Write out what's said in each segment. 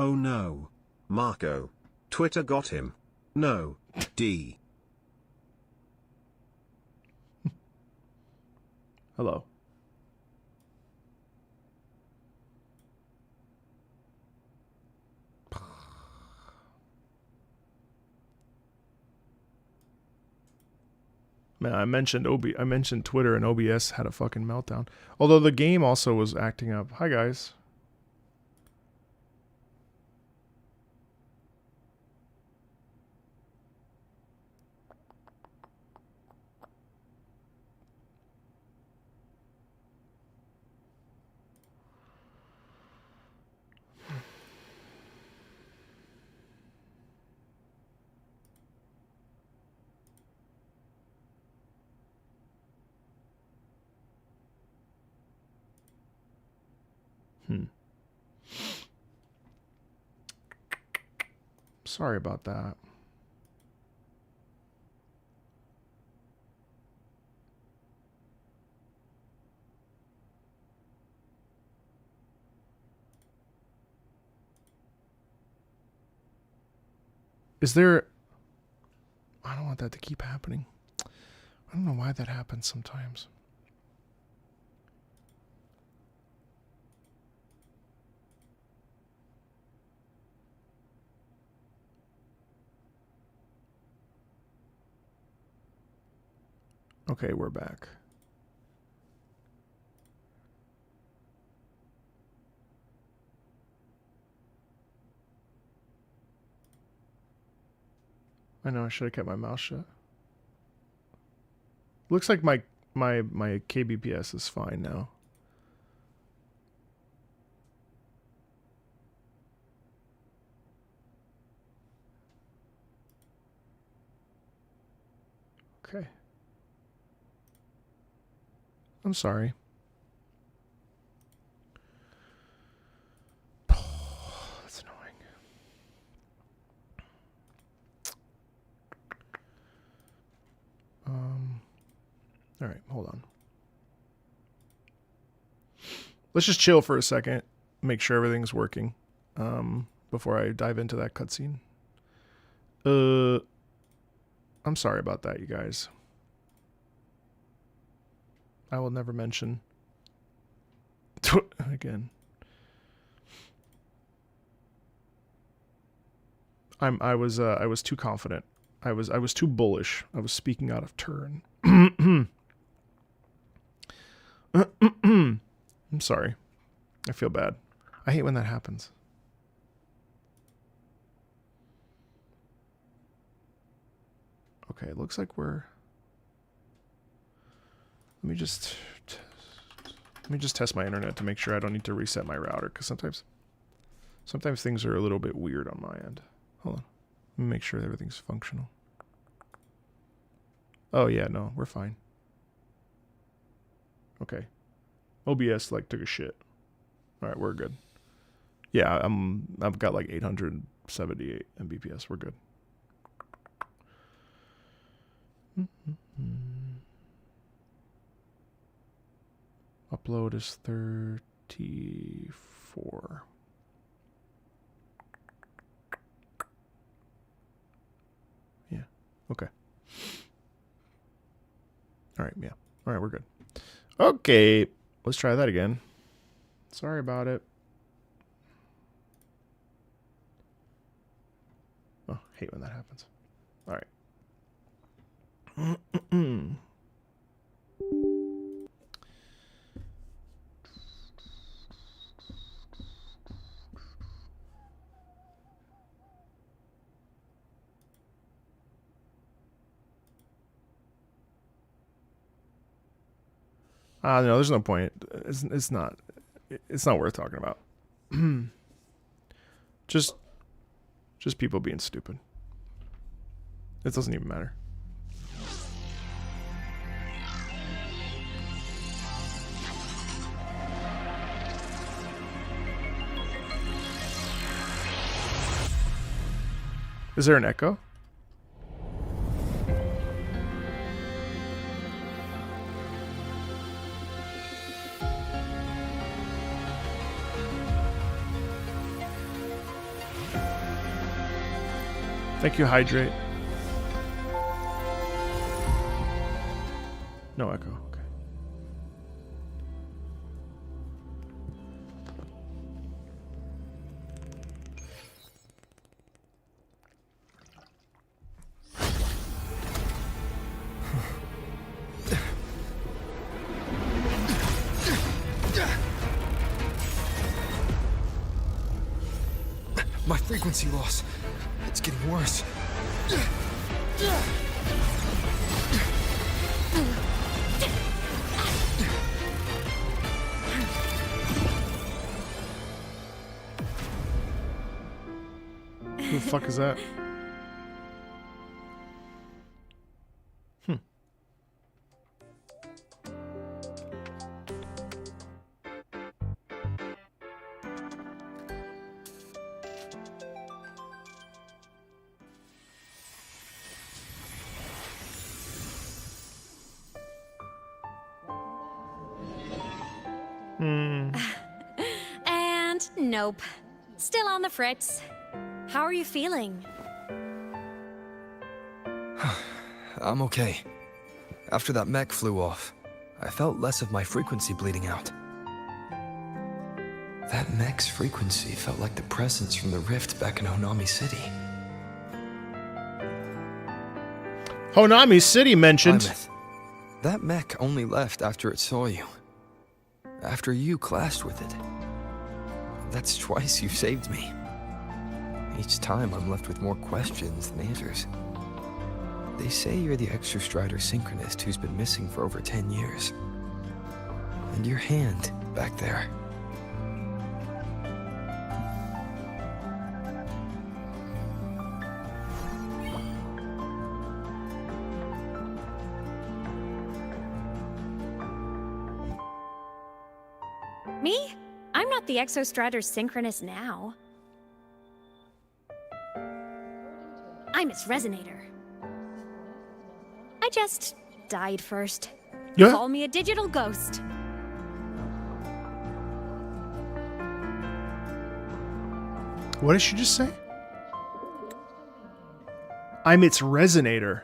Oh no. Marco. Twitter got him. No. D. Hello. Man, I mentioned Twitter and OBS had a fucking meltdown. Although the game also was acting up. Hi guys. Sorry about that. Is there... I don't want that to keep happening. I don't know why that happens sometimes. Okay, we're back. I know I should have kept my mouth shut. Looks like my kbps is fine now. Okay. I'm sorry. Oh, that's annoying. All right, hold on. Let's just chill for a second, make sure everything's working, before I dive into that cutscene. I'm sorry about that, you guys. I will never mention again. I was too confident. I was too bullish. I was speaking out of turn. I'm sorry. I feel bad. I hate when that happens. Okay, it looks like we're... Let me just test my internet to make sure I don't need to reset my router, because sometimes things are a little bit weird on my end. Hold on. Let me make sure everything's functional. Oh yeah, no, we're fine. Okay. OBS like took a shit. All right, we're good. Yeah, I've got like 878 Mbps. We're good. Upload is 34. Yeah. Okay. All right. Yeah. All right. We're good. Okay. Let's try that again. Sorry about it. Oh, hate when that happens. All right. No, there's no point. It's not worth talking about. just people being stupid. It doesn't even matter. Is there an echo? Thank you, Hydrate. No echo. Okay. My frequency loss. It's getting worse. Who the fuck is that? And nope. Still on the fritz. How are you feeling? I'm okay. After that mech flew off, I felt less of my frequency bleeding out. That mech's frequency felt like the presence from the rift back in Honami City. Honami City mentioned. Plymouth, that mech only left after it saw you. After you clashed with it. That's twice you've saved me. Each time I'm left with more questions than answers. They say you're the Extra Strider Synchronist who's been missing for over 10 years. And your hand, back there. Me? I'm not the Exostrider Synchronist now. I'm its Resonator. I just died first. Yeah. Call me a digital ghost. What did she just say? I'm its Resonator.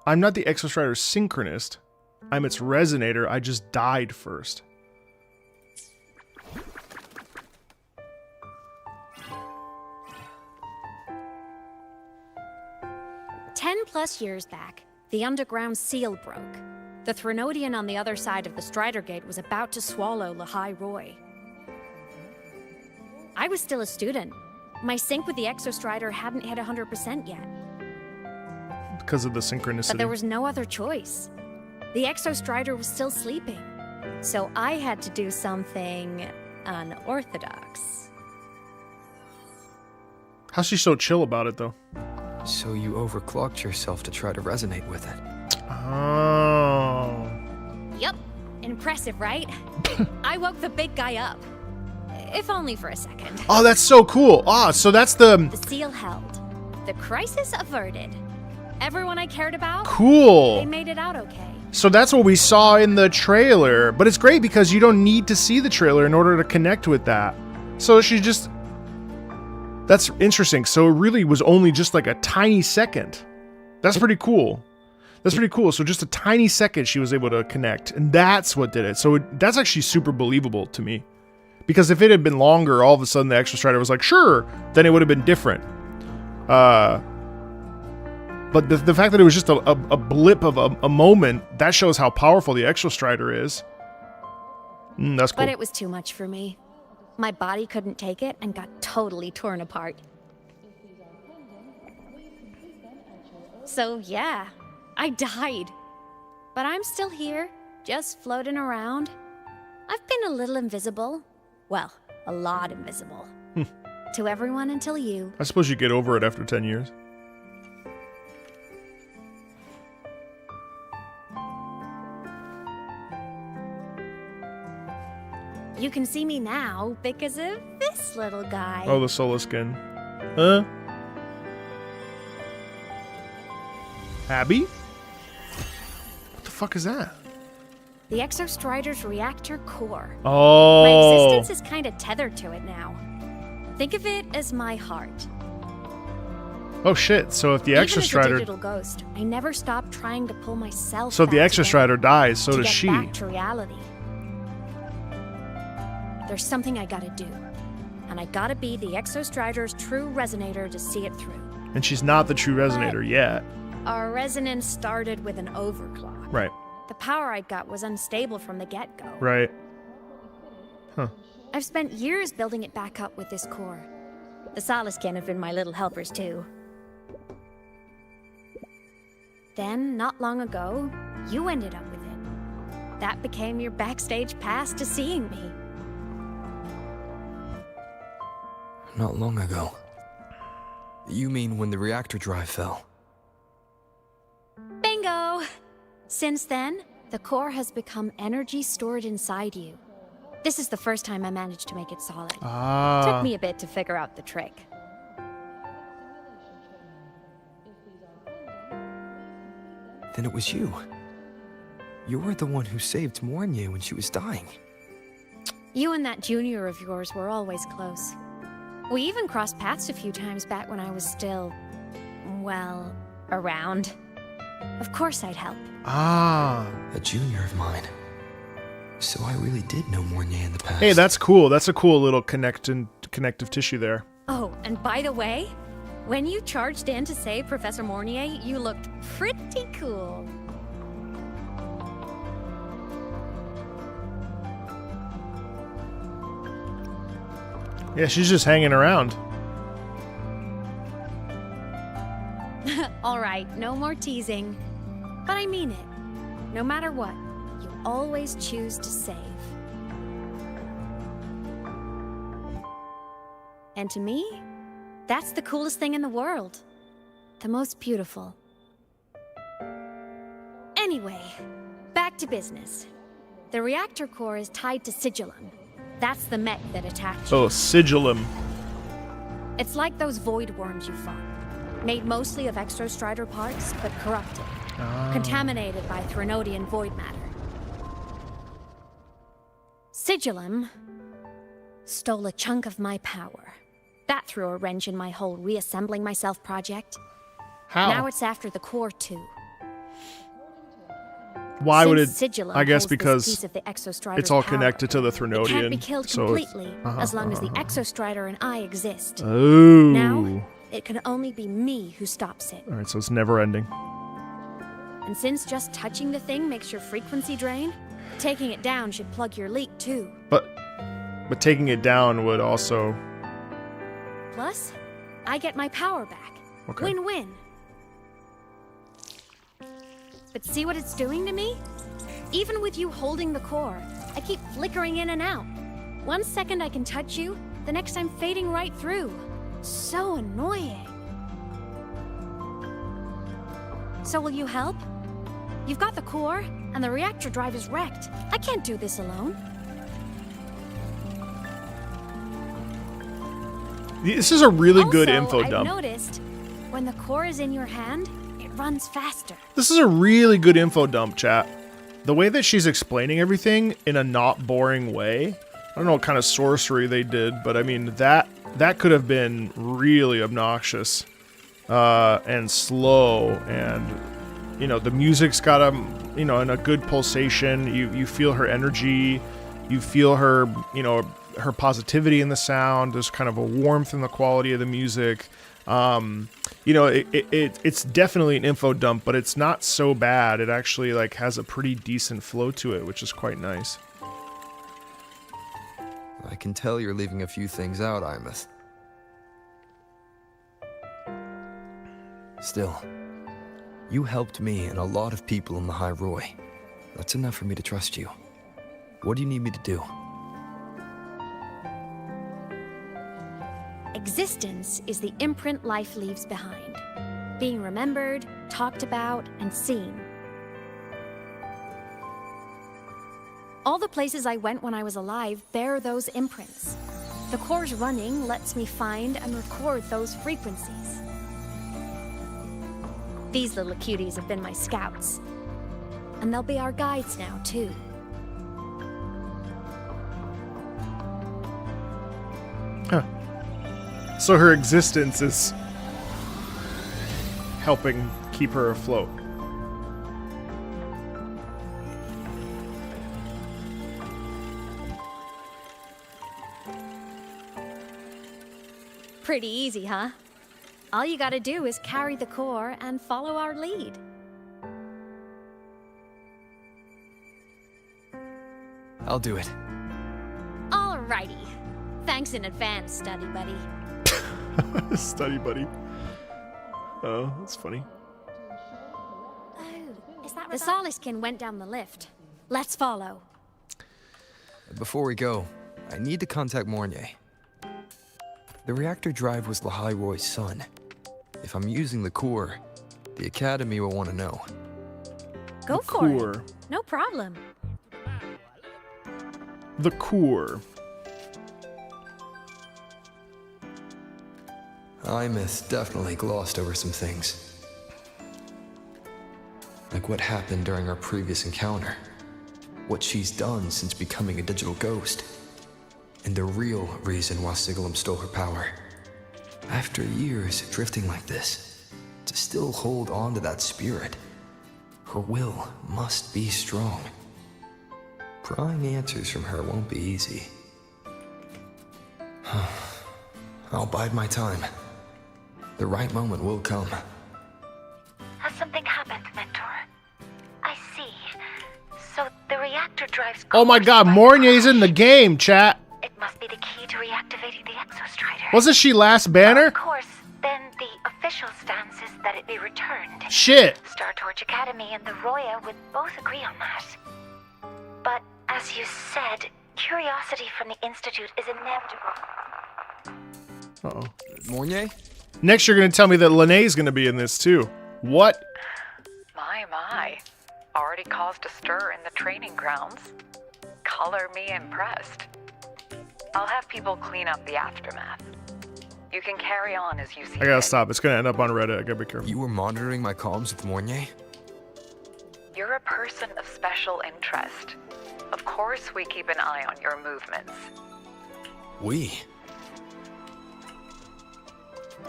I'm not the Exostrider Synchronist. I'm its Resonator. I just died first. 10+ years back, the underground seal broke. The Threnodian on the other side of the Strider Gate was about to swallow Lahai Roy. I was still a student. My sync with the Exostrider hadn't hit 100% yet. Because of the synchronicity. But there was no other choice. The Exostrider was still sleeping. So I had to do something unorthodox. How's she so chill about it, though? So you overclocked yourself to try to resonate with it. Oh. Yup. Impressive, right? I woke the big guy up. If only for a second. Oh, that's so cool. Ah, so that's the seal held. The crisis averted. Everyone I cared about, cool. they made it out okay. So that's what we saw in the trailer. But it's great because you don't need to see the trailer in order to connect with that. So she just... That's interesting. So it really was only just like a tiny second. That's pretty cool. That's pretty cool. So just a tiny second she was able to connect. And that's what did it. So that's actually super believable to me. Because if it had been longer, all of a sudden the Extra Strider was like, sure, then it would have been different. But the fact that it was just a blip of a moment, that shows how powerful the Extra Strider is. That's cool. But it was too much for me. My body couldn't take it and got totally torn apart. So yeah, I died. But I'm still here, just floating around. I've been a little invisible. Well, a lot invisible. To everyone until you. I suppose you get over it after 10 years. You can see me now because of this little guy. Oh, the Sola skin. Huh? Abby? What the fuck is that? The Exostrider's reactor core. Oh. My existence is kind of tethered to it now. Think of it as my heart. Oh shit! So if the Even Extra as a Strider, digital ghost, I never stopped trying to pull myself. so if the back Extra together Strider dies, so to does get she. back to reality. There's something I gotta do, and I gotta be the Exostrider's true resonator to see it through. And she's not the true resonator yet. Our resonance started with an overclock. Right. The power I got was unstable from the get-go. Right. Huh. I've spent years building it back up with this core. The Soliskin have been my little helpers too. Then, not long ago, you ended up with it. That became your backstage pass to seeing me. Not long ago. You mean when the reactor drive fell? Bingo! Since then, the core has become energy stored inside you. This is the first time I managed to make it solid. Ah. Took me a bit to figure out the trick. Then it was you. You were the one who saved Mornier when she was dying. You and that junior of yours were always close. We even crossed paths a few times back when I was still, well, around. Of course I'd help. Ah. A junior of mine. So I really did know Mornier in the past. Hey, that's cool. That's a cool little connective tissue there. Oh, and by the way, when you charged in to save Professor Mornier, you looked pretty cool. Yeah, she's just hanging around. All right, no more teasing. But I mean it. No matter what, you always choose to save. And to me, that's the coolest thing in the world. The most beautiful. Anyway, back to business. The reactor core is tied to Sigillum. That's the mech that attacked you. Oh, Sigillum. It's like those void worms you fought. Made mostly of Exostrider parts, but corrupted. Contaminated by Threnodian void matter. Sigillum stole a chunk of my power. That threw a wrench in my whole reassembling myself project. How? Now it's after the core too. Why would it? Since Sigillum I guess holds this because piece of the Exostrider's it's all power, connected to the it Threnodian. can't be killed so it's- completely as long as the Exostrider and I exist. Oh. Now, it can only be me who stops it. All right, so it's never ending. And since just touching the thing makes your frequency drain, taking it down should plug your leak too. But taking it down would also. Plus, I get my power back. Okay. Win-win. But see what it's doing to me? Even with you holding the core, I keep flickering in and out. 1 second I can touch you, the next I'm fading right through. So annoying. So will you help? You've got the core, and the reactor drive is wrecked. I can't do this alone. This is a really good Also, info I've dump. noticed, when the core is in your hand, it runs faster. This is a really good info dump, chat. The way that she's explaining everything in a not boring way. I don't know what kind of sorcery they did, but I mean that could have been really obnoxious and slow, and you know the music's got in a good pulsation. You feel her energy, you feel her her positivity in the sound. There's kind of a warmth in the quality of the music. It's definitely an info dump, but it's not so bad. It actually like has a pretty decent flow to it, which is quite nice. I can tell you're leaving a few things out, Imeth. Still, you helped me and a lot of people in the High Roy. That's enough for me to trust you. What do you need me to do? Existence is the imprint life leaves behind. Being remembered, talked about, and seen. All the places I went when I was alive bear those imprints. The core's running lets me find and record those frequencies. These little cuties have been my scouts. And they'll be our guides now, too. Huh. So her existence is helping keep her afloat. Pretty easy, huh? All you gotta do is carry the core and follow our lead. I'll do it. Alrighty. Thanks in advance, study buddy. Study buddy. Oh, that's funny. Oh, is that the Soliskin went down the lift. Let's follow. Before we go, I need to contact Mornier. The reactor drive was Lahai Roy's son. If I'm using the core, the Academy will want to know. Go The for core. it. No problem. The core. Imeth definitely glossed over some things. Like what happened during our previous encounter. What she's done since becoming a digital ghost. And the real reason why Sigalum stole her power. After years drifting like this, to still hold on to that spirit, her will must be strong. Prying answers from her won't be easy. I'll bide my time. The right moment will come. Has something happened, Mentor? I see. So the reactor drives... Oh my god, Mornier's in the game, chat. It must be the key to reactivating the Exostrider. Wasn't she last banner? Of course, then the official stance is that it be returned. Shit. Star Torch Academy and the Roya would both agree on that. But, as you said, curiosity from the Institute is inevitable. Uh-oh. Mornier? Next you're gonna tell me that Lene's gonna be in this too. What? My. Already caused a stir in the training grounds. Color me impressed. I'll have people clean up the aftermath. You can carry on as you see I gotta fit. stop. It's gonna end up on Reddit. I gotta be careful. You were monitoring my comms with Mornier? You're a person of special interest. Of course we keep an eye on your movements. We?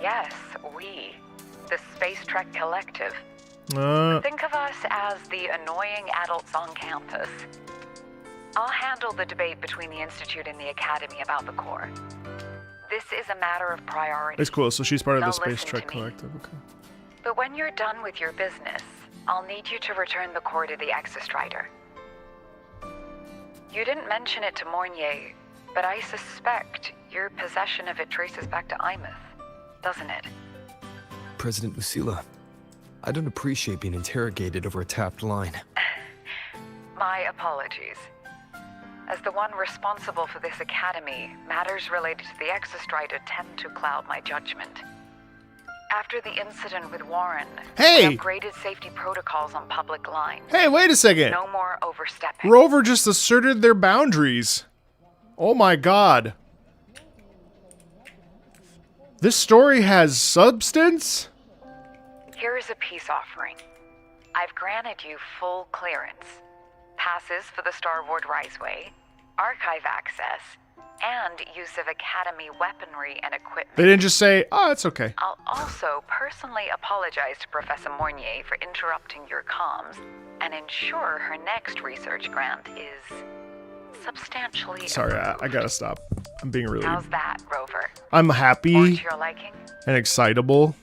Yes, we. The Space Trek Collective. Uh, Think of us as the annoying adults on campus. I'll handle the debate between the Institute and the Academy about the core. This is a matter of priority. it's cool. So she's part of Now the Space listen Trek to me. Collective. Okay. But when you're done with your business, I'll need you to return the core to the Exostrider. You didn't mention it to Mornier, but I suspect your possession of it traces back to Imeth, doesn't it? President Lucilla, I don't appreciate being interrogated over a tapped line. My apologies. As the one responsible for this academy, matters related to the Exostrider tend to cloud my judgment. After the incident with Warren, Hey! we upgraded safety protocols on public lines. Hey, wait a second. No more overstepping. Rover just asserted their boundaries. Oh my god. This story has substance? Here is a peace offering. I've granted you full clearance. Passes for the Starboard Riseway, archive access, and use of Academy weaponry and equipment. They didn't just say, oh, it's okay. I'll also personally apologize to Professor Mornier for interrupting your comms and ensure her next research grant is substantially Sorry, I improved. gotta stop. I'm being really... How's that, Rover? I'm More happy to your liking? and excitable.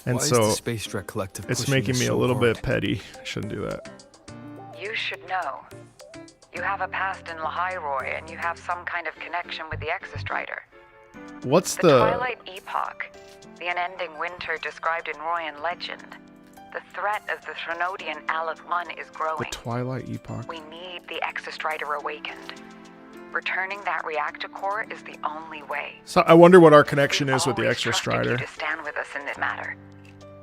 And Why is so the Space Trek Collective it's pushing making this me a so little hard? bit petty. I shouldn't do that. You should know. You have a past in Lahai Roy, and you have some kind of connection with the Exostrider. What's The the... Twilight Epoch, the unending winter described in Royan legend. The threat of the Threnodian Aleph Mun is The growing. Twilight Epoch. We need the Exostrider awakened. Returning that reactor core is the only way. So I wonder what our connection is with the Always Extra trusted you Strider. to stand with us in this matter.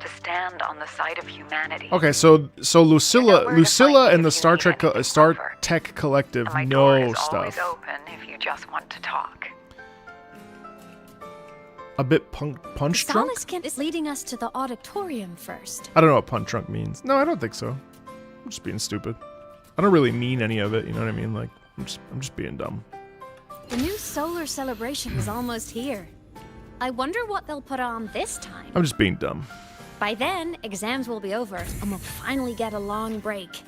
To stand on the side of humanity. Okay, so Lucilla where to find me and if the you Star need Trek anything, Star Rover. Tech Collective And my door know is always stuff. open if you just want to talk. A bit punch drunk? Soliskin is leading us to the auditorium first. I don't know what punch drunk means. No, I don't think so. I'm just being stupid. I don't really mean any of it. You know what I mean? Like I'm just being dumb. The new solar celebration is almost here. I wonder what they'll put on this time. I'm just being dumb. By then, exams will be over, and we'll finally get a long break.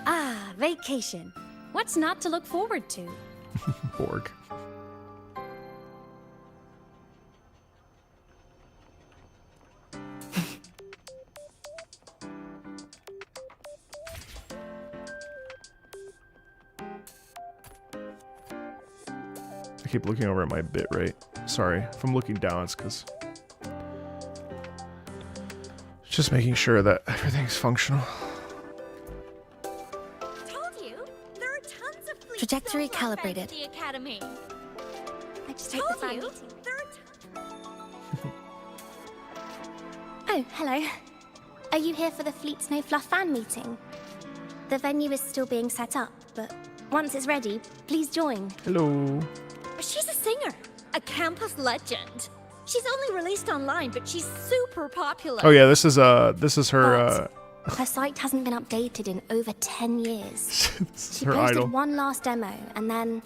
Ah, vacation. What's not to look forward to? Borg. I keep looking over at my bit rate. Sorry, if I'm looking down, it's because just making sure that everything's functional. Told you, there are tons of fleet Trajectory snowflake calibrated. at the academy. I just hope the fan Told you, meeting. there are Oh, hello. Are you here for the Fleet Snow Fluff fan meeting? The venue is still being set up, but once it's ready, please join. Hello. She's a singer, a campus legend. She's only released online, but she's super popular. Oh yeah, this is her. Her site hasn't been updated in over 10 years. This is She her posted idol. one last demo, and then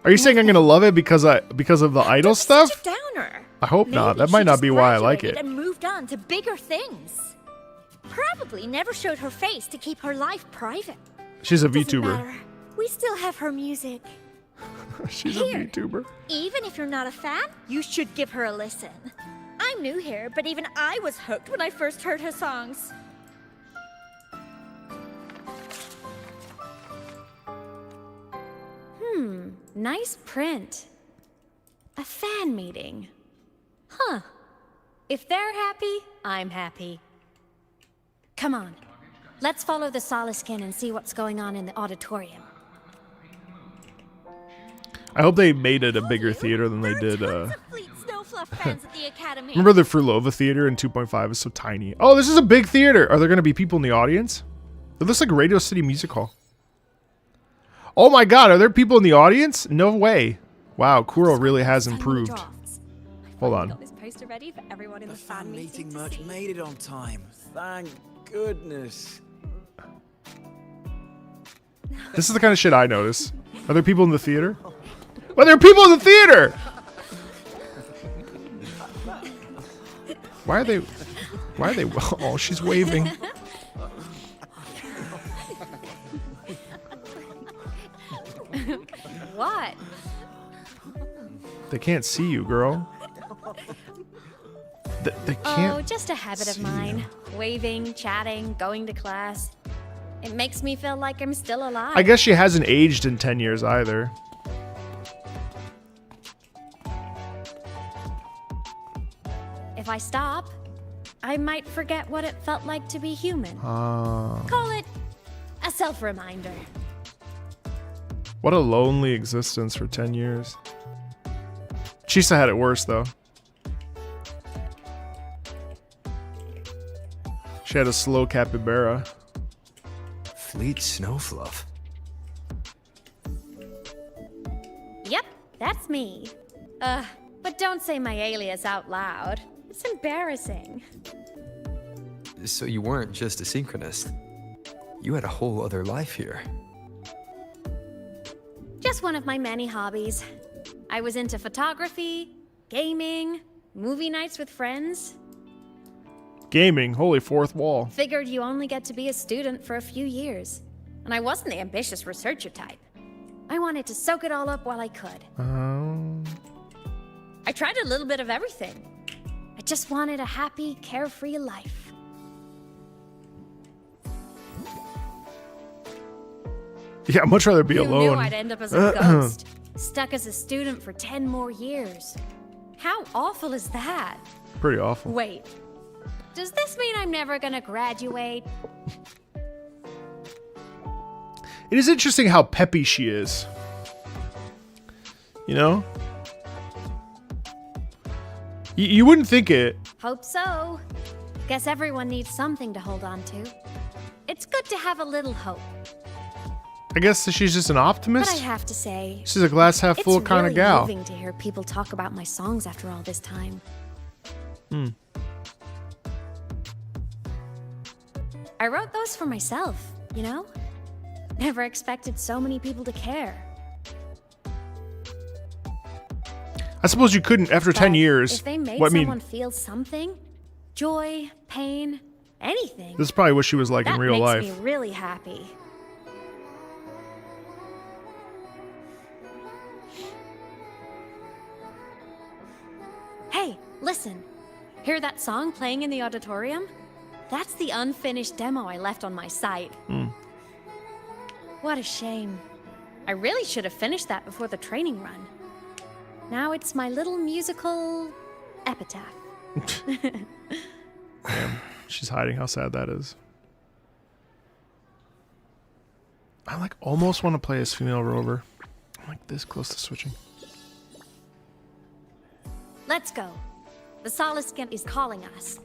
Are you saying I'm gonna love it because of the idol stuff? Such a downer. I hope not. Maybe That she might not just be why I like graduated it. And moved on to bigger things. Probably never showed her face to keep her life private. She's a Doesn't VTuber. matter. We still have her music. She's Here. a VTuber. Even if you're not a fan, you should give her a listen. I'm new here, but even I was hooked when I first heard her songs. Nice print. A fan meeting. Huh. If they're happy, I'm happy. Come on. Let's follow the Soliskin and see what's going on in the auditorium. I hope they made it a bigger theater than they did. Fans at the Academy. Remember the Frulova theater in 2.5 is so tiny. Oh, this is a big theater. Are there going to be people in the audience? It looks like Radio City Music Hall. Oh my god, are there people in the audience? No way. Wow, Kuro really has improved. Hold on. Got this poster ready for everyone in the fan Meeting merch made it on time. Thank goodness. This is the kind of shit I notice. Are there people in the theater? Well, there are people in the theater! Why are they... Oh, she's waving. What? They can't see you, girl. They can't. Oh, just a habit of see mine. Waving, chatting, going to class. It makes me feel like I'm still alive. I guess she hasn't aged in 10 years either. If I stop, I might forget what it felt like to be human. Ah. Call it a self-reminder. What a lonely existence for 10 years. Chisa had it worse, though. She had a slow capybara. Fleet Snowfluff. Yep, that's me. But don't say my alias out loud. It's embarrassing. So you weren't just a synchronist. You had a whole other life here. Just one of my many hobbies. I was into photography, gaming, movie nights with friends. Gaming, holy fourth wall. Figured you only get to be a student for a few years. And I wasn't the ambitious researcher type. I wanted to soak it all up while I could. I tried a little bit of everything. I just wanted a happy, carefree life. Yeah, I'd much rather be Who alone. knew I'd end up as a ghost, stuck as a student for 10 more years? How awful is that? Pretty awful. Wait, does this mean I'm never gonna graduate? It is interesting how peppy she is. You know? You wouldn't think it. Hope so. Guess everyone needs something to hold on to. It's good to have a little hope. I guess she's just an But I optimist. have to say, She's a glass half full it's kind really of gal. moving to hear people talk about my songs after all this time. I wrote those for myself, you know? Never expected so many people to care. I suppose you couldn't after 10 But years. If they made What I mean, someone feel something, Joy, pain, anything. This is probably what she was like in real life. That makes me really happy. Hey, listen. Hear that song playing in the auditorium? That's the unfinished demo I left on my site. What a shame. I really should have finished that before the training run. Now it's my little musical epitaph. Damn, she's hiding how sad that is. I like almost want to play as female rover. I'm like this close to switching. Let's go. The Soliscan is calling us.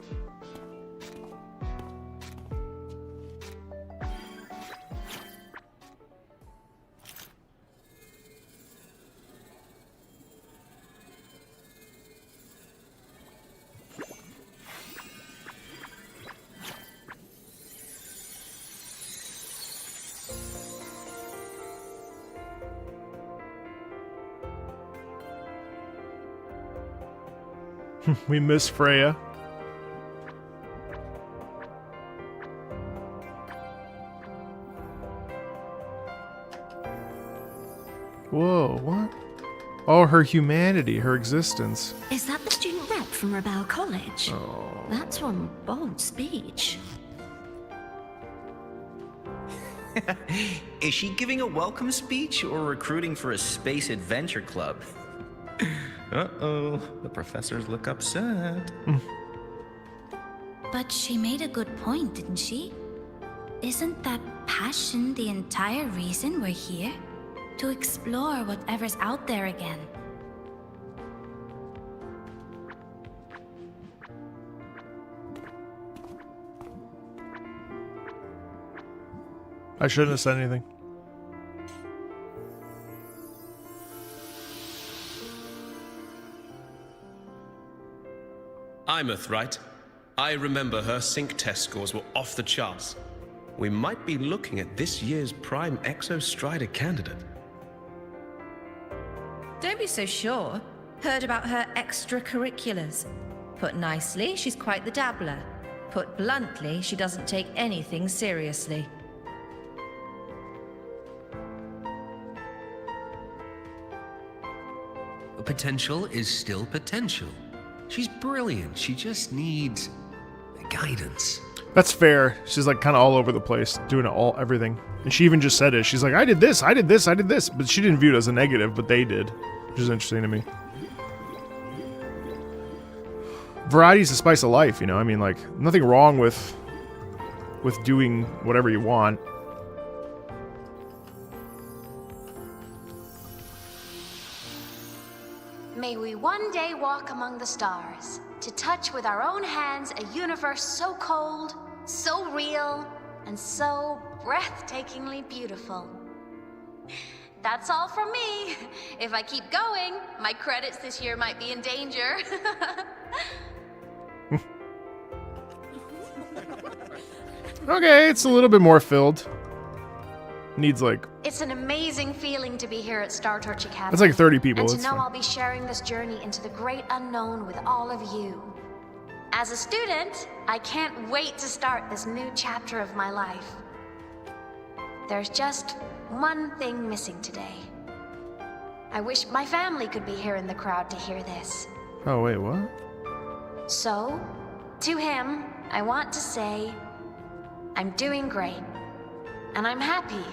We miss Freya. Whoa, what? Oh, her humanity, her existence. Is that the student rep from Rebel College? Oh. That's one bold speech. Is she giving a welcome speech or recruiting for a space adventure club? Uh-oh, the professors look upset. But she made a good point, didn't she? Isn't that passion the entire reason we're here? To explore whatever's out there again. I shouldn't have said anything. Imeth, right? I remember her sync test scores were off the charts. We might be looking at this year's prime Exo Strider candidate. Don't be so sure. Heard about her extracurriculars. Put nicely, she's quite the dabbler. Put bluntly, she doesn't take anything seriously. Potential is still potential. She's brilliant. She just needs guidance. That's fair. She's like kind of all over the place, doing it all, everything. And she even just said it. She's like, I did this, I did this, I did this. But she didn't view it as a negative, but they did. Which is interesting to me. Variety is the spice of life, you know? I mean, like, nothing wrong with doing whatever you want. May we one day walk among the stars, to touch with our own hands a universe so cold, so real, and so breathtakingly beautiful. That's all from me. If I keep going, my credits this year might be in danger. Okay, it's a little bit more filled. Needs like... It's an amazing feeling to be here at Star Torch Academy. That's like 30 people. And to It's know fine. I'll be sharing this journey into the great unknown with all of you. As a student, I can't wait to start this new chapter of my life. There's just one thing missing today. I wish my family could be here in the crowd to hear this. Oh, wait, what? So, to him, I want to say, I'm doing great. And I'm happy.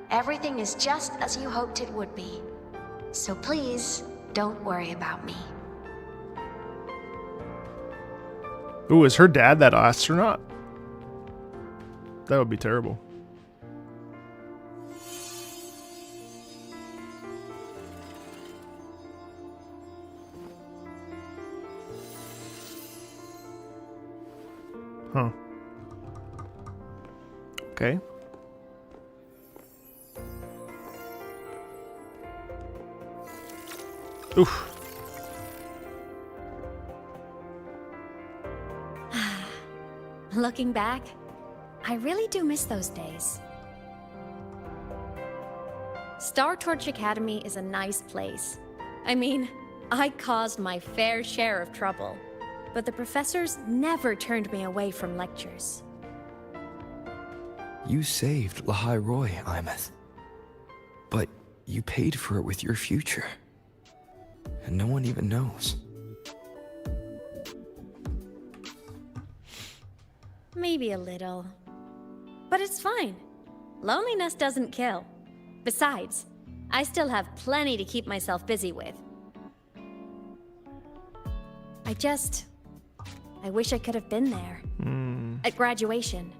Everything is just as you hoped it would be. So please, don't worry about me. Ooh, is her dad that astronaut? That would be terrible. Huh. Okay. Oof. Looking back, I really do miss those days. Star Torch Academy is a nice place. I mean, I caused my fair share of trouble. but the professors never turned me away from lectures. You saved Lahai Roy, Imeth. But you paid for it with your future. And no one even knows. Maybe a little. But it's fine. Loneliness doesn't kill. Besides, I still have plenty to keep myself busy with. I wish I could have been there. At graduation.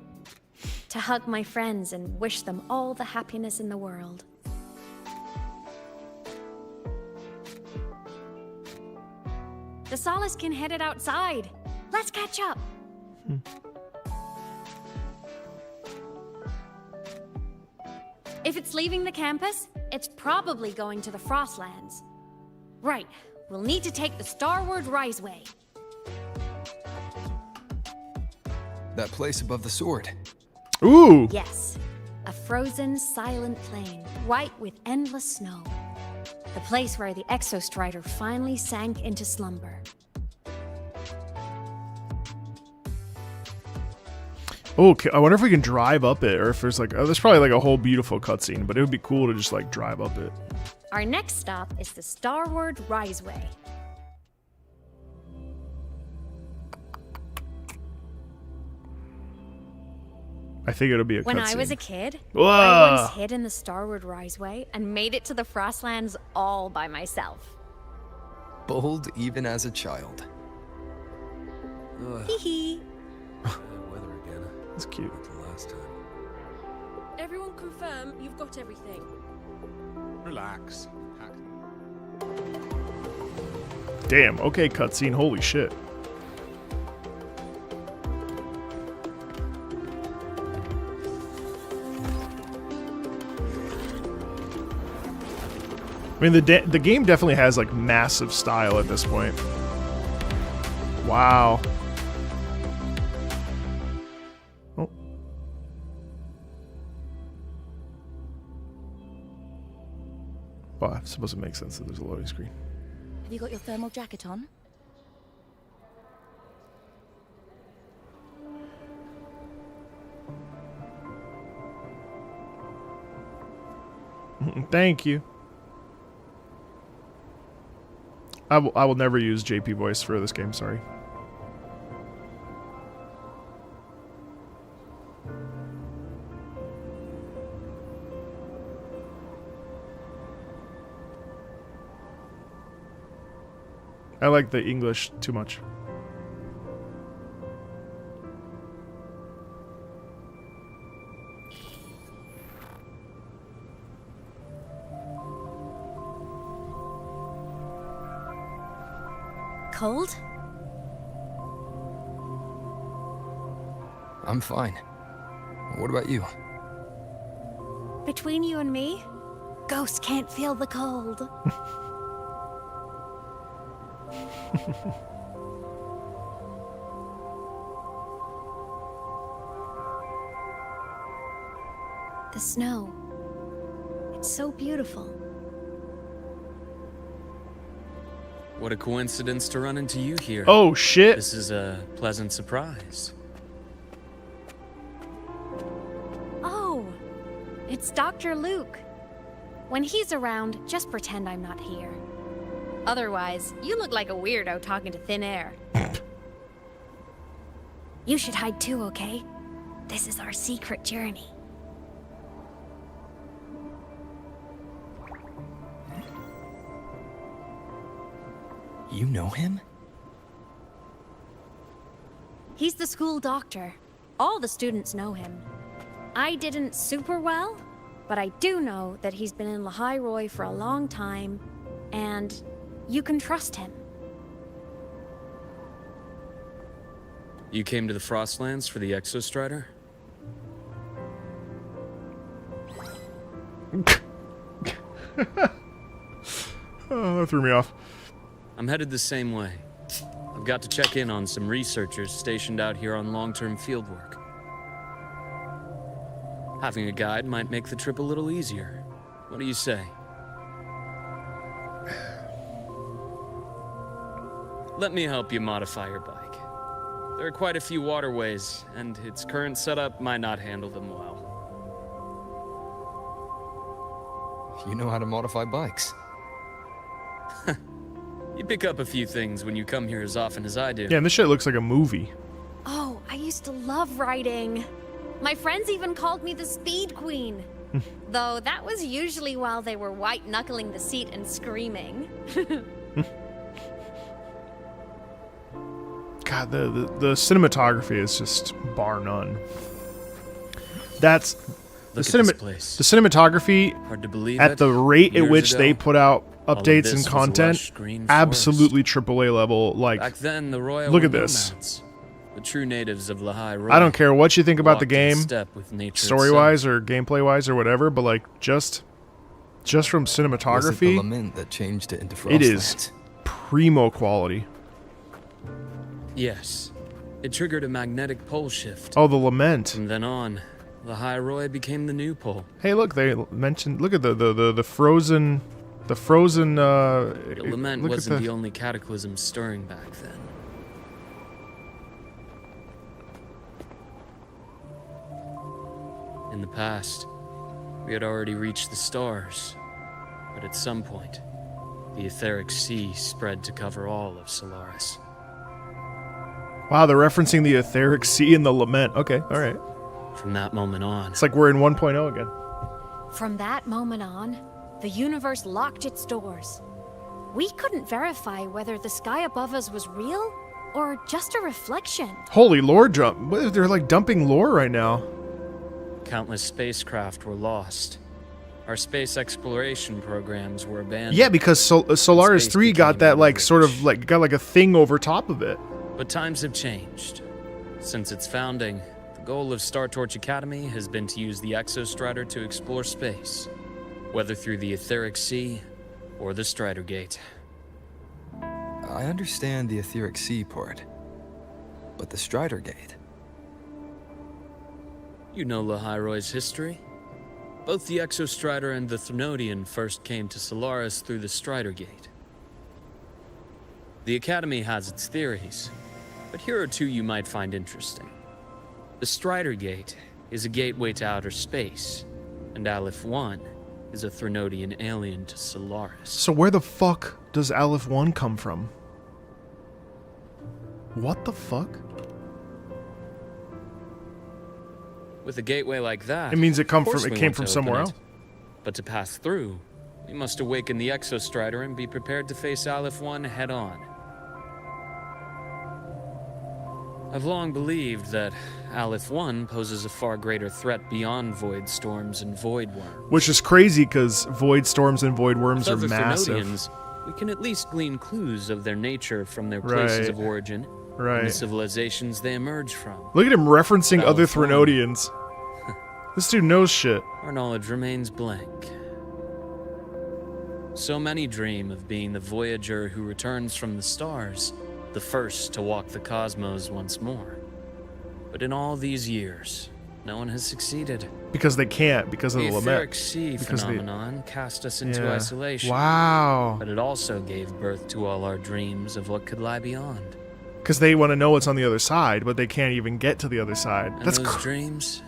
To hug my friends and wish them all the happiness in the world. The Solace can headed outside. Let's catch up. If it's leaving the campus, it's probably going to the Frostlands. Right, we'll need to take the Starward Riseway. That place above the sword. Ooh! Yes, a frozen, silent plain, white with endless snow. The place where the Exostrider finally sank into slumber. Okay, I wonder if we can drive up it, or if there's like, there's probably like a whole beautiful cutscene, but it would be cool to just like drive up it. Our next stop is the Starward Riseway. I think it'll be a cutscene. When I was a kid, Whoa. I once hid in the Starward Riseway and made it to the Frostlands all by myself. Bold even as a child. Hee hee. Weather again. That's cute. Like the last time. Everyone confirm you've got everything. Relax. Damn, okay, cutscene, holy shit. I mean, the game definitely has like massive style at this point. Wow. Oh. Well, it's supposed to make sense that there's a loading screen. Have you got your thermal jacket on? Thank you. I will never use JP voice for this game, sorry. I like the English too much. Cold? I'm fine. What about you? Between you and me, ghosts can't feel the cold. The snow. It's so beautiful. What a coincidence to run into you here. Oh, shit. This is a pleasant surprise. Oh, it's Dr. Luke. When he's around, just pretend I'm not here. Otherwise, you look like a weirdo talking to thin air. You should hide too, okay? This is our secret journey. You know him? He's the school doctor. All the students know him. I didn't super well, but I do know that he's been in Lahai Roy for a long time, and you can trust him. You came to the Frostlands for the Exostrider? Oh, that threw me off. I'm headed the same way. I've got to check in on some researchers stationed out here on long-term fieldwork. Having a guide might make the trip a little easier. What do you say? Let me help you modify your bike. There are quite a few waterways, and its current setup might not handle them well. You know how to modify bikes. You pick up a few things when you come here as often as I do. Yeah, and this shit looks like a movie. Oh, I used to love riding. My friends even called me the Speed Queen. Though that was usually while they were white-knuckling the seat and screaming. God, the cinematography is just bar none. That's the cinematography Hard to believe at it. the rate at Years which they ago, put out all of updates this and was content, lush green absolutely AAA level. Like, Back then, the royal look were at this. nomads, the true natives of Lahai Roy. I don't care what you think about the walked in game, step with nature story-wise or gameplay-wise or whatever, but like just from Was it the cinematography, lament that changed it into it Frostlands? is primo quality. Yes. It triggered a magnetic pole shift. Oh, the lament. From then on, Lahai Roy became the new pole. Hey, look, they mentioned. Look at the frozen. The frozen. The lament look at wasn't the only cataclysm stirring back then. In the past, we had already reached the stars, but at some point, the etheric sea spread to cover all of Solaris. Wow, they're referencing the etheric sea and the lament. Okay, all right. From that moment on, It's like we're in 1.0 again. From that moment on, the universe locked its doors. We couldn't verify whether the sky above us was real or just a reflection. Holy lore jump! They're like dumping lore right now. countless spacecraft were lost. Our space exploration programs were abandoned. Yeah, because Solaris Space 3 got became that like unrich. sort of like got like a thing over top of it. But times have changed. Since its founding, the goal of Star Torch Academy has been to use the Exostrider to explore space, whether through the Etheric Sea or the Strider Gate. I understand the Etheric Sea part, but the Strider Gate? You know Lahai Roy's history. Both the Exostrider and the Thnodian first came to Solaris through the Strider Gate. The Academy has its theories, but here are two you might find interesting. The Strider Gate is a gateway to outer space, and Aleph 1 is a Thnodian alien to Solaris. So where the fuck does Aleph 1 come from? What the fuck? With a gateway like that, It means it of course we came want from to somewhere open else. it. But to pass through, we must awaken the Exostrider and be prepared to face Aleph 1 head-on. I've long believed that Aleph 1 poses a far greater threat beyond void storms and void worms. Which is crazy because void storms and void worms With are other massive. Thnodians, we can at least glean clues of their nature from their places Right. of origin and Right. the civilizations they emerge from. Look at him referencing But other Aleph 1, Thrunodians. This dude knows shit. our knowledge remains blank. So many dream of being the voyager who returns from the stars, the first to walk the cosmos once more. But in all these years, no one has succeeded. Because they can't, because of the lament. Etheric Sea Because they- phenomenon cast us into Yeah. isolation. Wow. But it also gave birth to all our dreams of what could lie beyond. Because they want to know what's on the other side, but they can't even get to the other side. And That's those cr- dreams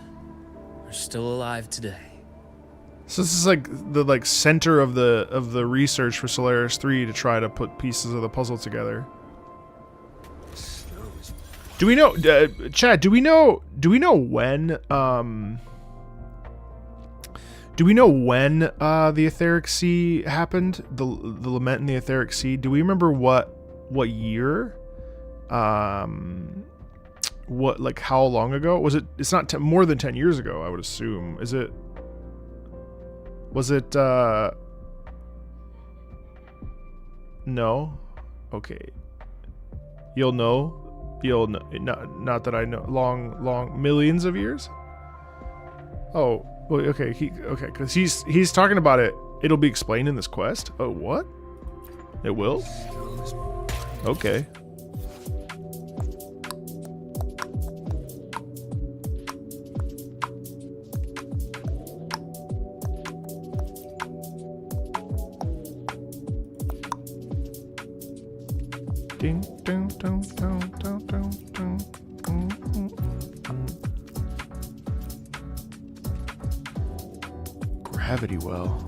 are still alive today. So this is like the center of the research for Solaris 3 to try to put pieces of the puzzle together. Do we know, Chad? Do we know when? Do we know when the Etheric Sea happened? The lament in the Etheric Sea. Do we remember what year? What, like, how long ago was it? It's not more than 10 years ago, I would assume. Is it? Was it? No. Okay. You'll know. You'll know. Not that I know. Long millions of years. Oh. Well, okay. Okay. Because he's talking about it. It'll be explained in this quest. Oh, what? It will. Okay. Ding, ding, ding, ding, ding, ding, ding. Gravity well.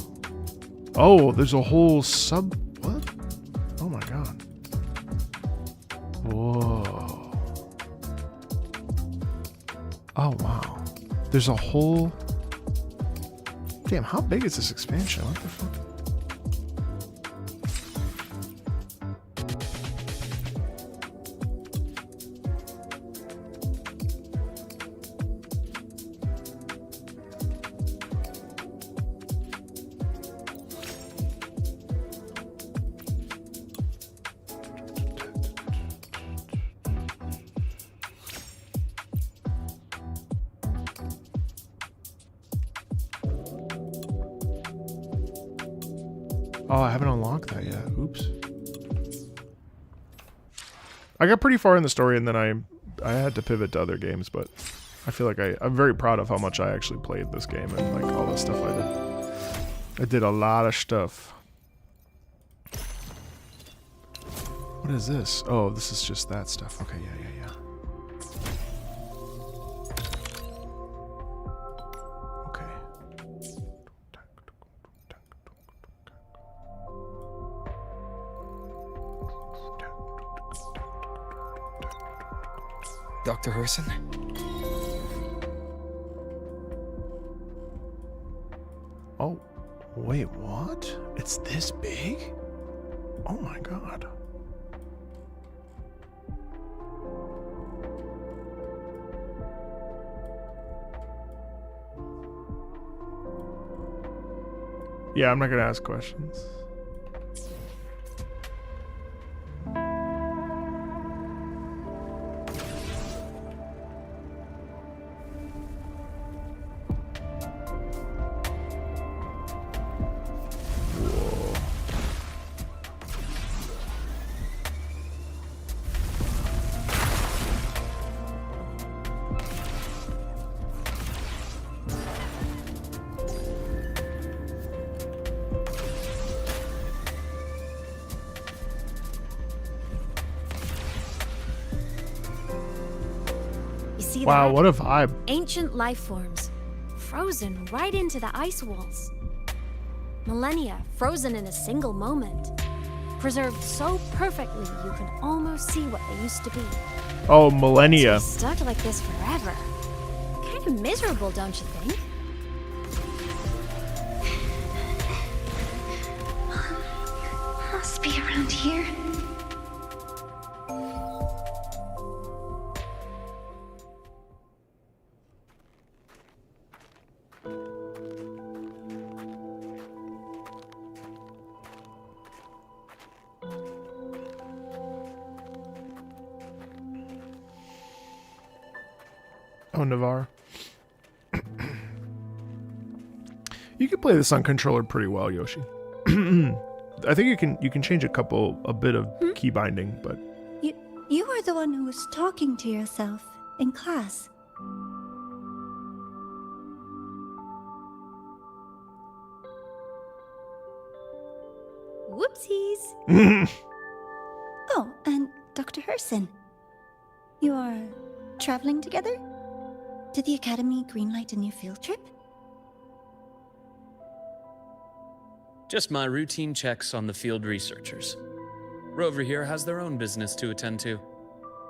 Oh, there's a whole sub... What? Oh my god. Whoa. Oh wow. There's a whole... Damn, how big is this expansion? What the fuck? Oh, I haven't unlocked that yet. Oops. I got pretty far in the story and then I had to pivot to other games, but I feel like I'm very proud of how much I actually played this game and like all the stuff I did. I did a lot of stuff. What is this? Oh, this is just that stuff. Okay, yeah. Dr. Herson? Oh, wait, what? It's this big? Oh my god. Yeah, I'm not gonna ask questions. Wow, what a vibe. Ancient life forms, frozen right into the ice walls. Millennia frozen in a single moment. Preserved so perfectly you can almost see what they used to be. Oh, millennia. Stuck like this forever. Kind of miserable, don't you think? Must be around here. Oh, Navarre. You can play this on controller pretty well, Yoshi. I think you can change a bit of key binding, but You were the one who was talking to yourself in class. Whoopsies. Oh, and Dr. Herson. You are traveling together? Did the Academy greenlight a new field trip? Just my routine checks on the field researchers. Rover here has their own business to attend to,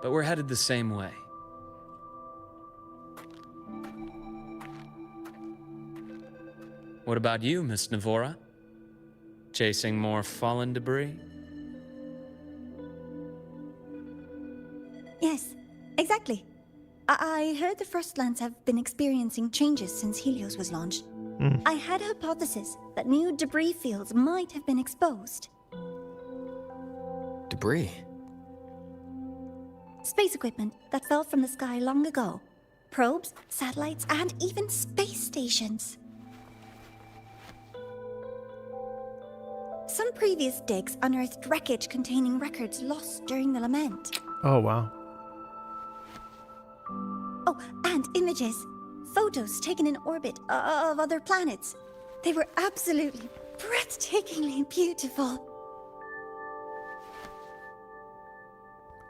but we're headed the same way. What about you, Miss Navora? Chasing more fallen debris? Yes, exactly. I heard the First Lands have been experiencing changes since Helios was launched. I had a hypothesis that new debris fields might have been exposed. Debris? Space equipment that fell from the sky long ago. Probes, satellites, and even space stations. Some previous digs unearthed wreckage containing records lost during the lament. oh wow. Oh, and images. Photos taken in orbit of other planets. They were absolutely breathtakingly beautiful.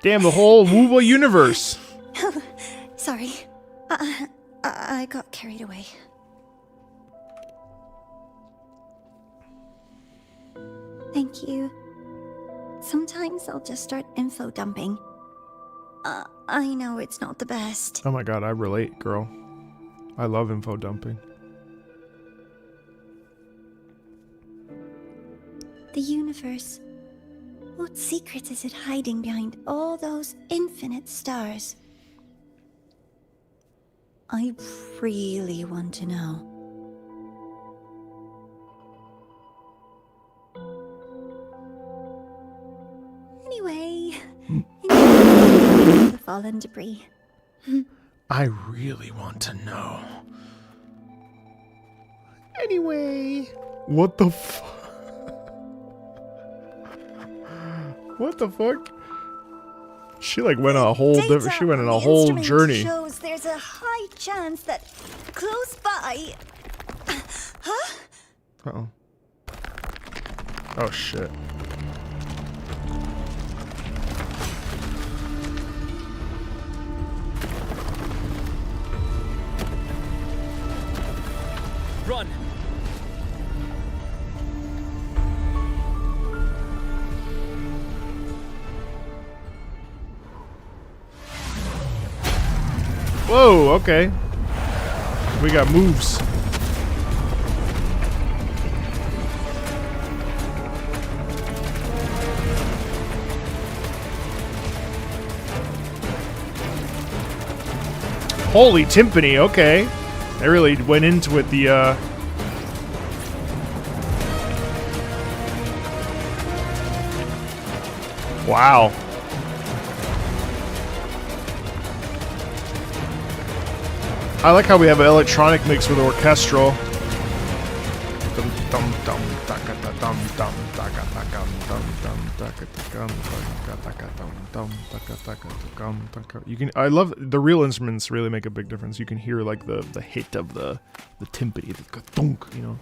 Damn, the whole Woowa universe. Sorry. I got carried away. Thank you. Sometimes I'll just start info dumping. I know it's not the best. Oh my god, I relate, girl. I love info dumping. The universe. What secret is it hiding behind all those infinite stars? I really want to know. Anyway, the fallen debris. I really want to know. Anyway, what the what the fuck? She like went on a whole different. She went on a whole journey. Shows there's a high chance that close by. Huh? Uh-oh. Oh shit. Run! Whoa, okay. We got moves. Holy timpani, okay. They really went into it, Wow. I like how we have an electronic mix with orchestral. You can. I love the real instruments. Really make a big difference. You can hear like the hit of the timpani, the thunk, you know.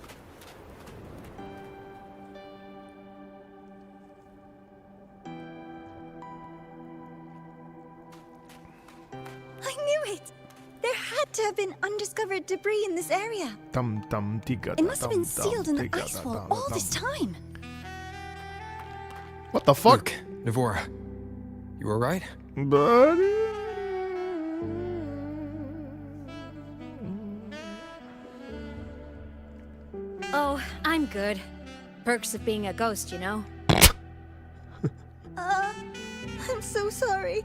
To have been undiscovered debris in this area. It must have been sealed in the ice wall all this time. What the fuck? Look, Navora, you alright? Buddy. Oh, I'm good. Perks of being a ghost, you know? I'm so sorry.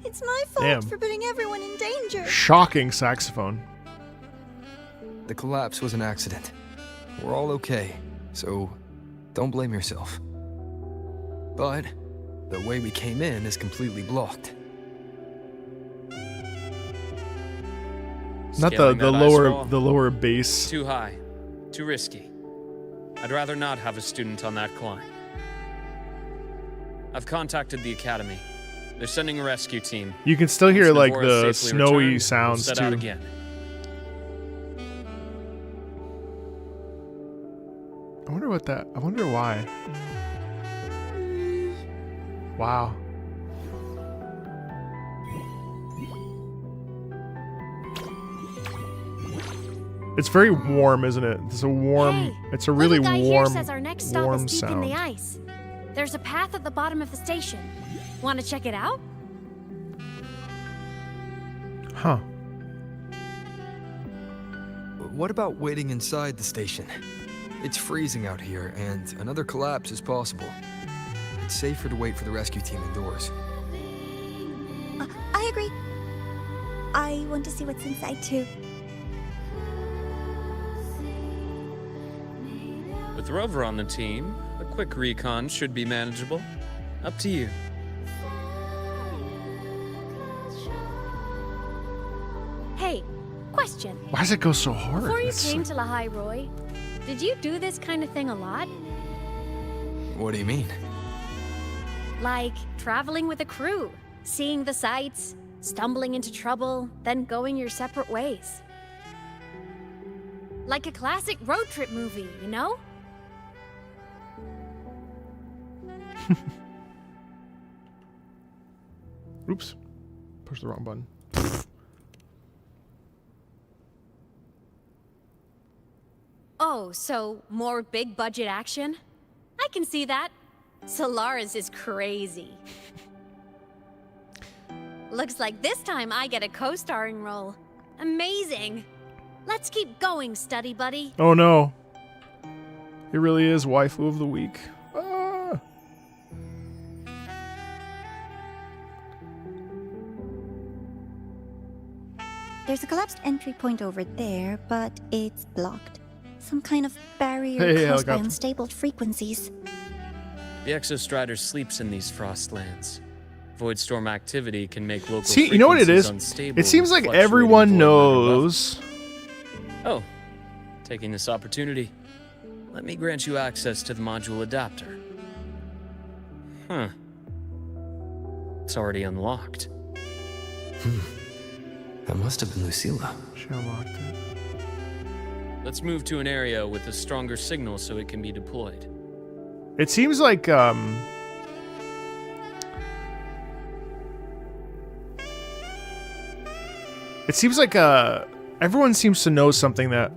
It's my fault for putting everyone in danger. Shocking saxophone. The collapse was an accident. We're all okay, so don't blame yourself. But the way we came in is completely blocked. Not the lower base. Too high. Too risky. I'd rather not have a student on that climb. I've contacted the academy. They're sending a rescue team. You can still hear like the snowy returned, sounds we'll set too. out again. I wonder what that. I wonder why. Wow. Hey, It's very warm, isn't it? It's a warm. It's a really guy warm. Here says our next stop warm is deep sound. in the ice. There's a path at the bottom of the station. Want to check it out? Huh. What about waiting inside the station? It's freezing out here, and another collapse is possible. It's safer to wait for the rescue team indoors. I agree. I want to see what's inside too. With Rover on the team, a quick recon should be manageable. Up to you. Hey, question. Why does it go so hard? Before you It's came like- to Lahai Roy, did you do this kind of thing a lot? What do you mean? Like traveling with a crew, seeing the sights, stumbling into trouble, then going your separate ways. Like a classic road trip movie, you know? Oops. Push the wrong button. Oh, so more big budget action? I I can see that. Solaris is crazy. Looks like this time I get a co-starring role. Amazing. Let's keep going, study buddy. Oh no. It really is waifu of the week. Ah. There's a collapsed entry point over there, but it's blocked. Some kind of barrier caused by unstable frequencies. The Exostrider sleeps in these frostlands. Void storm activity can make local See, you know what it is? unstable. It seems like everyone knows. Oh, taking this opportunity, let me grant you access to the module adapter. Huh. It's already unlocked. That must have been Lucilla. She unlocked it. Let's move to an area with a stronger signal so it can be deployed. It seems like everyone seems to know something that,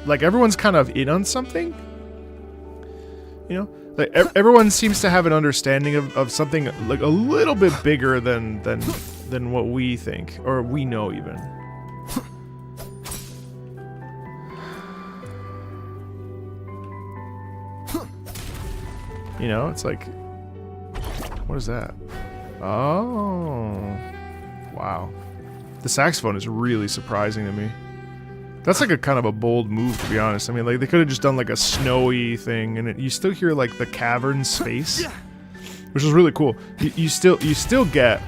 like, everyone's kind of in on something. You know, like everyone seems to have an understanding of something like a little bit bigger than what we think or we know even. You know, it's like, what is that? Oh, wow. The saxophone is really surprising to me. That's like a kind of a bold move, to be honest. I mean, like, they could have just done like a snowy thing, and you still hear like the cavern space, which is really cool. You still get.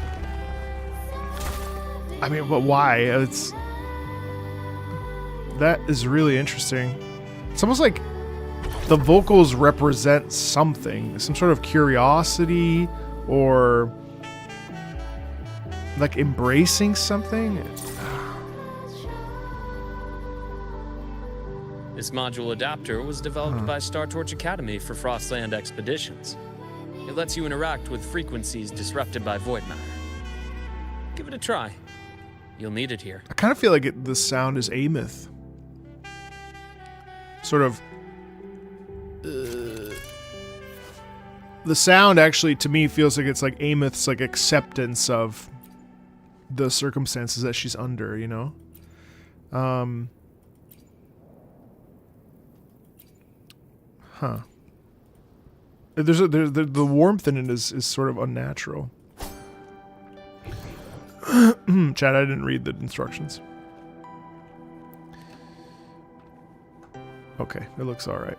I mean, but why? That is really interesting. It's almost like the vocals represent something, some sort of curiosity or like embracing something. This module adapter was developed by Star Torch Academy for Frostland expeditions. It lets you interact with frequencies disrupted by void matter. Give it a try. You'll need it here. I kind of feel like the sound is Amyth. Sort of. The sound actually, to me, feels like it's like Amyth's like acceptance of the circumstances that she's under, you know? Huh. The warmth in it is sort of unnatural. Chad, I didn't read the instructions. Okay, it looks alright.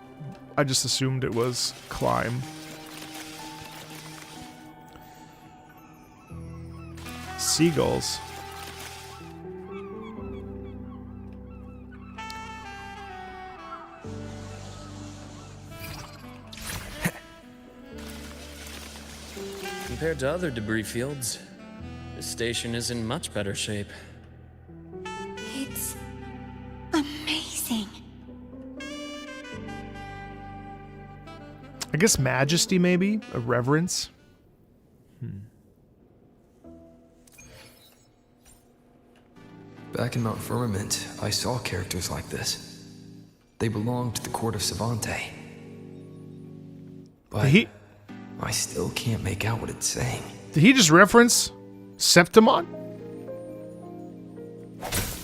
I just assumed it was climb. Seagulls. Compared to other debris fields, this station is in much better shape. It's amazing. I guess majesty, maybe? A reverence? Back in Mount Firmament, I saw characters like this. They belonged to the court of Savante. But I still can't make out what it's saying. Did he just reference Septimon?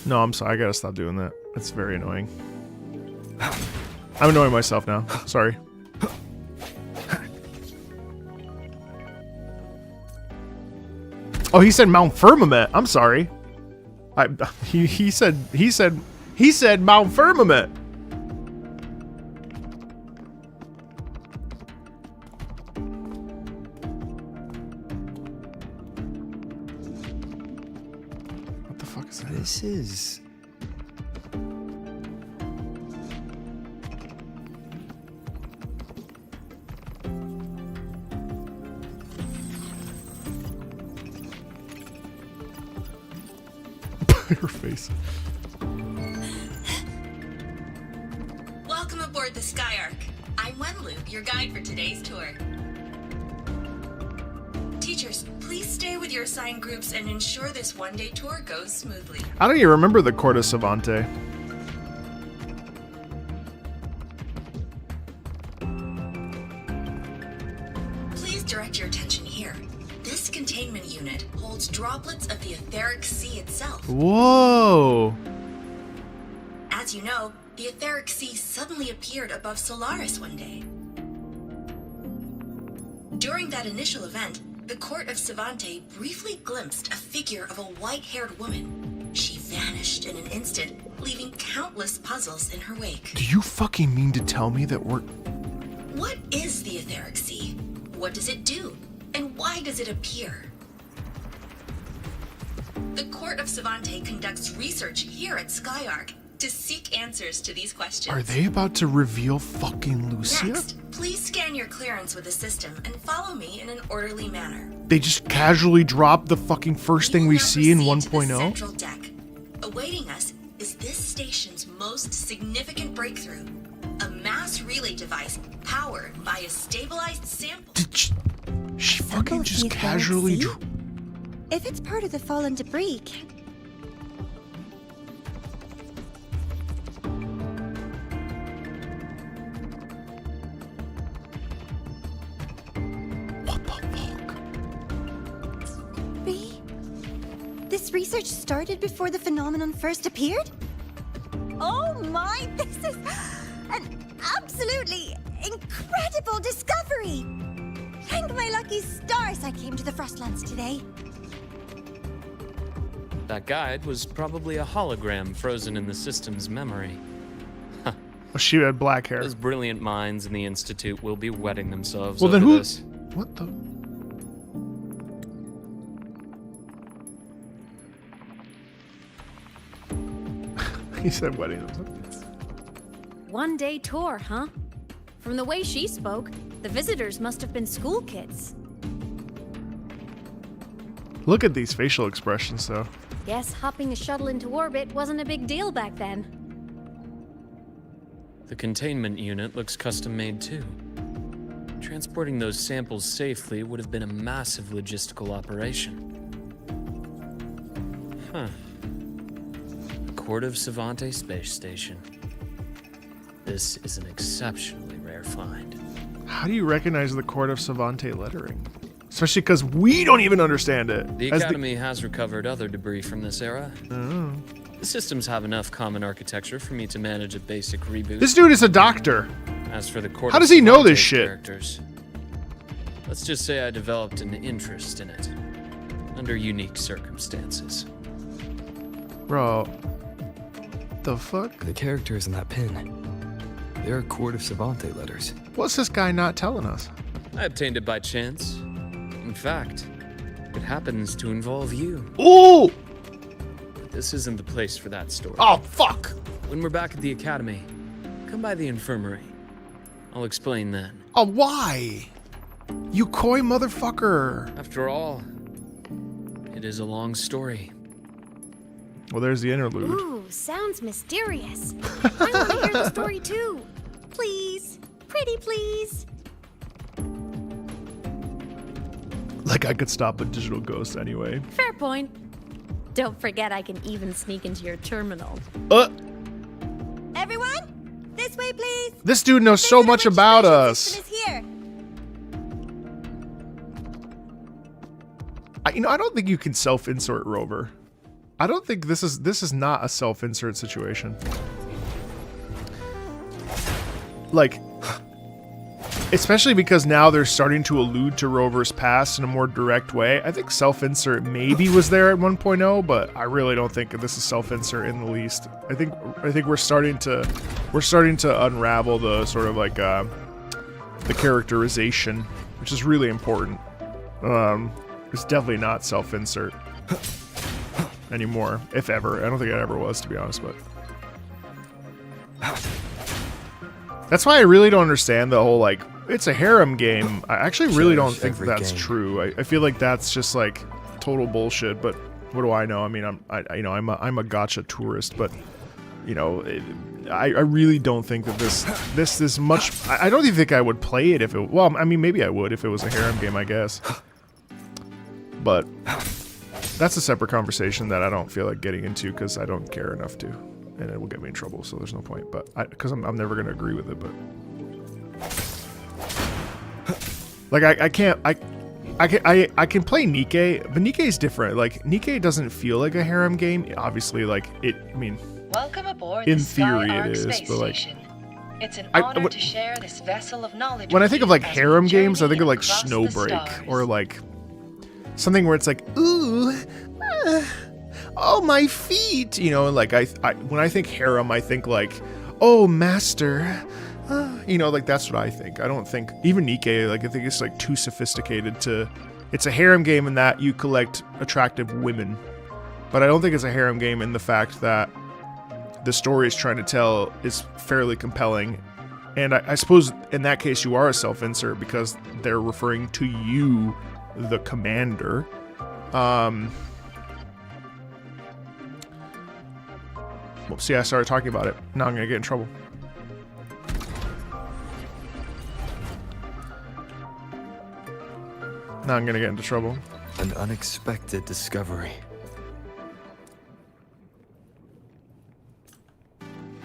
No, I'm sorry. I gotta stop doing that. That's very annoying. I'm annoying myself now. Sorry. Oh, he said Mount Firmament. I'm sorry. He said Mount Firmament. What the fuck is that? This is... Her face. Welcome aboard the Skyark. I'm Wenloop, your guide for today's tour. Teachers, please stay with your assigned groups and ensure this one-day tour goes smoothly. I don't even remember the Court of Savante. direct your attention here. This containment unit holds droplets of the etheric sea itself. Whoa! As you know, the etheric sea suddenly appeared above Solaris one day. During that initial event, the court of Savante briefly glimpsed a figure of a white-haired woman. She vanished in an instant, leaving countless puzzles in her wake. Do you fucking mean to tell me that we're... What is the etheric sea? What does it do? And why does it appear? The court of Savante conducts research here at Skyark to seek answers to these questions. Are they about to reveal fucking Lucia? Next, please scan your clearance with the system and follow me in an orderly manner. They just casually drop the fucking first thing we see in 1.0? Central deck. Awaiting us is this station's most significant breakthrough. A mass relay device powered by a stabilized sample. Did she fucking just casually... If it's part of the fallen debris, What the fuck? This research started before the phenomenon first appeared? Oh my, this is an absolutely incredible discovery! Thank my lucky stars I came to the Frostlands today. That guide was probably a hologram frozen in the system's memory. Well, she had black hair. Those brilliant minds in the Institute will be wetting themselves Well, over then who... this. What the... He said wetting themselves. One-day tour, huh? From the way she spoke, the visitors must have been school kids. Look at these facial expressions, though. Guess hopping a shuttle into orbit wasn't a big deal back then. The containment unit looks custom-made too. Transporting those samples safely would have been a massive logistical operation. Huh. Court of Savante Space Station. This is an exceptionally rare find. How do you recognize the Court of Savante lettering? Especially because we don't even understand it. The Academy has recovered other debris from this era. Oh. The systems have enough common architecture for me to manage a basic reboot. This dude is a doctor. As for the Court How of does he know Savante this shit? Characters, let's just say I developed an interest in it. Under unique circumstances. Bro. The fuck? The characters in that pin. They're Court of Savante letters. What's this guy not telling us? I obtained it by chance. In fact, it happens to involve you. Ooh! But this isn't the place for that story. Oh, fuck! When we're back at the Academy, come by the infirmary. I'll explain then. Oh, why? You coy motherfucker. After all, it is a long story. Well, there's the interlude. Ooh, sounds mysterious. I want to hear the story too. Please. Pretty please. Like I could stop a digital ghost anyway. Fair point. Don't forget I can even sneak into your terminal. Everyone, this way please. This dude knows so much about us. Is here. I don't think you can self-insert Rover. I don't think this is not a self-insert situation. Like, especially because now they're starting to allude to Rover's past in a more direct way. I think self-insert maybe was there at 1.0, but I really don't think this is self-insert in the least. I think we're starting to unravel the sort of like the characterization, which is really important. It's definitely not self-insert anymore, if ever. I don't think it ever was, to be honest, but that's why I really don't understand the whole, like, it's a harem game. I actually really don't think that's true. I feel like that's just, like, total bullshit, but what do I know? I mean, I'm a gacha tourist, but, you know, I really don't think that this is much... I don't even think I would play it if it... Well, I mean, maybe I would if it was a harem game, I guess. But that's a separate conversation that I don't feel like getting into because I don't care enough to. And it will get me in trouble, so there's no point. But because I'm never going to agree with it, but... Like I can play Nikke, but Nikke is different. Like Nikke doesn't feel like a harem game. Obviously, like it. I mean, welcome aboard in the theory Sky it Arc is, Space but like. Station. It's an honor to share this vessel of knowledge. When I think of like as we harem games, I journey think of like across the Snowbreak stars. or like something where it's like, ooh, oh my feet, you know. Like I when I think harem, I think like, oh master, you know, like that's what I think. I don't think even Nikke, like I think it's like too sophisticated to. It's a harem game in that you collect attractive women, but I don't think it's a harem game in the fact that the story is trying to tell is fairly compelling. And I suppose in that case you are a self-insert because they're referring to you, the commander. See, I started talking about it. Now I'm gonna get in trouble. Now I'm gonna get into trouble. An unexpected discovery.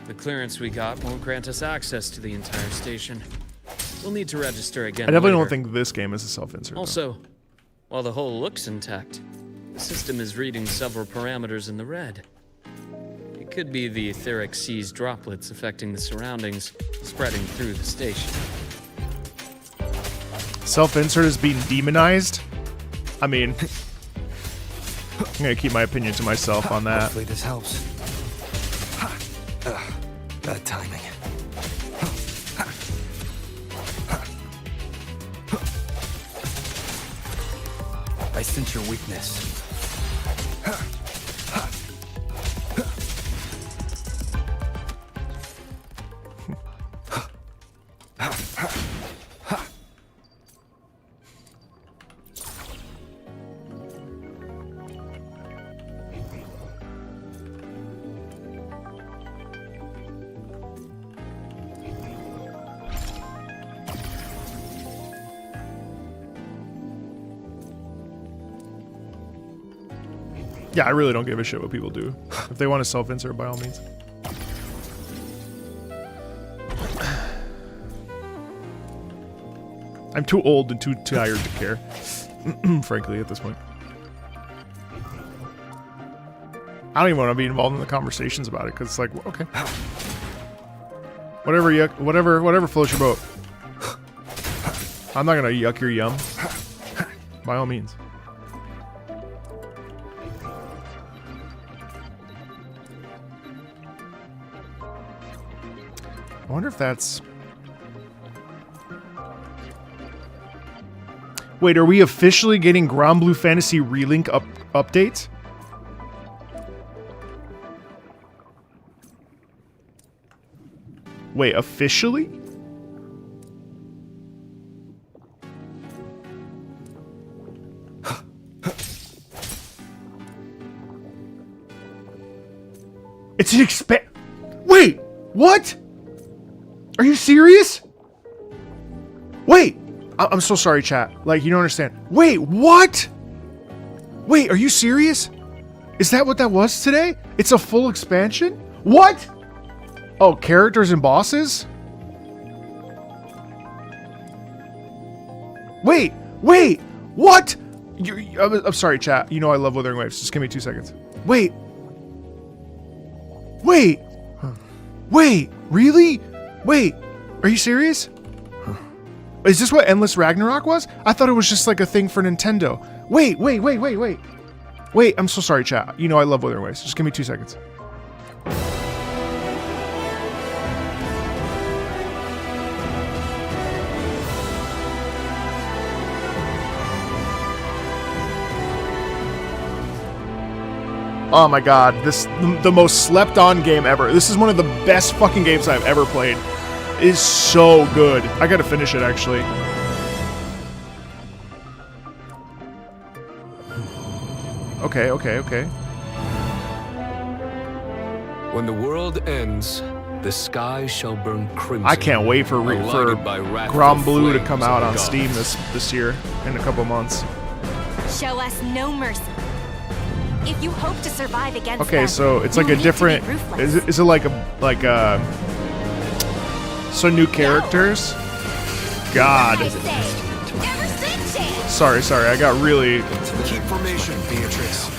The clearance we got won't grant us access to the entire station. We'll need to register again I definitely later. don't think this game is a self-insert. Also, while the hull looks intact, the system is reading several parameters in the red. It could be the etheric seas droplets affecting the surroundings, spreading through the station. Self-insert is being demonized? I mean, I'm gonna keep my opinion to myself on that. Hopefully this helps. Bad timing. I sense your weakness. Yeah, I really don't give a shit what people do. If they want to self-insert, by all means. I'm too old and too tired to care, frankly, at this point. I don't even want to be involved in the conversations about it because it's like, okay, whatever floats your boat. I'm not gonna yuck your yum. By all means. I wonder if that's... Wait, are we officially getting Grand Blue Fantasy Relink updates? Wait, officially? It's an Wait, what? Are you serious? Wait, I'm so sorry, chat. Like, you don't understand. Wait, what? Wait, are you serious? Is that what that was today? It's a full expansion? What? Oh, characters and bosses? Wait, what? I'm sorry, chat. You know I love Wuthering Waves. Just give me 2 seconds. Wait, really? Wait, are you serious? Is this what Endless Ragnarok was? I thought it was just like a thing for Nintendo. Wait. Wait, I'm so sorry, chat. You know I love Wuthering Waves. Just give me 2 seconds. Oh my god, the most slept on game ever. This is one of the best fucking games I've ever played. It is so good. I gotta finish it actually. Okay. When the world ends, the sky shall burn crimson. I can't wait for Grand Blue to come out on Steam this year in a couple months. Show us no mercy. If you hope to survive against Okay, them, so it's like you'll a need to be different. ruthless. Is it like so new characters? God. Sorry, I got really... Keep formation, Beatrix.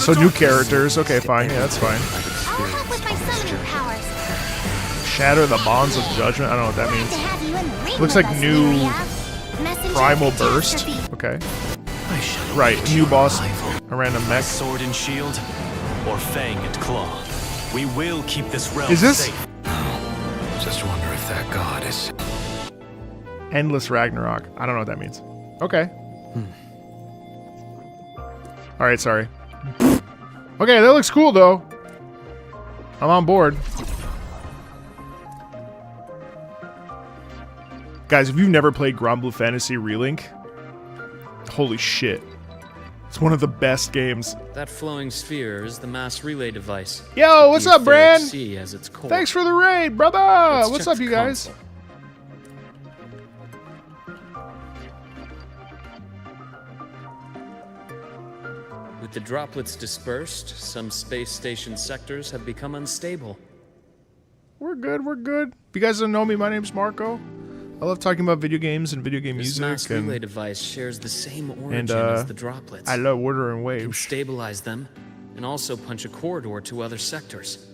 So new characters. Okay, fine. Yeah, that's fine. I'll help with my summoning powers. Shatter the bonds of judgment. I don't know what that To means. have you in the ring Looks with like us, new Lyria. Messenger primal of burst. catastrophe. Okay. Right, new boss. A random mech. Sword and shield, or fang and claw. We will keep this realm Is this? safe. Just wonder if that god is... Endless Ragnarok. I don't know what that means. Okay. Alright, sorry. Okay, that looks cool though. I'm on board. Guys, if you've never played Grand Blue Fantasy Relink, holy shit. It's one of the best games. That flowing sphere is the mass relay device. Yo, what's up, Bran? Sea as its core. Thanks for the raid, brother! Let's What's check up, the you guys? console. With the droplets dispersed, some space station sectors have become unstable. We're good, we're good. If you guys don't know me, my name's Marco. I love talking about video games and video game This music. mass relay device shares the same origin and as the droplets. I love Wuthering It can Waves. stabilize them and also punch a corridor to other sectors.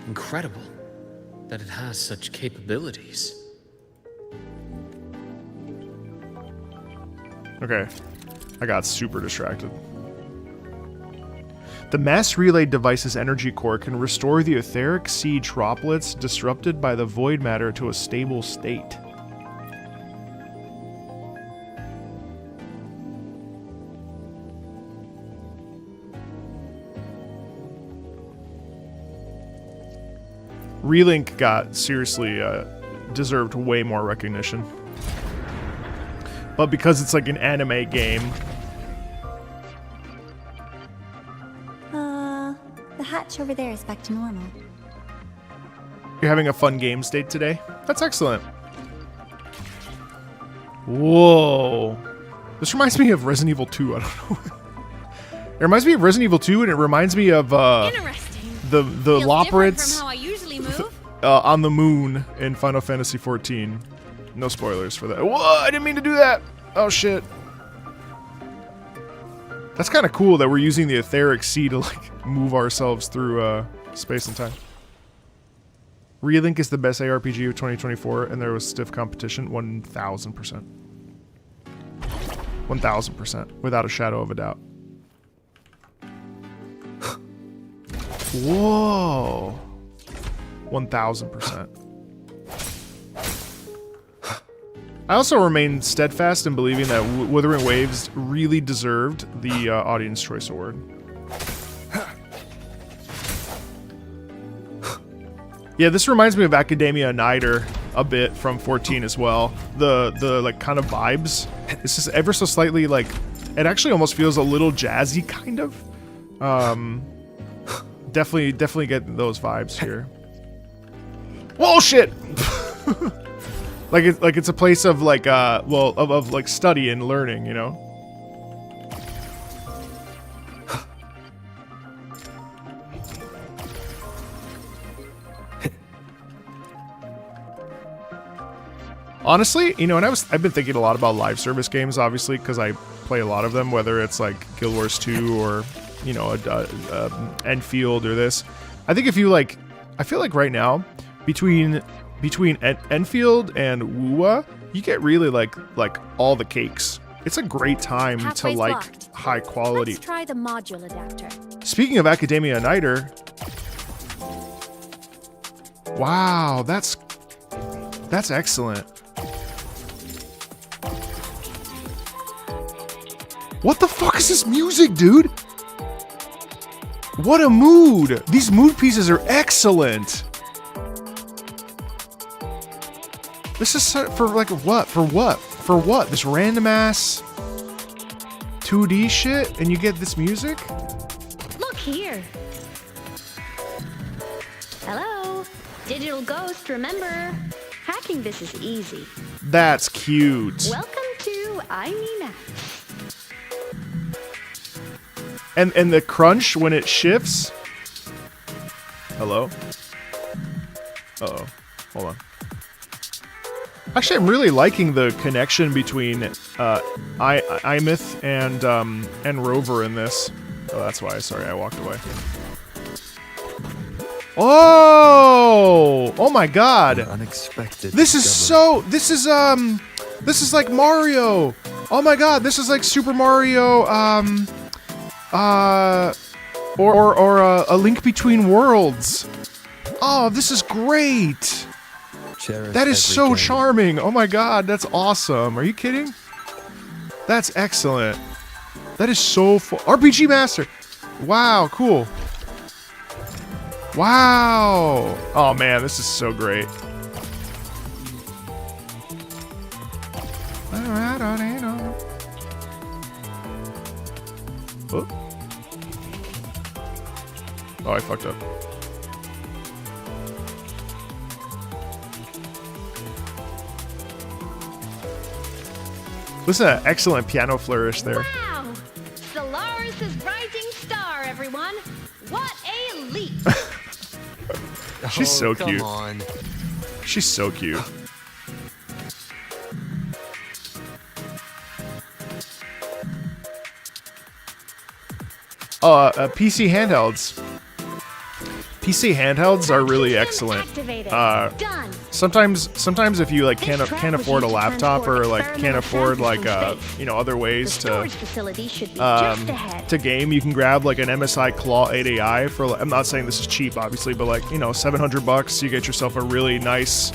Incredible that it has such capabilities. Okay, I got super distracted. The mass relay device's energy core can restore the etheric sea droplets disrupted by the void matter to a stable state. Relink got seriously deserved way more recognition. But because it's like an anime game, The hatch over there is back to normal. you're having a fun game state today. That's excellent. Whoa. This reminds me of Resident Evil 2. I don't know. It reminds me of Resident Evil 2, and it reminds me of the Feels Loporits different from how I usually move. on the moon in Final Fantasy XIV. No spoilers for that. Whoa, I didn't mean to do that. Oh shit. That's kind of cool that we're using the etheric sea to like move ourselves through space and time. Relink is the best ARPG of 2024, and there was stiff competition. 1,000%. 1,000%, without a shadow of a doubt. Whoa. 1,000%. I also remain steadfast in believing that Wuthering Waves really deserved the Audience Choice Award. Yeah, this reminds me of Academia Nighter a bit from 14 as well. The like kind of vibes. It's just ever so slightly like, it actually almost feels a little jazzy kind of. Definitely get those vibes here. Whoa, shit! like it's a place of like of like study and learning, you know. Honestly, you know, and I've been thinking a lot about live service games, obviously, because I play a lot of them, whether it's like Guild Wars 2 or, you know, Enfield or this. I think if you like, I feel like right now, between Enfield and WUA, you get really like all the cakes. It's a great time Pathways to like locked. high quality. Let's try the module adapter. Speaking of Academia Nighter, wow, that's excellent. What the fuck is this music, dude? What a mood! These mood pieces are excellent. This is for like what? For what? For what? This random ass 2D shit, and you get this music? Look here. Hello. Digital Ghost, remember? Hacking this is easy. That's cute. Welcome to I Mean Act. And the crunch when it shifts. Hello? Uh-oh. Hold on. Actually, I'm really liking the connection between Imith and Rover in this. Oh, that's why. Sorry, I walked away. Oh! Oh my God! Unexpected. This is so. This is like Mario. Oh my God! This is like Super Mario. Or a Link Between Worlds. Oh, this is great. Cherish That is so every game. charming. Oh my God, that's awesome. Are you kidding? That's excellent. That is so RPG Master. Wow, cool. Wow. Oh man, this is so great. Oh. Oh, I fucked up. Listen to that excellent piano flourish there. Wow! Solaris' rising star, everyone. What a leap! She's so cute. Come on. She's so cute. PC handhelds. PC handhelds are really excellent. Sometimes if you like can't afford a laptop or like can't afford like other ways to game, you can grab like an MSI Claw 8AI for. I'm not saying this is cheap, obviously, but like $700, you get yourself a really nice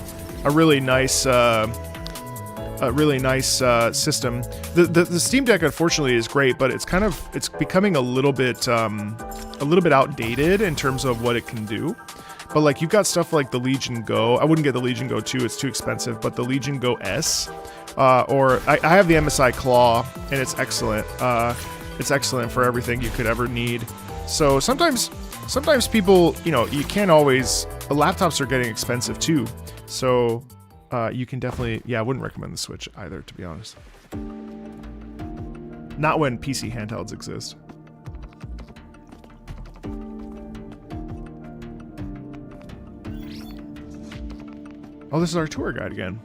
system. The Steam Deck unfortunately is great, but it's becoming a little bit outdated in terms of what it can do. But like you've got stuff like the Legion Go. I wouldn't get the Legion Go 2, it's too expensive, but the Legion Go S, or I have the MSI Claw, and it's excellent. It's excellent for everything you could ever need. So sometimes people, you can't always. The laptops are getting expensive too. So you can definitely, I wouldn't recommend the Switch either, to be honest. Not when PC handhelds exist. Oh, this is our tour guide again.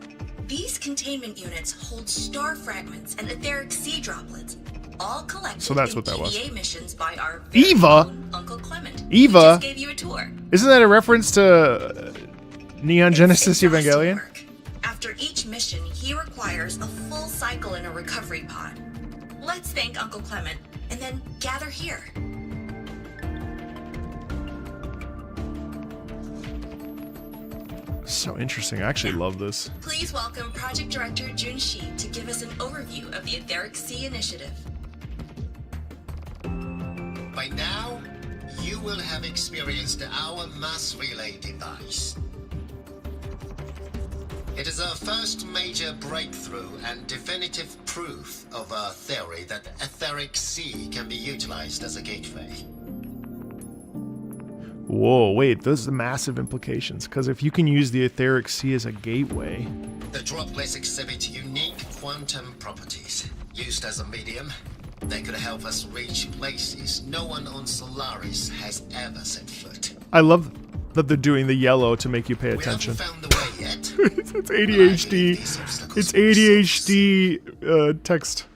These containment units hold star fragments and etheric sea droplets, all collected So that's what that was. PDA missions by our very Eva? own Uncle Clement. Eva? Who just gave you a tour. Isn't that a reference to Neon Genesis Evangelion? After each mission, he requires a full cycle in a recovery pod. Let's thank Uncle Clement, and then gather here. So interesting. I actually love this. Please welcome Project Director Jun Shi to give us an overview of the Etheric Sea Initiative. By now, you will have experienced our mass relay device. It is our first major breakthrough and definitive proof of our theory that the Etheric Sea can be utilized as a gateway. Whoa, wait, those are the massive implications. Because if you can use the Etheric Sea as a gateway... The droplets exhibit unique quantum properties. Used as a medium, they could help us reach places no one on Solaris has ever set foot. I love that they're doing the yellow to make you pay attention. We haven't found the way yet. It's ADHD. It's ADHD text.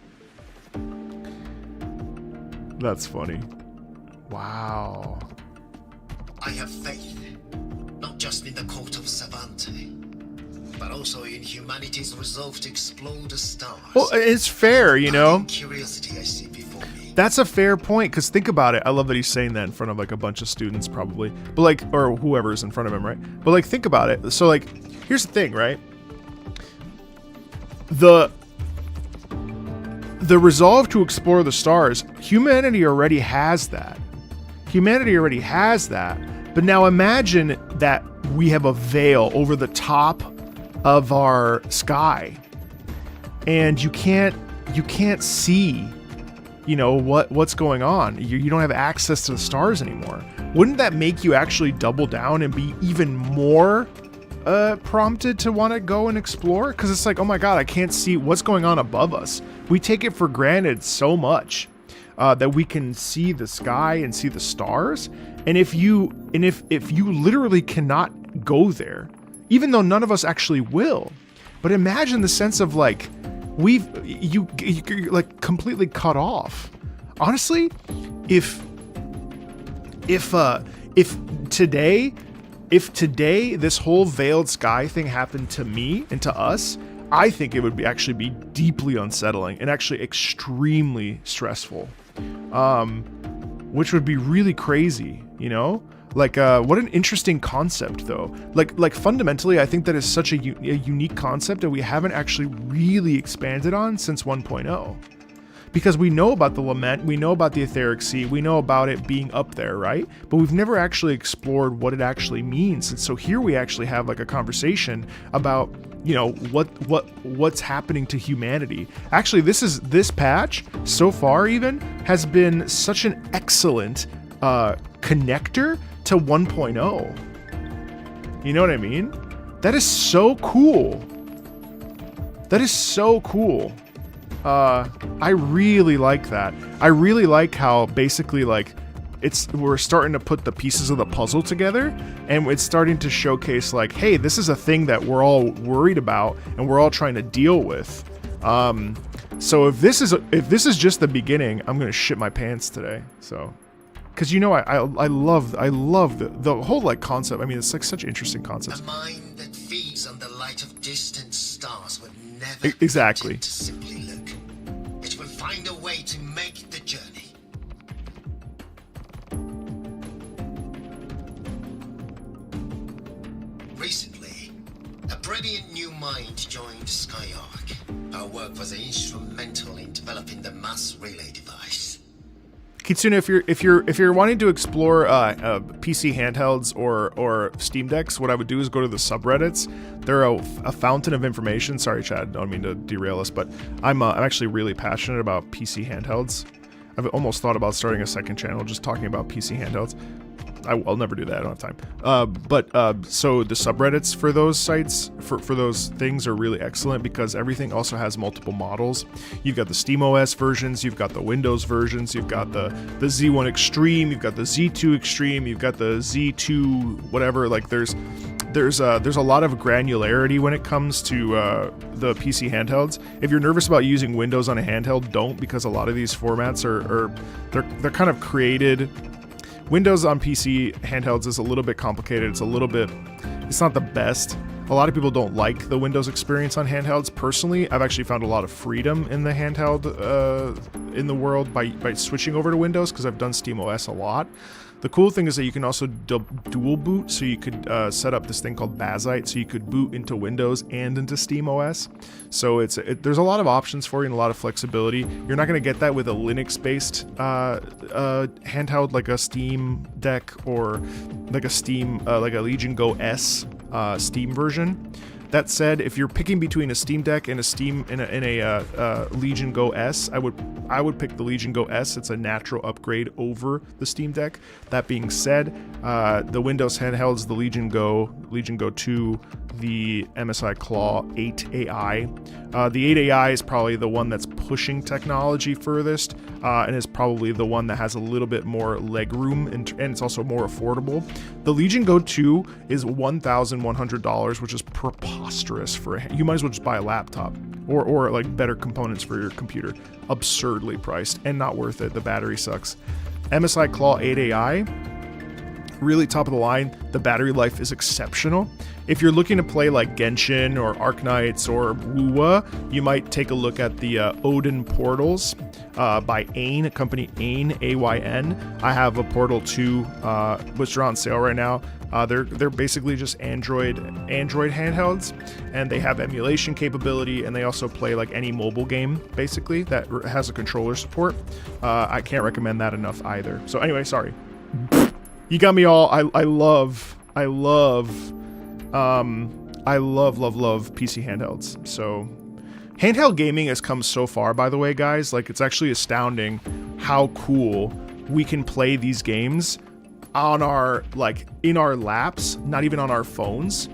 That's funny. Wow. I have faith, not just in the court of Savante, but also in humanity's resolve to explore the stars. Well, it's fair, Curiosity I see before me. That's a fair point, because think about it. I love that he's saying that in front of like a bunch of students probably, but like, or whoever's in front of him, right? But like, think about it. So like, here's the thing, right? The resolve to explore the stars, humanity already has that. But now imagine that we have a veil over the top of our sky, and you can't see, what's going on. You don't have access to the stars anymore. Wouldn't that make you actually double down and be even more prompted to want to go and explore? Because it's like, oh my God, I can't see what's going on above us. We take it for granted so much. That we can see the sky and see the stars, and if you literally cannot go there, even though none of us actually will, But imagine the sense of like, you're like completely cut off. Honestly, if today this whole veiled sky thing happened to me and to us, I think it would actually be deeply unsettling and actually extremely stressful, which would be really crazy, you know? Like, what an interesting concept, though. Like fundamentally, I think that is such a unique concept that we haven't actually really expanded on since 1.0. Because we know about the lament, we know about the etheric sea, we know about it being up there, right? But we've never actually explored what it actually means. And so here we actually have like a conversation about, you know, what's happening to humanity. Actually, this patch so far even has been such an excellent connector to 1.0. You know what I mean? That is so cool. That is so cool. I really like that. I really like how basically like we're starting to put the pieces of the puzzle together, and it's starting to showcase like, hey, this is a thing that we're all worried about and we're all trying to deal with. So if this is just the beginning, I'm gonna shit my pants today. So, because you know I love the whole like concept. I mean, it's like such an interesting concept. A mind that feeds on the light of distant stars would never exactly. to simply look. It will find a way to make the journey. Recently, a brilliant new mind joined Skyark. Our work was instrumental in developing the mass relay device. Kitsune, if you're wanting to explore PC handhelds or Steam Decks, what I would do is go to the subreddits. They're a fountain of information. Sorry, Chad, I don't mean to derail us, but I'm actually really passionate about PC handhelds. I've almost thought about starting a second channel just talking about PC handhelds. I'll never do that. I don't have time. So the subreddits for those sites, for those things are really excellent because everything also has multiple models. You've got the SteamOS versions, you've got the Windows versions, you've got the Z1 Extreme, you've got the Z2 Extreme, you've got the Z2 whatever. Like there's a lot of granularity when it comes to the PC handhelds. If you're nervous about using Windows on a handheld, don't, because a lot of these formats they're kind of created. Windows on PC handhelds is a little bit complicated. It's not the best. A lot of people don't like the Windows experience on handhelds. Personally, I've actually found a lot of freedom in the handheld in the world by switching over to Windows because I've done SteamOS a lot. The cool thing is that you can also dual boot, so you could set up this thing called Bazite, so you could boot into Windows and into SteamOS. So there's a lot of options for you and a lot of flexibility. You're not going to get that with a Linux-based handheld like a Steam Deck or like a Legion Go S Steam version. That said, if you're picking between a Steam Deck and a Legion Go S, I would pick the Legion Go S. It's a natural upgrade over the Steam Deck. That being said, the Windows handhelds, the Legion Go 2, the MSI Claw 8AI. The 8AI is probably the one that's pushing technology furthest, and is probably the one that has a little bit more leg room, and it's also more affordable. The Legion Go 2 is $1,100, which is preposterous for you might as well just buy a laptop or like better components for your computer. Absurdly priced and not worth it. The battery sucks. MSI Claw 8AI, really top of the line. The battery life is exceptional. If you're looking to play like Genshin or Arknights or Wuwa, you might take a look at the Odin Portals by Ayn, company Ayn, A-Y-N. I have a Portal 2, which are on sale right now. They're basically just Android handhelds, and they have emulation capability, and they also play like any mobile game basically that has a controller support. I can't recommend that enough either. So anyway, sorry. You got me all. I love PC handhelds. So handheld gaming has come so far, by the way, guys. Like, it's actually astounding how cool we can play these games on our, like, in our laps, not even on our phones.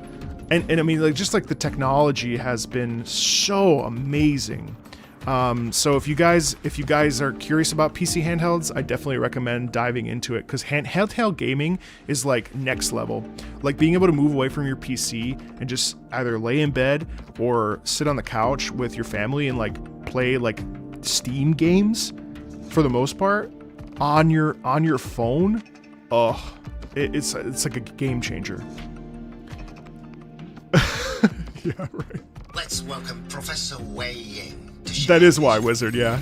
And I mean, like, just like the technology has been so amazing. So if you guys are curious about PC handhelds, I definitely recommend diving into it, because handheld gaming is like next level. Like being able to move away from your PC and just either lay in bed or sit on the couch with your family and like play like Steam games for the most part on your phone. Oh, it's like a game changer. Yeah, right. Let's welcome Professor Wei Ying. That is why, Wizard, yeah.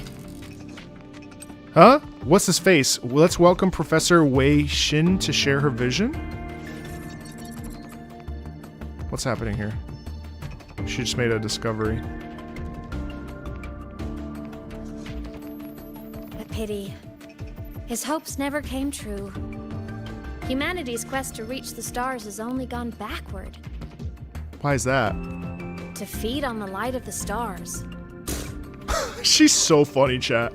Huh? What's his face? Let's welcome Professor Wei Xin to share her vision? What's happening here? She just made a discovery. A pity. His hopes never came true. Humanity's quest to reach the stars has only gone backward. Why is that? To feed on the light of the stars. She's so funny, chat.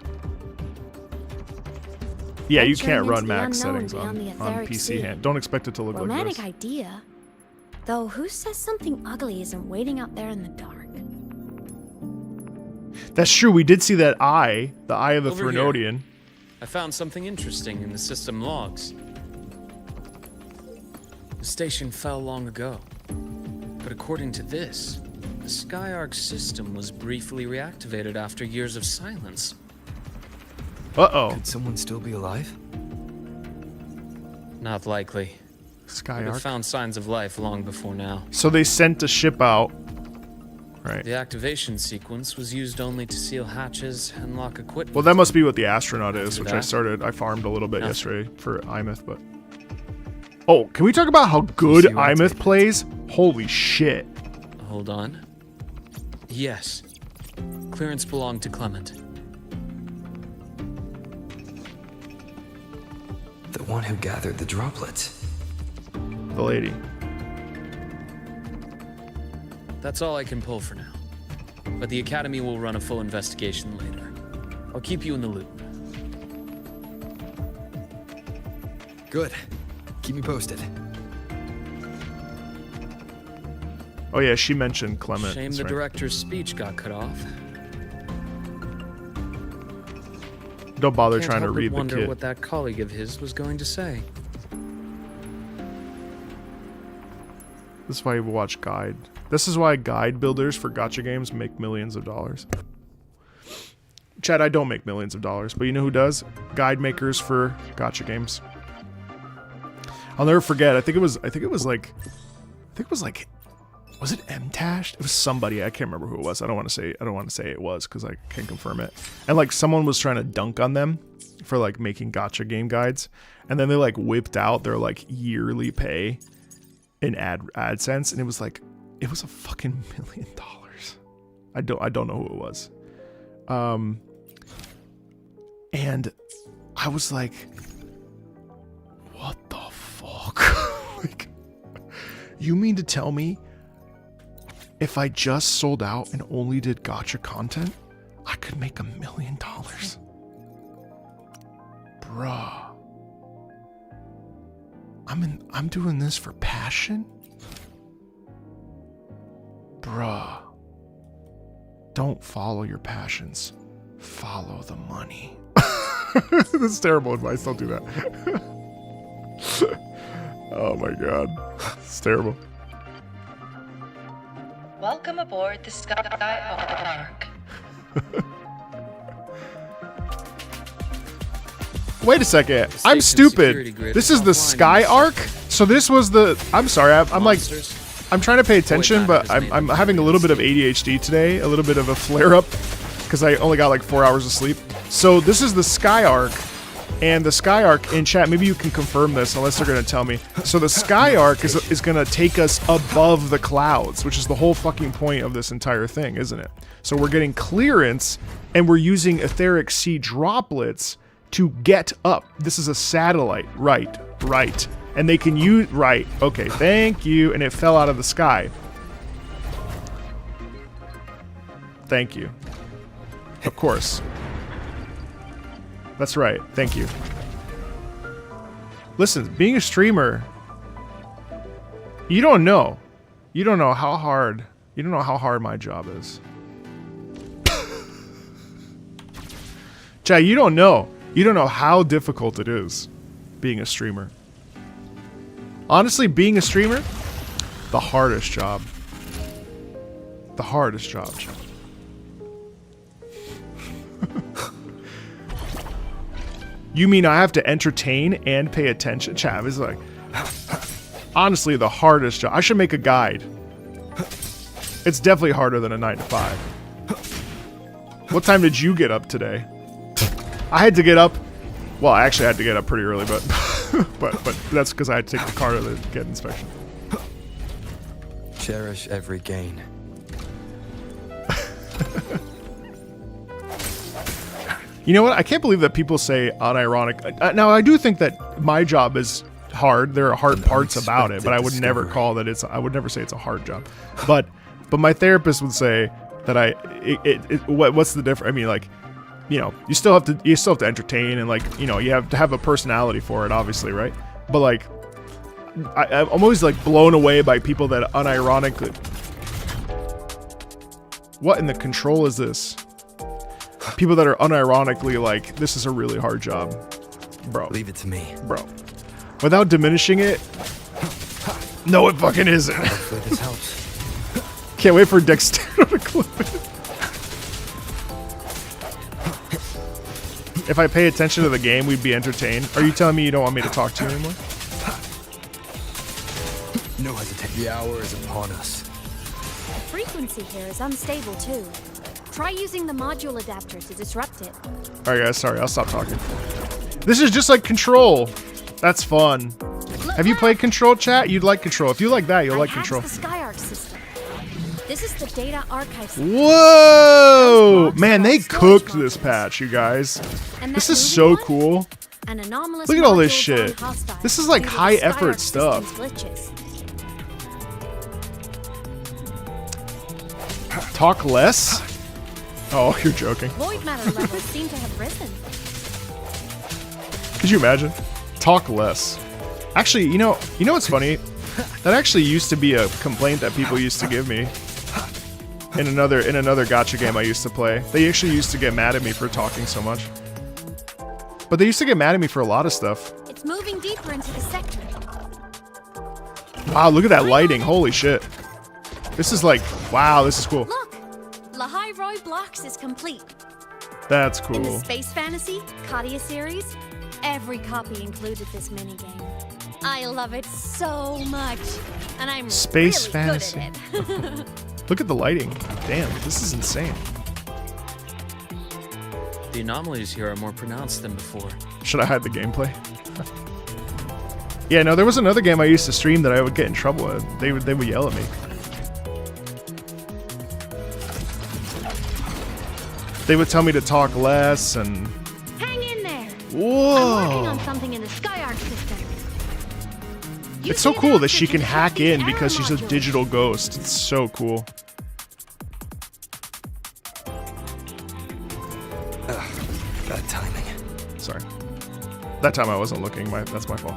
Yeah, you can't run max settings on PC hand. Don't expect it to look like this. Romantic idea. Though who says something ugly isn't waiting out there in the dark? That's true. We did see that eye, the eye of the Over Threnodian. here. I found something interesting in the system logs. The station fell long ago. But according to this, the Skyark system was briefly reactivated after years of silence. Uh-oh. Could someone still be alive? Not likely. Skyark? We found signs of life long before now. So they sent a ship out. Right. The activation sequence was used only to seal hatches and lock equipment. Well, that must be what the astronaut is, After which that, I farmed a little bit yesterday for Imeth, but... Oh, can we talk about how good Imeth plays? Holy shit. Hold on. Yes. Clearance belonged to Clement. The one who gathered the droplets. The lady. That's all I can pull for now. But the Academy will run a full investigation later. I'll keep you in the loop. Good. Keep me posted. Oh yeah, she mentioned Clement. Shame the director's speech got cut off. Don't bother Can't trying to help but read the wonder kit. what that colleague of his was going to say. This is why you watch guide. This is why guide builders for gacha games make millions of dollars. Chad, I don't make millions of dollars, but you know who does? Guide makers for gacha games. I'll never forget. I think it was like was it MTash? It was somebody. I can't remember who it was. I don't want to say it was because I can't confirm it. And like someone was trying to dunk on them for like making gacha game guides, and then they like whipped out their like yearly pay in AdSense, and it was a fucking $1 million. I don't know who it was. And I was like, what the fuck? Like, you mean to tell me if I just sold out and only did gacha content, I could make $1 million? Bruh. I'm doing this for passion? Bruh. Don't follow your passions. Follow the money. That's terrible advice. Don't do that. Oh my god. It's terrible. Welcome aboard the Skyark. Wait a second. I'm stupid. This is the Skyark? So this was the... I'm sorry. I'm like... I'm trying to pay attention, but I'm having a little bit of ADHD today. A little bit of a flare-up. Because I only got like 4 hours of sleep. So this is the Skyark. And the Skyark in chat, maybe you can confirm this unless they're going to tell me. So the Skyark is going to take us above the clouds, which is the whole fucking point of this entire thing, isn't it? So we're getting clearance, and we're using etheric sea droplets to get up. This is a satellite. Right. And they can use... Right. Okay, thank you. And it fell out of the sky. Thank you. Of course. That's right. Thank you. Listen, being a streamer, you don't know. You don't know how hard my job is. Chad, you don't know. You don't know how difficult it is being a streamer. Honestly, being a streamer, the hardest job. The hardest job, Chad. You mean I have to entertain and pay attention? Chav is like, honestly, the hardest job. I should make a guide. It's definitely harder than a 9 to 5. What time did you get up today? I had to get up. Well, I actually had to get up pretty early, but but that's because I had to take the car to get inspection. Cherish every gain. You know what? I can't believe that people say unironic. Now, I do think that my job is hard. There are hard parts about it, but I would never call that it's. I would never say it's a hard job. But my therapist would say that what's the difference? I mean, like, you know, you still have to entertain, and, like, you know, you have to have a personality for it, obviously, right? But, like, I'm always, like, blown away by people that unironically. What in the control is this? People that are unironically like, this is a really hard job. Bro. Leave it to me. Bro. Without diminishing it. No, it fucking isn't. Hopefully this helps. Can't wait for Dexter to clip it. If I pay attention to the game, we'd be entertained. Are you telling me you don't want me to talk to you anymore? No hesitation. The hour is upon us. The frequency here is unstable too. Try using the module adapter to disrupt it. Alright guys, sorry, I'll stop talking. This is just like Control. That's fun. Have you played Control, chat? You'd like Control. If you like that, you'll like Control. The SkyArc system. This is the data archive system. Whoa! Man, they cooked this patch, you guys. This is so cool. Look at all this shit. This is like high effort stuff. Talk less? Oh, you're joking. Void matter levels seem to have risen. Could you imagine? Talk less. Actually, you know what's funny? That actually used to be a complaint that people used to give me. In another gacha game I used to play. They actually used to get mad at me for talking so much. But they used to get mad at me for a lot of stuff. It's moving deeper into the sector. Wow, look at that lighting. Holy shit. This is like, wow, this is cool. Look! Lahai Roy Blocks is complete. That's cool. In the Space Fantasy Katia series, every copy included this minigame. I love it so much, and I'm Space really Fantasy. good at it. Look at the lighting. Damn, this is insane. The anomalies here are more pronounced than before. Should I hide the gameplay? Yeah, no, there was another game I used to stream that I would get in trouble with. They would yell at me. They would tell me to talk less and... Hang in there! Whoa! I'm working on something in the SkyArc system. It's so cool that she can hack in because she's a digital ghost. It's so cool. Bad timing. Sorry. That time I wasn't looking. That's my fault.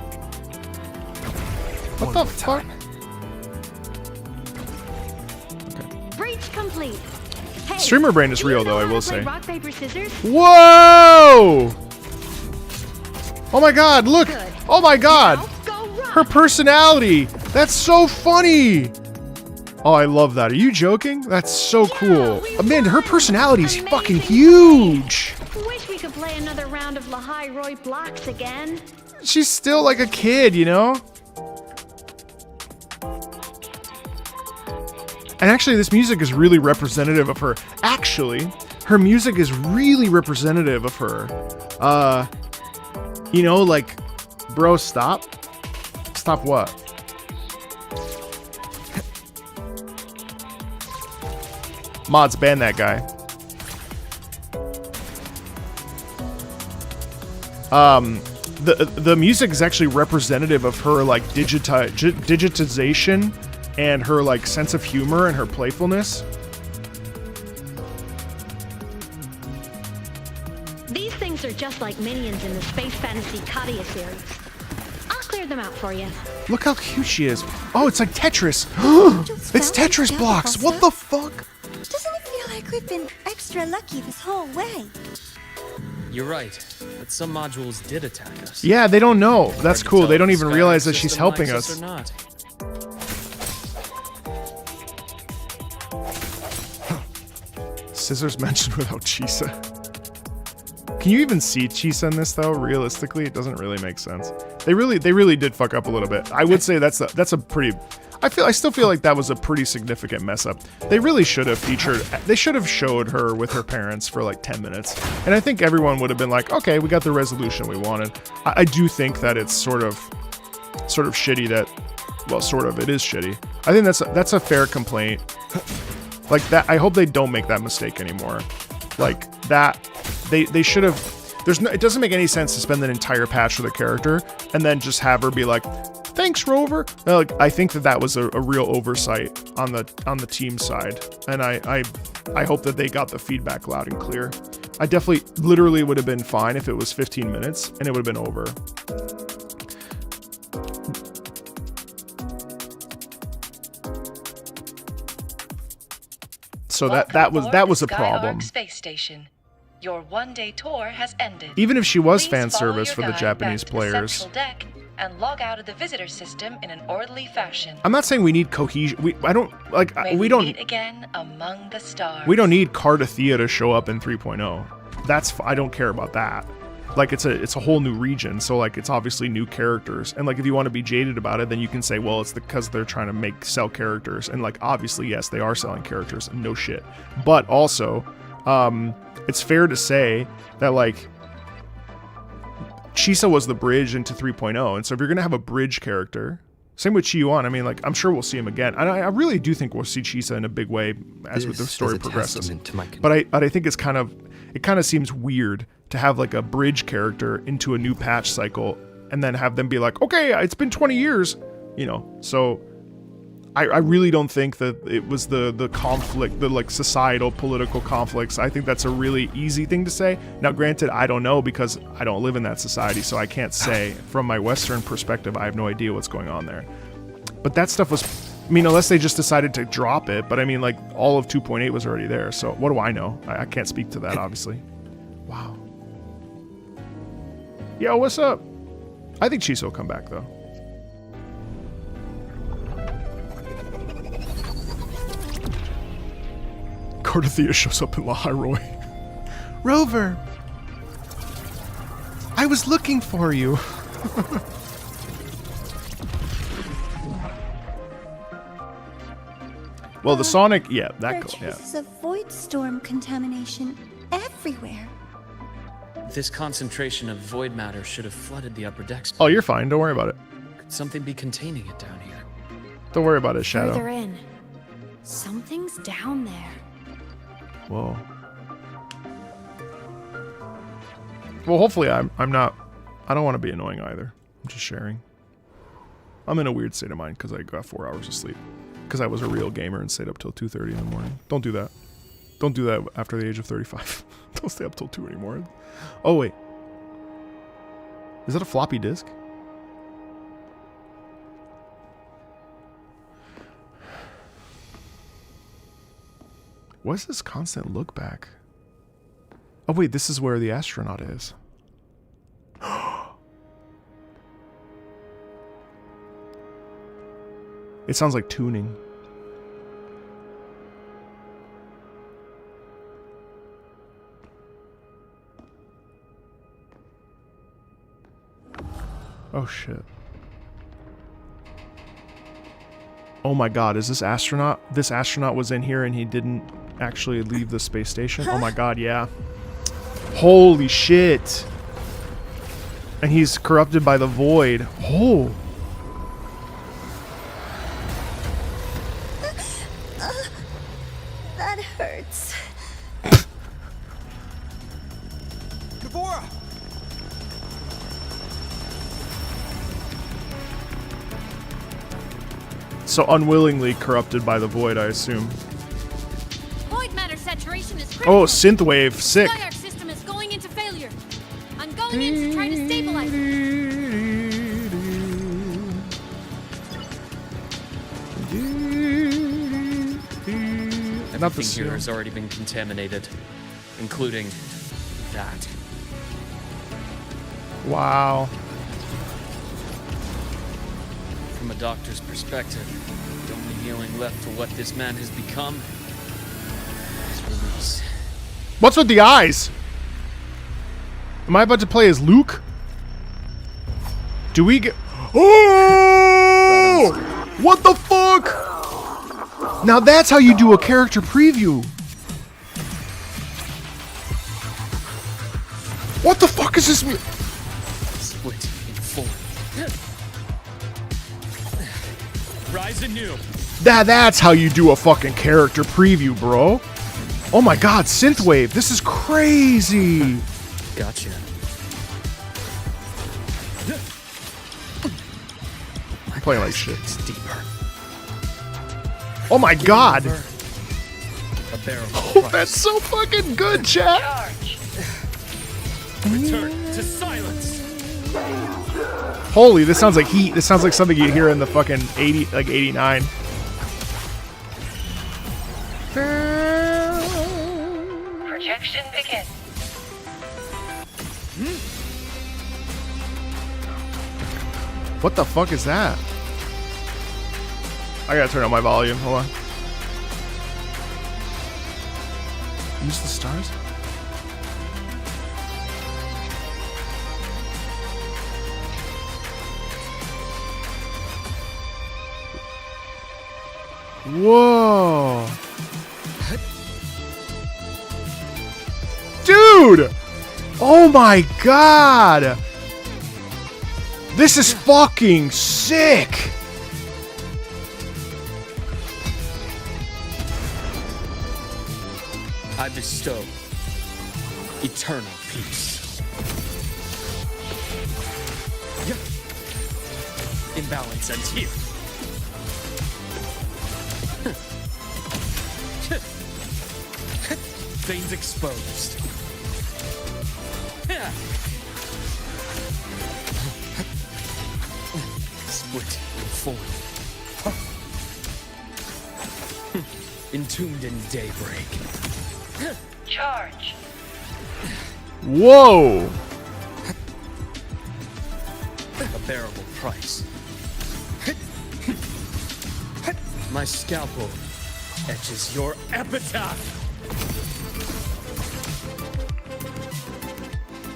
What the fuck? Breach complete. Hey, Streamer brain is real, though, I will say. Rock, paper, scissors? Whoa! Oh my god, look! Oh my god! Her personality! That's so funny! Oh, I love that. Are you joking? That's so cool. Man, her personality is fucking huge! Wish we could play another round of Lahai Roy Blocks again. She's still like a kid, you know? And actually, this music is really representative of her. Actually, her music is really representative of her. You know, like, bro, stop. Stop what? Mods, ban that guy. The music is actually representative of her, like, digitization and her, like, sense of humor and her playfulness. These things are just like minions in the Space Fantasy Katia series. I'll clear them out for you. Look how cute she is. Oh, it's like Tetris. It's Tetris blocks. What the fuck? Doesn't it feel like we've been extra lucky this whole way? You're right, but some modules did attack us. Yeah, they don't know. That's Hard to cool. tell They don't if even the realize Skyrim that she's system helping likes us. or not. Scissors mentioned without Chisa. Can you even see Chisa in this though? Realistically, it doesn't really make sense. They really did fuck up a little bit. I would say that's a pretty. I still feel like that was a pretty significant mess up. They really should have featured. They should have showed her with her parents for like 10 minutes, and I think everyone would have been like, okay, we got the resolution we wanted. I do think that it's sort of shitty that. Well, sort of. It is shitty. I think that's a fair complaint. Like that. I hope they don't make that mistake anymore. Like that. They should have. It doesn't make any sense to spend an entire patch with a character and then just have her be like, "Thanks, Rover." Like, I think that was a real oversight on the team side, and I hope that they got the feedback loud and clear. I definitely, literally would have been fine if it was 15 minutes and it would have been over. So that was a problem. Space Station. Your one-day tour has ended. Even if she was Please fan follow service your for the guide Japanese back to the players. central deck and log out of the visitor system in an orderly fashion. I'm not saying we need cohesion. May We don't meet again among the stars. We don't need Cardathea to show up in 3.0. I don't care about that. Like, it's a whole new region, so like it's obviously new characters. And like, if you want to be jaded about it, then you can say, well, it's because they're trying to sell characters. And like, obviously, yes, they are selling characters, and no shit. But also, it's fair to say that like Chisa was the bridge into 3.0, and so if you're gonna have a bridge character, same with Chi-Yuan. I mean, like, I'm sure we'll see him again. And I really do think we'll see Chisa in a big way as with the story progresses. But I think it kind of seems weird to have like a bridge character into a new patch cycle and then have them be like, okay, it's been 20 years, you know. So I really don't think that it was the conflict, the like societal political conflicts. I think that's a really easy thing to say. Now, granted, I don't know because I don't live in that society, so I can't say from my Western perspective. I have no idea what's going on there. But that stuff was, I mean, unless they just decided to drop it. But I mean, like, all of 2.8 was already there. So what do I know? I can't speak to that, obviously. Wow. Yo, what's up? I think Chisa will come back though. Cardathea shows up in Laharoy. Rover! I was looking for you. Well, the Sonic, yeah, that goes, yeah. There's a void storm contamination everywhere. This concentration of void matter should have flooded the upper decks. Oh, you're fine. Don't worry about it. Could something be containing it down here? Don't worry about it, Shadow. Further in. Something's down there. Whoa. Well, hopefully I'm not. I don't want to be annoying either. I'm just sharing. I'm in a weird state of mind because I got 4 hours of sleep. Because I was a real gamer and stayed up till 2:30 in the morning. Don't do that. Don't do that after the age of 35. Don't stay up till 2 anymore. Oh, wait. Is that a floppy disk? What is this constant look back? Oh, wait, this is where the astronaut is. It sounds like tuning. Oh shit. Oh my god, is this astronaut? This astronaut was in here and he didn't actually leave the space station? Oh my god, yeah. Holy shit. And he's corrupted by the void. Oh. That hurts. Kavora! So unwillingly corrupted by the void, I assume. Void matter saturation is critical. Oh, synthwave, sick. Skyark system is going into failure. I'm going in to try to stabilize it. Everything here has already been contaminated, including that. Wow. From a doctor's perspective, the only healing left for what this man has become is release. What's with the eyes? Am I about to play as Luke? Do we get... Oh! What the fuck? Now that's how you do a character preview. What the fuck is this? Split in four. Rise anew. That's how you do a fucking character preview, bro. Oh my god, synthwave. This is crazy. Gotcha. I'm playing like shit. It's deeper. Oh my god. A barrel. Oh, that's so fucking good, chat. Return to silence. Holy, this sounds like heat. This sounds like something you'd hear in the fucking 80, like 89. Projection begin. What the fuck is that? I gotta turn on my volume. Hold on. Use the stars? Whoa. Dude! Oh my god! This is fucking sick! I bestow eternal peace. Imbalance ends here. Veins exposed. Split in four. Entombed in daybreak. Charge. Whoa! A bearable price. My scalpel etches your epitaph.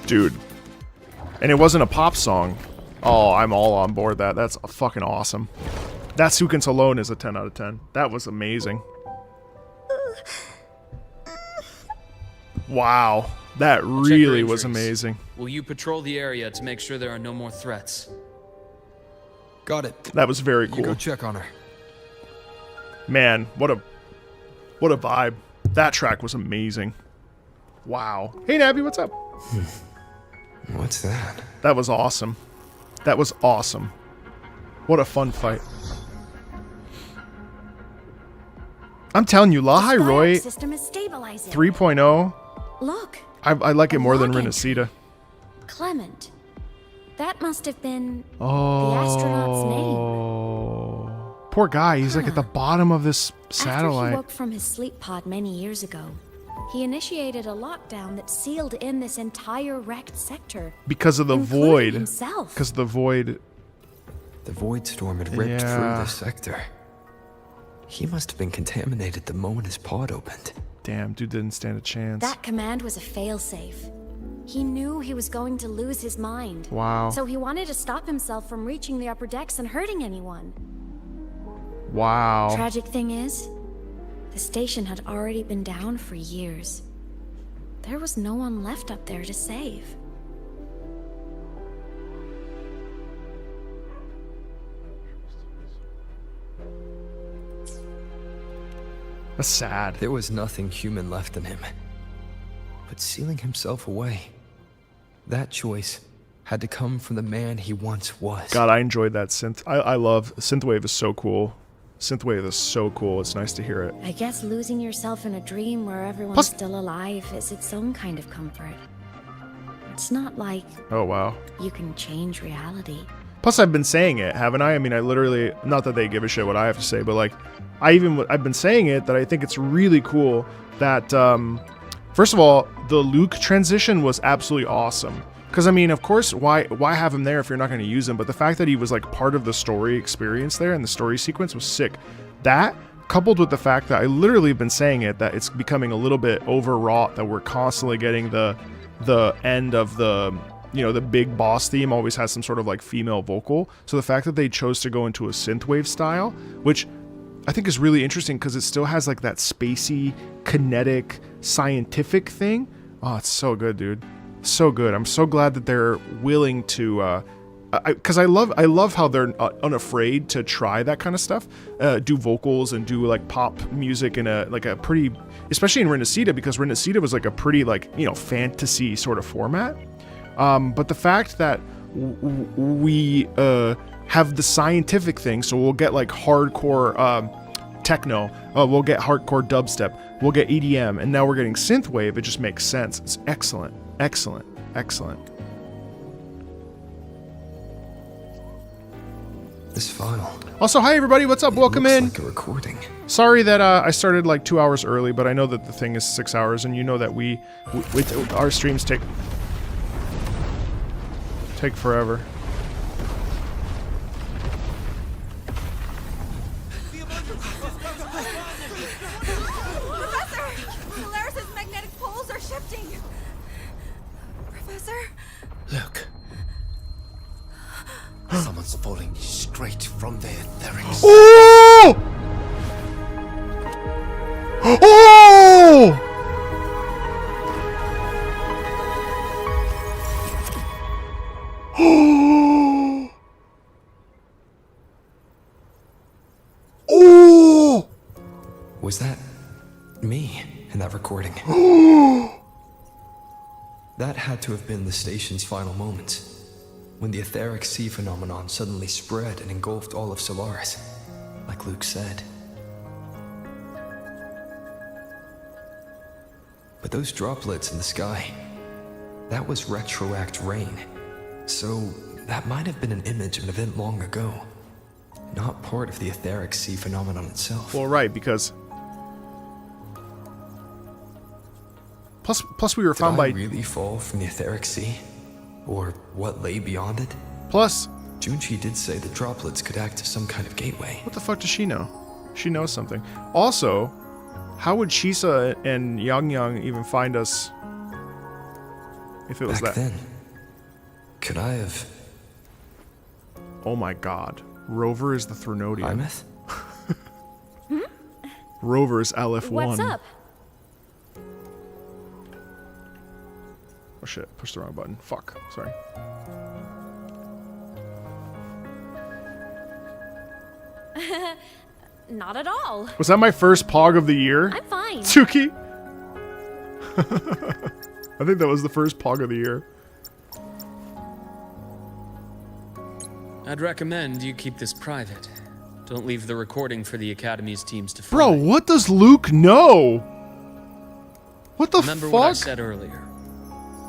Dude. And it wasn't a pop song. Oh, I'm all on board that. That's fucking awesome. That sequence alone is a 10 out of 10. That was amazing. Wow. That really was amazing. Will you patrol the area to make sure there are no more threats? Got it. That was very cool. You go check on her. Man, what a vibe. That track was amazing. Wow. Hey Nabby, what's up? What's that? That was awesome. That was awesome. What a fun fight. I'm telling you, La Roy system is stabilizing. 3.0. Look. I like it more than log Renacida. Clement. That must have been Oh. the astronaut's name. Poor guy. He's like at the bottom of this satellite. After he woke from his sleep pod many years ago, he initiated a lockdown that sealed in this entire wrecked sector. Because of the including void. himself. Because the void. The void storm had ripped through Yeah. the sector. He must have been contaminated the moment his pod opened. Damn, dude didn't stand a chance. That command was a failsafe. He knew he was going to lose his mind. Wow. So he wanted to stop himself from reaching the upper decks and hurting anyone. Wow. Tragic thing is, the station had already been down for years. There was no one left up there to save. That's sad. There was nothing human left in him. But sealing himself away, that choice had to come from the man he once was. God, I enjoyed that synth. I love synthwave is so cool. Synthwave is so cool. It's nice to hear it. I guess losing yourself in a dream where everyone's Plus- still alive is its own kind of comfort. It's not like Oh wow. you can change reality. Plus, I've been saying it, haven't I? I mean, I literally, not that they give a shit what I have to say, but like, I've been saying it that I think it's really cool that, first of all, the Luke transition was absolutely awesome. Because, I mean, of course, why have him there if you're not going to use him? But the fact that he was, like, part of the story experience there and the story sequence was sick. That, coupled with the fact that I literally have been saying it, that it's becoming a little bit overwrought, that we're constantly getting the end of the, you know, the big boss theme always has some sort of, like, female vocal. So the fact that they chose to go into a synthwave style, which I think is really interesting because it still has, like, that spacey, kinetic, scientific thing. Oh, it's so good, dude. So good. I'm so glad that they're willing to, because I love how they're unafraid to try that kind of stuff, do vocals and do like pop music in a pretty, especially in Renacida, because Renacida was like a pretty like, you know, fantasy sort of format. But the fact that we have the scientific thing, so we'll get like hardcore techno, we'll get hardcore dubstep, we'll get EDM, and now we're getting synthwave. It just makes sense. It's excellent. Excellent. Excellent. This file. Also, hi everybody, what's up? Welcome in. Like a recording. Sorry that I started like 2 hours early, but I know that the thing is 6 hours, and you know that our streams take forever. Look. Someone's falling straight from their etherics. Oh! Oh! Oh! Was that me in that recording? That had to have been the station's final moments, when the etheric sea phenomenon suddenly spread and engulfed all of Solaris, like Luke said. But those droplets in the sky, that was retroact rain. So that might have been an image of an event long ago, not part of the etheric sea phenomenon itself. Well, right, because plus we were found by... Did I really fall from the etheric sea? Or what lay beyond it? Plus, Junchi did say the droplets could act as some kind of gateway. What the fuck does she know? She knows something. Also, how would Shisa and Yang even find us if it was Back that? then, could I have... Oh my god. Rover is the Threnodian. Imeth? Rover is LF1. What's up? Oh shit, pushed the wrong button. Fuck, sorry. Not at all. Was that my first pog of the year? I'm fine. Tsuki? I think that was the first pog of the year. I'd recommend you keep this private. Don't leave the recording for the Academy's teams to find. Bro, what does Luke know? What the Remember fuck? what I said earlier.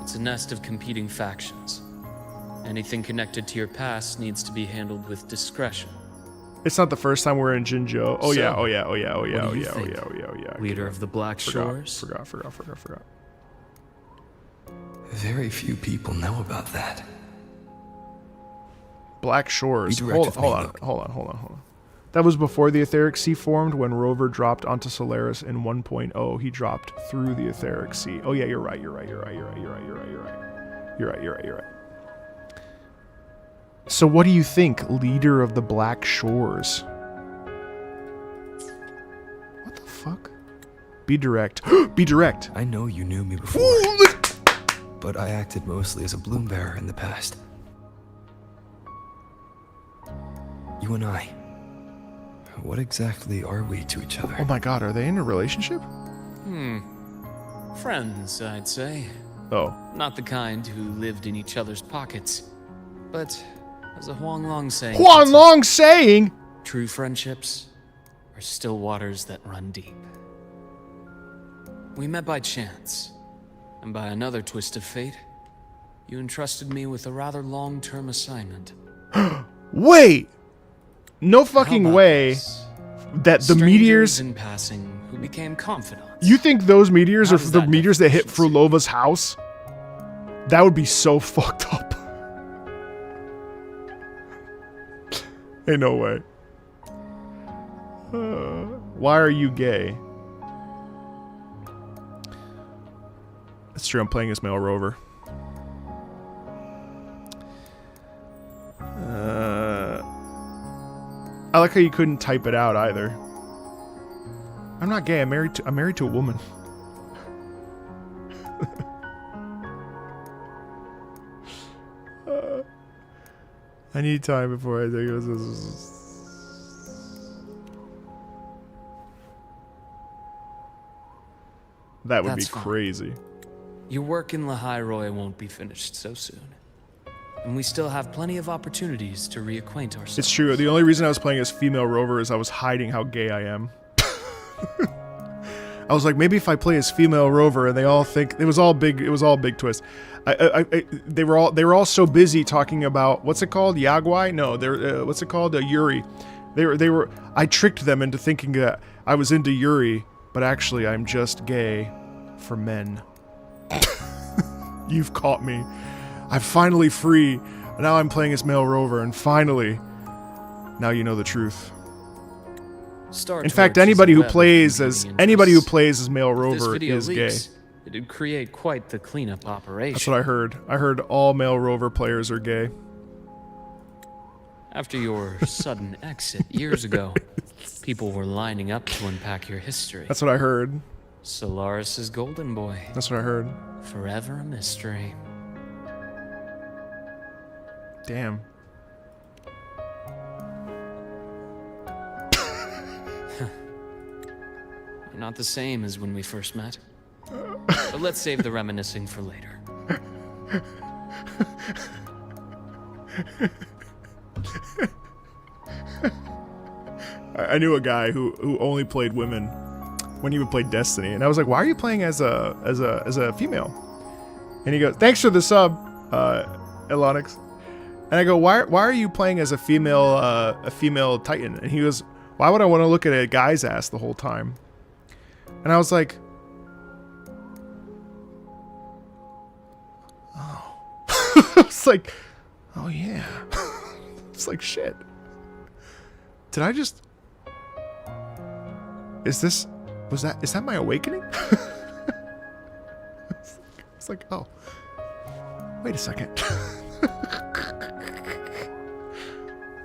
It's a nest of competing factions. Anything connected to your past needs to be handled with discretion. It's not the first time we're in Jinzhou. Oh So, yeah, oh yeah, oh yeah, oh yeah, what oh do you yeah, oh think, yeah, oh yeah, oh yeah. Leader of the Black Shores? Forgot. Very few people know about that. Black Shores. Be direct Hold with me, on. That was before the Etheric Sea formed, when Rover dropped onto Solaris in 1.0. He dropped through the Etheric Sea. Oh yeah, you're right. So what do you think, leader of the Black Shores? What the fuck? Be direct. Be direct. I know you knew me before, but I acted mostly as a bloom bearer in the past. You and I, what exactly are we to each other? Oh my god, are they in a relationship? Friends, I'd say. Oh. Not the kind who lived in each other's pockets. But, as a Huanglong saying... Huanglong saying? True friendships are still waters that run deep. We met by chance, and by another twist of fate, you entrusted me with a rather long-term assignment. Wait! No fucking way that the meteors in passing who became confidants. You think those meteors are the meteors that hit Frulova's house? That would be so fucked up. Ain't no way. Why are you gay? That's true, I'm playing as male rover. I like how you couldn't type it out either. I'm not gay, I'm married to a woman. I need time before I take this. That would be crazy. Your work in Lehigh Roy won't be finished so soon. And we still have plenty of opportunities to reacquaint ourselves. It's true. The only reason I was playing as female rover is I was hiding how gay I am. I was like, maybe if I play as female rover and they all think it was all big twist. They were all so busy talking about what's it called, Yaguai? No, what's it called, Yuri. I tricked them into thinking that I was into Yuri, but actually I'm just gay for men. You've caught me. I'm finally free. Now I'm playing as male rover, and finally, now you know the truth. In fact, anybody who plays as male rover is gay. It'd create quite the cleanup operation. That's what I heard. I heard all male rover players are gay. After your sudden exit years ago, people were lining up to unpack your history. That's what I heard. Solaris's golden boy. That's what I heard. Forever a mystery. Damn. You're not the same as when we first met. But let's save the reminiscing for later. I knew a guy who only played women when he would play Destiny, and I was like, "Why are you playing as a female?" And he goes, "Thanks for the sub, Elonix." And I go, "Why are you playing as a female Titan?" And he goes, "Why would I want to look at a guy's ass the whole time?" And I was like, "Oh." It's like, "Oh yeah." It's like, shit. Did I just? Is that my awakening? It's like, oh, wait a second.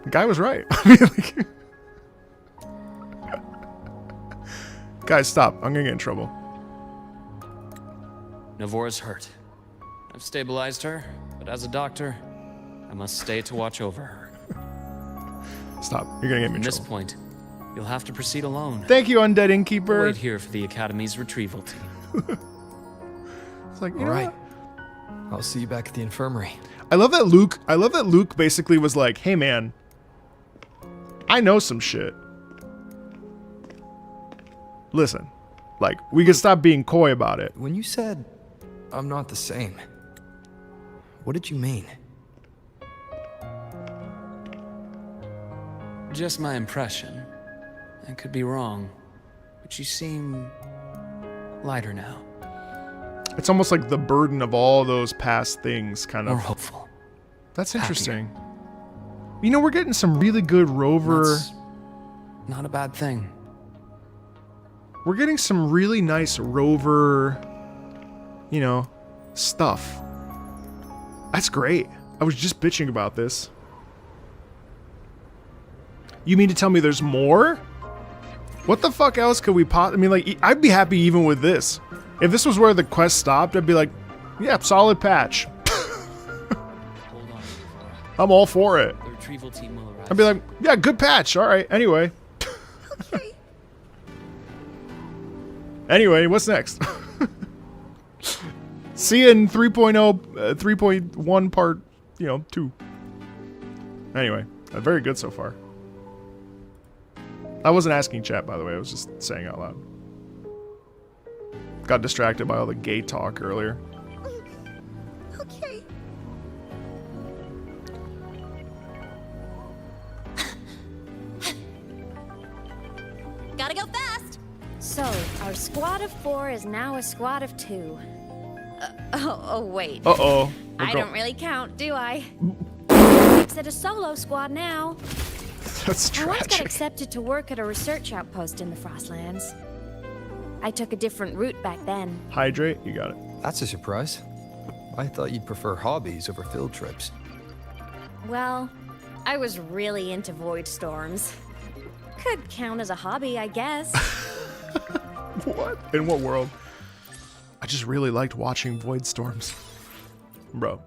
The guy was right. I mean, like, guys, stop. I'm gonna get in trouble. Navora's hurt. I've stabilized her, but as a doctor, I must stay to watch over her. Stop. You're gonna get me in trouble. At this point, you'll have to proceed alone. Thank you, Undead Innkeeper. I'll wait here for the Academy's retrieval team. It's like, all right. I'll see you back at the infirmary. I love that Luke basically was like, "Hey man, I know some shit. Listen, like, we can stop being coy about it." When you said, "I'm not the same," what did you mean? Just my impression. I could be wrong, but you seem lighter now. It's almost like the burden of all those past things kind of... More hopeful. That's interesting. Happier. You know, we're getting some really good rover... That's not a bad thing. We're getting some really nice rover, you know, stuff. That's great. I was just bitching about this. You mean to tell me there's more? What the fuck else could we I mean, like, I'd be happy even with this. If this was where the quest stopped, I'd be like, yeah, solid patch. Hold on. I'm all for it. The retrieval team will arrive. I'd be like, yeah, good patch. All right. Anyway. Anyway, what's next? See you in 3.0, 3.1 part, 2. Anyway, very good so far. I wasn't asking chat, by the way. I was just saying out loud. Got distracted by all the gay talk earlier. Okay. Gotta go fast. So, our squad of 4 is now a squad of 2. Oh, wait. Uh-oh. I don't really count, do I? Makes it a solo squad now. That's I once got tragic. accepted to work at a research outpost in the Frostlands. I took a different route back then. Hydrate, you got it. That's a surprise. I thought you'd prefer hobbies over field trips. Well, I was really into void storms. Could count as a hobby, I guess. What? In what world? I just really liked watching void storms. Bro.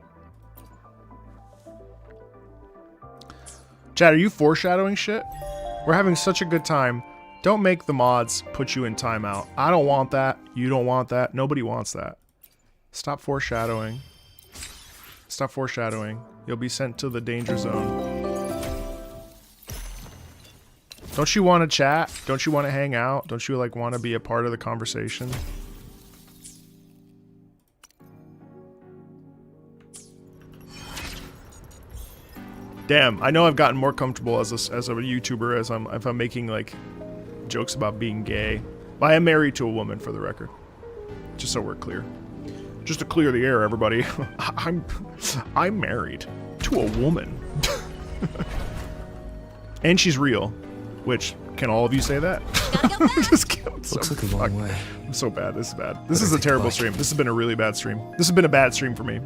Chad, are you foreshadowing shit? We're having such a good time. Don't make the mods put you in timeout. I don't want that. You don't want that. Nobody wants that. Stop foreshadowing. Stop foreshadowing. You'll be sent to the danger zone. Don't you want to chat? Don't you want to hang out? Don't you like want to be a part of the conversation? Damn, I know I've gotten more comfortable as a YouTuber as I'm making like jokes about being gay. But I am married to a woman, for the record. Just so we're clear. Just to clear the air, everybody. I'm married to a woman. And she's real. Which, can all of you say that? Just kidding. Looks like a long way. I'm so bad. This is bad. This is a terrible stream. This has been a really bad stream. This has been a bad stream for me.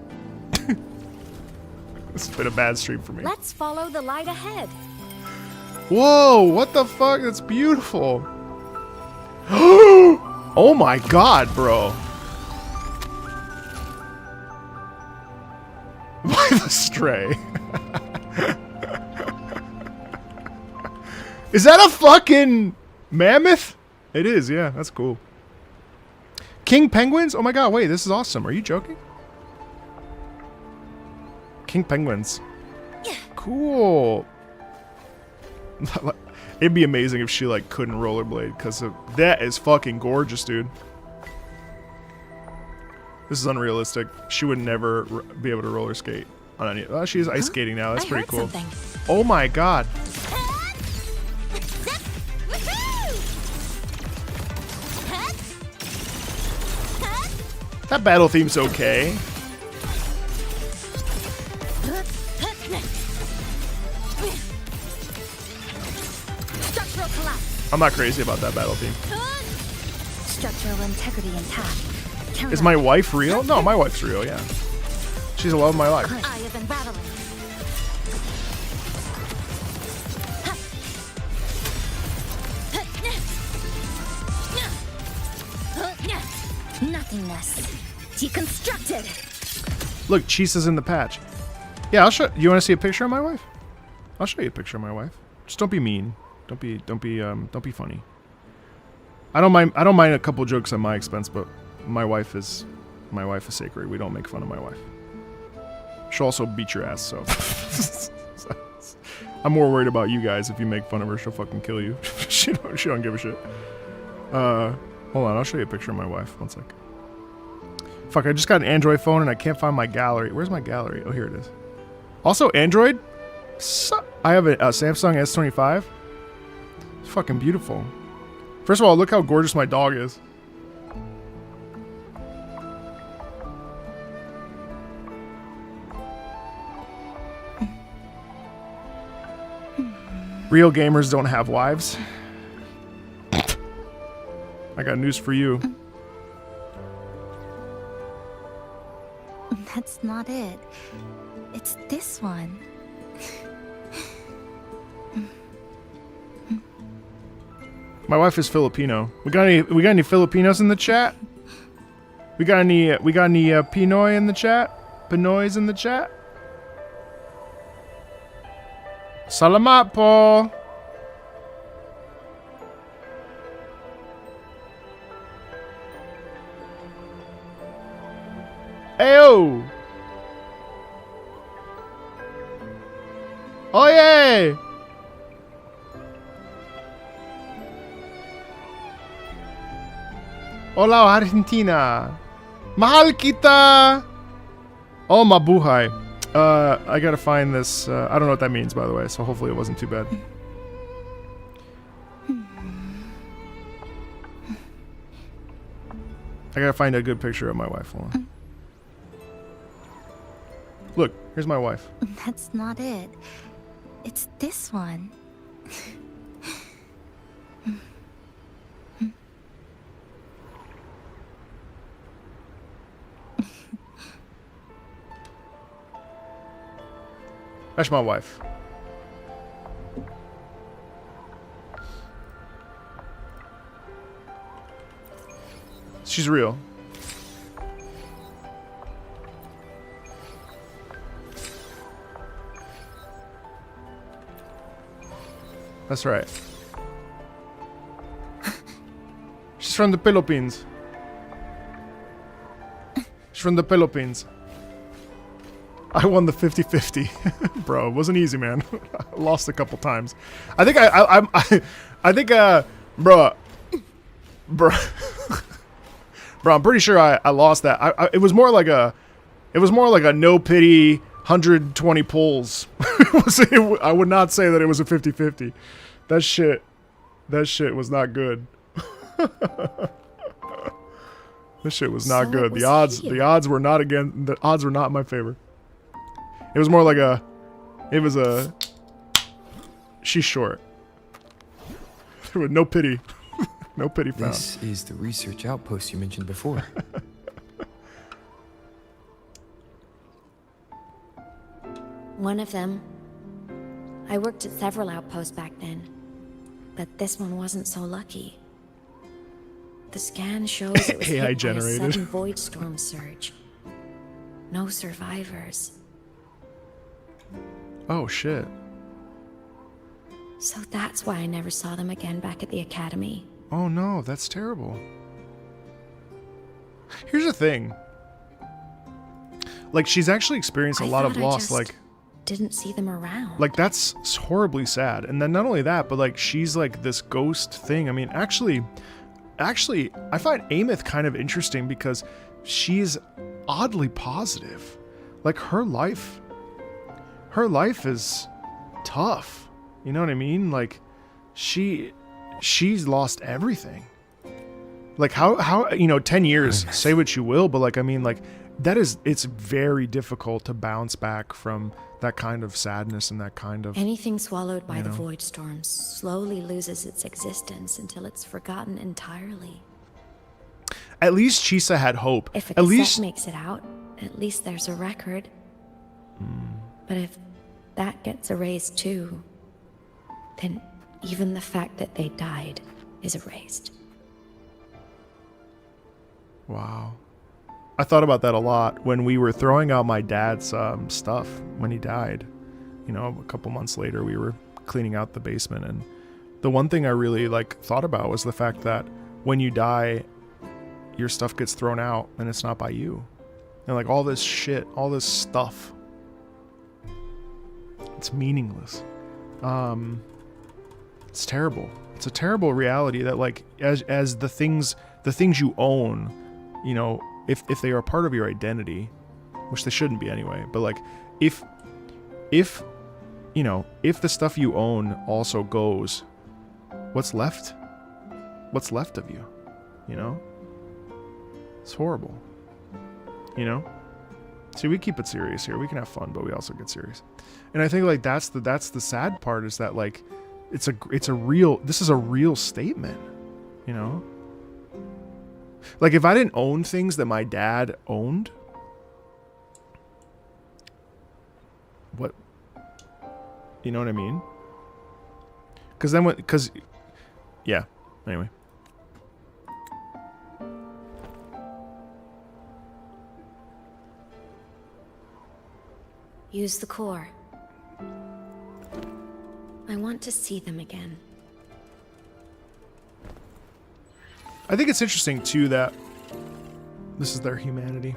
This has been a bad stream for me. Let's follow the light ahead. Whoa, what the fuck? That's beautiful. Oh my god, bro. Why the stray? Is that a fucking mammoth? It is, yeah, that's cool. King penguins? Oh my god, wait, this is awesome. Are you joking? King penguins. Cool. It'd be amazing if she like couldn't rollerblade, because that is fucking gorgeous, dude. This is unrealistic. She would never be able to roller skate on any. Oh, she's ice skating now. That's pretty cool. Something. Oh my god. That battle theme's okay. Structural collapse. I'm not crazy about that battle theme. Structural integrity intact. Is my wife real? No, my wife's real, yeah. She's the love of my life. I have been battling. Nothingness. Deconstructed. Look, Chisa's in the patch. Yeah, I'll show. You want to see a picture of my wife? I'll show you a picture of my wife. Just don't be mean. Don't be funny. I don't mind a couple jokes at my expense, but my wife is sacred. We don't make fun of my wife. She'll also beat your ass, so. I'm more worried about you guys. If you make fun of her, she'll fucking kill you. she don't give a shit. Hold on, I'll show you a picture of my wife. One sec. Fuck, I just got an Android phone and I can't find my gallery. Where's my gallery? Oh, here it is. Also, Android. I have a Samsung S25. It's fucking beautiful. First of all, look how gorgeous my dog is. Real gamers don't have wives. I got news for you. That's not it. It's this one. My wife is Filipino. We got any Filipinos in the chat? We got any Pinoy in the chat? Pinoys in the chat? Salamat po. Ayo! Oye! Hola, Argentina! Mahal kita! Oh, mabuhay. I gotta find this. I don't know what that means, by the way, so hopefully it wasn't too bad. I gotta find a good picture of my wife. Hold on. Look, here's my wife. That's not it. It's this one. That's my wife. She's real. That's right. She's from the Philippines. She's from the Philippines. I won the 50-50. Bro, it wasn't easy, man. I lost a couple times. I think bro, I'm pretty sure I lost that. It was more like a no pity 120 pulls. I would not say that it was a 50-50. That shit was not good. This shit was not good. The odds were not in my favor. It was more like she's short. There was no pity. No pity found. This is the research outpost you mentioned before. One of them. I worked at several outposts back then, but this one wasn't so lucky. The scan shows it was AI hit generated. by a sudden void storm surge. No survivors. Oh shit. So that's why I never saw them again back at the academy. Oh no, that's terrible. Here's the thing. Like, she's actually experienced a lot of loss. Like, didn't see them around. like, that's horribly sad. And then not only that, but like, she's like this ghost thing. I mean, actually, I find Amith kind of interesting because she's oddly positive. Like, her life is tough. You know what I mean? Like, she's lost everything. Like, how 10 years, say what you will, but like, I mean, like, it's very difficult to bounce back from that kind of sadness and that kind of... Anything swallowed by the void storms slowly loses its existence until it's forgotten entirely. At least Chisa had hope. If a cassette makes it out, at least there's a record. But if that gets erased too, then even the fact that they died is erased. Wow. I thought about that a lot when we were throwing out my dad's stuff when he died. You know, a couple months later, we were cleaning out the basement, and the one thing I really thought about was the fact that when you die, your stuff gets thrown out, and it's not by you. And like all this shit, all this stuff, it's meaningless. It's terrible. It's a terrible reality that like as the things you own, you know, if they are part of your identity, which they shouldn't be anyway, but like if you know, if the stuff you own also goes, what's left? What's left of you? You know? It's horrible. You know? See, we keep it serious here. We can have fun, but we also get serious. And I think like that's the sad part, is that like this is a real statement, you know? Like, if I didn't own things that my dad owned, what, you know what I mean? Yeah, anyway. Use the core. I want to see them again. I think it's interesting too that this is their humanity.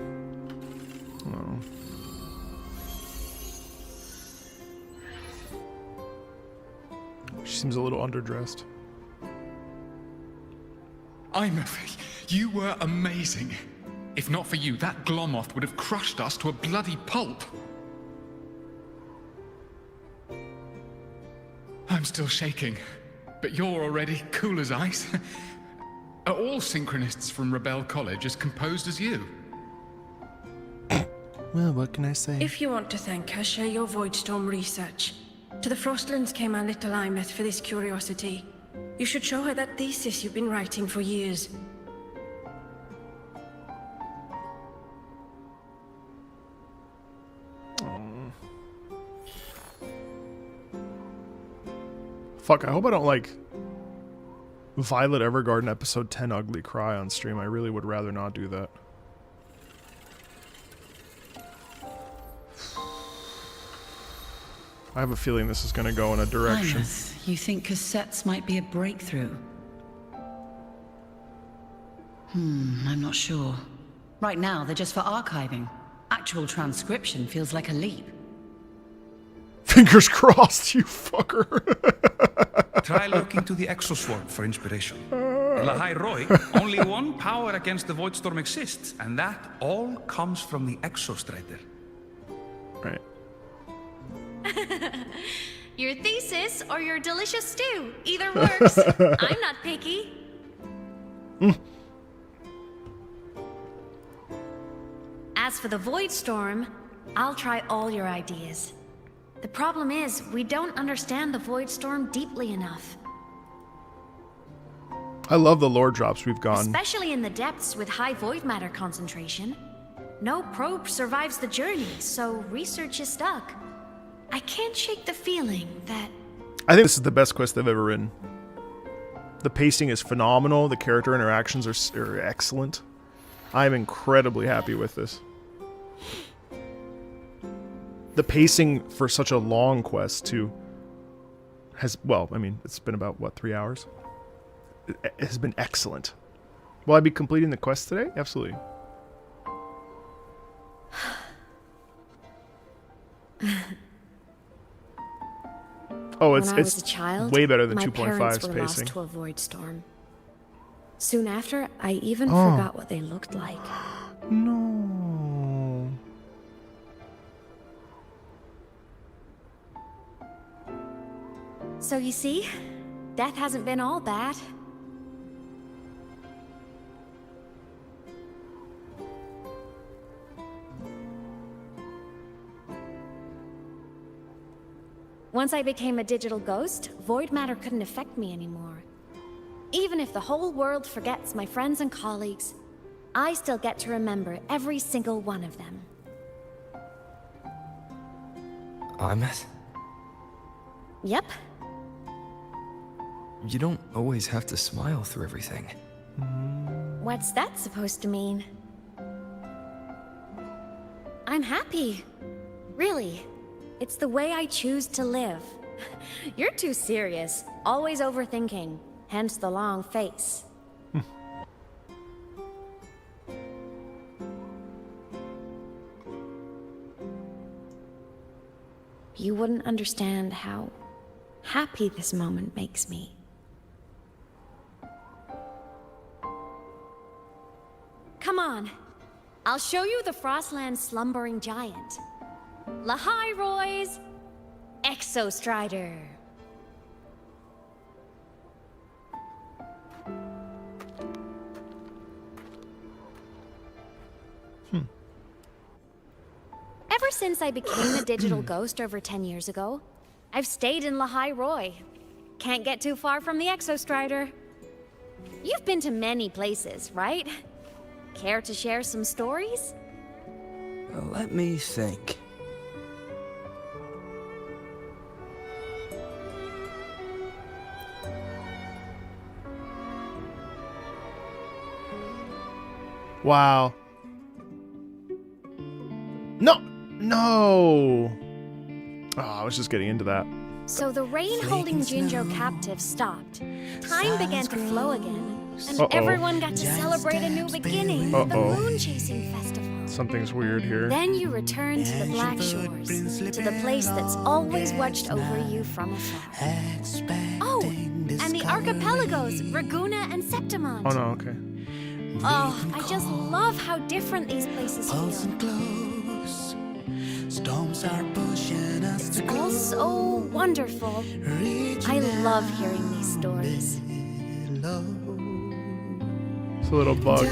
Oh. She seems a little underdressed. You were amazing. If not for you, that Glomoth would have crushed us to a bloody pulp. I'm still shaking, but you're already cool as ice. Are all synchronists from Rebel College as composed as you? Well, what can I say? If you want to thank her, share your Voidstorm research. To the Frostlands came our little Imeth for this curiosity. You should show her that thesis you've been writing for years. Fuck, I hope I don't like Violet Evergarden episode 10 Ugly Cry on stream. I really would rather not do that. I have a feeling this is going to go in a direction. Imeth, you think cassettes might be a breakthrough? I'm not sure. Right now, they're just for archiving. Actual transcription feels like a leap. Fingers crossed, you fucker. Try looking to the exoswarm for inspiration. Lahai Roy, only one power against the Voidstorm exists, and that all comes from the Exostrider. Right. Your thesis or your delicious stew. Either works. I'm not picky. As for the Voidstorm, I'll try all your ideas. The problem is, we don't understand the Voidstorm deeply enough. I love the lore drops we've gone. Especially in the depths with high void matter concentration. No probe survives the journey, so research is stuck. I can't shake the feeling that... I think this is the best quest they've ever written. The pacing is phenomenal. The character interactions are excellent. I'm incredibly happy with this. The pacing for such a long quest, too, has... Well, I mean, it's been about, what, 3 hours? It has been excellent. Will I be completing the quest today? Absolutely. Oh, it's when I was a child, way better than my 2.5's parents were pacing. lost to a void storm. Soon after, I even forgot what they looked like. No. So you see, death hasn't been all bad. Once I became a digital ghost, void matter couldn't affect me anymore. Even if the whole world forgets my friends and colleagues, I still get to remember every single one of them. Imeth? Yep. You don't always have to smile through everything. What's that supposed to mean? I'm happy. Really. It's the way I choose to live. You're too serious. Always overthinking. Hence the long face. You wouldn't understand how happy this moment makes me. Come on. I'll show you the Frostland's slumbering giant. Lahai Roy's Exostrider. Ever since I became a digital ghost over 10 years ago, I've stayed in Lahai Roy. Can't get too far from the Exostrider. You've been to many places, right? Care to share some stories? Let me think. Wow. No! No! Oh, I was just getting into that. So the rain holding Jinjo captive stopped. Time began to flow again, and everyone got to celebrate a new beginning with the Moon Chasing Festival. Something's weird here. Then you returned to the Black Shores, to the place that's always watched over you from afar. Oh, and the archipelagos, Raguna and Septimont. Oh no, okay. Oh, I just love how different these places feel. It's all so wonderful. I love hearing these stories. It's a little bugged.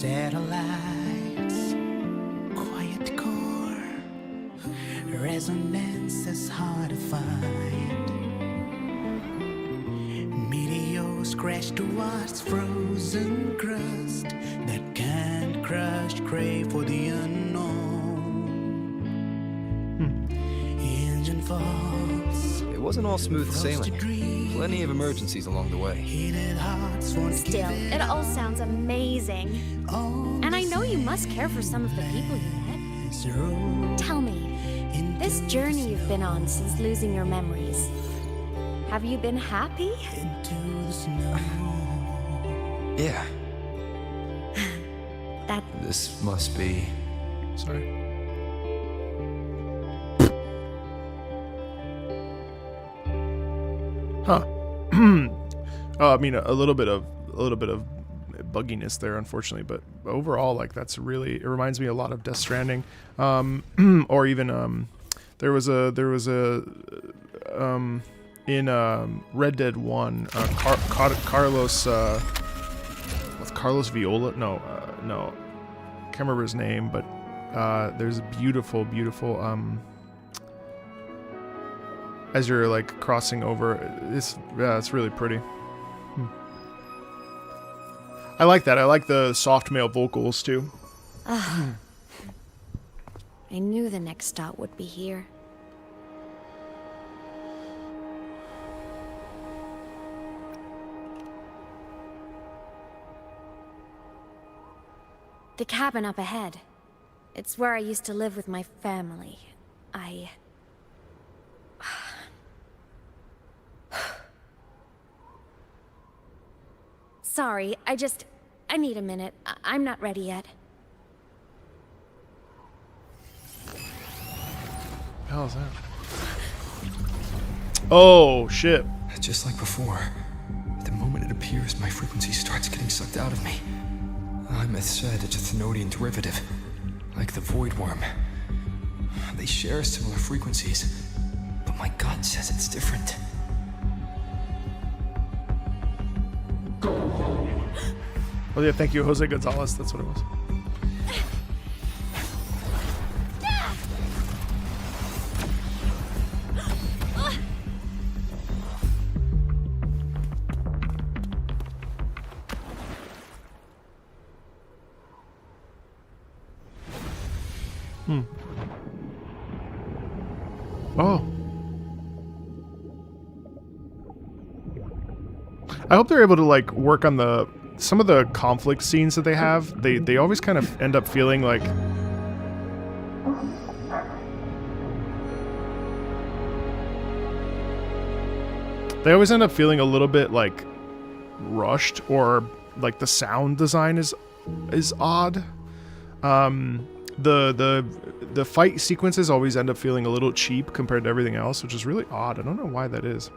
Satellites, quiet core, resonance is hard to find. Meteors crash towards frozen crust that can't crush, crave for the unknown. Engine falls. It wasn't all smooth sailing. Plenty of emergencies along the way. Still, it all sounds amazing. And I know you must care for some of the people you met. Tell me, this journey you've been on since losing your memories, have you been happy? Yeah. That... This must be... Sorry. Huh. I mean, a little bit of bugginess there, unfortunately, but overall, like, that's really, it reminds me a lot of Death Stranding, or even there was a in Red Dead 1, Carlos with Carlos Viola, no, can't remember his name, but there's a beautiful as you're like crossing over, it's really pretty. I like that. I like the soft male vocals too. I knew the next stop would be here. The cabin up ahead. It's where I used to live with my family. Sorry, I need a minute. I'm not ready yet. What the hell is that? Oh, shit. Just like before, the moment it appears, my frequency starts getting sucked out of me. Imeth said it's a Thenodian derivative, like the Void Worm. They share similar frequencies, but my gut says it's different. Oh yeah, thank you, Jose Gonzalez. That's what it was. Oh. I hope they're able to like work on some of the conflict scenes that they have. They always kind of end up feeling like a little bit like rushed, or like the sound design is odd. The fight sequences always end up feeling a little cheap compared to everything else, which is really odd. I don't know why that is.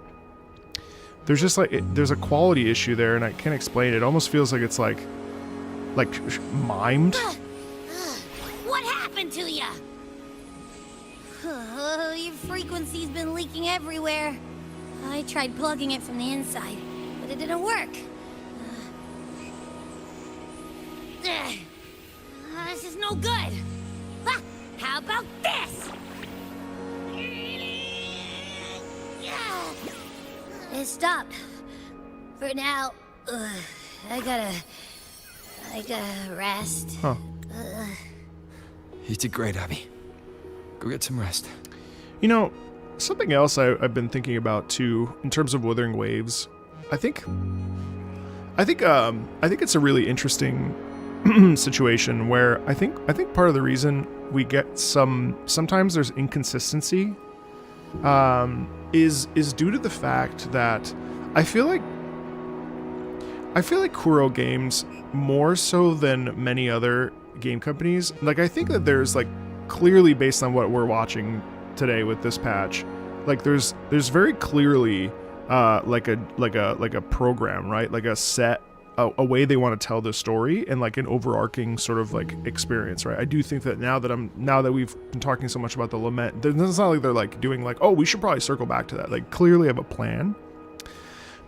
There's just like there's a quality issue there, and I can't explain it. It almost feels like it's like mimed. What happened to ya? Your frequency's been leaking everywhere. I tried plugging it from the inside, but it didn't work. This is no good. How about this? It stopped. For now, I gotta rest. Huh. You did great, Abby. Go get some rest. You know, something else I've been thinking about too, in terms of Wuthering Waves. I think it's a really interesting situation where I think part of the reason we get sometimes there's inconsistency is due to the fact that I feel like Kuro Games, more so than many other game companies, like I think that there's like clearly, based on what we're watching today with this patch, like there's very clearly like a program, right? Like a set, a way they want to tell the story, and like an overarching sort of like experience, right? I do think that now that we've been talking so much about the lament, it's not like they're like doing like, oh, we should probably circle back to that. Like clearly have a plan.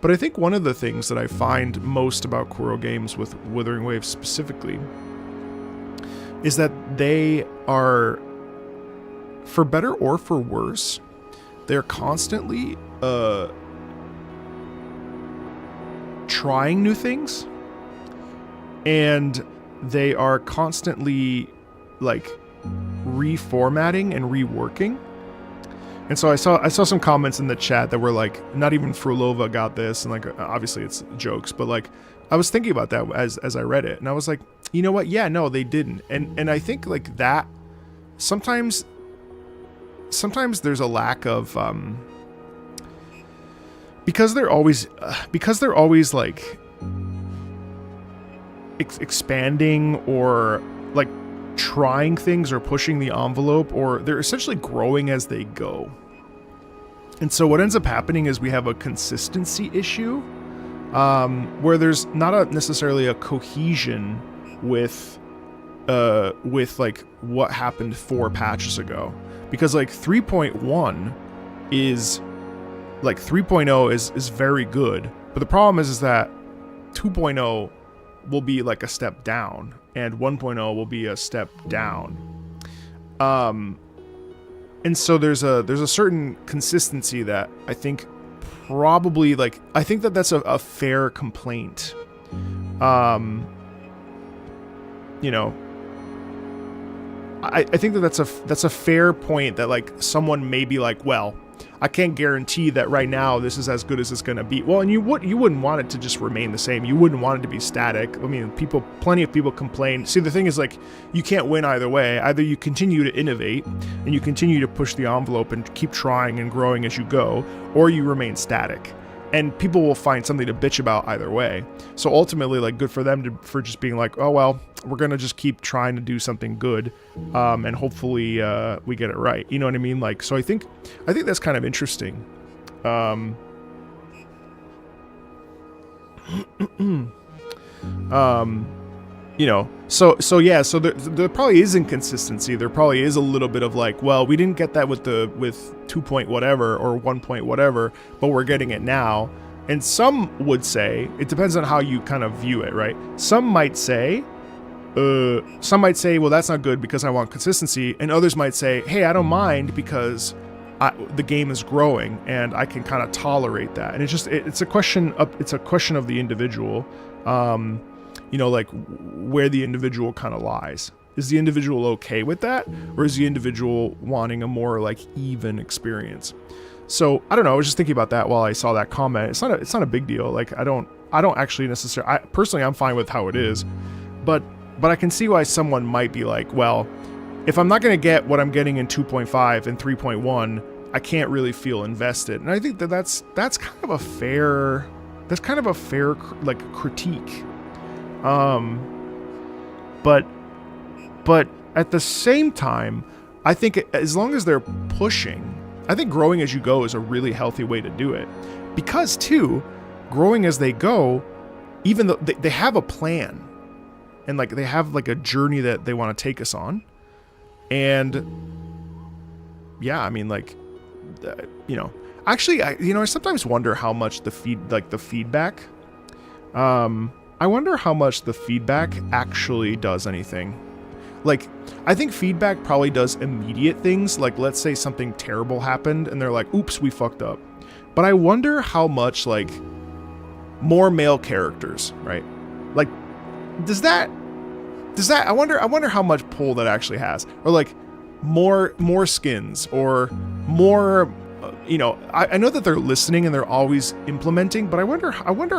But I think one of the things that I find most about Kuro Games with Wuthering Waves specifically is that they are, for better or for worse, they're constantly trying new things, and they are constantly like reformatting and reworking. And so I saw some comments in the chat that were like, not even Frulova got this, and like obviously it's jokes, but like I was thinking about that as I read it, and I was like, you know what? Yeah, no, they didn't. And I think like that sometimes there's a lack of because they're always like expanding or like trying things or pushing the envelope, or they're essentially growing as they go. And so what ends up happening is we have a consistency issue, where there's not necessarily a cohesion with like what happened 4 patches ago, because like 3.1 is like 3.0 is very good, but the problem is that 2.0 will be like a step down, and 1.0 will be a step down. And so there's a certain consistency that I think probably, like, I think that that's a fair complaint. You know, I think that that's a fair point, that like someone may be like, well, I can't guarantee that right now this is as good as it's going to be. Well, and you wouldn't want it to just remain the same. You wouldn't want it to be static. I mean, plenty of people complain. See, the thing is, like, you can't win either way. Either you continue to innovate and you continue to push the envelope and keep trying and growing as you go, or you remain static. And people will find something to bitch about either way. So ultimately, like, good for them for just being like, oh, well, we're going to just keep trying to do something good, and hopefully we get it right. You know what I mean? Like, so I think that's kind of interesting. You know, so yeah, so there probably is inconsistency. There probably is a little bit of like, well, we didn't get that with 2 point whatever or 1 point whatever, but we're getting it now. And some would say, it depends on how you kind of view it, right? Some might say, well, that's not good because I want consistency. And others might say, hey, I don't mind because the game is growing and I can kind of tolerate that. And it's a question of the individual. You know, like where the individual kind of lies. Is the individual okay with that, or is the individual wanting a more like even experience? So I don't know. I was just thinking about that while I saw that comment. It's not a big deal. Like I don't actually necessarily. Personally, I'm fine with how it is, but I can see why someone might be like, well, if I'm not going to get what I'm getting in 2.5 and 3.1, I can't really feel invested. And I think that's kind of a fair like critique. But at the same time, I think as long as they're pushing, I think growing as you go is a really healthy way to do it. Because too, growing as they go, even though they have a plan, and like they have like a journey that they want to take us on. And yeah, I mean, like, you know, actually, I sometimes wonder how much the feedback, I wonder how much the feedback actually does anything. Like, I think feedback probably does immediate things. Like, let's say something terrible happened and they're like, oops, we fucked up. But I wonder how much, like, more male characters, right? Like, does that, I wonder how much pull that actually has. Or like more skins, or more, you know, I know that they're listening and they're always implementing, but I wonder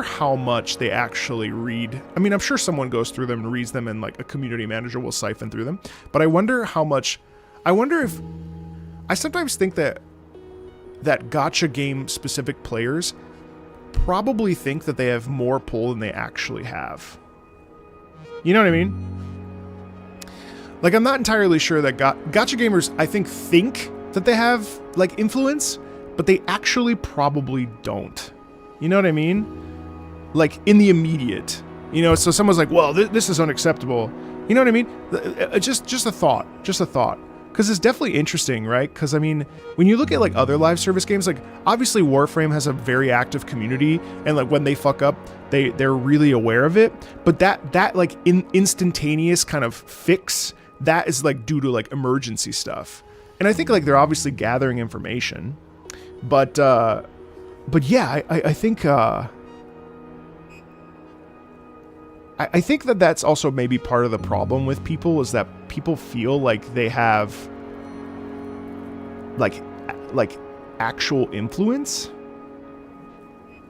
how much they actually read. I mean, I'm sure someone goes through them and reads them, and like a community manager will siphon through them. But I wonder if I sometimes think that gacha game specific players probably think that they have more pull than they actually have. You know what I mean? Like, I'm not entirely sure that gacha gamers, I think that they have like influence, but they actually probably don't. You know what I mean? Like, in the immediate, you know, so someone's like, well, this is unacceptable. You know what I mean? Just a thought. Because it's definitely interesting, right? Because, I mean, when you look at like other live service games, like obviously Warframe has a very active community, and like when they fuck up, they're really aware of it. But that like instantaneous kind of fix that is like due to like emergency stuff. And I think like they're obviously gathering information, but yeah, I think I think that that's also maybe part of the problem with people, is that people feel like they have like actual influence.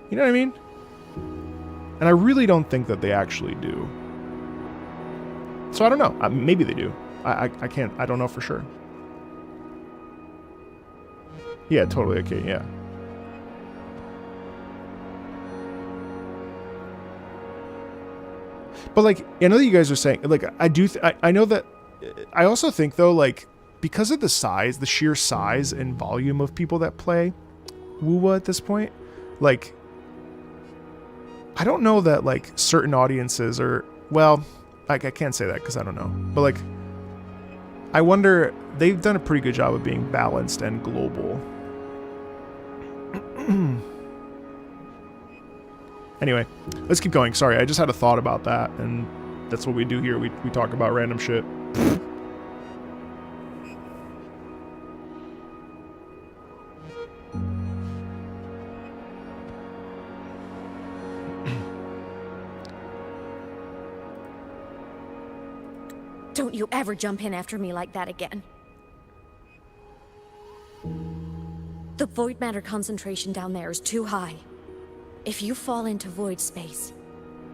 You know what I mean? And I really don't think that they actually do. So I don't know. Maybe they do. I can't. I don't know for sure. Yeah, totally. Okay, yeah. But like, I know that you guys are saying, like, I know that. I also think though, like, because of the size, the sheer size and volume of people that play WoWa at this point, like, I don't know that like certain audiences are, well, like, I can't say that because I don't know, but like, I wonder, they've done a pretty good job of being balanced and global. Anyway, let's keep going. Sorry, I just had a thought about that, and that's what we do here. We talk about random shit. Don't you ever jump in after me like that again. The void matter concentration down there is too high. If you fall into void space,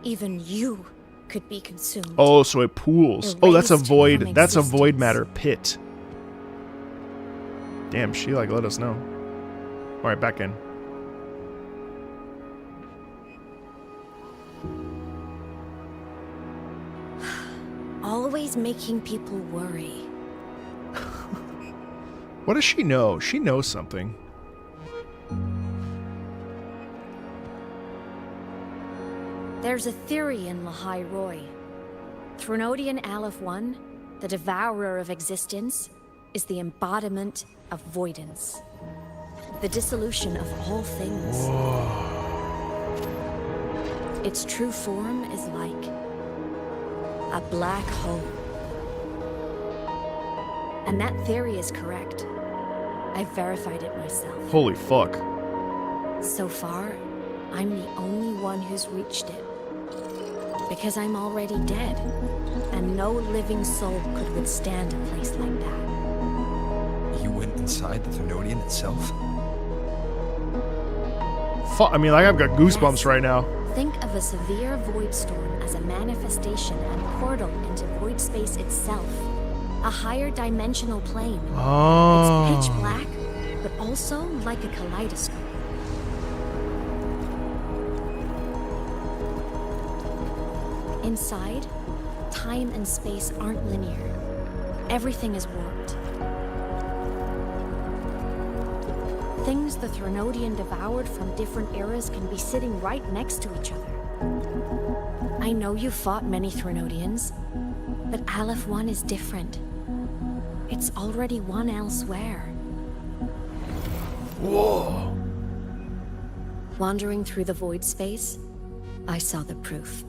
even you could be consumed. Oh, so it pools. Oh, that's a void. That's a void matter pit. Damn, she like let us know. All right, back in. Always making people worry. What does she know? She knows something. There's a theory in Lahai Roy. Threnodian Aleph 1, the devourer of existence, is the embodiment of voidance. The dissolution of all things. Whoa. Its true form is like a black hole. And that theory is correct. I've verified it myself. Holy fuck. So far, I'm the only one who's reached it. Because I'm already dead, and no living soul could withstand a place like that. You went inside the Threnodian itself? Fuck, I mean, like, I've got goosebumps right now. Think of a severe void storm as a manifestation and portal into void space itself. A higher dimensional plane. Oh. It's pitch black, but also like a kaleidoscope. Inside, time and space aren't linear. Everything is warped. Things the Threnodian devoured from different eras can be sitting right next to each other. I know you fought many Threnodians, but Aleph 1 is different. It's already one elsewhere. Whoa. Wandering through the void space, I saw the proof.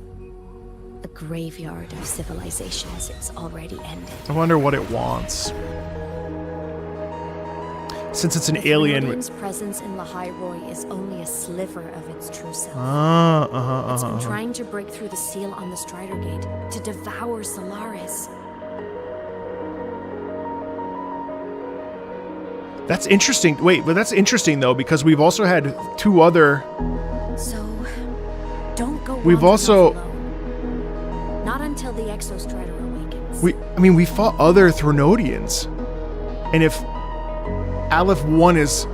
A graveyard of civilizations it's already ended. I wonder what it wants. Since it's an alien. Threnodian's presence in Lahai Roy is only a sliver of its true self. It's been trying to break through the seal on the Strider Gate to devour Solaris. That's interesting. Wait, but that's interesting though, because we've also had two other. So, don't go. We've also. Alone. Not until the Exostrider awakens. We fought other Threnodians, and if Aleph 1 is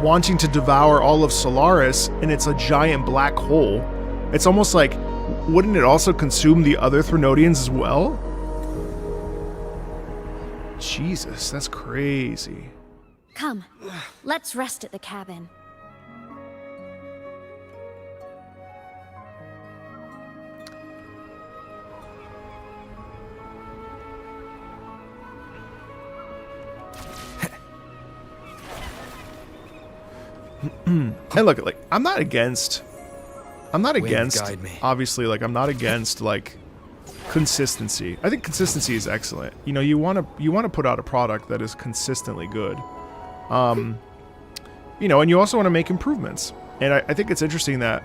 wanting to devour all of Solaris, and it's a giant black hole, it's almost like, wouldn't it also consume the other Threnodians as well? Jesus, that's crazy. Come, let's rest at the cabin. And look, like, I'm not against, obviously, like, I'm not against, like, consistency. I think consistency is excellent. You know, you want to put out a product that is consistently good. You know, and you also want to make improvements. And I think it's interesting that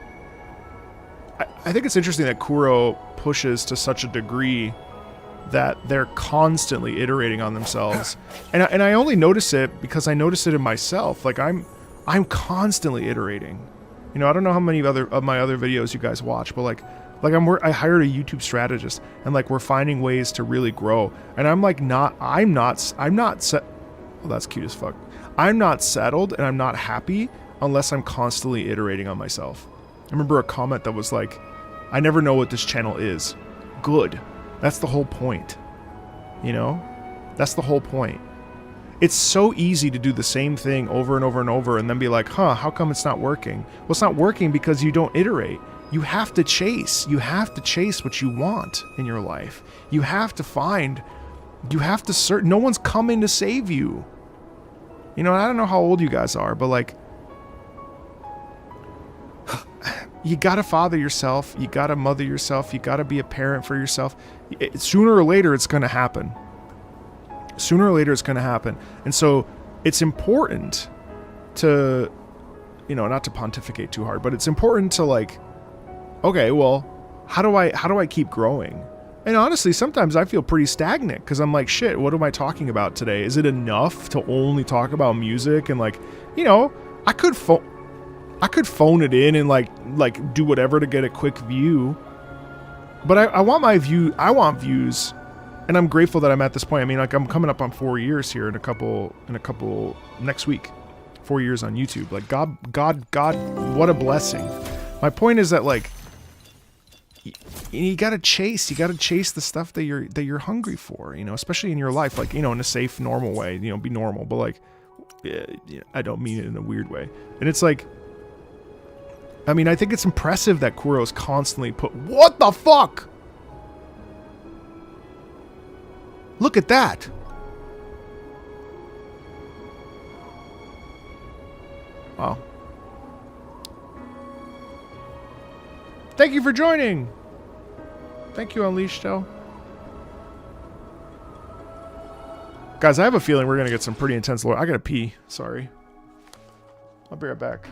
I think it's interesting that Kuro pushes to such a degree that they're constantly iterating on themselves. And I only notice it because I notice it in myself. Like I'm constantly iterating. You know, I don't know how many of my other videos you guys watch, but like I hired a YouTube strategist, and like we're finding ways to really grow. And I'm like I'm not set. Well, that's cute as fuck. I'm not settled and I'm not happy unless I'm constantly iterating on myself. I remember a comment that was like, I never know what this channel is. Good. That's the whole point. You know? That's the whole point. It's so easy to do the same thing over and over and over and then be like, huh, how come it's not working? Well, it's not working because you don't iterate. You have to chase. You have to chase what you want in your life. You have to find, you have to search. No one's coming to save you. You know, I don't know how old you guys are, but like, you gotta father yourself. You gotta mother yourself. You gotta be a parent for yourself. Sooner or later, it's gonna happen. Sooner or later, it's gonna happen. And so it's important to, you know, not to pontificate too hard, but it's important to like, okay, well, how do I keep growing? And honestly, sometimes I feel pretty stagnant because I'm like, shit, what am I talking about today? Is it enough to only talk about music? And like, you know, I could phone it in and like do whatever to get a quick view. But I want my view. I want views, and I'm grateful that I'm at this point. I mean, like I'm coming up on 4 years here in a couple next week. 4 years on YouTube. Like God, what a blessing. My point is that like you gotta chase the stuff that you're hungry for. You know, especially in your life. Like, you know, in a safe, normal way. You know, be normal. But like, I don't mean it in a weird way. And it's like, I mean, I think it's impressive that Kuro's constantly what the fuck? Look at that. Wow. Thank you for joining. Thank you, Unleashed-O. Guys, I have a feeling we're going to get some pretty intense lore. I got to pee. Sorry. I'll be right back.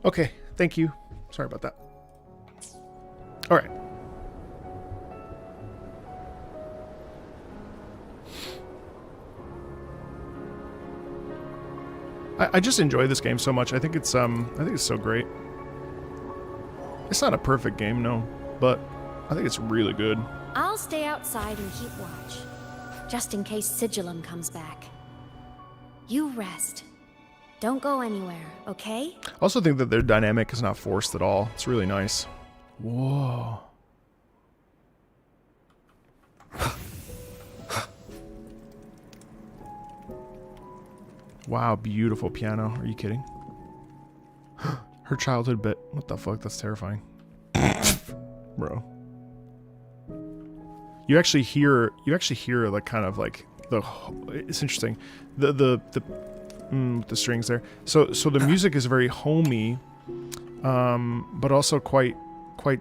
Okay, thank you. Sorry about that. All right. I just enjoy this game so much. I think it's so great. It's not a perfect game, no, but I think it's really good. I'll stay outside and keep watch, just in case Sigillum comes back. You rest. Don't go anywhere, okay? I also think that their dynamic is not forced at all. It's really nice. Whoa. Wow, beautiful piano. Are you kidding? Her childhood bit. What the fuck? That's terrifying. Bro. You actually hear like kind of like it's interesting. The strings there. So the music is very homey, but also quite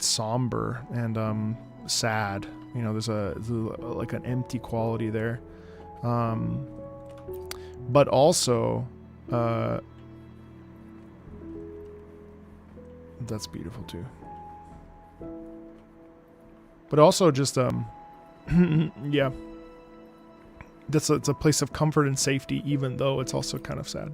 somber and sad. You know, there's like an empty quality there. But also, that's beautiful too. But also just, yeah, it's a place of comfort and safety, even though it's also kind of sad.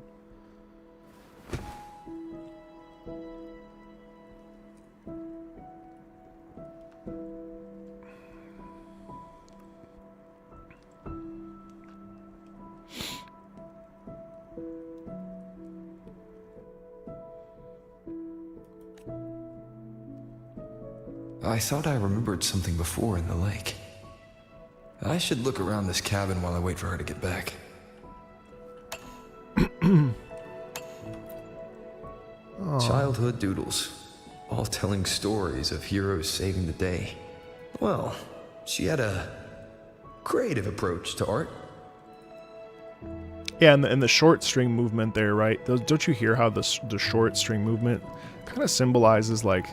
I thought I remembered something before in the lake. I should look around this cabin while I wait for her to get back. Childhood doodles, all telling stories of heroes saving the day. Well, she had a creative approach to art. Yeah, and the short string movement there, right? Don't you hear how the short string movement kind of symbolizes like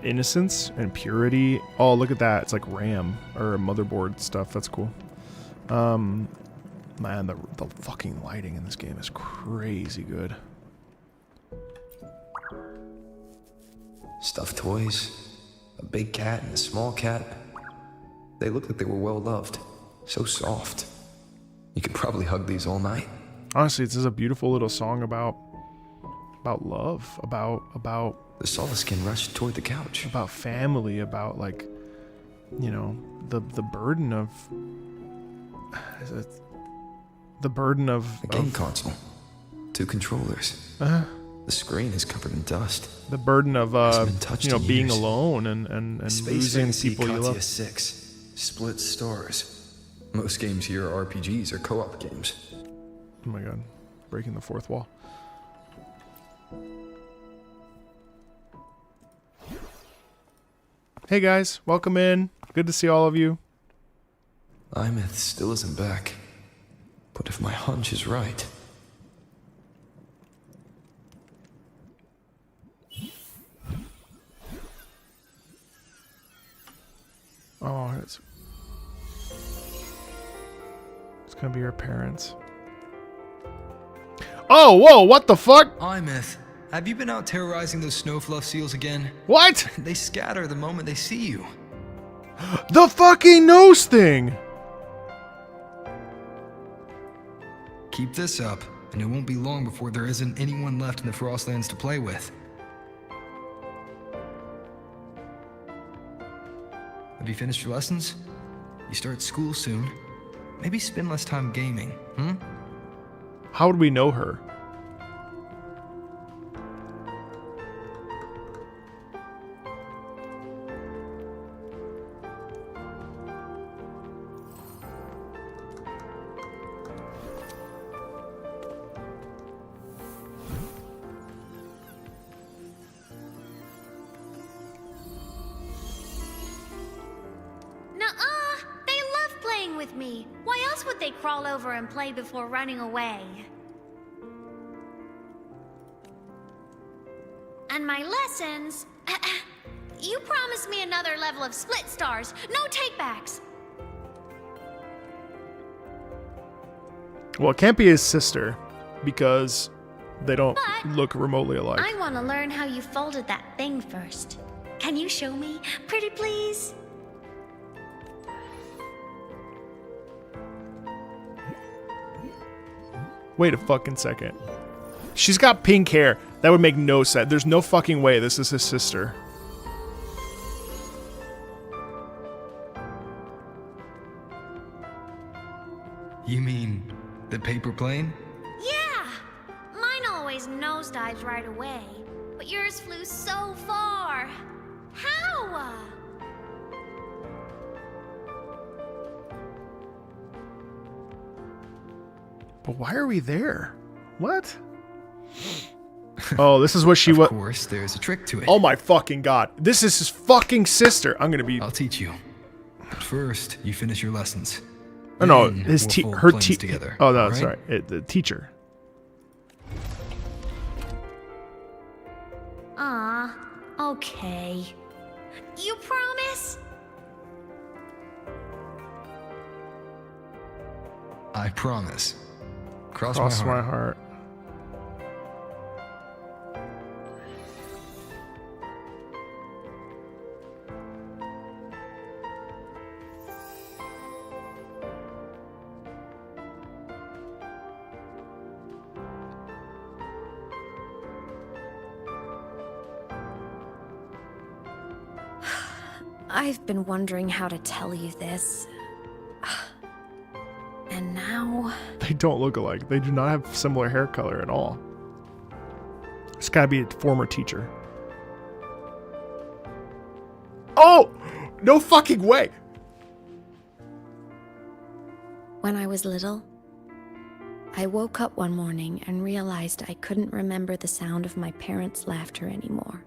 innocence and purity? Oh, look at that. It's like RAM or motherboard stuff. That's cool. Man, the fucking lighting in this game is crazy good. Stuffed toys, a big cat and a small cat. They look like they were well loved. So soft. You could probably hug these all night. Honestly, this is a beautiful little song about love, about the solace can rush toward the couch. About family, about like, you know, the burden of a game console, 2 controllers. The screen is covered in dust. The burden of you know, being alone and losing people you love. 6 split stars. Most games here are RPGs or co-op games. Oh my god, breaking the fourth wall. Hey guys, welcome in. Good to see all of you. Imeth still isn't back. But if my hunch is right... Oh, it's gonna be her parents. Oh, whoa, what the fuck? Imeth, have you been out terrorizing those snowfluff seals again? What? They scatter the moment they see you. The fucking nose thing! Keep this up, and it won't be long before there isn't anyone left in the Frostlands to play with. Have you finished your lessons? You start school soon. Maybe spend less time gaming, How would we know her? And play before running away. And my lessons... You promised me another level of split stars. No takebacks. Well, it can't be his sister, because They don't look remotely alike. I want to learn how you folded that thing first. Can you show me? Pretty please? Wait a fucking second. She's got pink hair. That would make no sense. There's no fucking way this is his sister. You mean the paper plane? Yeah! Mine always nosedives right away, but yours flew so far. How? But why are we there? What? Oh, this is what she was. Of course, there's a trick to it. Oh my fucking god. This is his fucking sister. I'm gonna be. I'll teach you. But first, you finish your lessons. Oh no, Then his we'll fold her planes together. Oh no, all right? sorry. The teacher. Aw, okay. You promise? I promise. Cross my heart. I've been wondering how to tell you this. And now... They don't look alike. They do not have similar hair color at all. It's gotta be a former teacher. Oh! No fucking way! When I was little, I woke up one morning and realized I couldn't remember the sound of my parents' laughter anymore.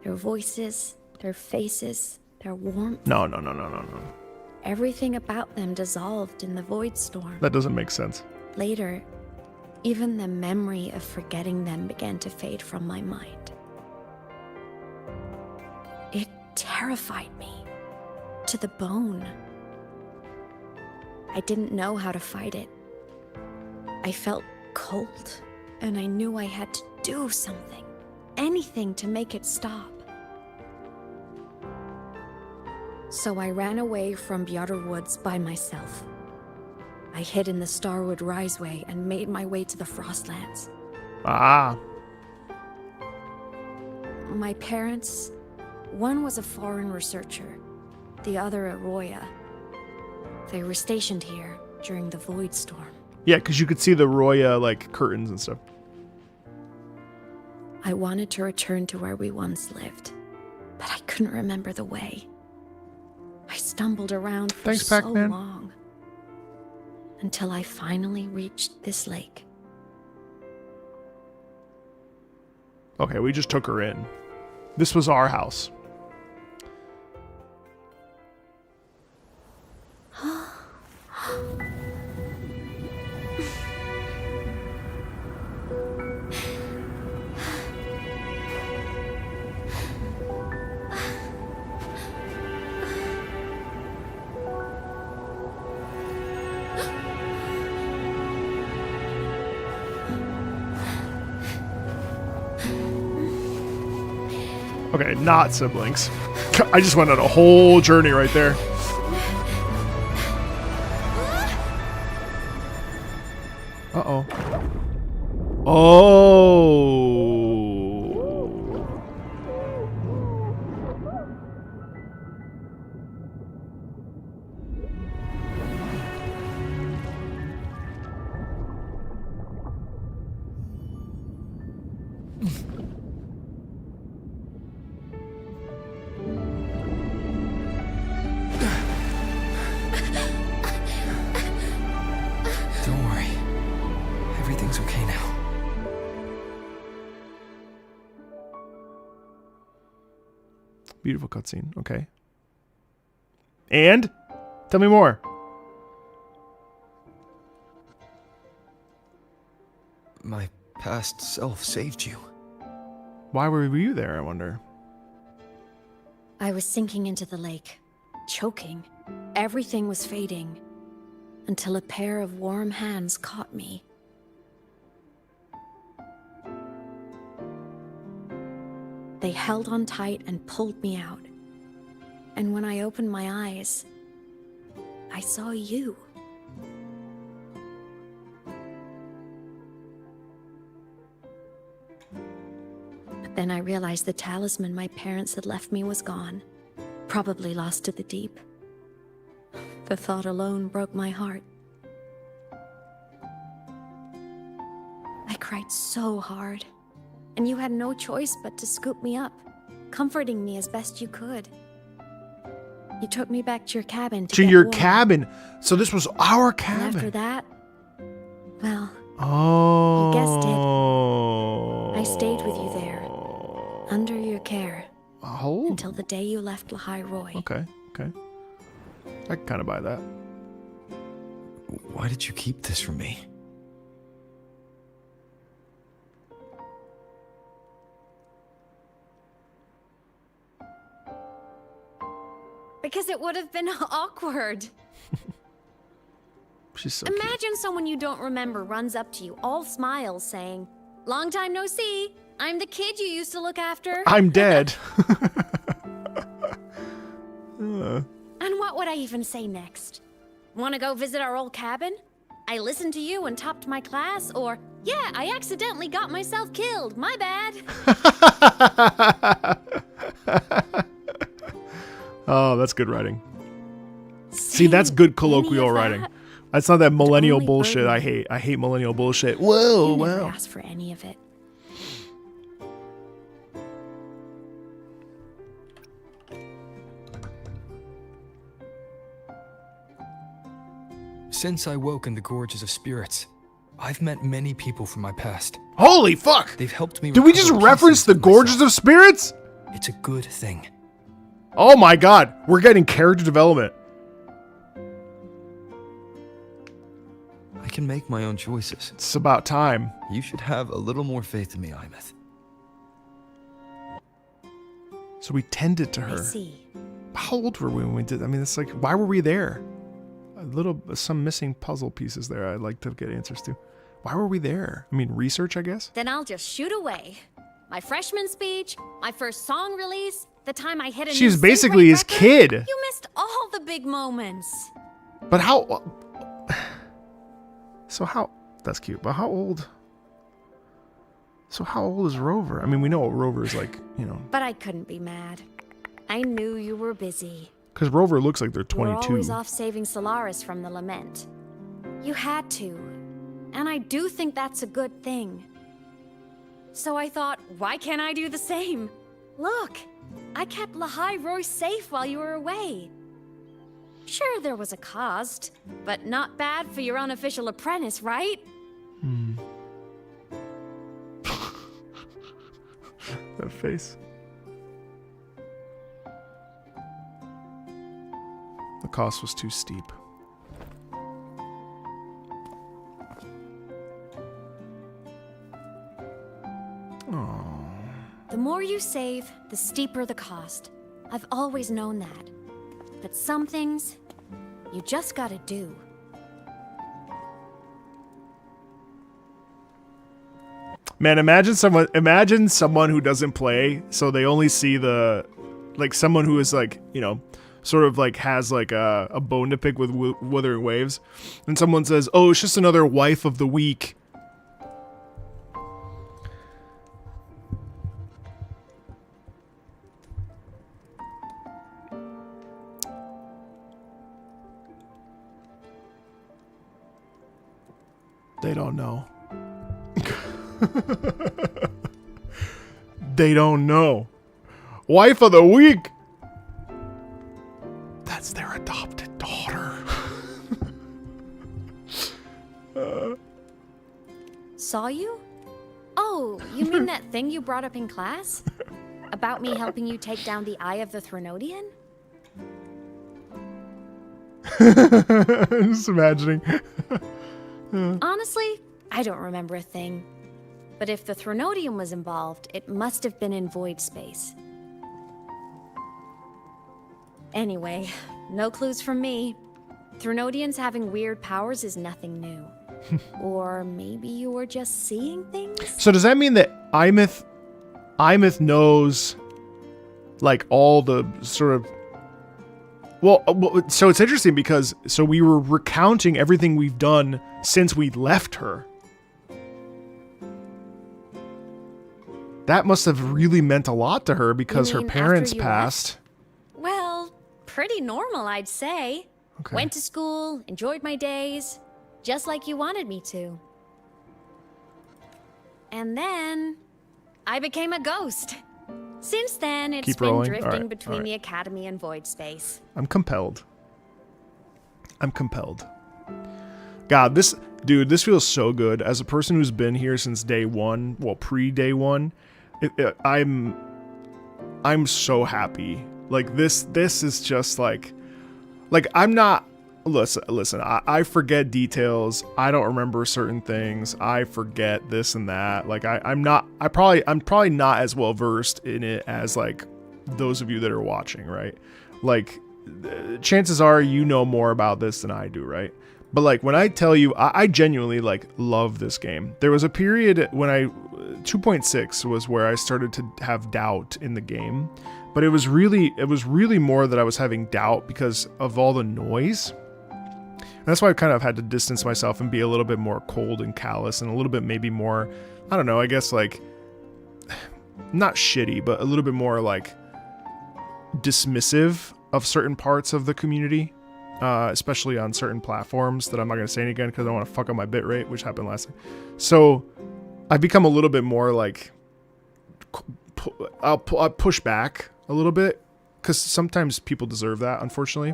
Their voices, their faces, their warmth. No. Everything about them dissolved in the void storm. That doesn't make sense. Later, even the memory of forgetting them began to fade from my mind. It terrified me to the bone. I didn't know how to fight it. I felt cold, and I knew I had to do something. Anything to make it stop. So I ran away from Bjorder Woods by myself. I hid in the Starwood Riseway and made my way to the Frostlands. Ah. My parents, one was a foreign researcher, the other a Roya. They were stationed here during the Void Storm. Yeah, because you could see the Roya, like, curtains and stuff. I wanted to return to where we once lived, but I couldn't remember the way. I stumbled around for so long, until I finally reached this lake. Okay, we just took her in. This was our house. Okay, not siblings. I just went on a whole journey right there. Uh-oh. Oh. Don't worry. Everything's okay now. Beautiful cutscene. Okay. And? Tell me more. My past self saved you. Why were you there, I wonder? I was sinking into the lake, choking. Everything was fading. until a pair of warm hands caught me. They held on tight and pulled me out. And when I opened my eyes, I saw you. But then I realized the talisman my parents had left me was gone, probably lost to the deep. The thought alone broke my heart. I cried so hard, and you had no choice but to scoop me up, comforting me as best you could. You took me back to your cabin to get your warm. cabin. So this was our And cabin. after that, well, Oh. you guessed it. I stayed with you there, under your care, until the day you left Lahai Roy. Okay. I can kind of buy that. Why did you keep this from me? Because it would have been awkward. She's so Imagine someone you don't remember runs up to you, all smiles, saying, "Long time no see. I'm the kid you used to look after." I'm dead. And what would I even say next? Want to go visit our old cabin? I listened to you and topped my class? Or, yeah, I accidentally got myself killed. My bad. Oh, that's good writing. See, that's good colloquial writing. That's not that millennial bullshit I hate. I hate millennial bullshit. Whoa, You never wow. asked for any of it. Since I woke in the Gorges of Spirits, I've met many people from my past. Holy fuck! They've helped me. Did we just reference the Gorges of Spirits? It's a good thing. Oh my god, we're getting character development. I can make my own choices. It's about time. You should have a little more faith in me, Imeth. So we tended to her. I see. How old were we when we did? I mean, it's like, why were we there? Some missing puzzle pieces there I'd like to get answers to. Why were we there? I mean, research, I guess? Then I'll just shoot away. My freshman speech, my first song release, the time I hit a She was new basically his sync rate kid. record. You missed all the big moments. But how... So how... That's cute, but how old... So how old is Rover? I mean, we know what Rover is like, you know. But I couldn't be mad. I knew you were busy. Because Rover looks like they're You were 22. always off saving Solaris from the lament. You had to. And I do think that's a good thing. So I thought, why can't I do the same? Look, I kept Lahai Roy safe while you were away. Sure, there was a cost, but not bad for your unofficial apprentice, right? That face. The cost was too steep. The more you save, the steeper the cost. I've always known that. But some things, you just gotta do. Man, imagine someone who doesn't play, so they only see the, like, someone who is like, you know, sort of like has like a bone to pick with Wuthering Waves, and someone says, "Oh, it's just another wife of the week." They don't know. They don't know. Wife of the week. That's their adopted daughter. Saw you? Oh, you mean that thing you brought up in class? About me helping you take down the Eye of the Thronodian? Just imagining. Honestly, I don't remember a thing. But if the Thronodian was involved, it must have been in void space. Anyway, no clues from me. Thrunodians having weird powers is nothing new. Or maybe you were just seeing things? So does that mean that Imeth knows, like, all the sort of... Well, so it's interesting because, so we were recounting everything we've done since we left her. That must have really meant a lot to her because her parents passed. Well, pretty normal, I'd say. Okay. Went to school, enjoyed my days, just like you wanted me to. And then I became a ghost. Since then, it's Keep been rolling. drifting All between right. the Academy and Void Space. I'm compelled. God, this feels so good. As a person who's been here since day one, well, pre-day one, I'm so happy. Like, this is just like I'm not... Listen, I forget details. I don't remember certain things. I forget this and that. Like, I'm probably not as well versed in it as, like, those of you that are watching, right? Like, chances are you know more about this than I do, right? But, like, when I tell you, I genuinely, like, love this game. There was a period when 2.6 was where I started to have doubt in the game, but it was really more that I was having doubt because of all the noise. And that's why I kind of had to distance myself and be a little bit more cold and callous and a little bit maybe more, I don't know, I guess, like, not shitty, but a little bit more, like, dismissive of certain parts of the community, especially on certain platforms that I'm not going to say any again because I don't want to fuck up my bitrate, which happened last time. So I've become a little bit more, like, I'll push back a little bit because sometimes people deserve that, unfortunately.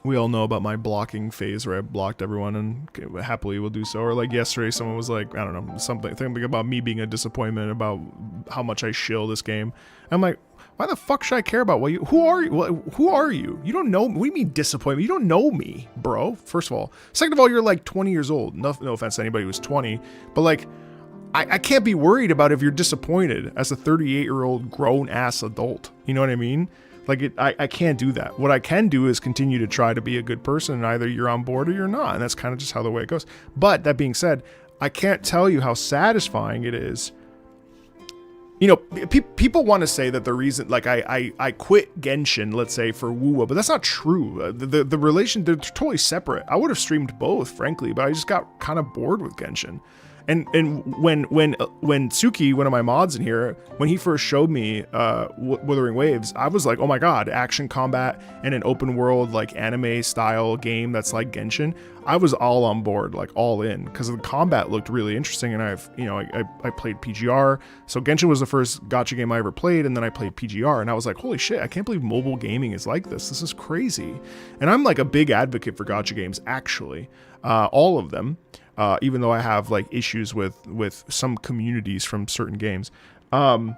We all know about my blocking phase where I blocked everyone and happily will do so. Or like yesterday, someone was like, I don't know, something about me being a disappointment about how much I shill this game. I'm like, why the fuck should I care about what you? Who are you? Who are you? You don't know. What do you mean disappointment? You don't know me, bro. First of all. Second of all, you're like 20 years old. No offense to anybody who's 20, but like, I can't be worried about if you're disappointed as a 38-year-old grown ass adult. You know what I mean? Like, I can't do that. What I can do is continue to try to be a good person, and either you're on board or you're not, and that's kind of just how the way it goes. But that being said, I can't tell you how satisfying it is. You know, people want to say that the reason, like, I quit Genshin, let's say, for Wuwa, but that's not true. The relation, they're totally separate. I would have streamed both, frankly, but I just got kind of bored with Genshin. And when Tsuki, one of my mods in here, when he first showed me Wuthering Waves, I was like, oh my god, action combat and an open world, like, anime style game that's like Genshin. I was all on board, like, all in, because the combat looked really interesting. And I played PGR, so Genshin was the first gacha game I ever played, and then I played PGR, and I was like, holy shit, I can't believe mobile gaming is like this. This is crazy. And I'm like a big advocate for gacha games, actually, all of them. Even though I have, like, issues with some communities from certain games. And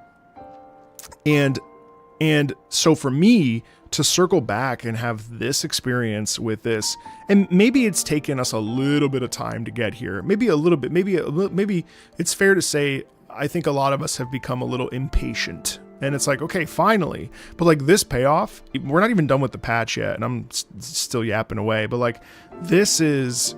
so for me to circle back and have this experience with this, and maybe it's taken us a little bit of time to get here. Maybe a little bit, maybe it's fair to say, I think a lot of us have become a little impatient. And it's like, okay, finally. But, like, this payoff, we're not even done with the patch yet, and I'm still yapping away. But, like, this is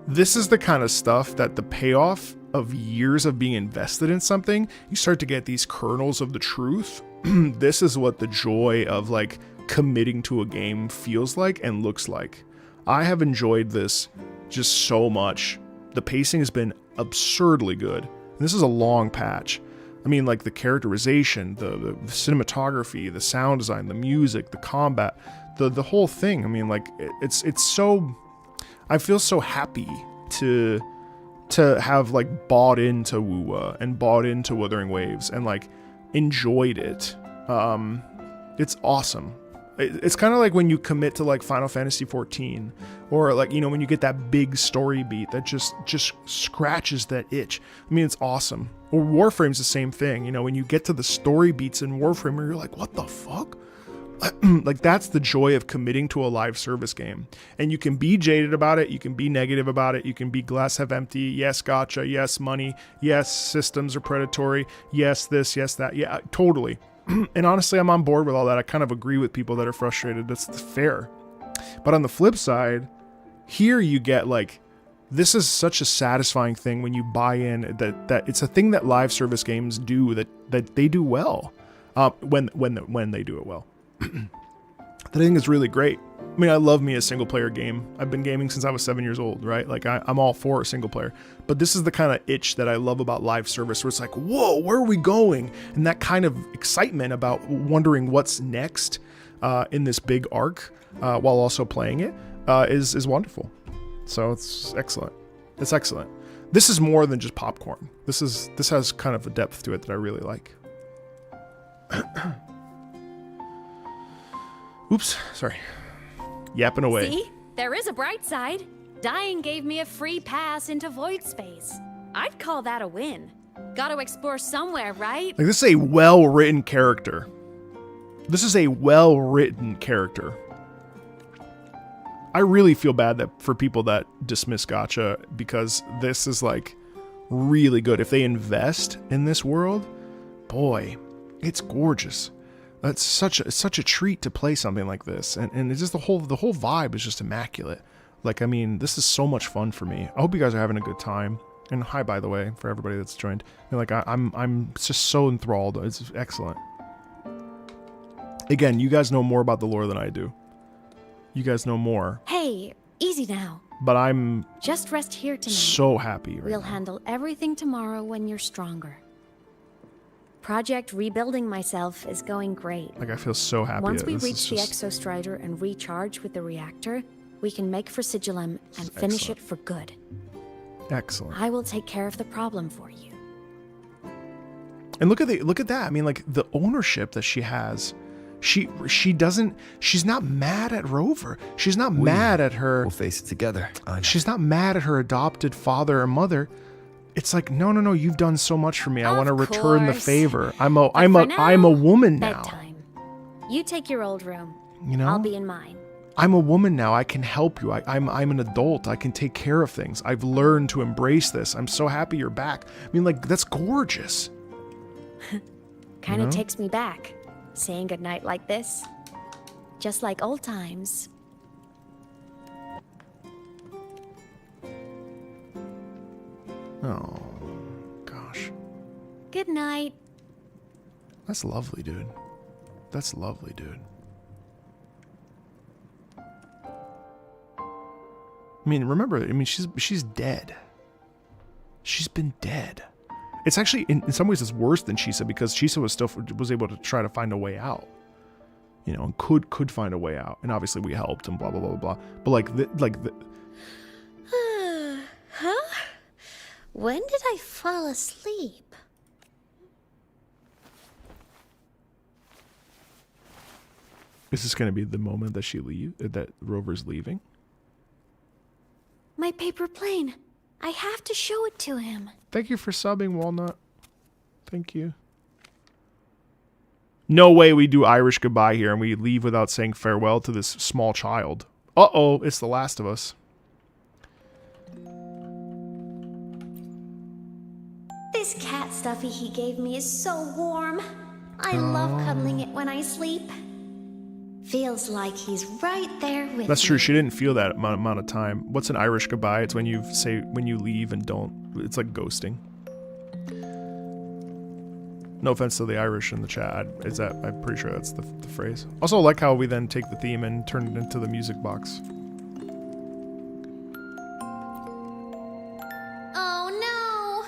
the kind of stuff that the payoff of years of being invested in something, you start to get these kernels of the truth. This is what the joy of, like, committing to a game feels like and looks like. I have enjoyed this just so much. The pacing has been absurdly good. And this is a long patch. I mean, like, the characterization, the cinematography, the sound design, the music, the combat, the whole thing. I mean, like, it's so... I feel so happy to have, like, bought into Wuwa and bought into Wuthering Waves and, like, enjoyed it. It's awesome. It's kind of like when you commit to, like, Final Fantasy 14, or, like, you know, when you get that big story beat that just scratches that itch. I mean, it's awesome. Or Warframe's the same thing. You know, when you get to the story beats in Warframe where you're like, what the fuck? Like, that's the joy of committing to a live service game. And you can be jaded about it, you can be negative about it, you can be glass half empty, yes gacha, yes money, yes systems are predatory, yes this, yes that, yeah, totally. And honestly, I'm on board with all that. I kind of agree with people that are frustrated. That's fair. But on the flip side, here you get like, this is such a satisfying thing when you buy in that it's a thing that live service games do that they do well. When they do it well. That I think is really great. I mean, I love me a single player game. I've been gaming since I was 7 years old, right? Like I'm all for a single player. But this is the kind of itch that I love about live service, where it's like, whoa, where are we going? And that kind of excitement about wondering what's next in this big arc while also playing it is wonderful. So it's excellent. It's excellent. This is more than just popcorn. This has kind of a depth to it that I really like. Oops, sorry. Yapping away. See? There is a bright side. Dying gave me a free pass into void space. I'd call that a win. Gotta explore somewhere, right? Like, this is a well-written character. This is a well-written character. I really feel bad that for people that dismiss Gacha, because this is like really good. If they invest in this world, boy, it's gorgeous. That's such a treat to play something like this, and it's just the whole vibe is just immaculate. Like, I mean, this is so much fun for me. I hope you guys are having a good time. And hi, by the way, for everybody that's joined. And like, I'm just so enthralled. It's excellent. Again, you guys know more about the lore than I do. You guys know more. Hey, easy now. But I'm just rest here tonight. So happy. We'll handle everything tomorrow when you're stronger. Project rebuilding myself is going great. Like, I feel so happy. Once we reach the Exostrider and recharge with the reactor, we can make for Sigillum and finish it for good. Excellent. I will take care of the problem for you. And look at that. I mean, like, the ownership that she has. She's not mad at Rover. She's not mad at her. We'll face it together. She's not mad at her adopted father or mother. It's like, no, you've done so much for me. I want to return the favor. I'm a woman now. Bedtime. You take your old room. You know? I'll be in mine. I'm a woman now. I can help you. I'm an adult. I can take care of things. I've learned to embrace this. I'm so happy you're back. I mean, like, that's gorgeous. Kind of takes me back, saying goodnight like this. Just like old times. Oh, gosh. Good night. That's lovely, dude. That's lovely, dude. I mean, remember, she's dead. She's been dead. It's actually, in some ways, it's worse than Chisa, because Chisa was able to try to find a way out. You know, and could find a way out. And obviously we helped and blah, blah, blah, blah. But Huh? When did I fall asleep? Is this going to be the moment that that Rover's leaving? My paper plane. I have to show it to him. Thank you for subbing, Walnut. Thank you. No way we do Irish goodbye here and we leave without saying farewell to this small child. Uh-oh, it's The Last of Us. This cat stuffy he gave me is so warm. I love cuddling it when I sleep. Feels like he's right there with me. That's true. She didn't feel that amount of time. What's an Irish goodbye? It's when you leave and don't. It's like ghosting. No offense to the Irish in the chat. I'm pretty sure that's the phrase. Also, I like how we then take the theme and turn it into the music box. Oh no!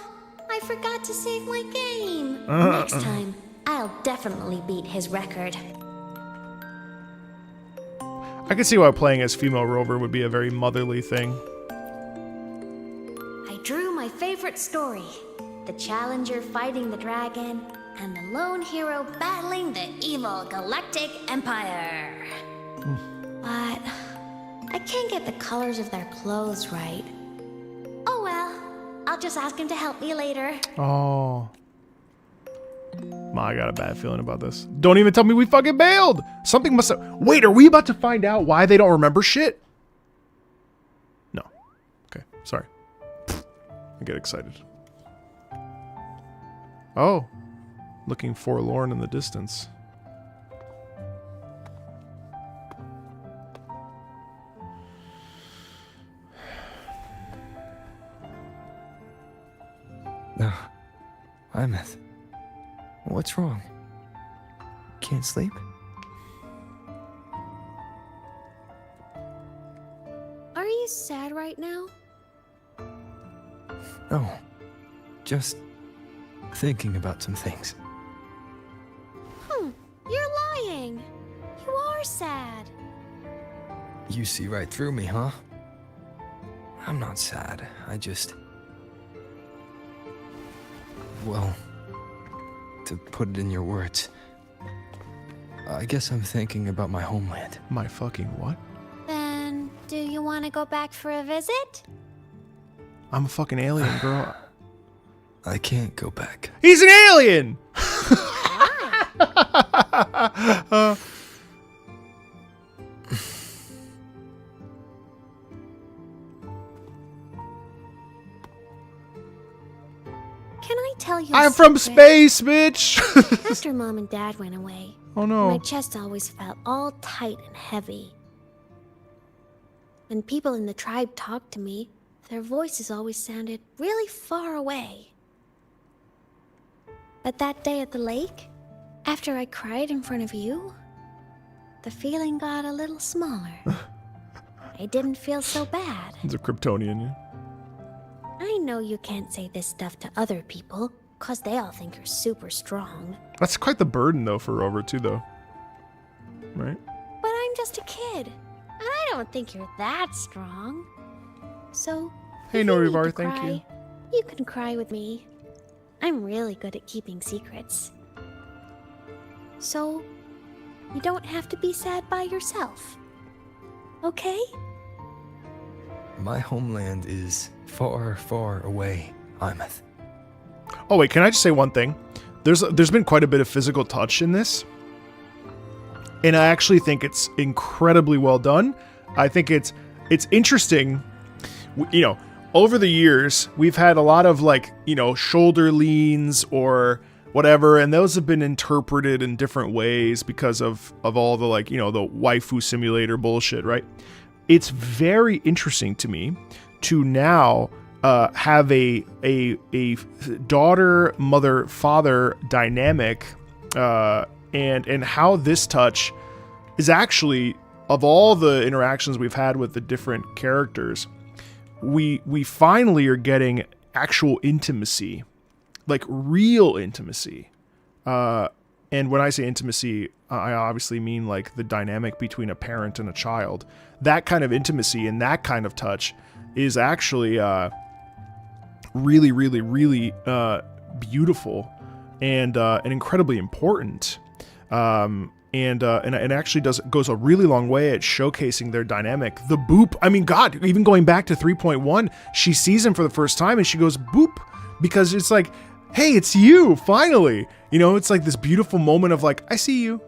I forgot to save my game. Next time, I'll definitely beat his record. I can see why playing as female Rover would be a very motherly thing. I drew my favorite story. The challenger fighting the dragon, and the lone hero battling the evil Galactic Empire. But I can't get the colors of their clothes right. Oh well, I'll just ask him to help me later. Oh. I got a bad feeling about this. Don't even tell me we fucking bailed! Something must have... Wait, are we about to find out why they don't remember shit? No. Okay, sorry. I get excited. Oh. Looking forlorn in the distance. No. Imeth. What's wrong? Can't sleep? Are you sad right now? No. Just thinking about some things. You're lying. You are sad. You see right through me, huh? I'm not sad. I just... Well, to put it in your words, I guess I'm thinking about my homeland. My fucking what? Then, do you want to go back for a visit? I'm a fucking alien, girl. I can't go back. He's an alien! Can I tell you I'm from space, bitch! After Mom and Dad went away, Oh no. my chest always felt all tight and heavy. When people in the tribe talked to me, their voices always sounded really far away. But that day at the lake, after I cried in front of you, the feeling got a little smaller. I didn't feel so bad. He's a Kryptonian, yeah. I know you can't say this stuff to other people, cause they all think you're super strong. That's quite the burden, though, for Rover, too, though. Right? But I'm just a kid, and I don't think you're that strong. So, Hey, if you need Norivar, to thank cry, you. You can cry with me. I'm really good at keeping secrets. So, you don't have to be sad by yourself. Okay? My homeland is far, far away, Imeth. Oh, wait, can I just say one thing? There's been quite a bit of physical touch in this. And I actually think it's incredibly well done. I think it's interesting. You know, over the years, we've had a lot of, like, you know, shoulder leans or whatever, and those have been interpreted in different ways because of all the, like, you know, the waifu simulator bullshit, right? It's very interesting to me to now have a daughter, mother, father dynamic, and how this touch is actually, of all the interactions we've had with the different characters, we finally are getting actual intimacy, like real intimacy. And when I say intimacy, I obviously mean like the dynamic between a parent and a child. That kind of intimacy and that kind of touch is actually really, really, really beautiful and incredibly important. And actually goes a really long way at showcasing their dynamic. The boop, I mean, God, even going back to 3.1, she sees him for the first time and she goes boop, because it's like, hey, it's you, finally. You know, it's like this beautiful moment of like, I see you.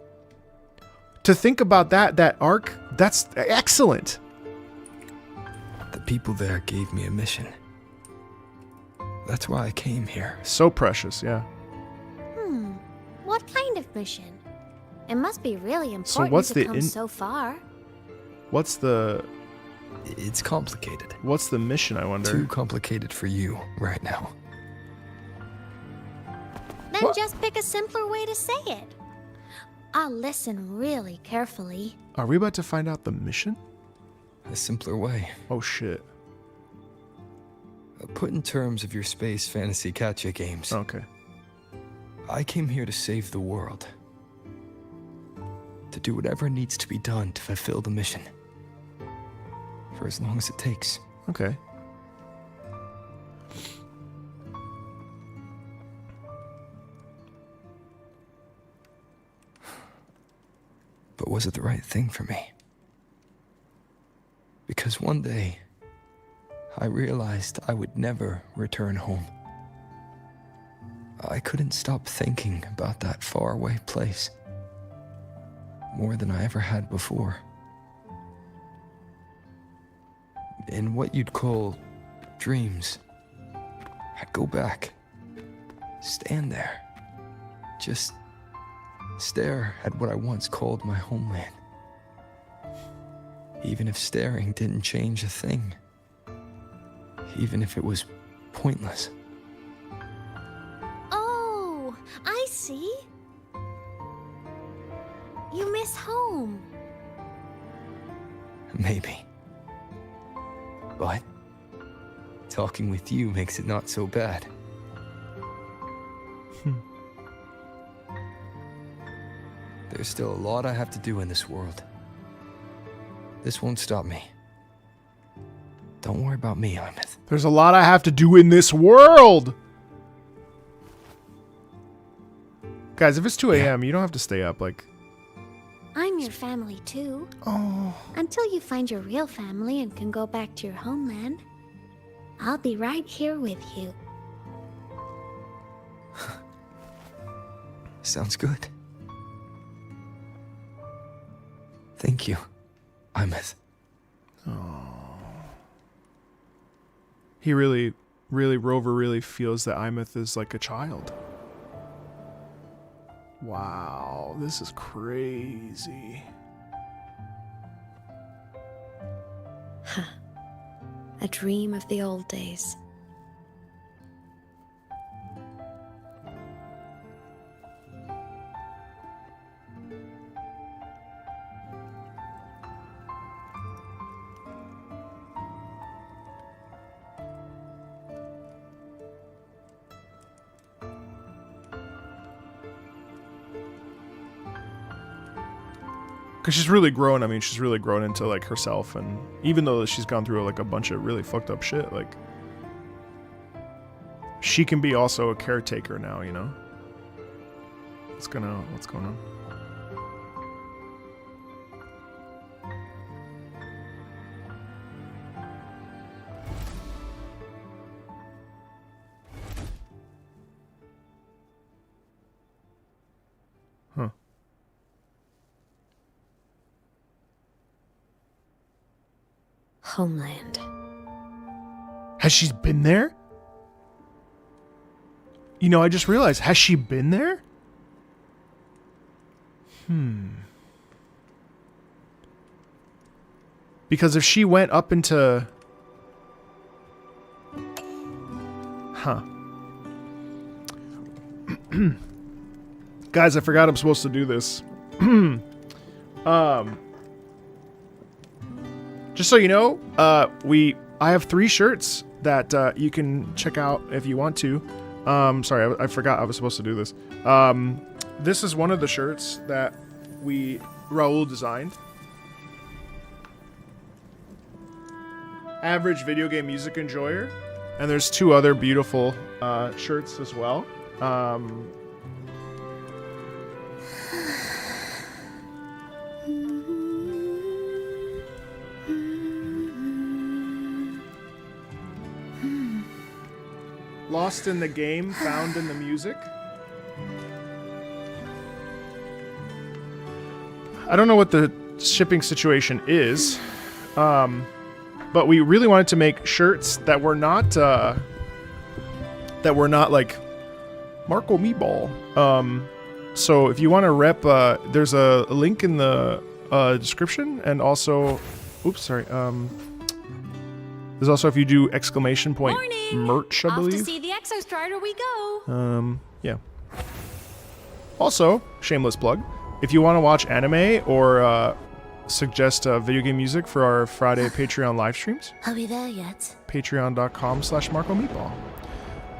To think about that arc, that's excellent. The people there gave me a mission. That's why I came here. So precious, yeah. What kind of mission? It must be really important So what's to come so far. What's the... It's complicated. What's the mission, I wonder? Too complicated for you right now. Then just pick a simpler way to say it. I'll listen really carefully. Are we about to find out the mission? A simpler way. Oh, shit. Put in terms of your space fantasy gacha games. Okay. I came here to save the world. To do whatever needs to be done to fulfill the mission. For as long as it takes. Okay. But was it the right thing for me? Because one day, I realized I would never return home. I couldn't stop thinking about that faraway place. More than I ever had before. In what you'd call dreams, I'd go back, stand there, just stare at what I once called my homeland. Even if staring didn't change a thing. Even if it was pointless. See? You miss home. Maybe. But talking with you makes it not so bad. There's still a lot I have to do in this world. This won't stop me. Don't worry about me, Imeth. There's a lot I have to do in this world! Guys, if it's 2 a.m., you don't have to stay up, like... I'm your family too. Oh. Until you find your real family and can go back to your homeland, I'll be right here with you. Sounds good. Thank you, Imeth. He really, Rover really feels that Imeth is like a child. Wow, this is crazy. A dream of the old days. Because she's really grown. I mean, she's really grown into like herself, and even though she's gone through like a bunch of really fucked up shit, like she can be also a caretaker now, you know? What's going on? Huh. Homeland. Has she been there? You know, I just realized, has she been there? Because if she went up into... Guys, I forgot I'm supposed to do this. Just so you know, I have 3 shirts that you can check out if you want to. Sorry, I forgot I was supposed to do this. This is one of the shirts that Raul designed. Average video game music enjoyer. And there's 2 other beautiful shirts as well. Lost in the game, found in the music. I don't know what the shipping situation is, but we really wanted to make shirts that were not like Marco Meatball. So if you want to rep, there's a link in the description, and also, oops, sorry. There's also, if you do exclamation point merch, I believe. Off to see the Exostrider we go. Yeah. Also, shameless plug, if you want to watch anime or suggest video game music for our Friday Patreon live streams, Are we there yet? patreon.com/MarcoMeatball.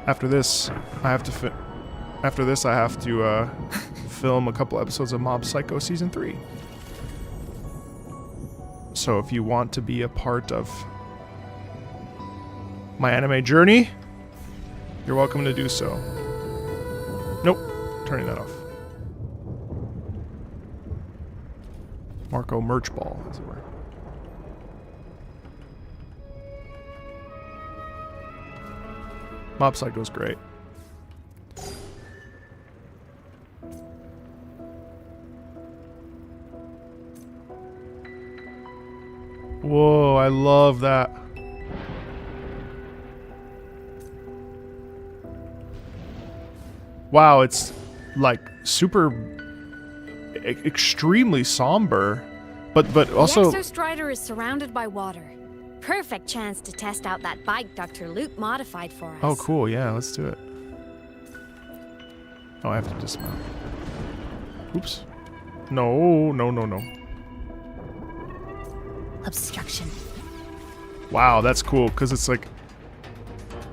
After this, I have to film a couple episodes of Mob Psycho Season 3. So if you want to be a part of my anime journey, you're welcome to do so. Nope, turning that off. Marco Merch Ball, as it were. Mob Psycho's great. Whoa, I love that. Wow, it's like super extremely somber, but also The Exostrider is surrounded by water. Perfect chance to test out that bike Dr. Luke modified for us. Oh, cool. Yeah, let's do it. Oh, I have to dismount. Oops. No, no, no, no. Obstruction. Wow, that's cool, because it's like...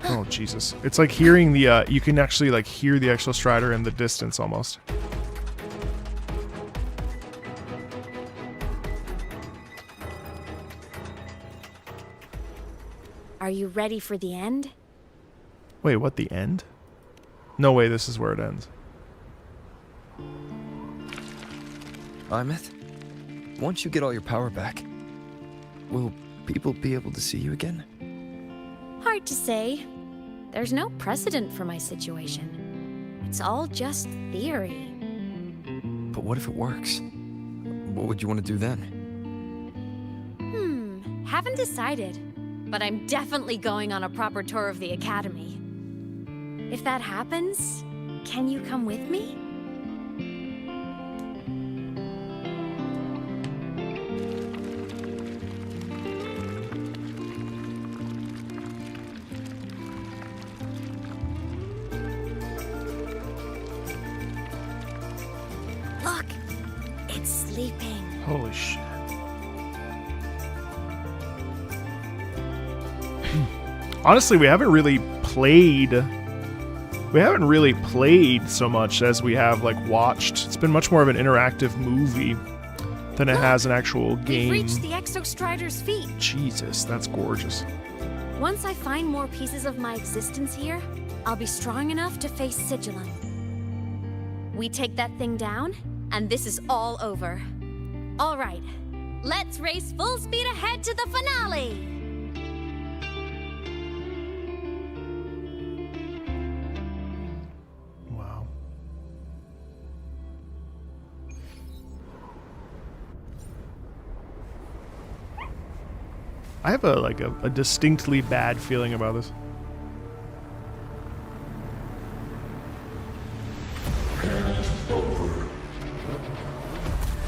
Oh, Jesus. It's like hearing the, you can actually, like, hear the Exostrider in the distance, almost. Are you ready for the end? Wait, what, the end? No way, this is where it ends. Imeth, once you get all your power back, will people be able to see you again? Hard to say. There's no precedent for my situation. It's all just theory. But what if it works? What would you want to do then? Haven't decided. But I'm definitely going on a proper tour of the academy. If that happens, can you come with me? Look, it's sleeping. Holy shit. Honestly, we haven't really played so much as we have, like, watched. It's been much more of an interactive movie than it has an actual game. We've reached the Exostrider's feet. Jesus, that's gorgeous. Once I find more pieces of my existence here, I'll be strong enough to face Sigillum. We take that thing down, and this is all over. All right, let's race full speed ahead to the finale! I have a distinctly bad feeling about this. Over.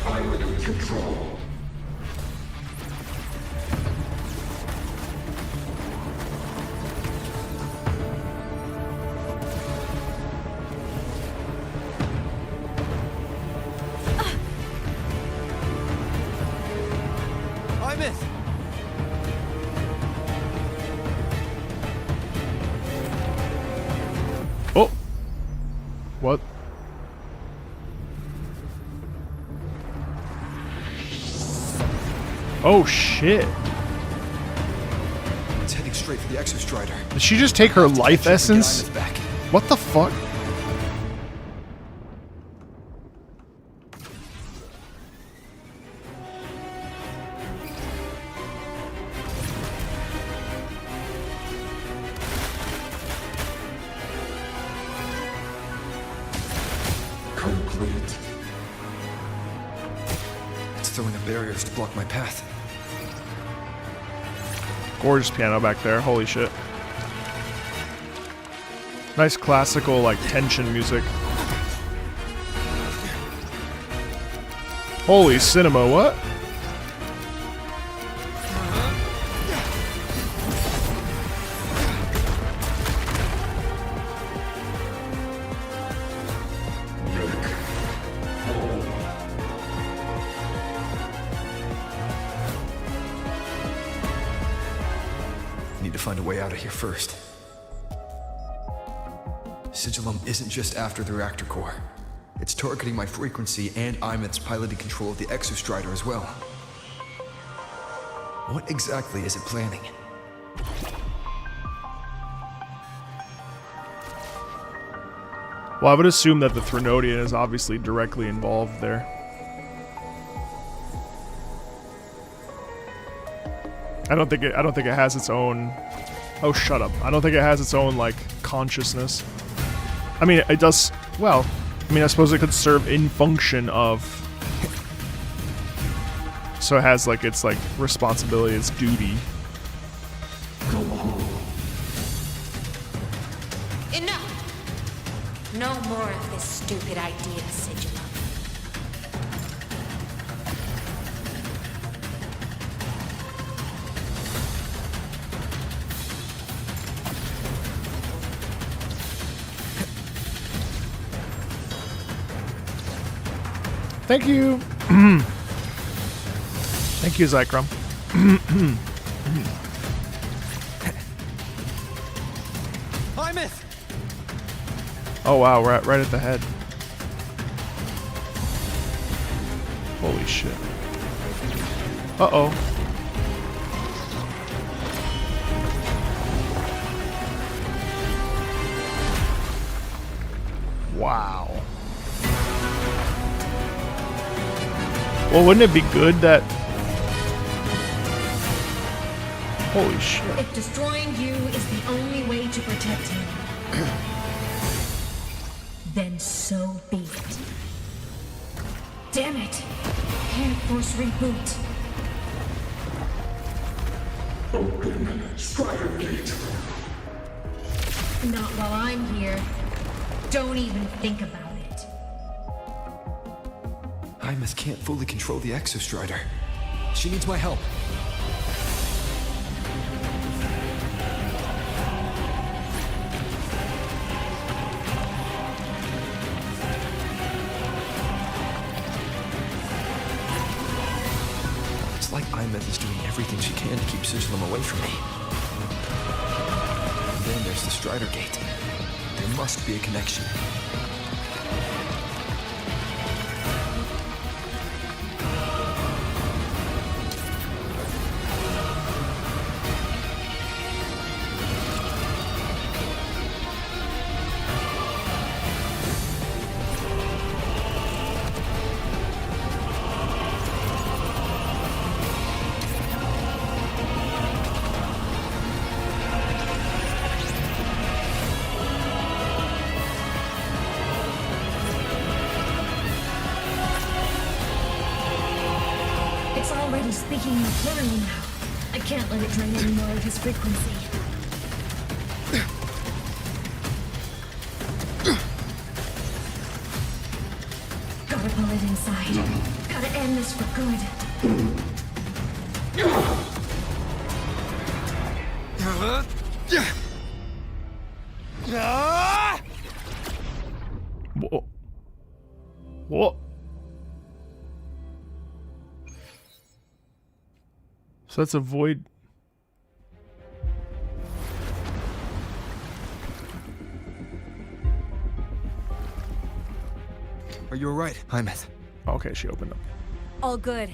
Pilot control. Imeth! Oh! What? Oh shit! It's heading straight for the Exostrider. Did she just take her life essence? What the fuck? Complete. It's throwing up barriers to block my path. Gorgeous piano back there. Holy shit. Nice classical, like, tension music. Holy cinema, what? Need to find a way out of here first. Sigillum isn't just after the reactor core. It's targeting my frequency and Imeth's piloting control of the Exostrider as well. What exactly is it planning? Well, I would assume that the Threnodian is obviously directly involved there. I don't think it has its own... Oh, shut up. I don't think it has its own, like, consciousness. I mean, it does... Well, I mean, I suppose it could serve in function of... So it has, like, its, like, responsibility, its duty. Enough! No more of this stupid idea, Sigillum. Thank you. Thank you, Zycrom. Hymus! Oh wow, we're right at the head. Holy shit. Uh-oh. Wow. Well, wouldn't it be good that... Holy shit. If destroying you is the only way to protect him, then so be it. Damn it! Can't force reboot. Open Strider Gate. Not while I'm here. Don't even think about it. Hymus can't fully control the Exostrider. She needs my help. It's like Imeth is doing everything she can to keep Sizzlum away from me. And then there's the Strider Gate. There must be a connection. Speaking clearly now. I can't let it drain any more of his frequency. Gotta pull it inside. Gotta end this for good. Whoa. Whoa. So that's a void. Are you alright, Hymus? Okay, she opened up. All good.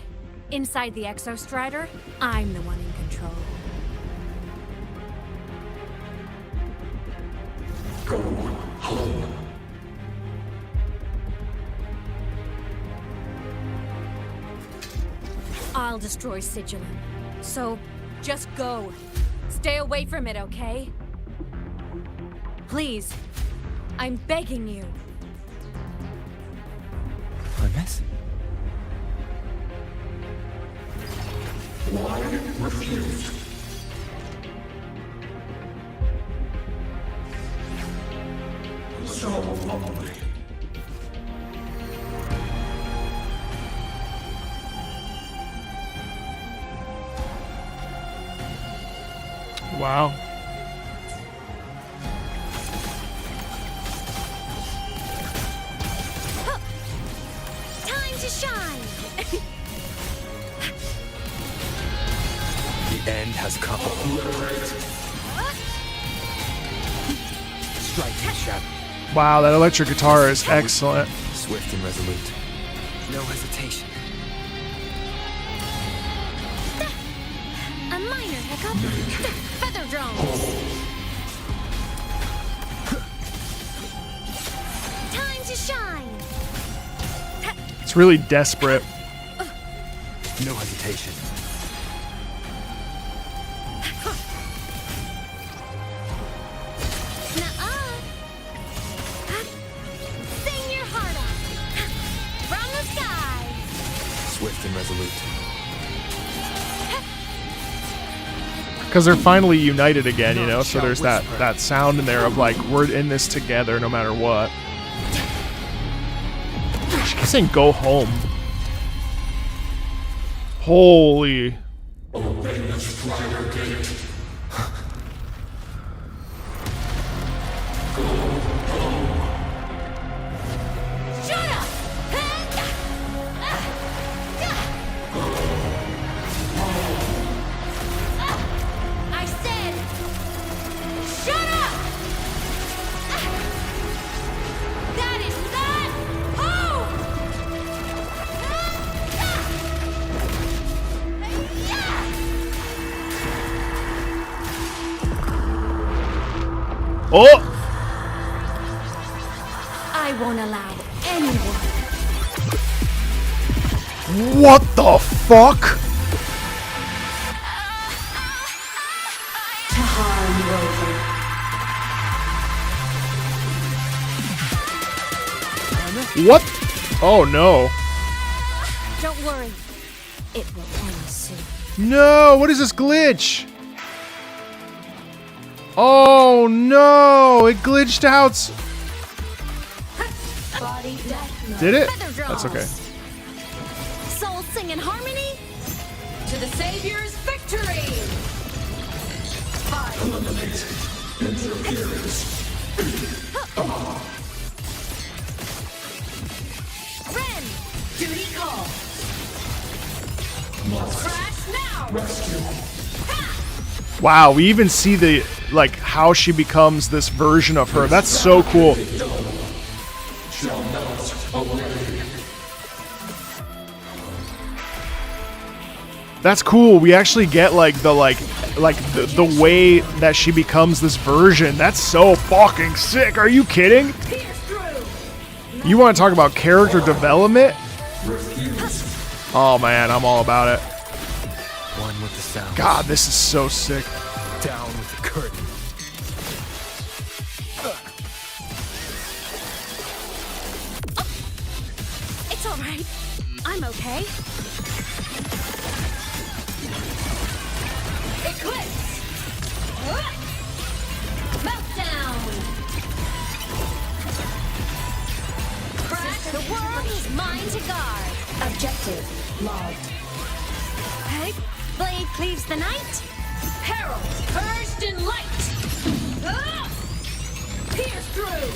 Inside the Exostrider, I'm the one in control. Go home. I'll destroy Sigilum. So, just go. Stay away from it, okay? Please. I'm begging you. Hymus? Why refused? So lonely. Wow. Time to shine! The end has come. Strike and shatter. Wow, that electric guitar is excellent. Swift and resolute. No hesitation. A minor hiccup. Feather drones. Time to shine. It's really desperate. No hesitation. Nuh-uh. Sing your heart out. From the sky. Swift and resolute. Because they're finally united again, you know? So there's that sound in there of like, we're in this together no matter what. She keeps saying go home. Holy. Obey the Strider Gate. Shut up! Oh! I won't allow anyone What the fuck? to harm Rover. What? Oh no. Don't worry. It will end soon. No, what is this glitch? Oh no, it glitched out. Did it? That's okay. Souls sing in harmony. To the Savior's victory! Eliminate interference. Ren! Duty call! Crash now! Rescue. Wow, we even see the like how she becomes this version of her. That's so cool. Shall melt away. That's cool. We actually get like the way that she becomes this version. That's so fucking sick. Are you kidding? You want to talk about character development? Oh man, I'm all about it. One with the sound. God, this is so sick. Down with the curtain. It's all right. I'm okay. Eclipse! Meltdown! Crash! The world is mine to guard. Objective logged. Hey, blade cleaves the night. Herald, purged in light! Ah! Pierce through!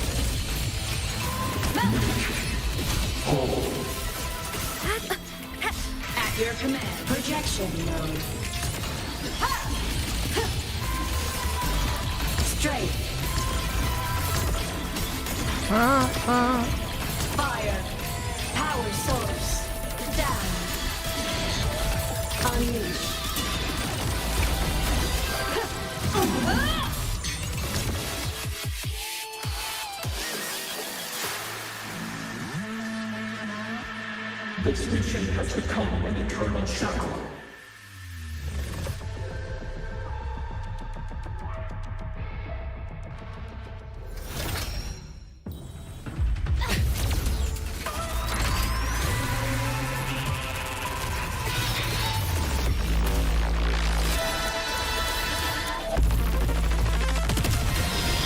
At your command. Projection mode. Straight. Fire. Power source. Down. Unleash. This region has become an eternal shackle.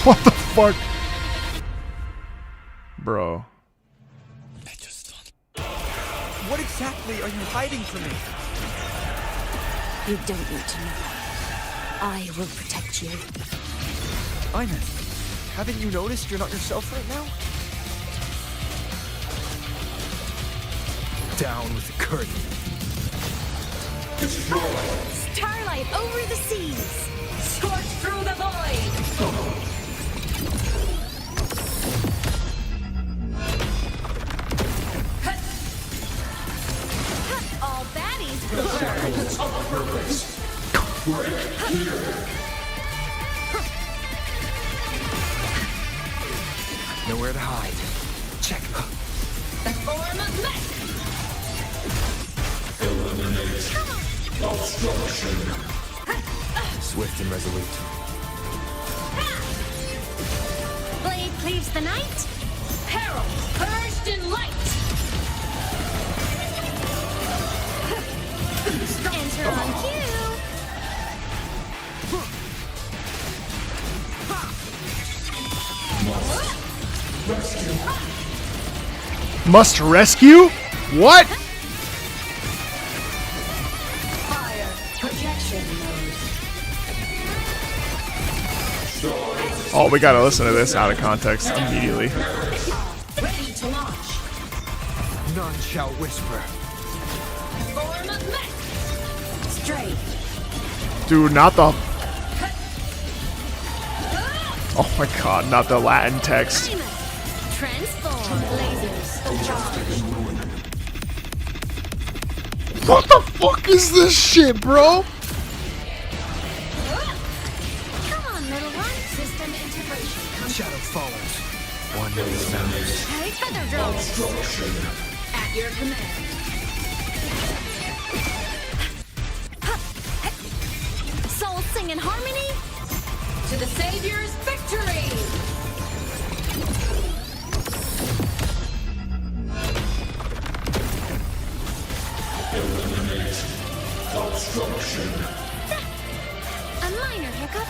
What the fuck? Bro. What exactly are you hiding from me? You don't need to know. I will protect you. Ines, haven't you noticed you're not yourself right now? Down with the curtain. Starlight over the seas. Scorch through the void! All baddies will burn. Nowhere to hide. Check. The form of mech! Eliminate obstruction. Swift and resolute. Blade cleaves the night. Herald, purged in light! Enter on cue. Must rescue? What? Fire, projection mode. Oh, we gotta listen to this out of context immediately. Ready to launch. None shall whisper. Form of mech! Straight. Dude, not the... Oh my god, not the Latin text. Transform. Lasers. What the fuck is this shit, bro? Come on, little one. System integration. shadow follows. One knows numbers. Hey, feather drones! At your command. Souls sing in harmony? To the Savior's victory! Eliminate obstruction. A minor hiccup.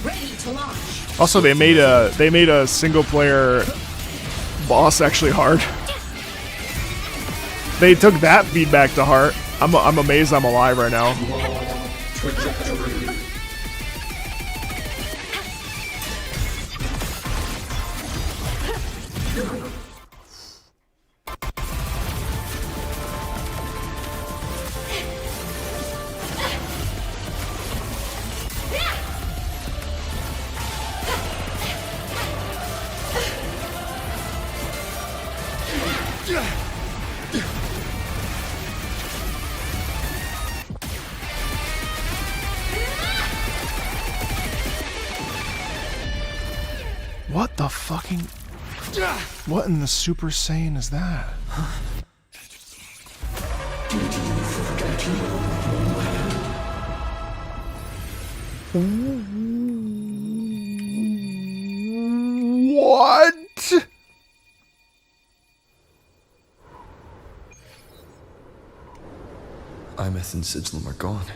Ready to launch. Also, they made a single player boss actually hard. They took that feedback to heart. I'm amazed I'm alive right now. Trajectory. What the fucking... What in the Super Saiyan is that? What? Imeth and Sigilum are gone.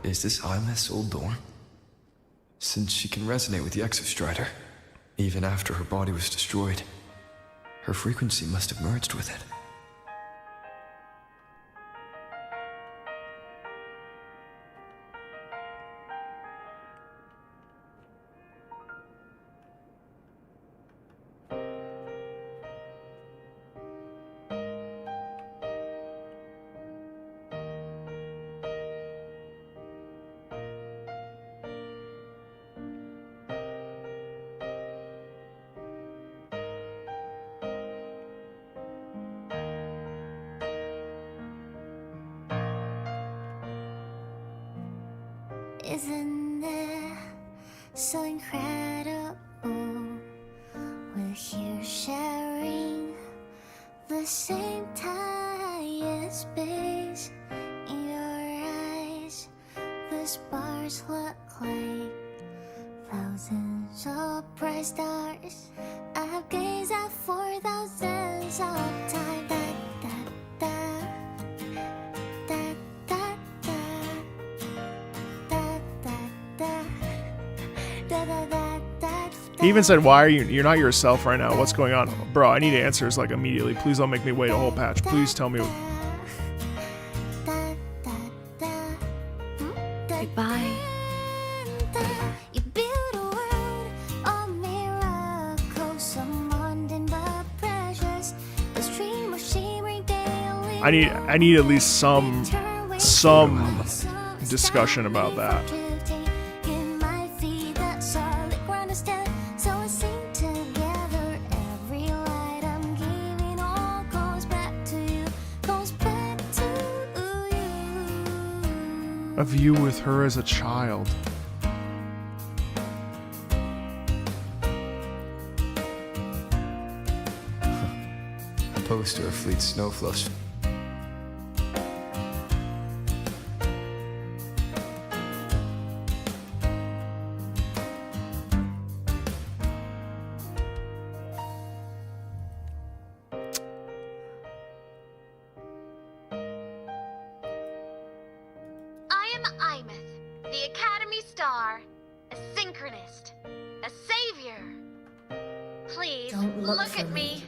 Is this Imeth's old dorm? Since she can resonate with the Exostrider, even after her body was destroyed, her frequency must have merged with it. Isn't it so incredible? We're here sharing the same time and space. In your eyes, the stars look like thousands of bright stars. I've gazed at for thousands of times. He even said, why are you're not yourself right now? What's going on? Bro, I need answers like immediately. Please don't make me wait a whole patch. Please tell me. Goodbye. I need at least some discussion about that. Of you with her as a child. Opposed to a fleet snowflush. Look at me.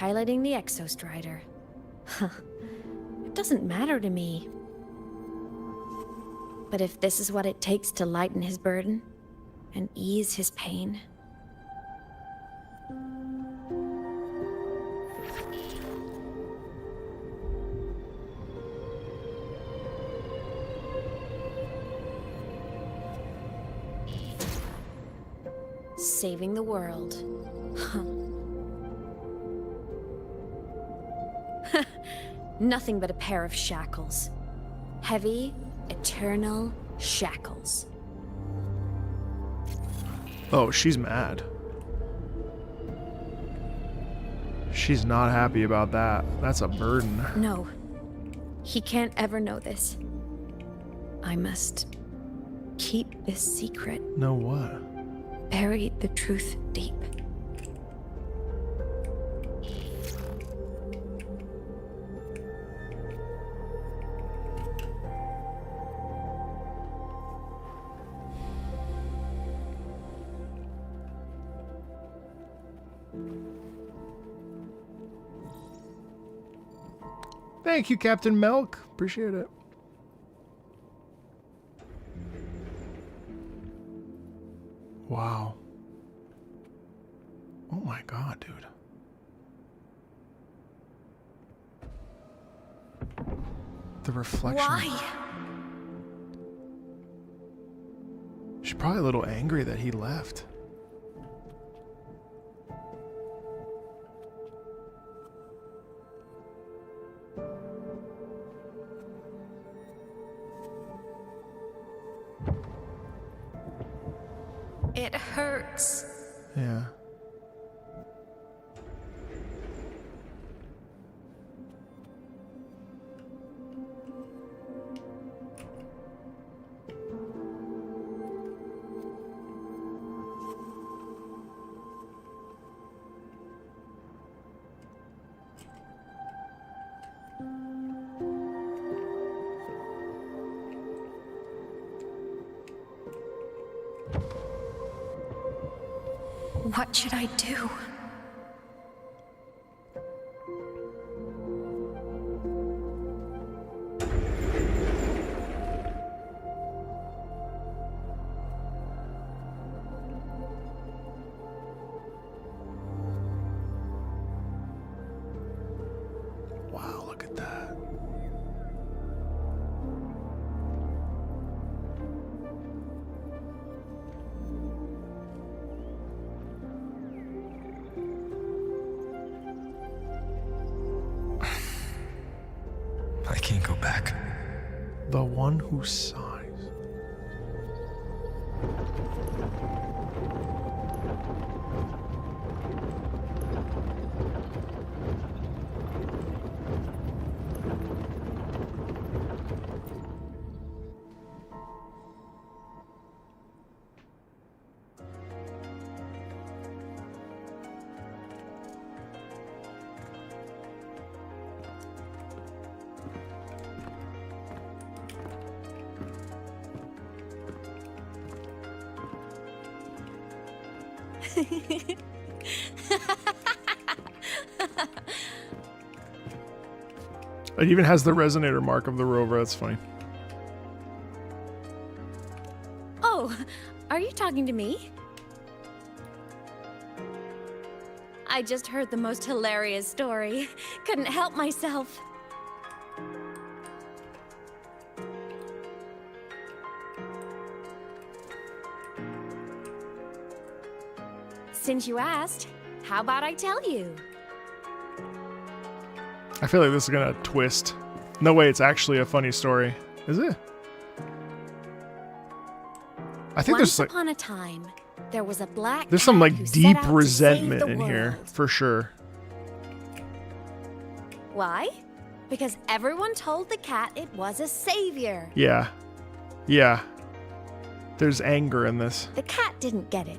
piloting the Exostrider. It doesn't matter to me. But if this is what it takes to lighten his burden and ease his pain... Saving the world. Nothing but a pair of shackles. Heavy, eternal shackles. Oh, she's mad. She's not happy about that. That's a burden. No. He can't ever know this. I must keep this secret. Know what? Bury the truth deep. Thank you, Captain Milk. Appreciate it. Wow. Oh my god, dude. The reflection. Why? She's probably a little angry that he left. It hurts. Yeah. What should I do? Wow, look at that. I can't go back. The one who sighs. It even has the resonator mark of the rover. That's funny. Oh, are you talking to me? I just heard the most hilarious story. Couldn't help myself. Since you asked, how about I tell you? I feel like this is gonna twist. No way, it's actually a funny story. Is it? I think Once there's like upon a time, there was a black there's some cat like who set deep out to save resentment the in here world. for sure. Why? Because everyone told the cat it was a savior. Yeah. Yeah. There's anger in this. The cat didn't get it.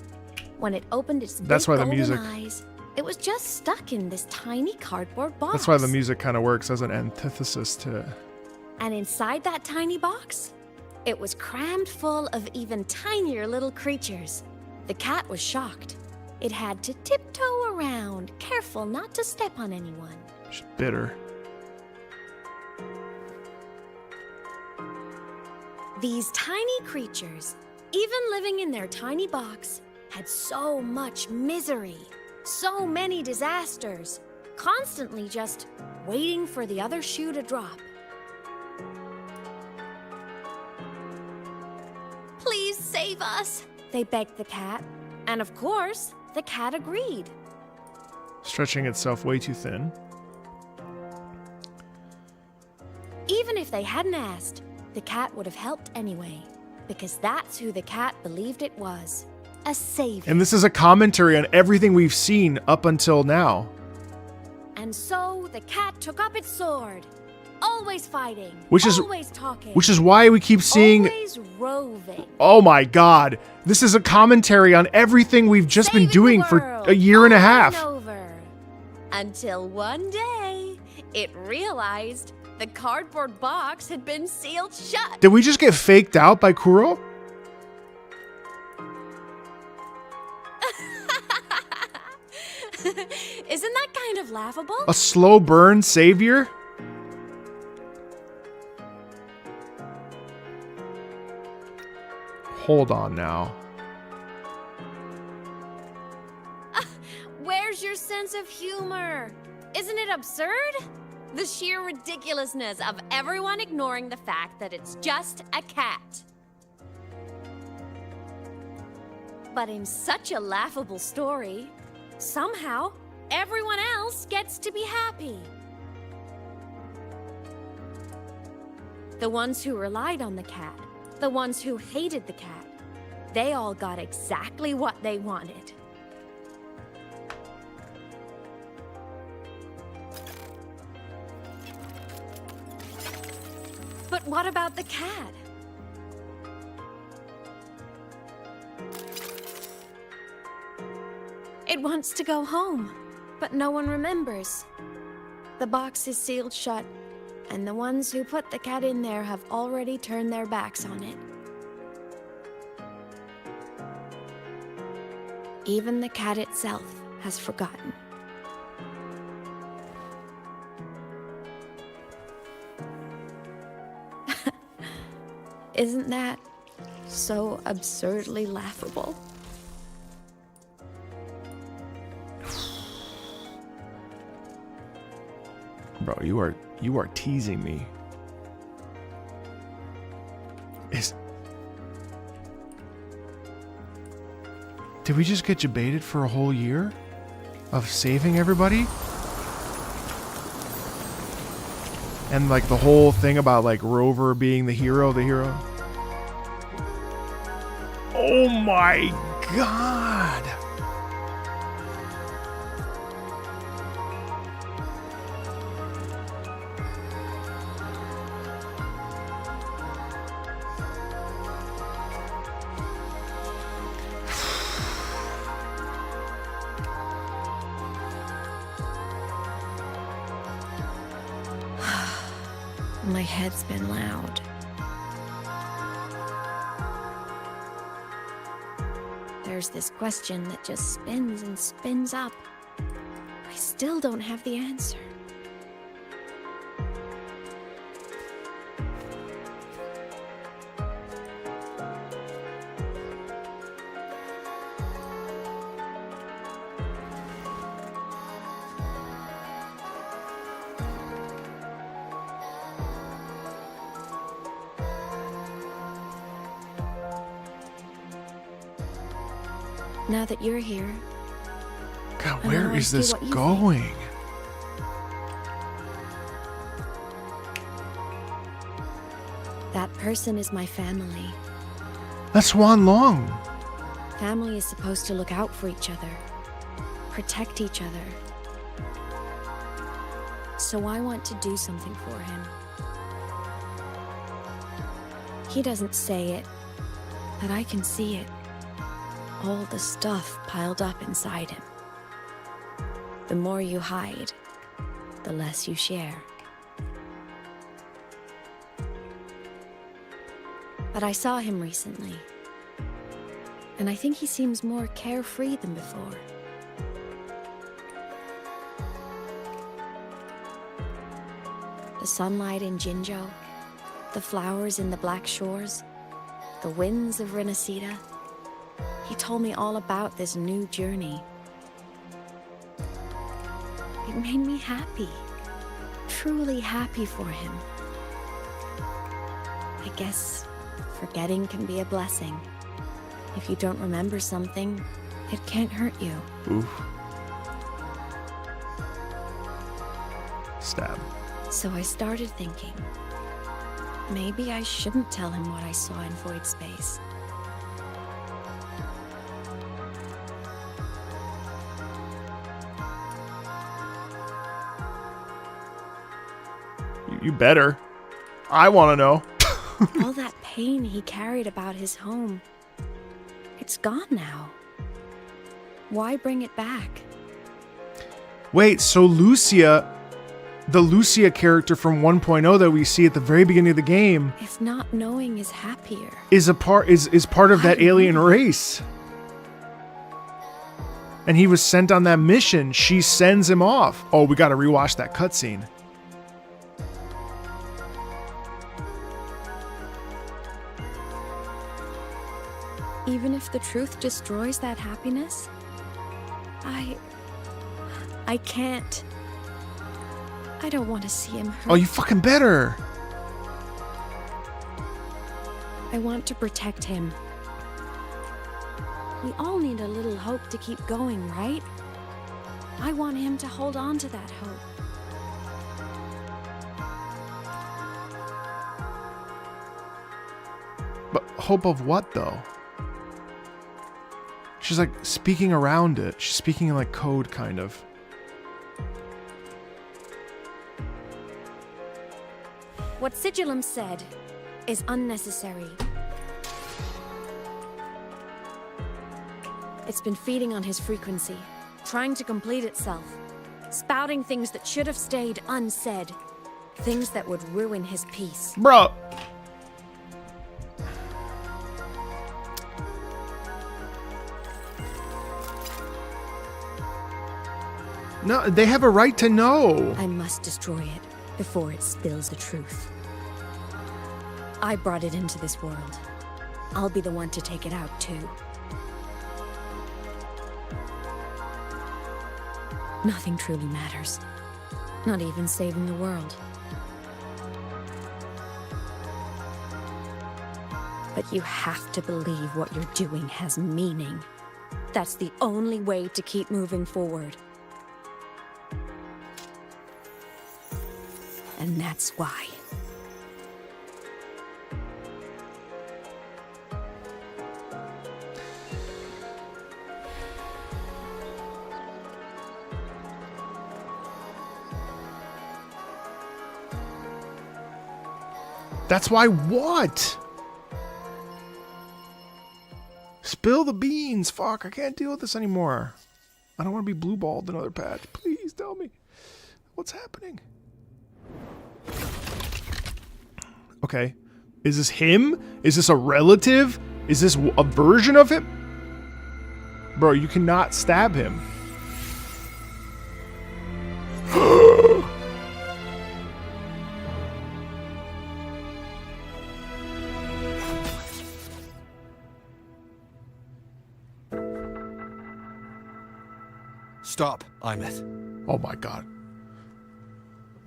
When it opened its That's big why the golden music- eyes, it was just stuck in this tiny cardboard box. That's why the music kind of works as an antithesis to And inside that tiny box, it was crammed full of even tinier little creatures. The cat was shocked. it had to tiptoe around, careful not to step on anyone. She's bitter. These tiny creatures, even living in their tiny box, had so much misery, so many disasters, constantly just waiting for the other shoe to drop. Please save us, they begged the cat. And of course, the cat agreed. Stretching itself way too thin. Even if they hadn't asked, the cat would have helped anyway, because that's who the cat believed it was. A savior. And this is a commentary on everything we've seen up until now. And so the cat took up its sword, always fighting, always talking, which is why we keep seeing always roving. Oh my god. This is a commentary on everything we've just been doing for a year and a half. Over. Until one day, it realized the cardboard box had been sealed shut. Did we just get faked out by Kuro? Isn't that kind of laughable? A slow burn savior? Hold on now. Where's your sense of humor? Isn't it absurd? The sheer ridiculousness of everyone ignoring the fact that it's just a cat. But in such a laughable story, somehow everyone else gets to be happy. The ones who relied on the cat, the ones who hated the cat, they all got exactly what they wanted. But what about the cat? It wants to go home, but no one remembers. The box is sealed shut, and the ones who put the cat in there have already turned their backs on it. Even the cat itself has forgotten. Isn't that so absurdly laughable? Bro, you are teasing me. Did we just get debated for a whole year of saving everybody? And like the whole thing about like Rover being the hero. Oh my god. My head's been loud. There's this question that just spins and spins up. I still don't have the answer. Now that you're here, God, where is this going? That person is my family. That's Wan Long. Family is supposed to look out for each other, protect each other. So I want to do something for him. He doesn't say it, but I can see it. All the stuff piled up inside him. The more you hide, the less you share. But I saw him recently. And I think he seems more carefree than before. The sunlight in Jinzhou, the flowers in the Black Shores, the winds of Renacida. He told me all about this new journey. It made me happy, truly happy for him. I guess forgetting can be a blessing. If you don't remember something, it can't hurt you. Oof. Stab. So I started thinking, maybe I shouldn't tell him what I saw in Void Space. You better. I want to know. All that pain he carried about his home, it's gone now. Why bring it back? Wait, so Lucia, the Lucia character from 1.0 that we see at the very beginning of the game, If not knowing is happier. is part of that alien race. And he was sent on that mission. She sends him off. Oh, we got to rewatch that cutscene. Even if the truth destroys that happiness, I can't. I don't want to see him hurt. Oh, you fucking better. I want to protect him. We all need a little hope to keep going, right? I want him to hold on to that hope. But hope of what, though? She's like speaking around it. She's speaking in like code, kind of. What Sigillum said is unnecessary. It's been feeding on his frequency, trying to complete itself, spouting things that should have stayed unsaid, things that would ruin his peace. Bro. No, they have a right to know. I must destroy it before it spills the truth. I brought it into this world. I'll be the one to take it out, too. Nothing truly matters. Not even saving the world. But you have to believe what you're doing has meaning. That's the only way to keep moving forward. And that's why. That's why what? Spill the beans. Fuck, I can't deal with this anymore. I don't want to be blue-balled another patch. Please tell me what's happening. Okay. Is this him? Is this a relative? Is this a version of him? Bro, you cannot stab him. Stop, Imeth. Oh my god.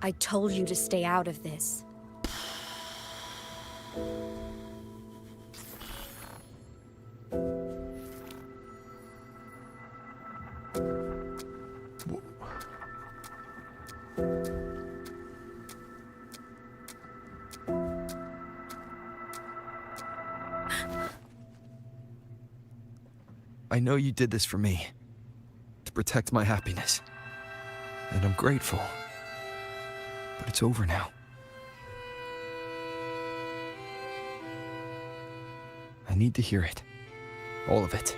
I told you to stay out of this. I know you did this for me, to protect my happiness, and I'm grateful, but it's over now. I need to hear it, all of it.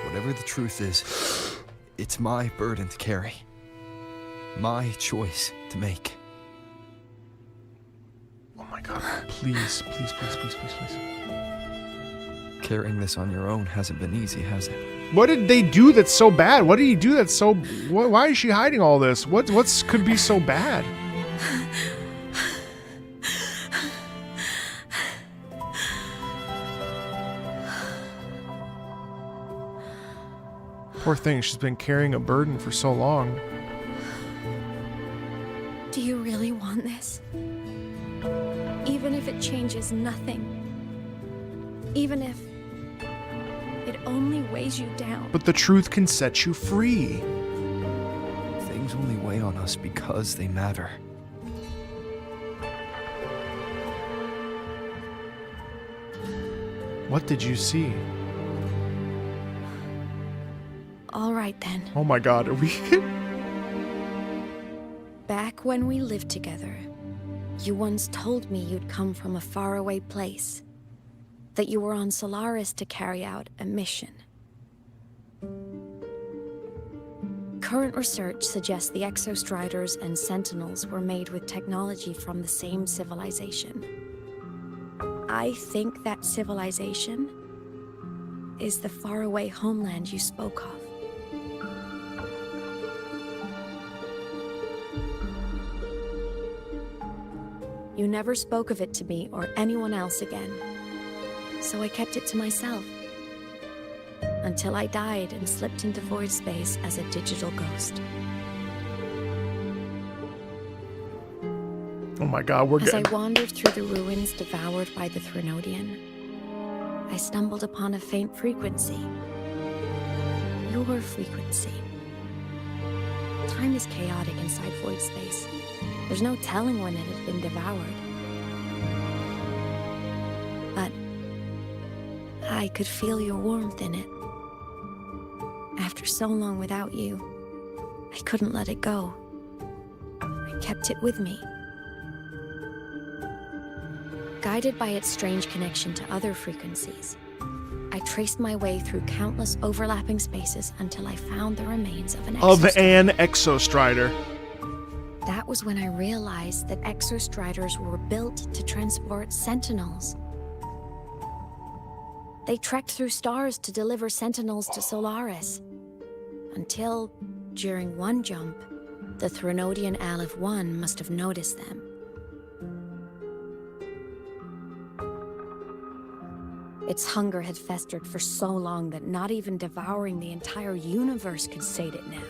Whatever the truth is, it's my burden to carry, my choice to make. Oh my god, please, please, please, please, please, please. Carrying this on your own hasn't been easy, has it? What did they do that's so bad? What did he do that's so... Why is she hiding all this? What's could be so bad? Poor thing, she's been carrying a burden for so long. Do you really want this? Even if it changes nothing. Even if it only weighs you down. But the truth can set you free. Things only weigh on us because they matter. What did you see? All right then. Oh my god, are we... Back when we lived together, you once told me you'd come from a faraway place. That you were on Solaris to carry out a mission. Current research suggests the Exostriders and Sentinels were made with technology from the same civilization. I think that civilization is the faraway homeland you spoke of. You never spoke of it to me or anyone else again, so I kept it to myself. Until I died and slipped into void space as a digital ghost. Oh my god, we're As I good. wandered through the ruins devoured by the Threnodian, I stumbled upon a faint frequency. Your frequency. Time is chaotic inside void space. There's no telling when it had been devoured. But I could feel your warmth in it. After so long without you, I couldn't let it go. I kept it with me. Guided by its strange connection to other frequencies, I traced my way through countless overlapping spaces until I found the remains of an Exostrider. That was when I realized that Exostriders were built to transport Sentinels. They trekked through stars to deliver Sentinels to Solaris. Until, during one jump, the Threnodian Aleph 1 must have noticed them. Its hunger had festered for so long that not even devouring the entire universe could sate it now.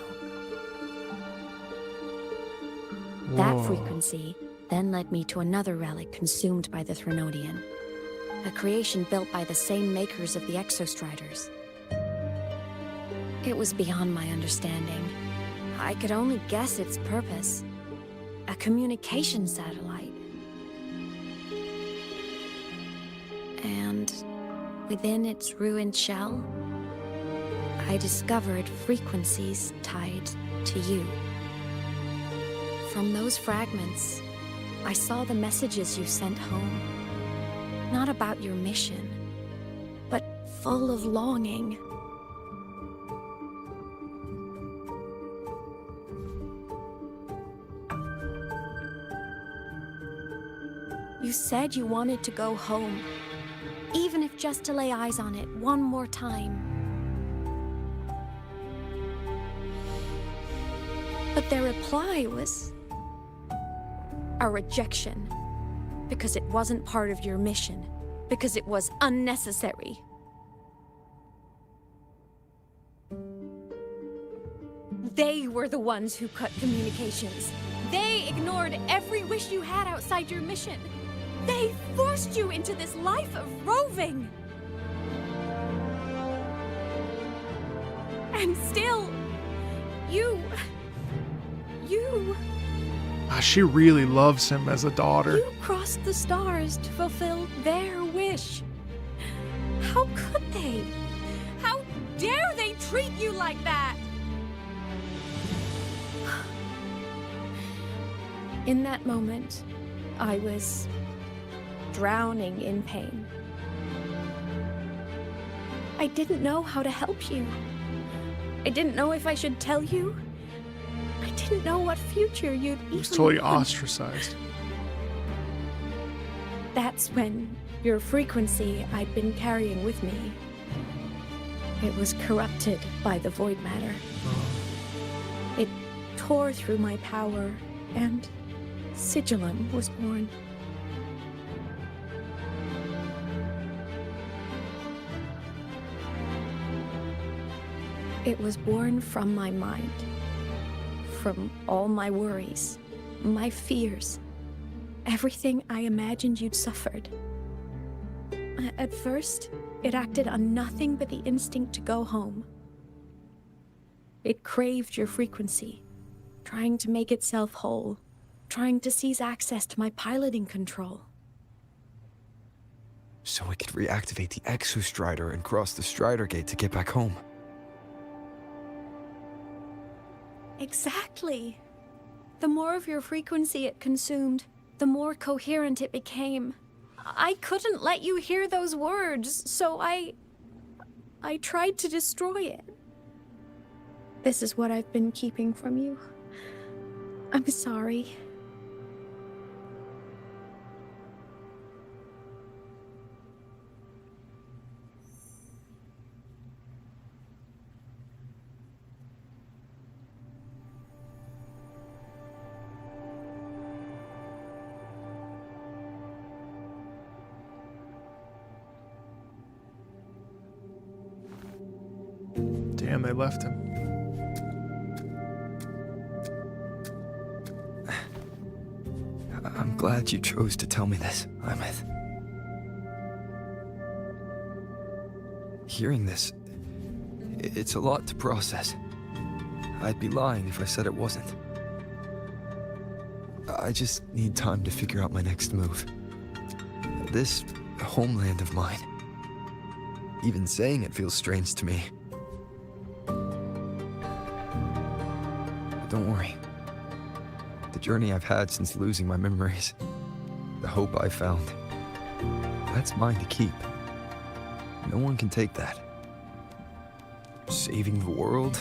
That frequency then led me to another relic consumed by the Threnodian. A creation built by the same makers of the Exostriders. It was beyond my understanding. I could only guess its purpose. A communication satellite. And within its ruined shell, I discovered frequencies tied to you. From those fragments, I saw the messages you sent home. Not about your mission, but full of longing. You said you wanted to go home, even if just to lay eyes on it one more time. But their reply was a rejection, because it wasn't part of your mission, because it was unnecessary. They were the ones who cut communications. They ignored every wish you had outside your mission. They forced you into this life of roving. And still, you... she really loves him as a daughter. You crossed the stars to fulfill their wish. How could they? How dare they treat you like that? In that moment, I was drowning in pain. I didn't know how to help you. I didn't know if I should tell you. I didn't know what future you'd even He was totally want. ostracized. That's when Your frequency I'd been carrying with me. It was corrupted by the void matter. It tore through my power, and Sigillum was born. It was born from my mind. From all my worries, my fears, everything I imagined you'd suffered. At first, it acted on nothing but the instinct to go home. It craved your frequency, trying to make itself whole, trying to seize access to my piloting control. So it could reactivate the Exostrider and cross the Strider Gate to get back home. Exactly. The more of your frequency it consumed, the more coherent it became. I couldn't let you hear those words, so I tried to destroy it. This is what I've been keeping from you. I'm sorry. Damn, they left him. I'm glad you chose to tell me this, Imeth. Hearing this, it's a lot to process. I'd be lying if I said it wasn't. I just need time to figure out my next move. This homeland of mine, even saying it feels strange to me. Don't worry. The journey I've had since losing my memories, the hope I found, that's mine to keep. No one can take that. Saving the world?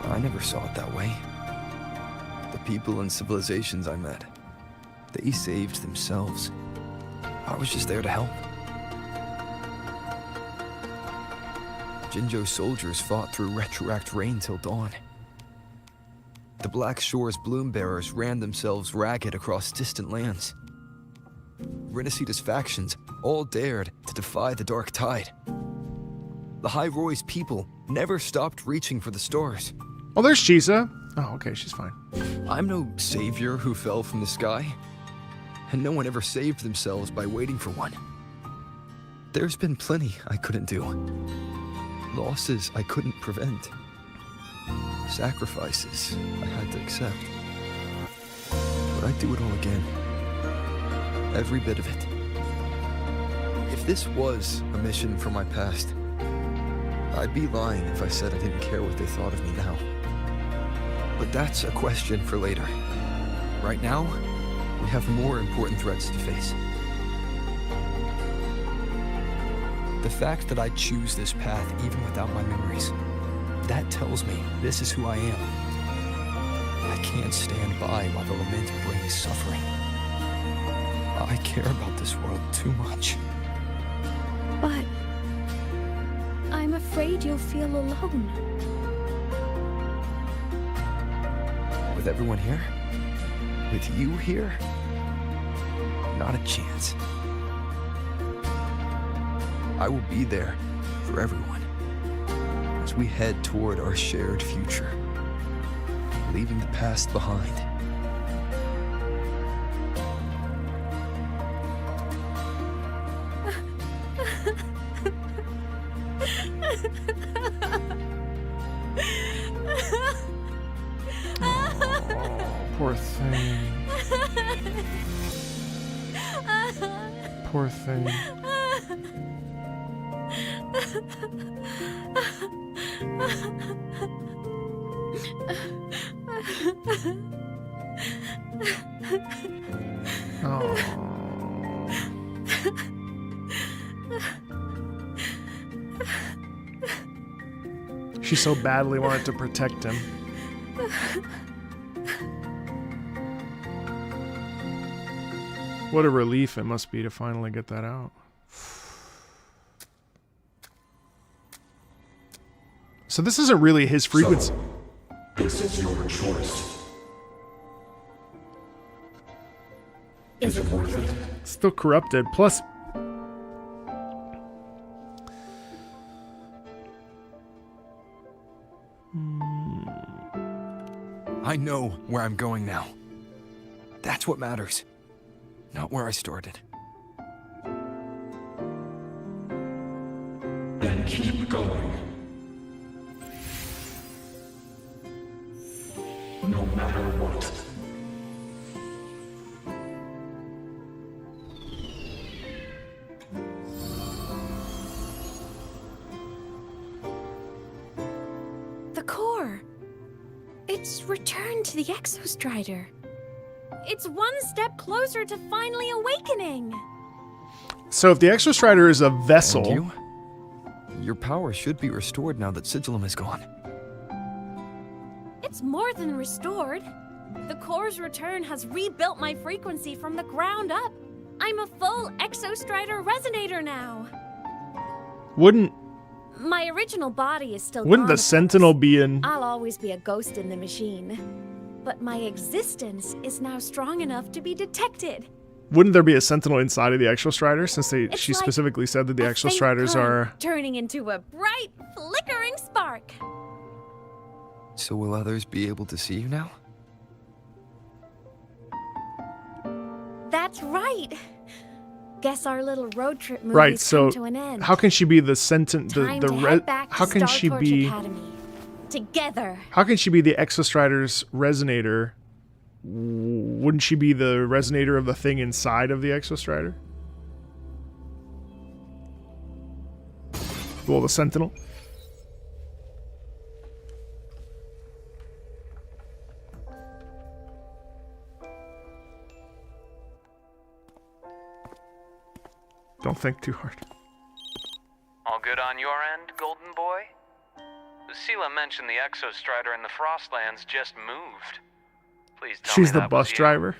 I never saw it that way. The people and civilizations I met, they saved themselves. I was just there to help. Jinjo's soldiers fought through retroact rain till dawn. The Black Shore's bloom bearers ran themselves ragged across distant lands. Renacita's factions all dared to defy the dark tide. The High Roy's people never stopped reaching for the stars. Oh, there's Chisa. Oh, okay, she's fine. I'm no savior who fell from the sky, and no one ever saved themselves by waiting for one. There's been plenty I couldn't do. Losses I couldn't prevent. Sacrifices I had to accept. But I'd do it all again. Every bit of it. If this was a mission from my past, I'd be lying if I said I didn't care what they thought of me now. But that's a question for later. Right now, we have more important threats to face. The fact that I choose this path even without my memories, that tells me this is who I am. I can't stand by while the lament brings suffering. I care about this world too much. But I'm afraid you'll feel alone. With everyone here? With you here? Not a chance. I will be there for everyone as we head toward our shared future, leaving the past behind. Poor thing. Poor thing. She so badly wanted to protect him. What a relief it must be to finally get that out. So this isn't really his frequency. So, this is your choice. Is it worth it? It's still corrupted. Plus, I know where I'm going now. That's what matters. Not where I started. Then keep going. No matter what. The core. It's returned to the Exostrider. It's one step closer to finally awakening. so if the Exostrider is a vessel, And your power should be restored now that Sigillum is gone. It's more than restored. The core's return has rebuilt my frequency from the ground up. I'm a full Exostrider resonator now. wouldn't My original body is still wouldn't gone, the of Sentinel be in? I'll always be a ghost in the machine. But my existence is now strong enough to be detected. Wouldn't there be a Sentinel inside of the Exostrider? Since It's she like specifically said that the a faint Exostriders current are. turning into a bright, flickering spark. So will others be able to see you now? That's right. Guess our little road trip movie's Right. So come to an end. how can she be the Sentinel? Time The to re- head back to how can she Startorch be? Academy. Together. How can she be the Exostrider's resonator? Wouldn't she be the resonator of the thing inside of the Exostrider? Well, the Sentinel. Don't think too hard. All good on your end, Golden Boy? Sela mentioned the Exostrider in the Frostlands just moved. Please tell She's me the that bus was you. driver.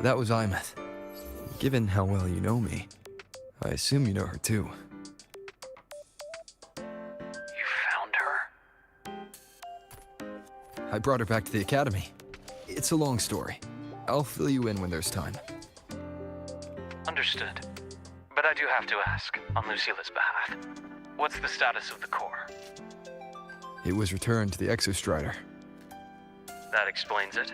That was Imeth. Given how well you know me, I assume you know her too. You found her? I brought her back to the academy. It's a long story. I'll fill you in when there's time. Understood. But I do have to ask, on Lucille's behalf, what's the status of the core? It was returned to the Exostrider. That explains it.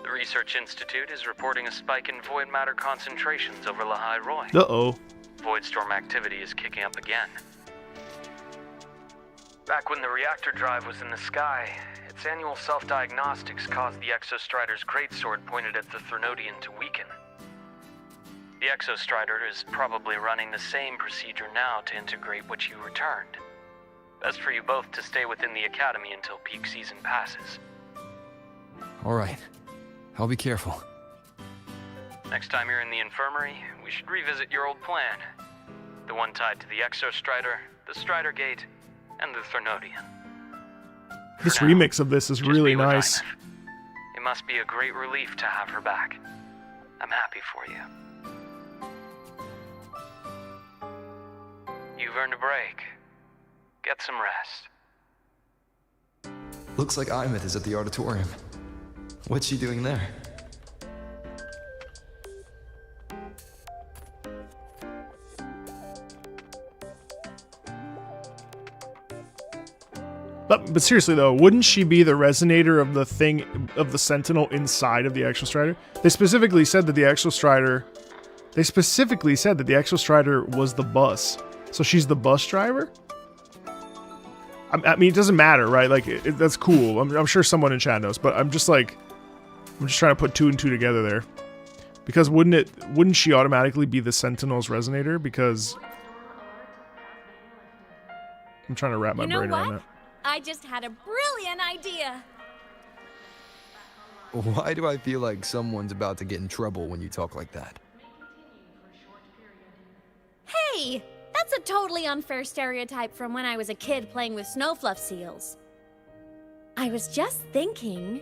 The Research Institute is reporting a spike in void matter concentrations over Lahai Roy. Uh-oh. Void storm activity is kicking up again. Back when the reactor drive was in the sky, its annual self-diagnostics caused the Exostrider's greatsword pointed at the Threnodian to weaken. The Exostrider is probably running the same procedure now to integrate what you returned. Best for you both to stay within the Academy until peak season passes. All right. I'll be careful. Next time you're in the infirmary, we should revisit your old plan. The one tied to the Exostrider, the Strider Gate, and the Threnodian. This remix of this is really be with nice. Imeth. It must be a great relief to have her back. I'm happy for you. You've earned a break. Get some rest. Looks like Imeth is at the auditorium. What's she doing there? But seriously though, wouldn't she be the resonator of the thing of the Sentinel inside of the Exostrider? They specifically said that the Exostrider was the bus. So she's the bus driver? I mean, it doesn't matter, right? Like, that's cool. I'm sure someone in chat knows, but I'm just trying to put two and two together there. Because wouldn't she automatically be the Sentinel's resonator? Because I'm trying to wrap my brain around that. I just had a brilliant idea. Why do I feel like someone's about to get in trouble when you talk like that? Hey, that's a totally unfair stereotype from when I was a kid playing with snowfluff seals. I was just thinking,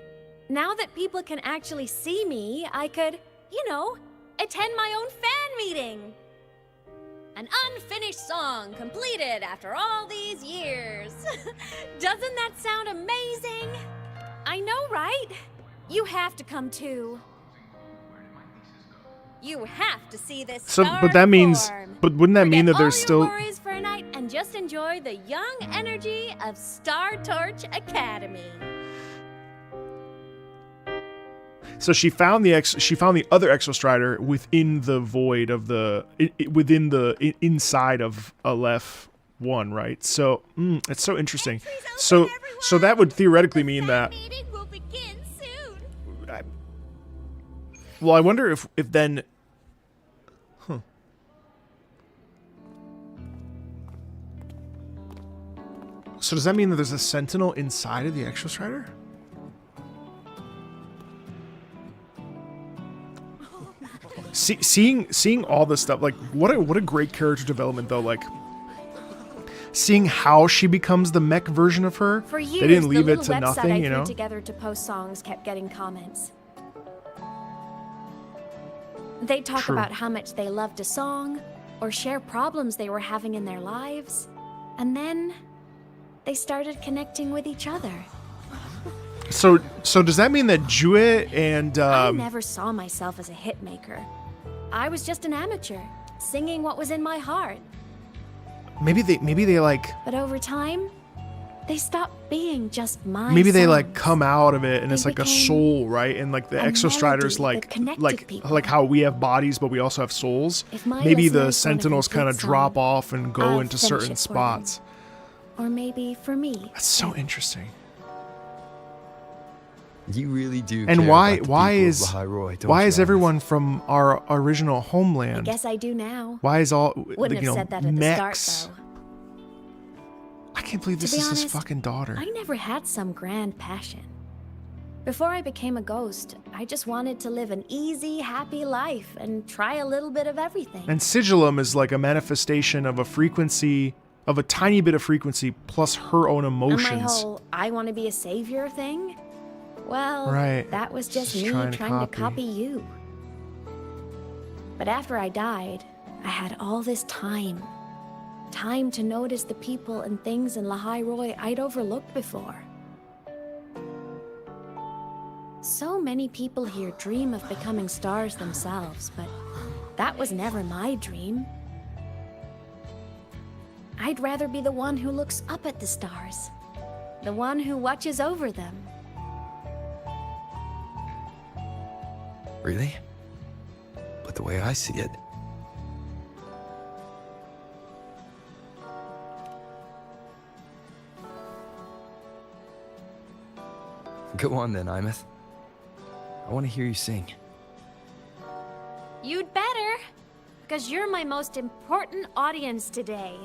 Now that people can actually see me, I could, you know, attend my own fan meeting. An unfinished song completed after all these years. Doesn't that sound amazing? I know, right? You have to come too. You have to see this star but that means, perform. but wouldn't that mean that there's Forget still? all your worries for a night and just enjoy the young energy of Star Torch Academy. So she found the other Exostrider within the void of the inside of Aleph 1, right? So it's so interesting. So that would theoretically mean that. Well, I wonder if then. So does that mean that there's a sentinel inside of the Exostrider? Seeing all this stuff, like what a great character development though. Like seeing how she becomes the mech version of her. For years, they didn't leave the it little to website nothing, I you know. put together to post songs kept getting comments. They talk True. about how much they loved a song or share problems they were having in their lives, and then they started connecting with each other. So does that mean that Jue and I never saw myself as a hit maker. I was just an amateur, singing what was in my heart. maybe they like But over time, they stopped being just my maybe they songs. like come out of it and They it's like a became soul, right? And like the a Exostrider's melody like that connected like people. like how we have bodies but we also have souls. If my Maybe listeners the want a Sentinels kind of complete drop song, off and go I'll into finish certain it for them. spots. Or maybe for me. That's so interesting. You really do. And care why about the why people of is Lahai Roi, don't why you, is Ines? everyone from our original I homeland? guess I do now. Why is all Wouldn't you have know, said that at mechs? the start, though. I can't believe this To be is his honest, fucking daughter. I never had some grand passion. Before I became a ghost, I just wanted to live an easy, happy life and try a little bit of everything. And Sigillum is like a manifestation of a frequency, of a tiny bit of frequency plus her own And my emotions. whole I want to be a savior thing? Well, Right. that was just Just me trying trying to to copy you. But after I died, I had all this time. Time to notice the people and things in Lahai Roi I'd overlooked before. So many people here dream of becoming stars themselves, but that was never my dream. I'd rather be the one who looks up at the stars, the one who watches over them. Really? But the way I see it, go on then, Imeth. I want to hear you sing. You'd better, because you're my most important audience today.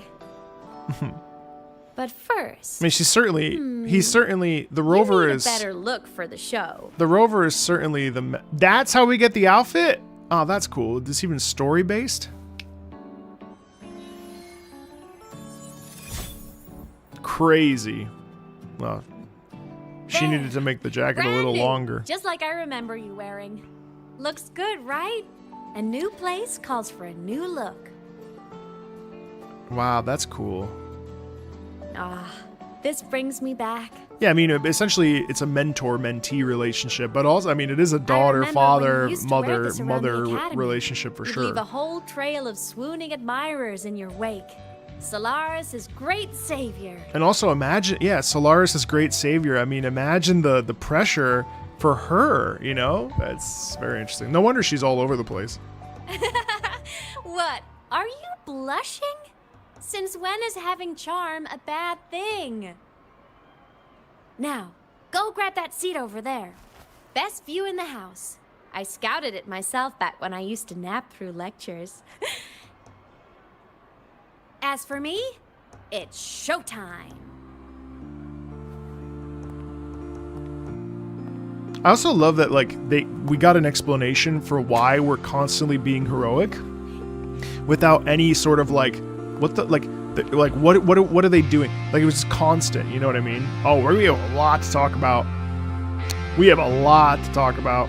But first, I mean, she's certainly, he's certainly, the rover you need is, a better look for the show. the rover is certainly that's how we get the outfit? Oh, that's cool. Is this even story based? Crazy. Well, she needed to make the jacket a little Brand new, longer. just like I remember you wearing. Looks good, right? A new place calls for a new look. Wow, that's cool. Ah, this brings me back. Yeah, I mean, essentially, it's a mentor-mentee relationship, but also, I mean, it is a remember when daughter-father, you used to wear this around the mother academy. relationship for You'd sure. leave a whole trail of swooning admirers in your wake. Solaris is great savior. And also imagine, yeah, Solaris is great savior. I mean, imagine the pressure for her, you know? That's very interesting. No wonder she's all over the place. What? Are you blushing? Since when is having charm a bad thing? Now, go grab that seat over there. Best view in the house. I scouted it myself back when I used to nap through lectures. As for me, it's showtime. I also love that, like, we got an explanation for why we're constantly being heroic without any sort of, like, what are they doing? Like, it was just constant, you know what I mean? Oh, we have a lot to talk about. We have a lot to talk about.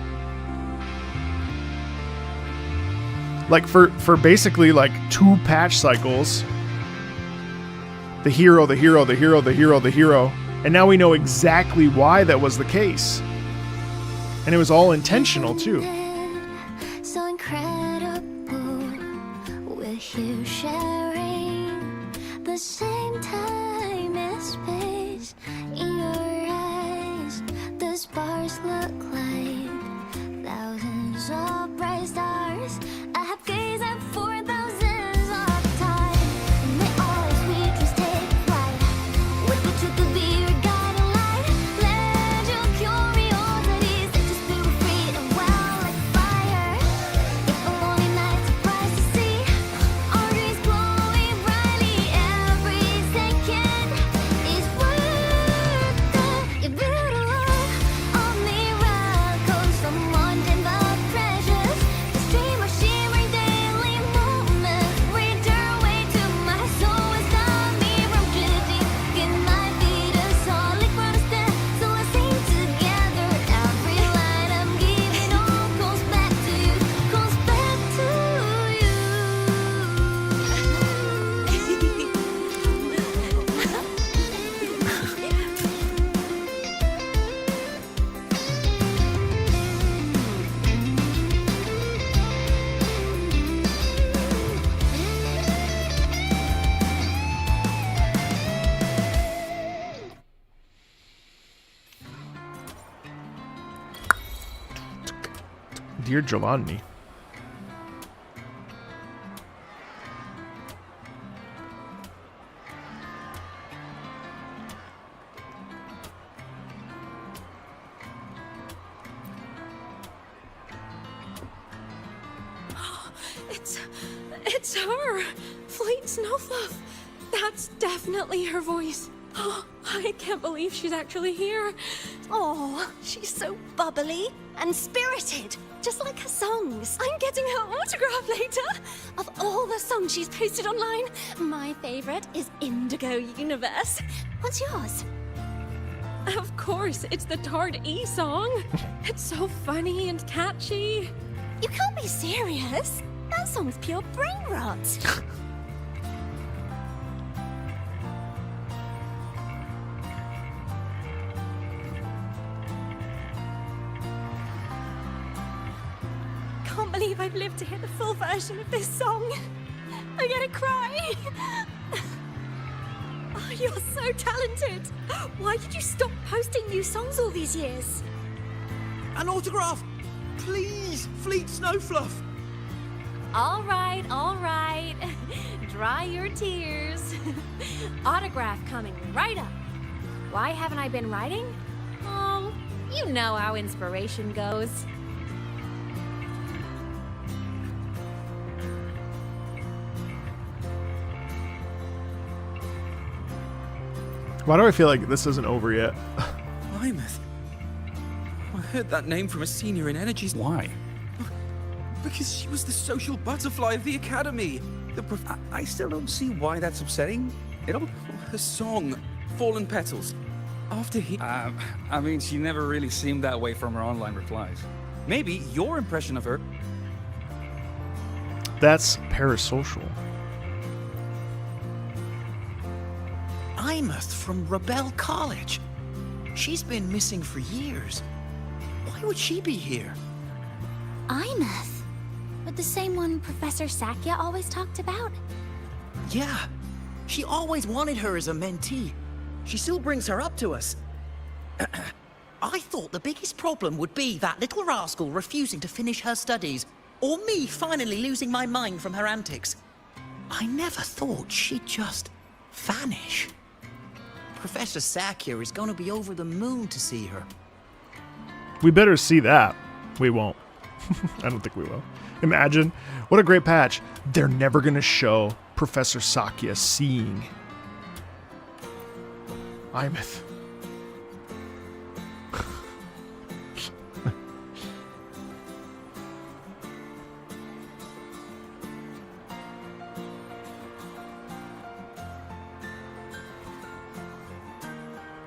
Like for basically like 2 patch cycles. The hero, the hero, the hero, the hero, the hero. And now we know exactly why that was the case. And it was all intentional too. So incredible. We're here sharing the same time and space. In your eyes, the sparks look like thousands of bright stars. I have gazed at for thousands of time, and they always we just take flight. With the truth of your guiding light, let your curiosity set your spirit free and well like fire. If a lonely night surprised to see our dreams glowing brightly, every second is worth it. You build a life of miracles from wanting the treasures. The stream of shimmering daily moments return way to my soul and stop me from drifting. It might be the solid ground to stand, so let's sing together. Every light I'm giving all comes back to you, comes back to you. Dear Giovanni. It's her! Fleet Snowfluff! That's definitely her voice. Oh, I can't believe she's actually here. Oh, she's so bubbly and spirited, just like her songs. I'm getting her autograph later. Of all the songs she's posted online, my favorite is Indigo Universe. What's yours? Of course, it's the Tard E song. It's so funny and catchy. You can't be serious. That song's pure brain rot. Can't believe I've lived to hear the full version of this song. I'm gonna cry. Oh, you're so talented. Why did you stop posting new songs all these years? An autograph! Please, Fleet Snowfluff! All right, all right. Dry your tears. Autograph coming right up. Why haven't I been writing? Oh, you know how inspiration goes. Why do I feel like this isn't over yet? Imeth. I heard that name from a senior in energies. Why? Because she was the social butterfly of the academy. I still don't see why that's upsetting. Her song, Fallen Petals. After he... I mean, she never really seemed that way from her online replies. Maybe your impression of her... That's parasocial. Imeth from Rebel College. She's been missing for years. Why would she be here? Imeth? But the same one Professor Sakya always talked about? Yeah. She always wanted her as a mentee. She still brings her up to us. I thought the biggest problem would be that little rascal refusing to finish her studies, or me finally losing my mind from her antics. I never thought she'd just vanish. Professor Sakya is going to be over the moon to see her. We better see that. We won't. I don't think we will. Imagine. What a great patch. They're never going to show Professor Sakya seeing Imeth.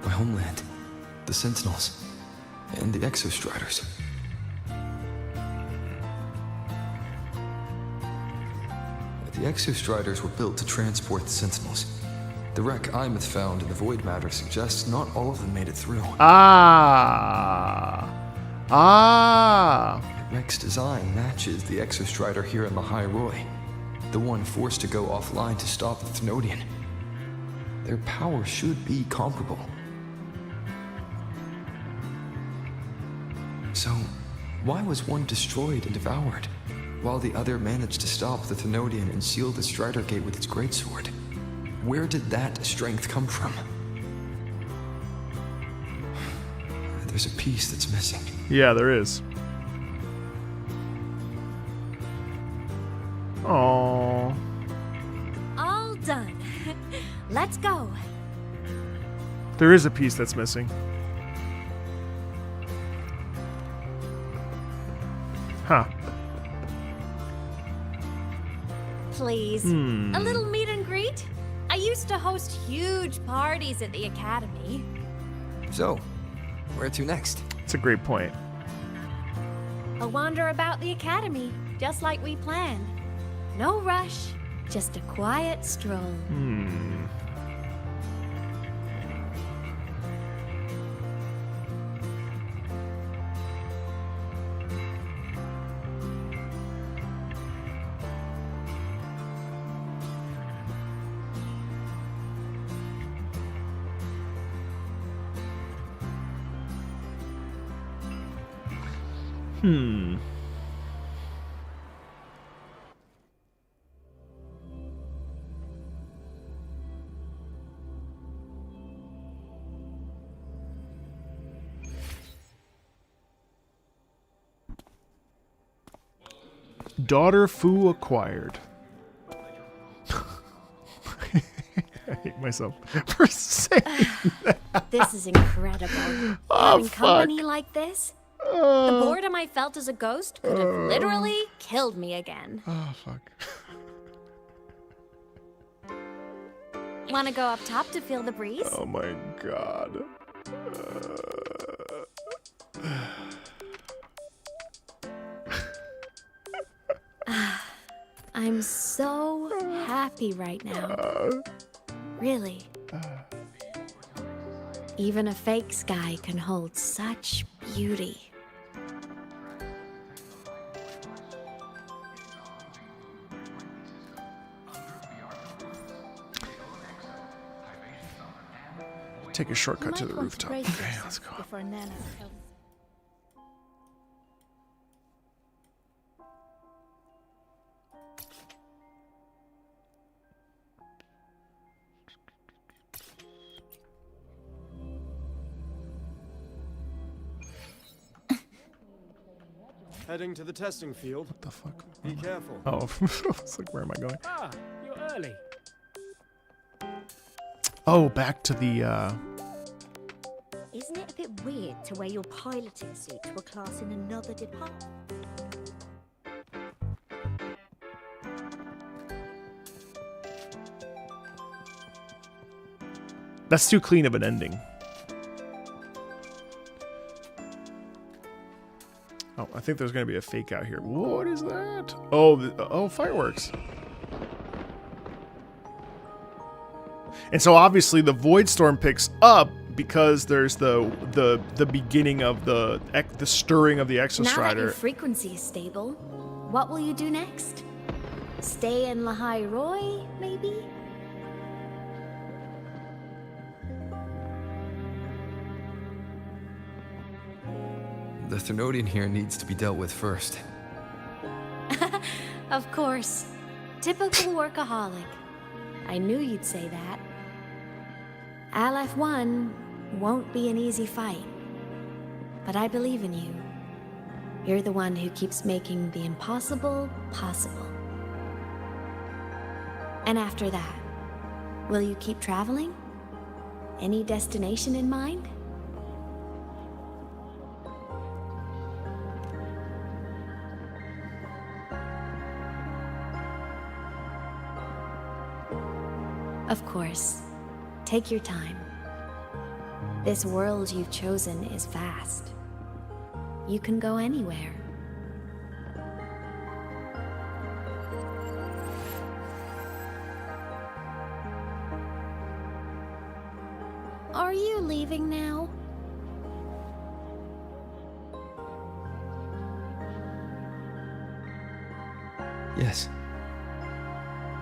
My homeland. The Sentinels. and the Exostriders. The Exostriders were built to transport the Sentinels. The wreck Imeth found in the Void Matter suggests not all of them made it through. Ah! The wreck's design matches the Exostrider here in the High Roy, the one forced to go offline to stop the Thnodian. Their power should be comparable. So, why was one destroyed and devoured, while the other managed to stop the Thnodian and seal the Strider Gate with its greatsword? Where did that strength come from? There's a piece that's missing. Yeah, there is. Aww. All done. Let's go. There is a piece that's missing. Huh. Please. A little meet and greet? I used to host huge parties at the Academy. So, where to next? That's a great point. A wander about the Academy, just like we planned. No rush, just a quiet stroll. Daughter Fu acquired. I hate myself for saying that. This is incredible. Oh, Having fuck. company like this? The boredom I felt as a ghost could have literally killed me again. Oh, fuck. Want to go up top to feel the breeze? Oh my god. I'm so happy right now. Really. Even a fake sky can hold such beauty. Take a shortcut to the rooftop. Okay, let's go. Heading to the testing field. What the fuck? Be careful. Oh, it's like, where am I going? Ah, you're early. Oh, back to the, Isn't it a bit weird to wear your piloting suit to a class in another department? That's too clean of an ending. Oh, I think there's gonna be a fake out here. What is that? Oh, fireworks. And so obviously the void storm picks up because there's the beginning of the stirring of the Now that your Exostrider. frequency is stable, what will you do next? Stay in Lahai Roy, maybe? The Thnodian here needs to be dealt with first. Of course. Typical workaholic. I knew you'd say that. Aleph-1 won't be an easy fight. But I believe in you. You're the one who keeps making the impossible possible. And after that, will you keep traveling? Any destination in mind? Of course. Take your time. This world you've chosen is vast. you can go anywhere. Are you leaving now? Yes.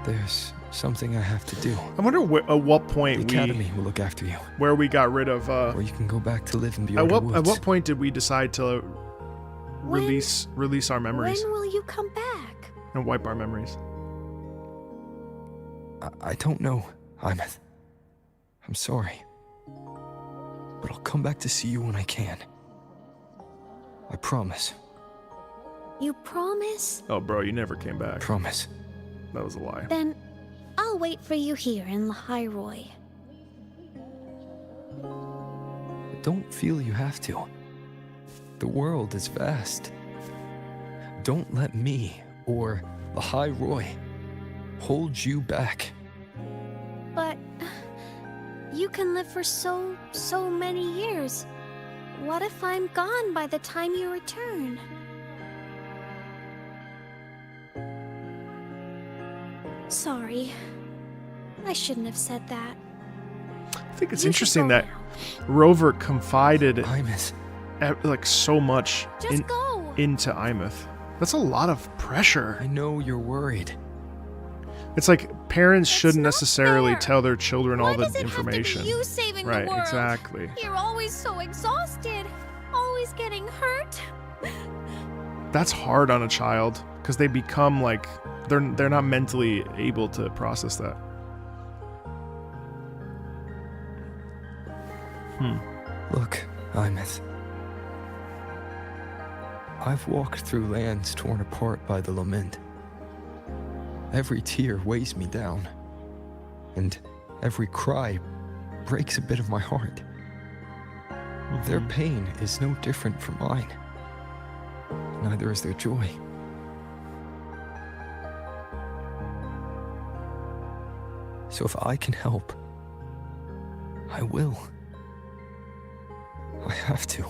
There's something I have to do. I wonder at what point the Academy will look after you. Where we got rid of. Or you can go back to live in At Bjorda what Woods. point did we decide to release our memories When will you come back? and wipe our memories? I don't know, Imeth. I'm sorry. But I'll come back to see you when I can. I promise. You promise? Oh, bro, you never came back. Promise. That was a lie. Then I'll wait for you here in Lahairoi. Don't feel you have to. The world is vast. Don't let me or Lahairoi hold you back. But you can live for so many years. What if I'm gone by the time you return? Sorry. I shouldn't have said that. I think it's interesting that Rover confided like so much into Imeth. That's a lot of pressure. I know you're worried. It's like parents shouldn't necessarily tell their children all the Does it information. have to be you saving Right, the world? exactly. You're always so exhausted, always getting hurt. That's hard on a child because they become like they're not mentally able to process that. Look, Imeth. I've walked through lands torn apart by the lament. Every tear weighs me down, and every cry breaks a bit of my heart. Their pain is no different from mine. Neither is their joy. So if I can help, I will. I have to.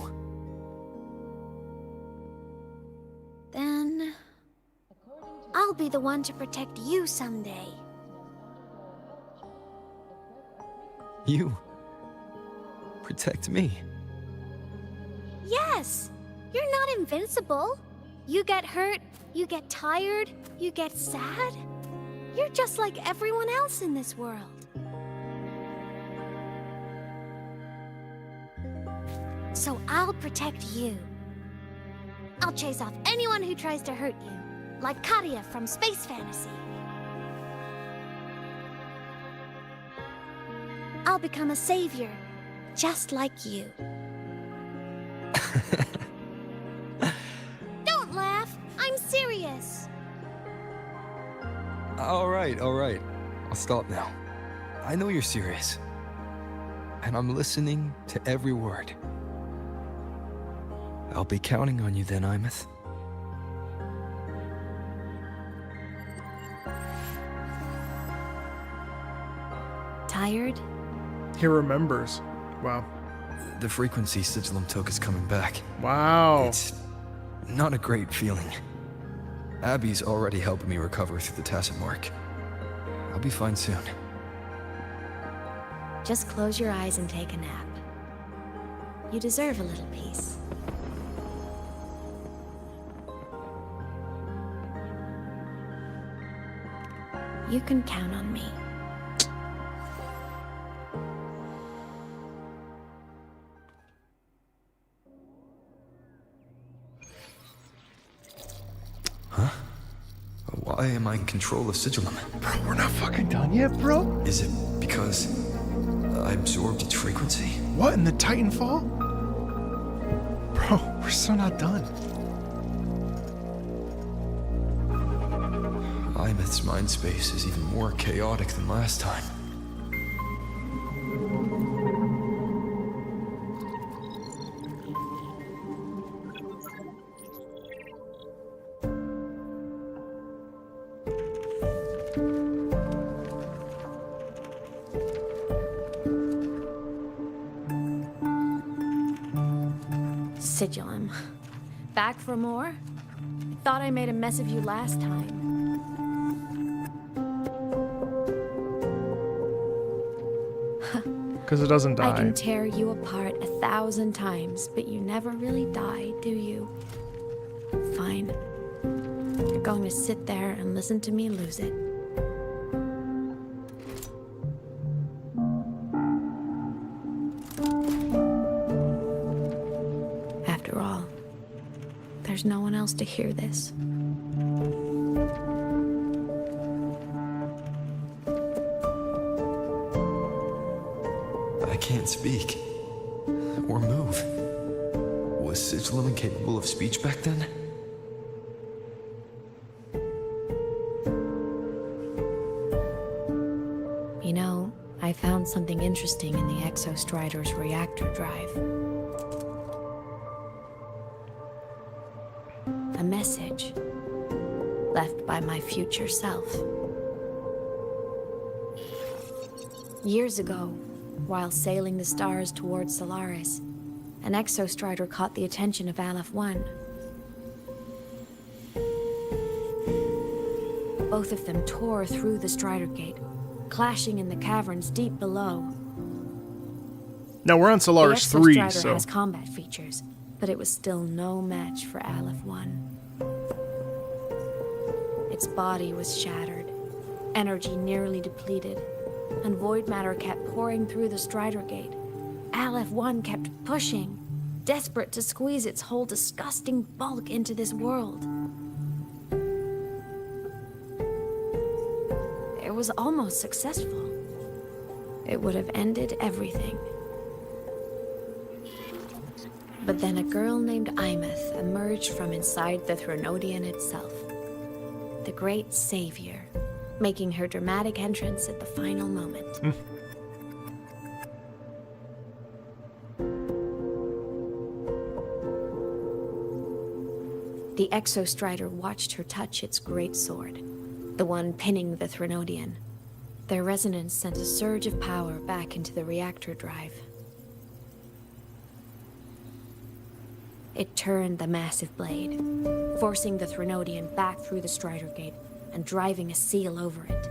Then I'll be the one to protect you someday. You protect me. Yes! You're not invincible. You get hurt, you get tired, you get sad. You're just like everyone else in this world. So I'll protect you. I'll chase off anyone who tries to hurt you, like Katia from Space Fantasy. I'll become a savior, just like you. Don't laugh, I'm serious. All right. I'll stop now. I know you're serious. And I'm listening to every word. I'll be counting on you then, Imeth. Tired? He remembers. Wow. The frequency Sigillum took is coming back. Wow. It's not a great feeling. Abby's already helping me recover through the tacit mark. I'll be fine soon. Just close your eyes and take a nap. You deserve a little peace. You can count on me. Huh? Why am I in control of Sigillum? Bro, we're not fucking done yet, bro. Is it because I absorbed its frequency? What, in the Titanfall? Bro, we're still not done. Imeth's mind space is even more chaotic than last time. Sigillum. Back for more? I thought I made a mess of you last time. Because it doesn't die. I can tear you apart 1,000 times, but you never really die, do you? Fine. You're going to sit there and listen to me lose it. After all, there's no one else to hear this. I can't speak. Or move. Was Sigilum incapable of speech back then? You know, I found something interesting in the Exostrider's reactor drive. A message left by my future self. Years ago, while sailing the stars towards Solaris, an Exostrider caught the attention of Aleph 1. Both of them tore through the Strider Gate, clashing in the caverns deep below. Now we're on Solaris 3, the Exostrider so... has combat features, but it was still no match for Aleph 1. Its body was shattered, energy nearly depleted, and void matter kept pouring through the Strider Gate. Aleph 1 kept pushing, desperate to squeeze its whole disgusting bulk into this world. It was almost successful. It would have ended everything. But then a girl named Imeth emerged from inside the Threnodian itself. The great savior, making her dramatic entrance at the final moment. The Exostrider watched her touch its great sword, the one pinning the Threnodian. Their resonance sent a surge of power back into the reactor drive. It turned the massive blade, forcing the Threnodian back through the Strider Gate and driving a seal over it.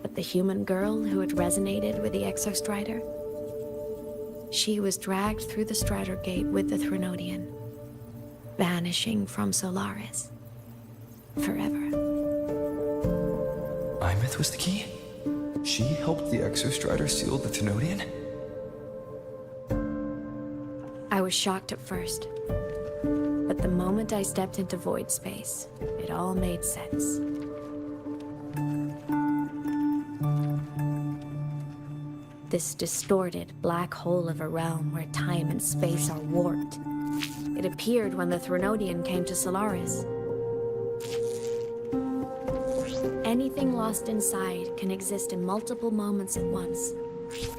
But the human girl who had resonated with the Exostrider, she was dragged through the Strider Gate with the Threnodian, vanishing from Solaris forever. Imeth was the key? She helped the Exostrider seal the Threnodian? I was shocked at first, but the moment I stepped into void space, it all made sense. This distorted black hole of a realm where time and space are warped. It appeared when the Threnodian came to Solaris. Anything lost inside can exist in multiple moments at once.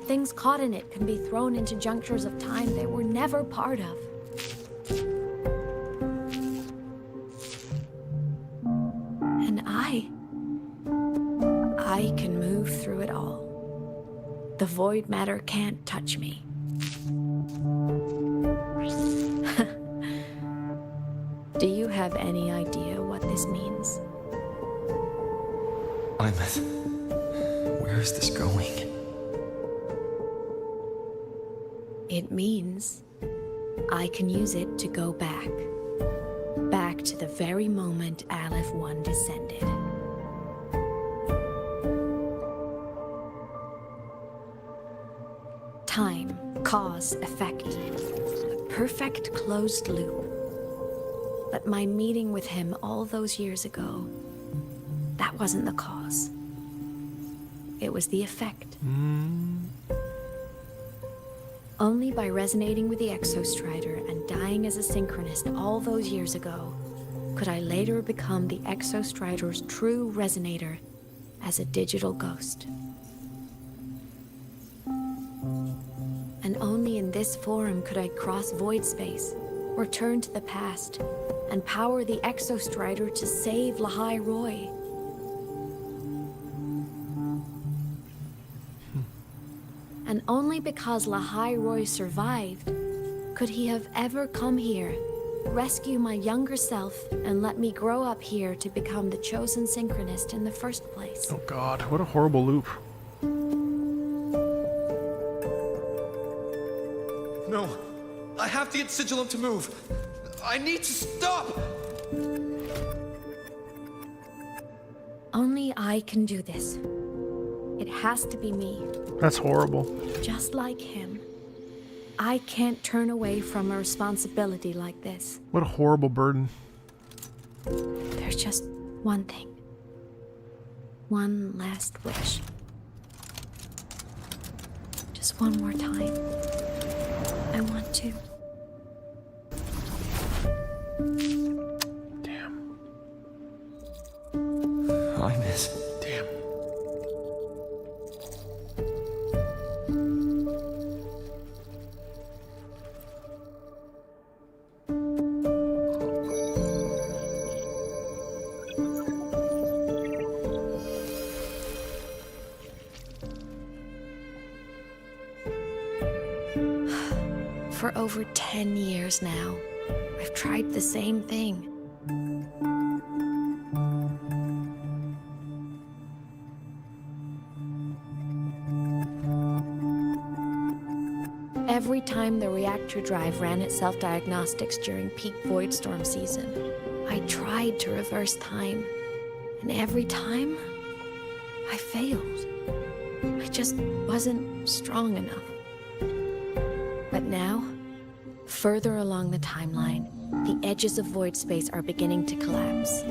Things caught in it can be thrown into junctures of time they were never part of. And I can move through it all. The void matter can't touch me. Do you have any idea what this means? Imeth, where is this going? It means I can use it to go back. Back to the very moment Aleph 1 descended. Time, cause, effect. A perfect closed loop. But my meeting with him all those years ago, that wasn't the cause. It was the effect. Only by resonating with the Exostrider and dying as a synchronist all those years ago could I later become the Exostrider's true resonator as a digital ghost. And only in this form could I cross void space, return to the past, and power the Exostrider to save Lahai Roy. And only because Lahai Roy survived Could he have ever come here, rescue my younger self, and let me grow up here to become the chosen synchronist in the first place? Oh god, what a horrible loop. No, I have to get Sigilum to move. I need to stop! Only I can do this. It has to be me. That's horrible. Just like him. I can't turn away from a responsibility like this. What a horrible burden. There's just one thing. One last wish. Just one more time. I want to. Damn. I miss. Damn. For over 10 years now, I've tried the same thing. Every time the reactor drive ran its self-diagnostics during peak void storm season, I tried to reverse time. And every time, I failed. I just wasn't strong enough. But now, further along the timeline, the edges of void space are beginning to collapse.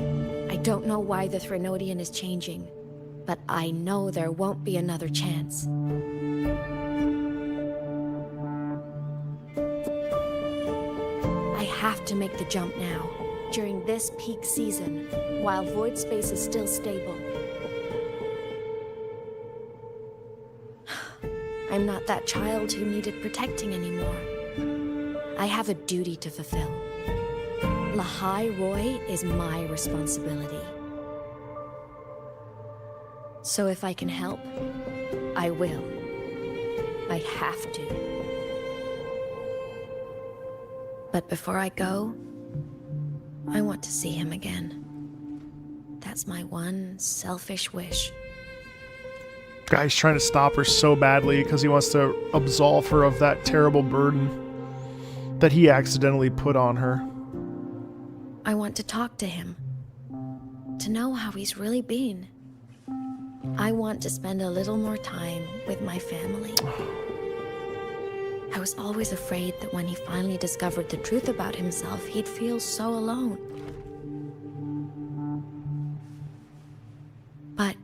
I don't know why the Threnodian is changing, but I know there won't be another chance. I have to make the jump now, during this peak season, while void space is still stable. I'm not that child who needed protecting anymore. I have a duty to fulfill. Lahai Roy is my responsibility. So if I can help, I will. I have to. But before I go, I want to see him again. That's my one selfish wish. Guy's trying to stop her so badly because he wants to absolve her of that terrible burden that he accidentally put on her. I want to talk to him. To know how he's really been. I want to spend a little more time with my family. I was always afraid that when he finally discovered the truth about himself, he'd feel so alone. But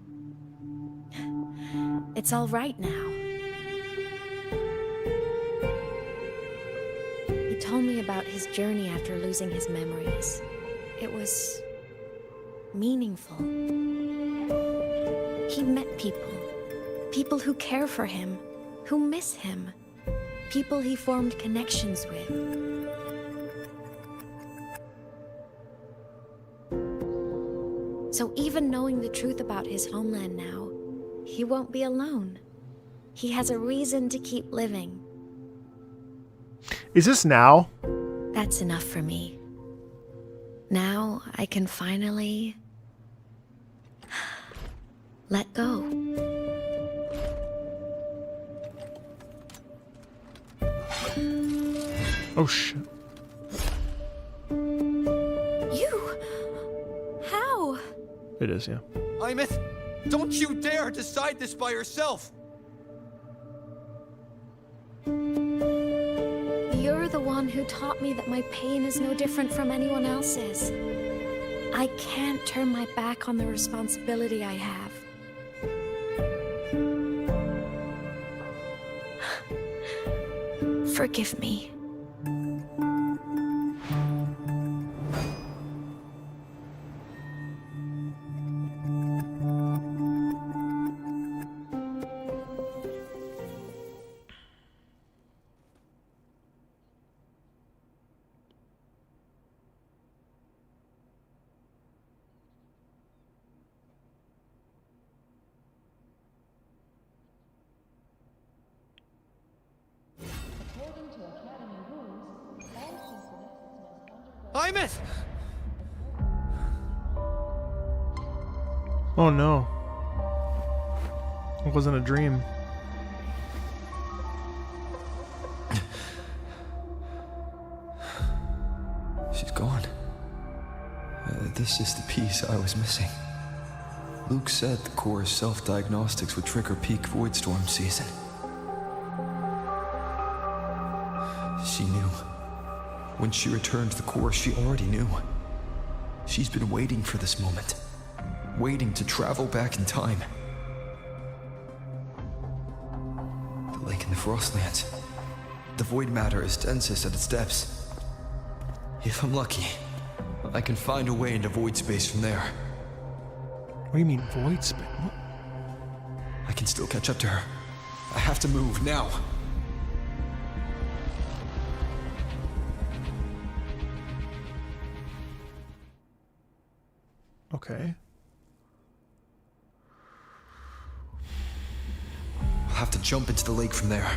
it's all right now. He told me about his journey after losing his memories. It was meaningful. He met people who care for him, who miss him, people he formed connections with. So even knowing the truth about his homeland now, he won't be alone. He has a reason to keep living. Is this now? That's enough for me. Now I can finally let go. Oh shit. You? How? It is, yeah. Imeth, don't you dare decide this by yourself! You're the one who taught me that my pain is no different from anyone else's. I can't turn my back on the responsibility I have. Forgive me. According to Academy Hymet! Oh no. It wasn't a dream. She's gone. This is the piece I was missing. Luke said the core's self-diagnostics would trigger peak Voidstorm season. She knew. When she returned to the core, she already knew. She's been waiting for this moment. Waiting to travel back in time. The lake in the Frostlands. The void matter is densest at its depths. If I'm lucky, I can find a way into void space from there. What do you mean, void space? I can still catch up to her. I have to move now. Okay. I'll have to jump into the lake from there.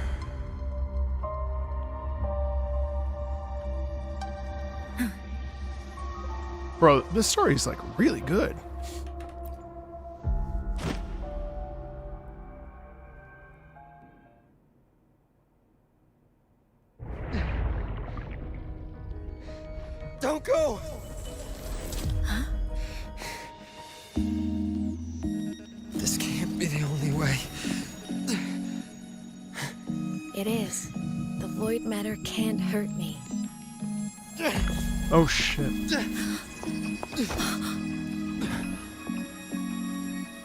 Bro, this story's like really good. Don't go! Huh? This can't be the only way. It is. The void matter can't hurt me. Oh shit.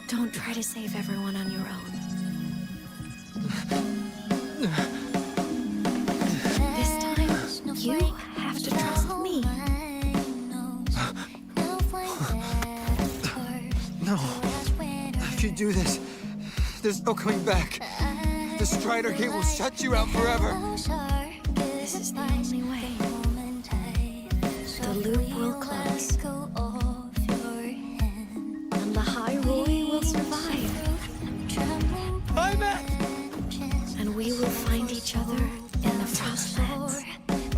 Don't try to save everyone on your own. This time, you have to trust me. No. If you do this, there's no coming back. The Strider Gate will shut you out forever. This is the only way. The loop will close. And the High Roy will survive. And we will find each other in the Frostlands.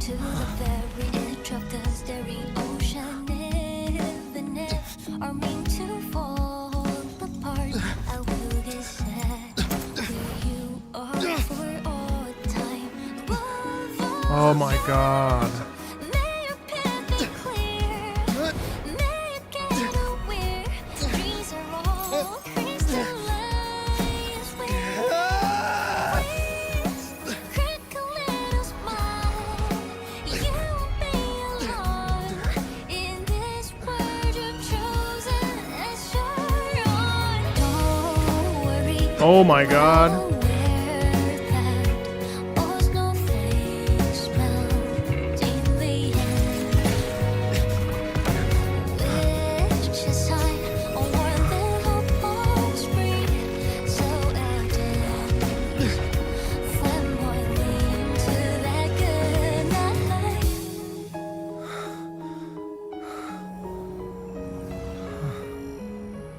To the very edge of the staring ocean, even if are meant to fall apart, I will get sad where you are for all time. Oh my god. May your path be clear. May you get aware. Dreams are all crystallized. Please, crack a little smile. You won't be alone in this world you've chosen as your own. Don't worry. Oh my god.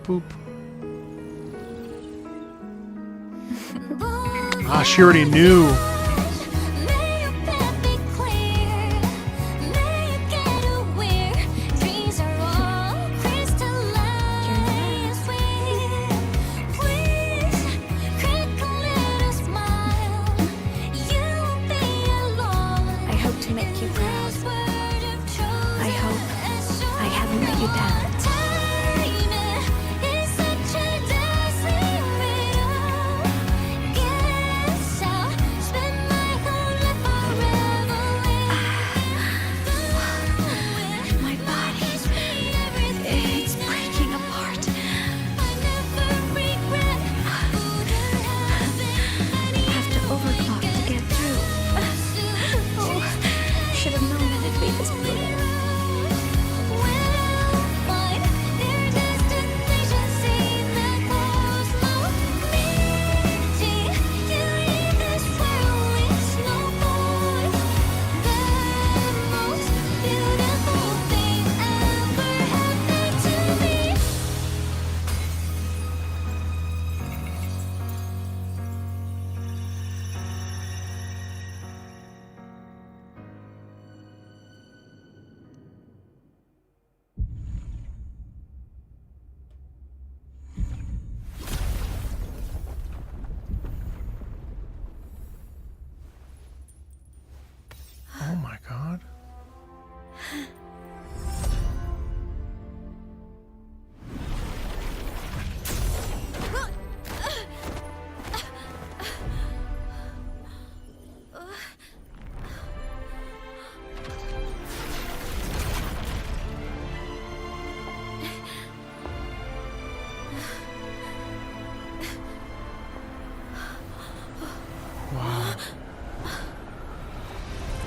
Boop. Ah, she already knew. I hope to make you proud. I hope I haven't let you down. Spend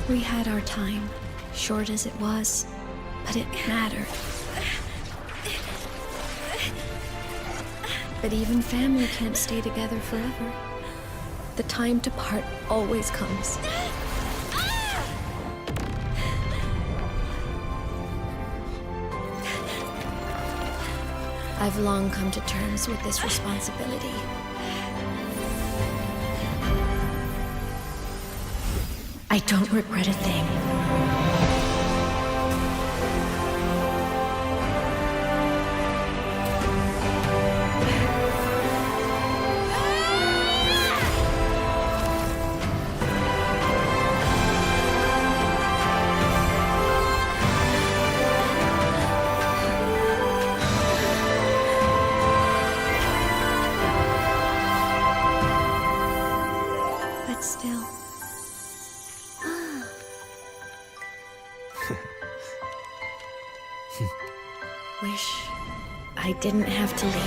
We had our time, short as it was, but it mattered. But even family can't stay together forever. The time to part always comes. I've long come to terms with this responsibility. I don't regret a thing. But still. Wish I didn't have to leave you.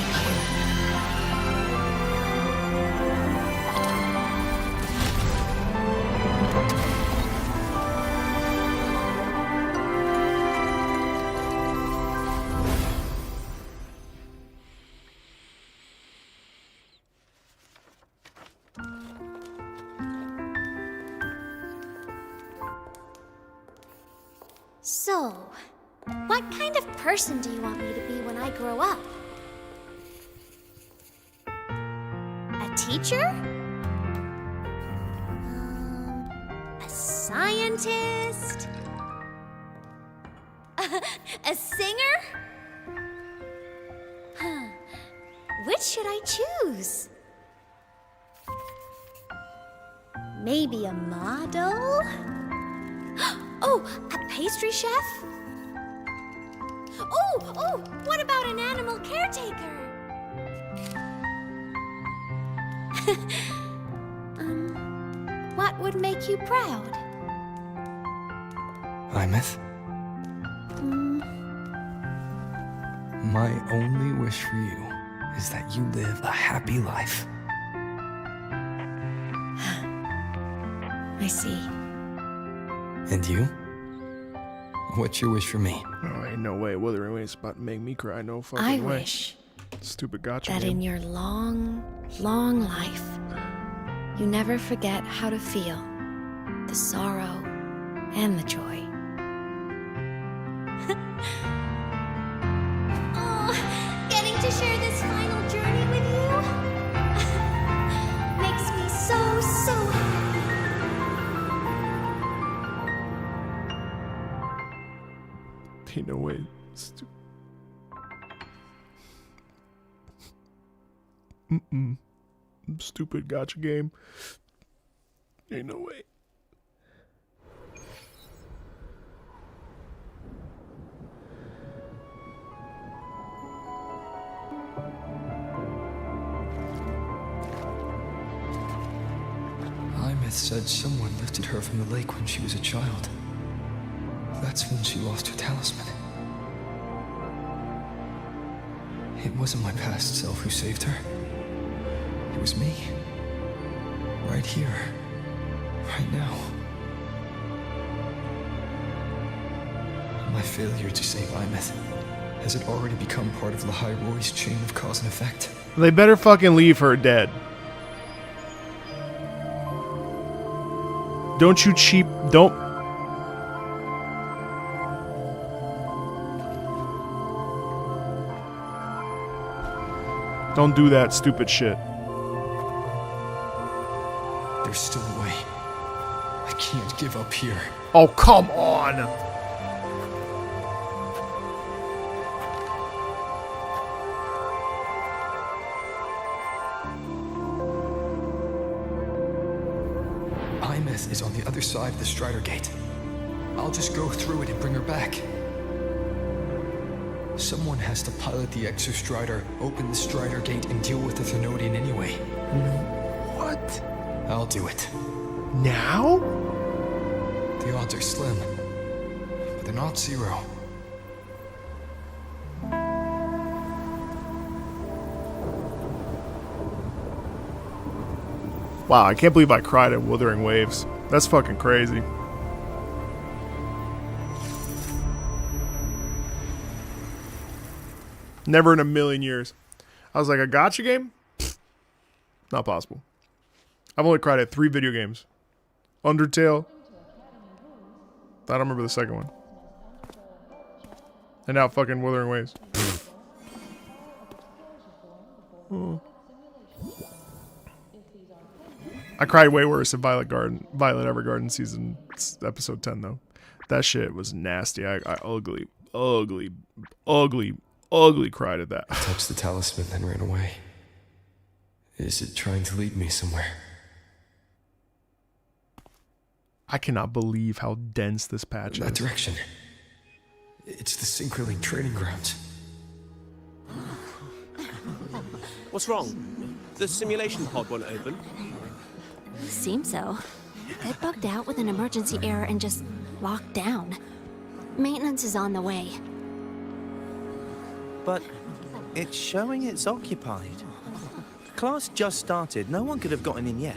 So, what kind of person do you want me to be when I grow up? A teacher? A scientist? A singer? Huh. Which should I choose? Maybe a model? Oh, a pastry chef? Oh, what about an animal caretaker? What would make you proud? Imeth? My only wish for you is that you live a happy life. I see. And you? What's your wish for me? Oh, ain't no way. Wuthering Wave's about to make me cry. No fucking I way. wish Stupid Gacha that game. in your long, long life, you never forget how to feel the sorrow and the joy. Oh, getting to share this final journey with you makes me so, so happy. Ain't no way. Stupid Gacha game. Ain't no way. Imeth said someone lifted her from the lake when she was a child. That's when she lost her talisman. It wasn't my past self who saved her. It was me. Right here. Right now. My failure to save Imeth, has it already become part of Lahai Roy's chain of cause and effect? They better fucking leave her dead. Don't you cheap... Don't... Don't do that stupid shit. There's still a way. I can't give up here. Oh, come on! Imeth is on the other side of the Strider Gate. I'll just go through it and bring her back. Someone has to pilot the Exostrider, open the Strider Gate, and deal with the Thernoidian anyway. What? I'll do it. Now? The odds are slim, but they're not zero. Wow, I can't believe I cried at Wuthering Waves. That's fucking crazy. Never in a million years. I was like, a gacha game? Not possible. I've only cried at 3 video games. Undertale. I don't remember the second one. And now fucking Wuthering Waves. Oh. I cried way worse at Violet Evergarden season episode 10 though. That shit was nasty. I ugly cried at that. I touched the talisman, then ran away. Is it trying to lead me somewhere? I cannot believe how dense this patch is. That direction. It's the Synchroling training grounds. What's wrong? The simulation pod won't open? Seems so. It bugged out with an emergency error and just locked down. Maintenance is on the way. But it's showing it's occupied. Class just started. No one could have gotten in yet.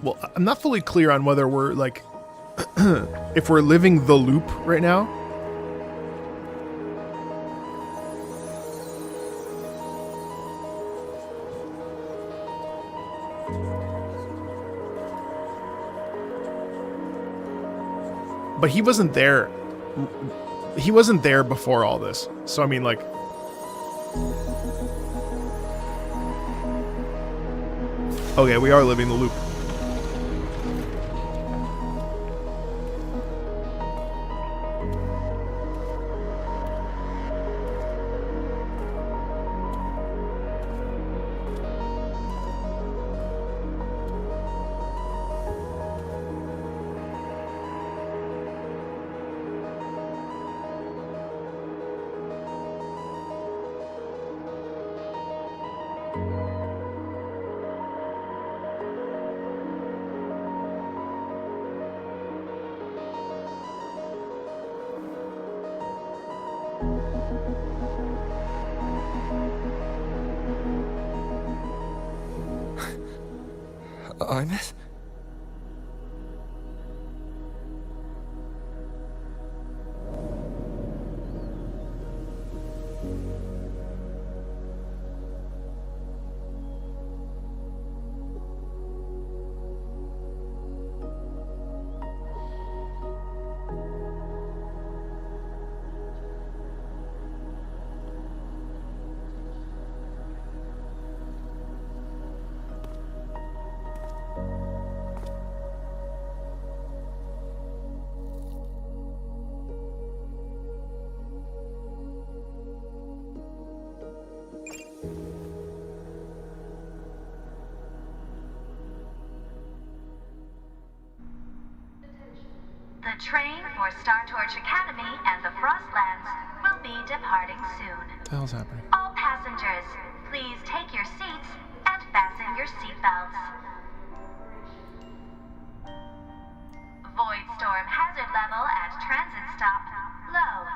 Well, I'm not fully clear on whether we're like, if we're living the loop right now. But he wasn't there. He wasn't there before all this. So, I mean, like... Okay, we are living the loop. Ines? The train for Star Torch Academy and the Frostlands will be departing soon. What the hell's happening? All passengers, please take your seats and fasten your seatbelts. Void storm hazard level at transit stop low.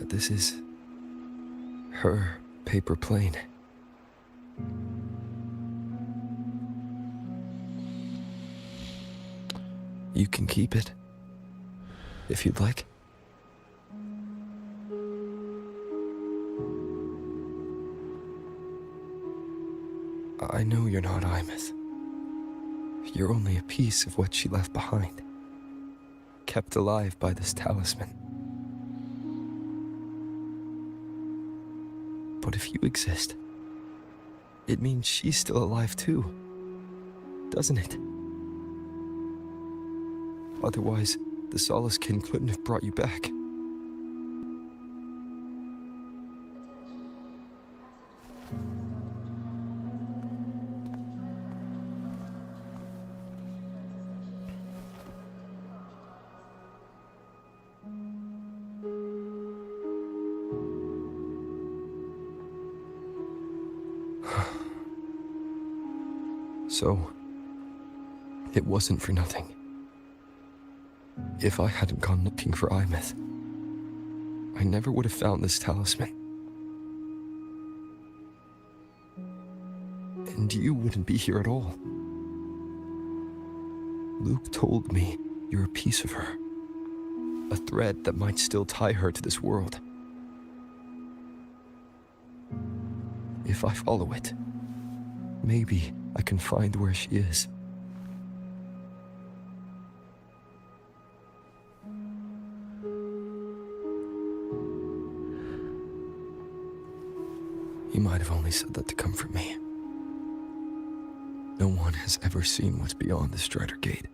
This is her paper plane. You can keep it, if you'd like. I know you're not Imeth. You're only a piece of what she left behind, kept alive by this talisman. But if you exist, it means she's still alive too, doesn't it? Otherwise, the Solace Kin couldn't have brought you back. So, it wasn't for nothing. If I hadn't gone looking for Imeth, I never would have found this talisman. And you wouldn't be here at all. Luke told me you're a piece of her. A thread that might still tie her to this world. If I follow it, maybe I can find where she is. You might have only said that to comfort me. No one has ever seen what's beyond the Strider Gate.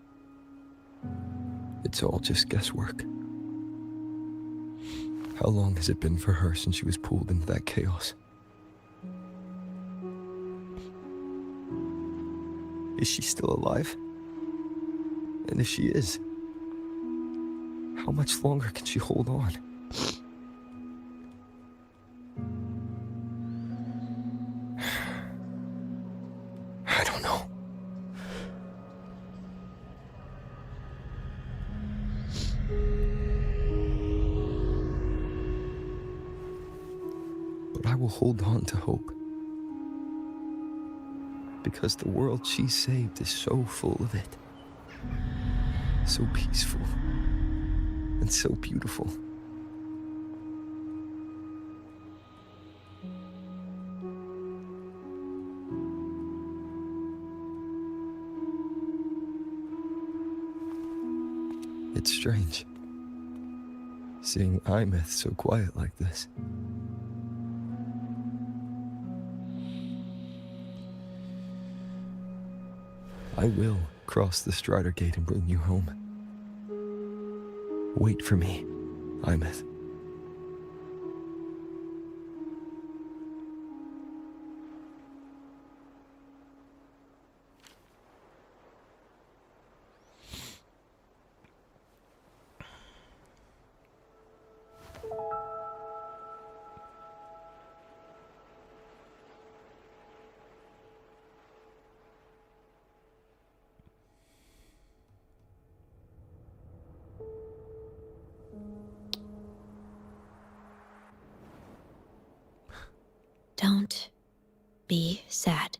It's all just guesswork. How long has it been for her since she was pulled into that chaos? Is she still alive? And if she is, how much longer can she hold on? I don't know. But I will hold on to hope. Because the world she saved is so full of it. So peaceful. And so beautiful. It's strange, seeing Imeth so quiet like this. I will cross the Strider Gate and bring you home. Wait for me, Imeth. Don't be sad.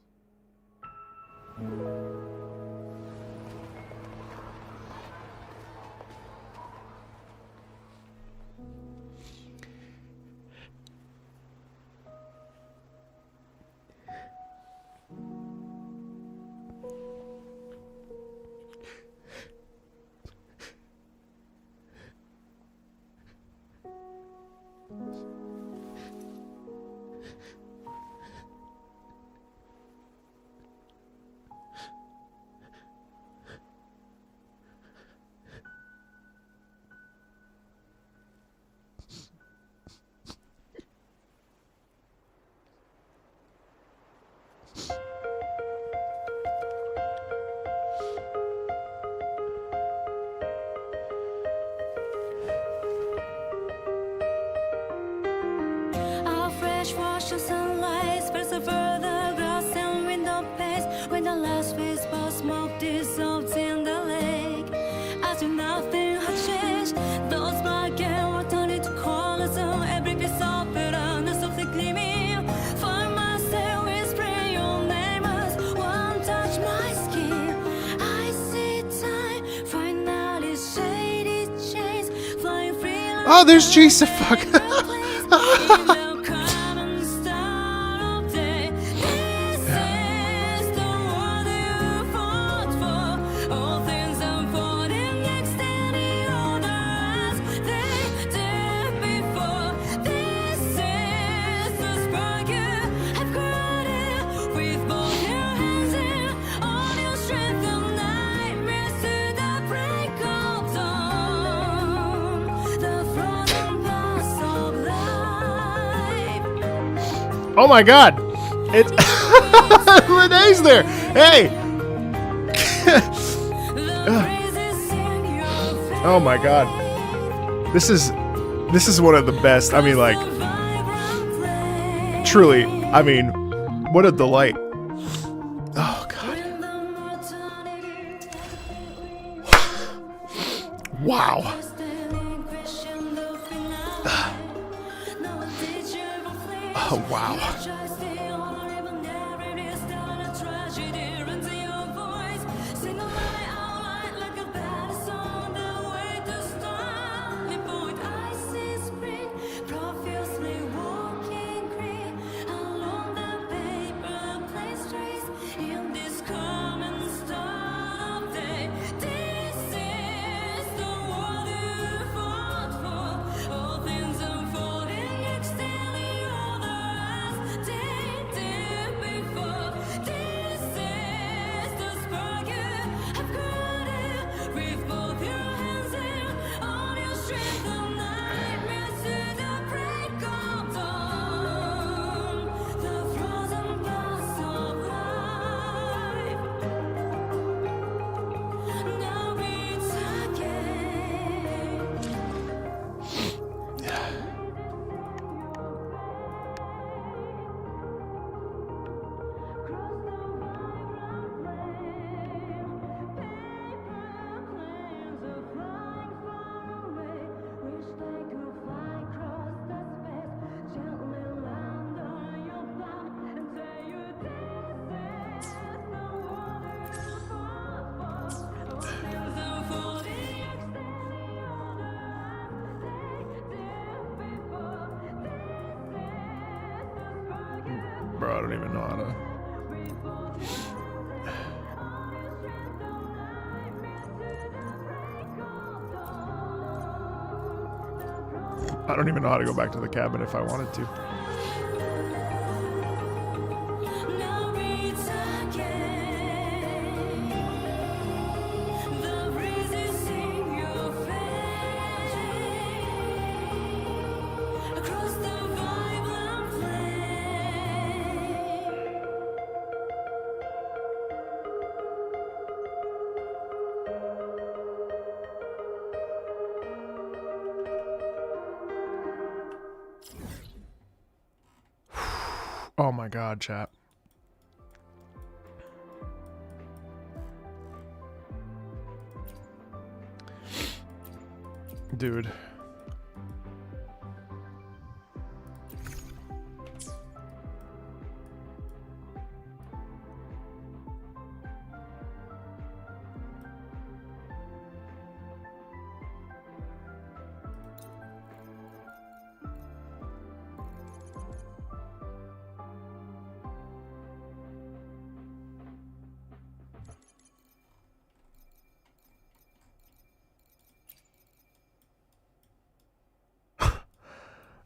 Wash the sunlight, spreads over the grass and window panes. When the last whisper of smoke dissolves in the lake, as if nothing had changed, those black and white turned into colors. Every piece of it, and softly gleaming. Oh, there's Jason. Fuck. Oh my God! It's Renee's there. Hey. Oh my God! This is one of the best. I mean, like, truly. I mean, what a delight. Oh God! Wow. Oh, wow. Bro, I don't even know how to. I don't even know how to go back to the cabin if I wanted to. Oh my God, chat. Dude.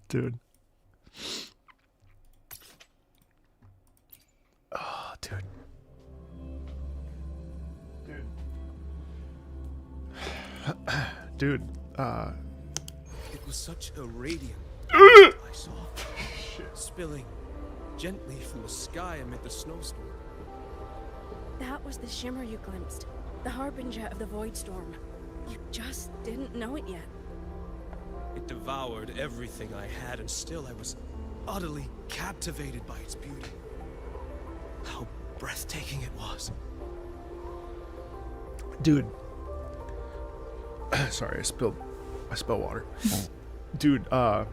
Dude. Oh, dude. Dude. It was such a radiant I saw, spilling gently from the sky amid the snowstorm. That was the shimmer you glimpsed, the harbinger of the void storm. You just didn't know it yet. It devoured everything I had, and still I was utterly captivated by its beauty. How breathtaking it was. Dude. Sorry, I spilled water. Dude, the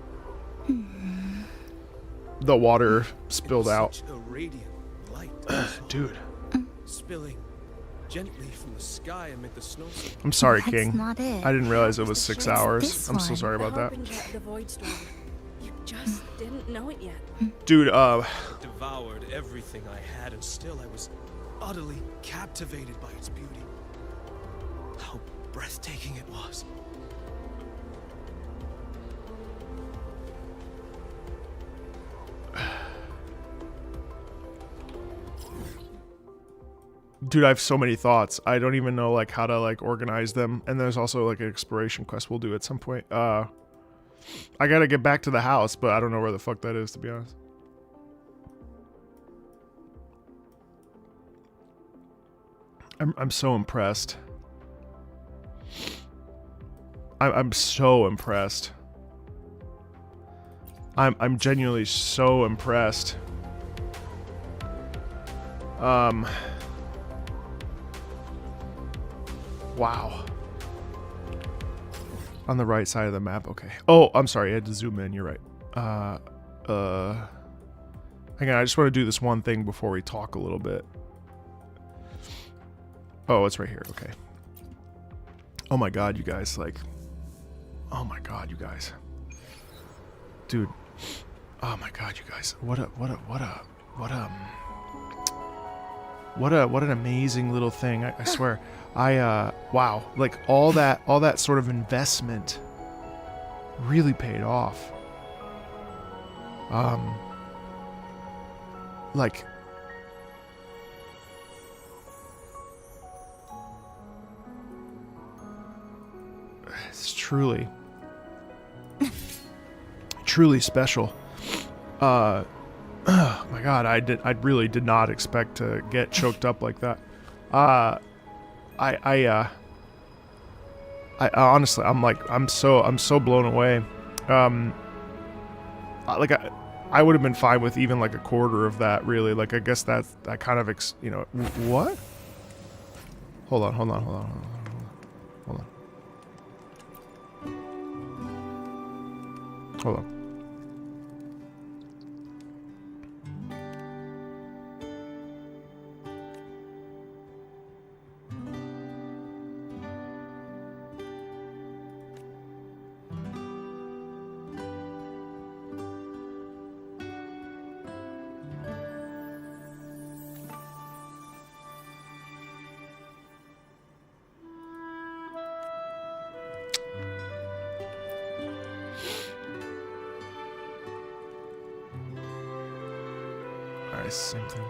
water spilled out. Such a radiant light. Dude. Spilling gently from the sky amid the snowstorm. I'm sorry, That's King. not it. I didn't realize it was 6 hours. this I'm so one. sorry about that. Harbinger of the Void Storm. You just didn't know it yet. Dude, It devoured everything I had, and still I was utterly captivated by its beauty. How breathtaking it was. dude, I have so many thoughts. I don't even know like how to like organize them. And there's also like an exploration quest we'll do at some point. I gotta get back to the house, but I don't know where the fuck that is, to be honest. I'm so impressed. I'm so impressed. I'm genuinely so impressed. Wow. On the right side of the map, okay. Oh, I'm sorry, I had to zoom in, you're right. Hang on, I just want to do this one thing before we talk a little bit. Oh, it's right here, okay. Oh my god, you guys, like... Oh my god, you guys. Dude. Oh my god, you guys. What an amazing little thing, I swear. Wow, like all that sort of investment really paid off. Like, it's truly special. Oh my god, I really did not expect to get choked up like that. I honestly, I'm so blown away. Like I would have been fine with even like a quarter of that, really. Like I guess that kind of what? Hold on. Alright, same thing.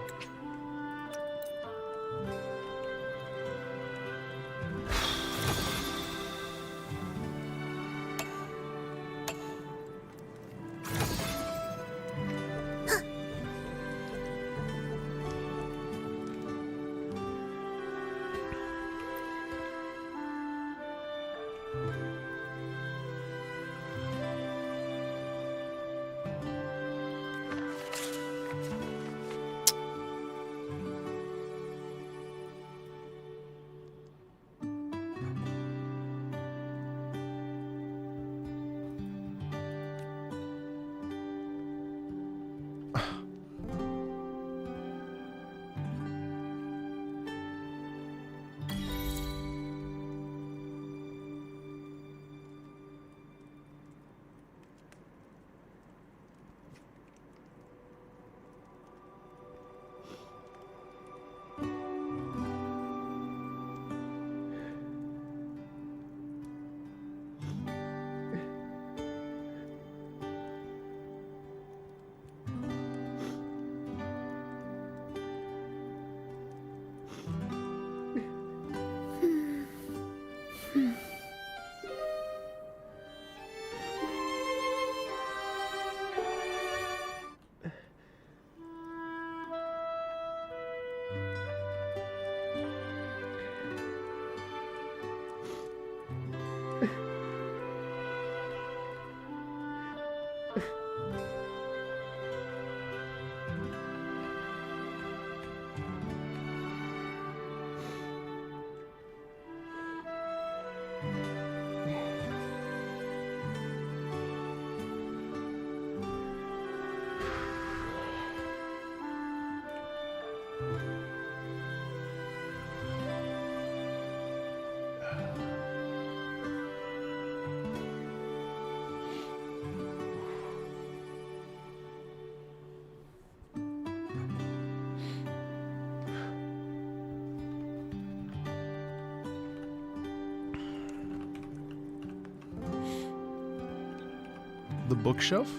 the bookshelf.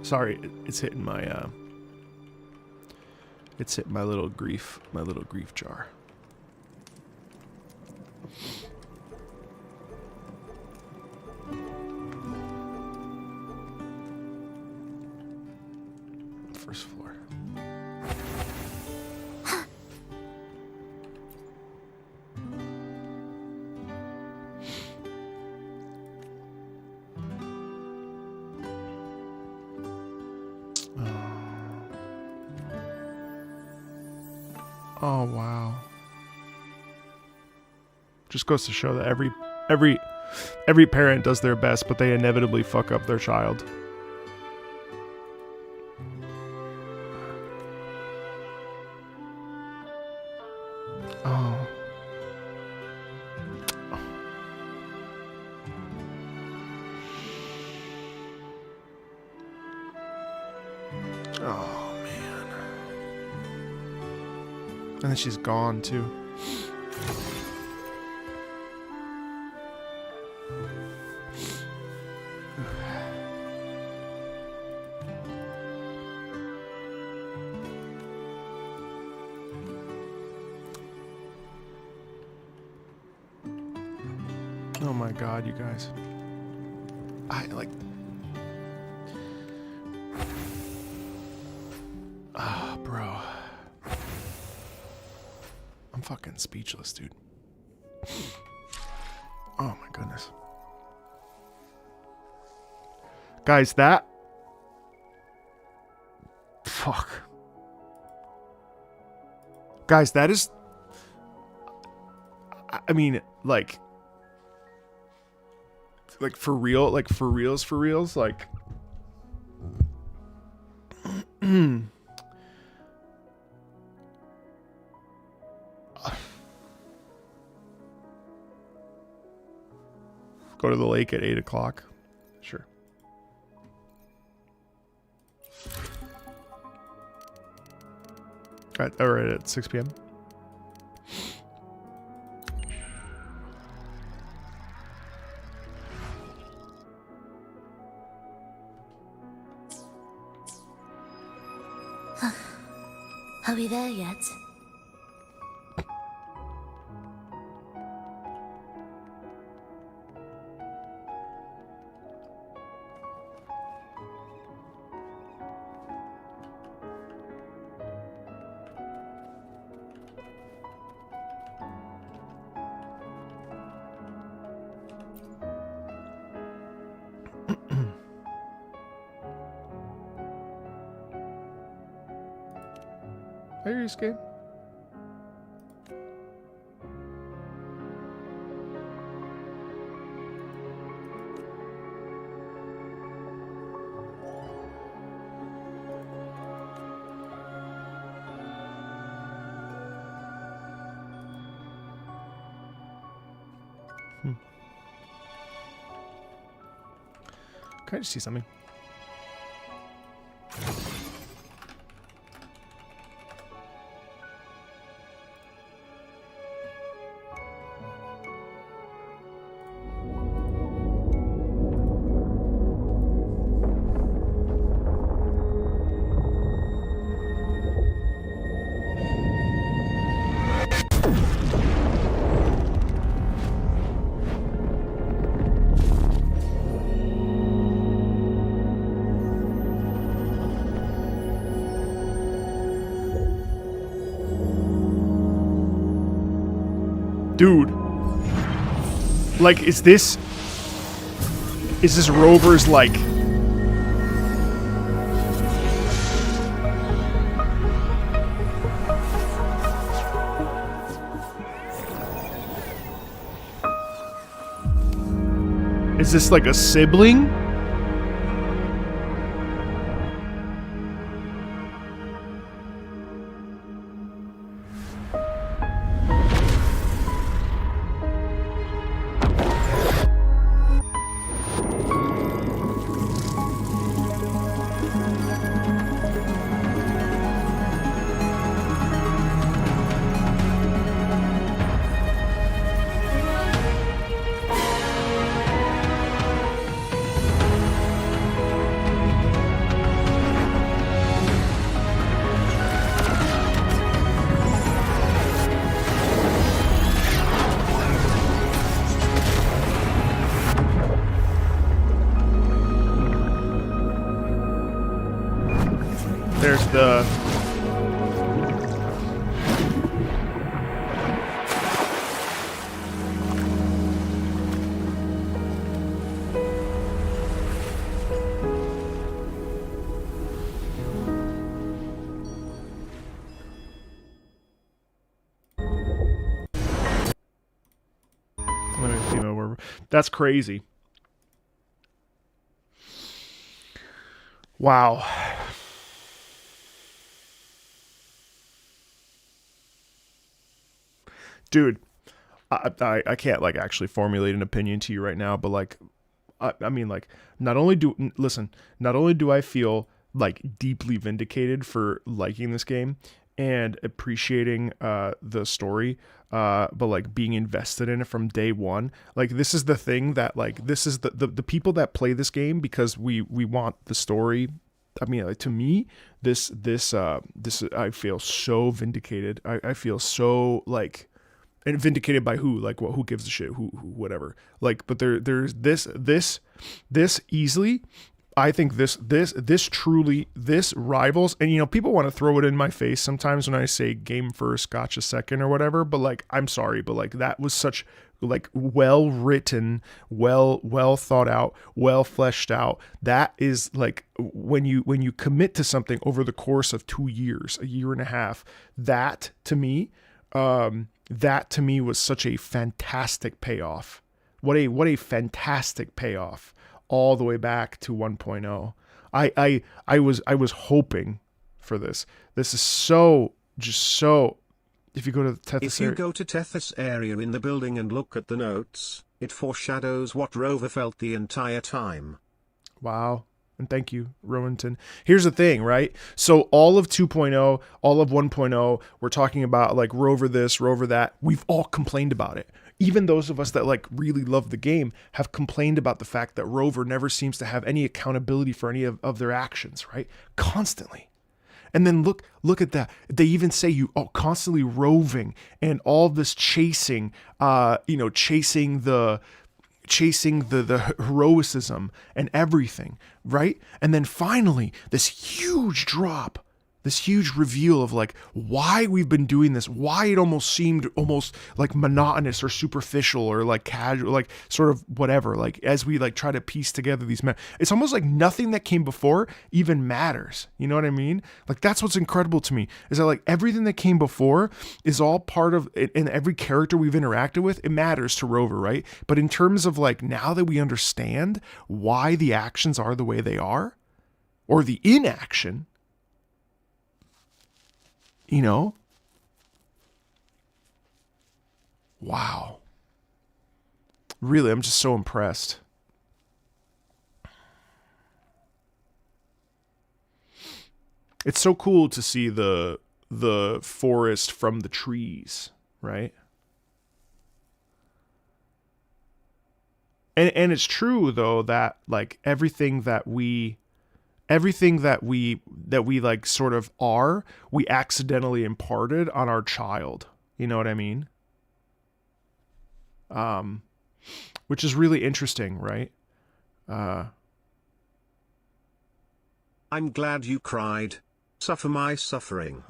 Sorry, it's hitting my it's hitting my little grief jar. First floor. Oh wow. Just goes to show that every parent does their best, but they inevitably fuck up their child. Oh. Oh man. And then she's gone too. Oh my god, you guys. I like... Ah, bro. I'm fucking speechless, dude. Oh my goodness. Guys, that... Fuck. Guys, that is... I mean, like for real, like for reals, like go to the lake at 8 o'clock. Sure. Or at 6 p.m. Are we there yet? Are you scared? Can I just see something? Dude, like, is this Rover's, like, is this like a sibling? That's crazy. Wow. Dude, I can't like actually formulate an opinion to you right now, but like I mean like not only do I feel like deeply vindicated for liking this game and appreciating the story, but like being invested in it from day one. Like this is the thing that like this is the people that play this game because we want the story. I mean, like, to me, this I feel so vindicated. I feel so like, and vindicated by who? Like, who gives a shit? Who whatever. Like, but there's this easily. I think this truly rivals, and you know, people want to throw it in my face sometimes when I say game first, gotcha second, or whatever. But like, I'm sorry, but like that was such like well written, well thought out, well fleshed out. That is like when you commit to something over the course of 2 years, a year and a half. That to me was such a fantastic payoff. What a fantastic payoff. All the way back to 1.0. I was hoping for this. This is so. If you go to the Tethys If you go to Tethys area in the building and look at the notes, it foreshadows what Rover felt the entire time. Wow. And thank you, Rowanton. Here's the thing, right? So all of 2.0, all of 1.0, we're talking about like Rover this, Rover that. We've all complained about it. Even those of us that like really love the game have complained about the fact that Rover never seems to have any accountability for any of their actions, right? Constantly. And then look at that. They even say you constantly roving and all this chasing, chasing the heroicism and everything, right? And then finally, this huge drop, this huge reveal of like why we've been doing this, why it almost seemed like monotonous or superficial or like casual, like sort of whatever, like as we like try to piece together these it's almost like nothing that came before even matters. You know what I mean? Like that's what's incredible to me is that like everything that came before is all part of it, and every character we've interacted with, it matters to Rover, right? But in terms of like now that we understand why the actions are the way they are, or the inaction, you know? Wow. Really, I'm just so impressed. It's so cool to see the forest from the trees, right? And it's true though that like everything that we like sort of are, we accidentally imparted on our child. You know what I mean? Which is really interesting, right? I'm glad you cried. Suffer my suffering.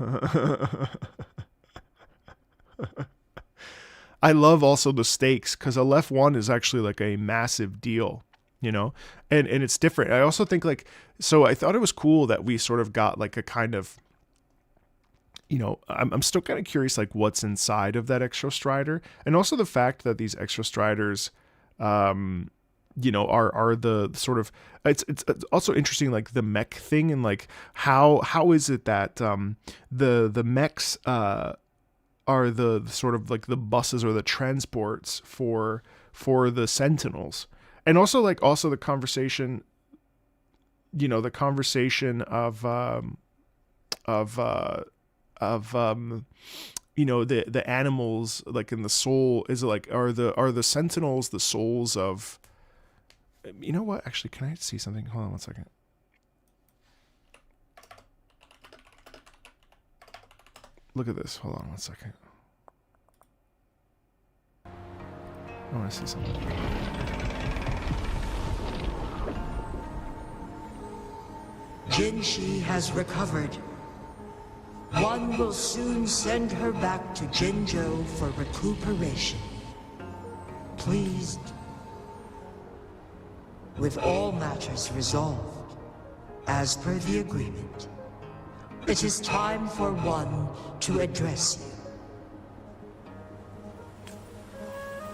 I love also the stakes, because Aleph 1 is actually like a massive deal. You know, and it's different. I also think like, so I thought it was cool that we sort of got like a kind of, you know, I'm still kind of curious like what's inside of that Extra Strider, and also the fact that these Extra Striders, you know, are the sort of, it's also interesting like the mech thing, and like how is it that the mechs are the sort of like the buses or the transports for the Sentinels. And also the conversation, you know, the conversation of you know, the animals like in the soul is like, are the Sentinels the souls of, you know what? Actually, can I see something? Hold on 1 second. Look at this. Hold on 1 second. I want to see something. Jinshi has recovered. One will soon send her back to Jinzhou for recuperation. Pleased with all matters resolved, as per the agreement, it is time for one to address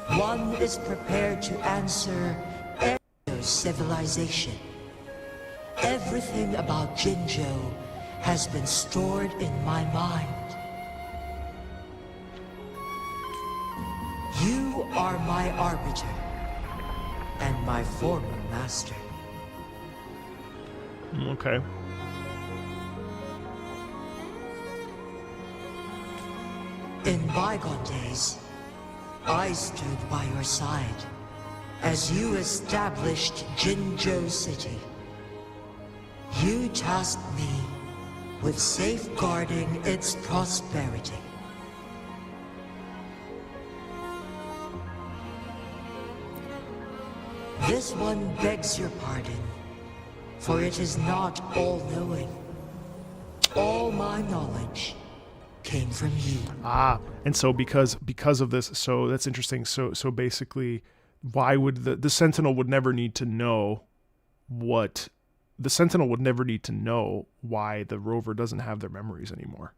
you. One is prepared to answer every civilization. Everything about Jinzhou has been stored in my mind. You are my arbiter and my former master. Okay. In bygone days, I stood by your side as you established Jinzhou City. You tasked me with safeguarding its prosperity. This one begs your pardon, for it is not all-knowing. All my knowledge came from you. Ah, and so because of this, so that's interesting. So basically, why would the Sentinel would never need to know what the Sentinel would never need to know why the rover doesn't have their memories anymore.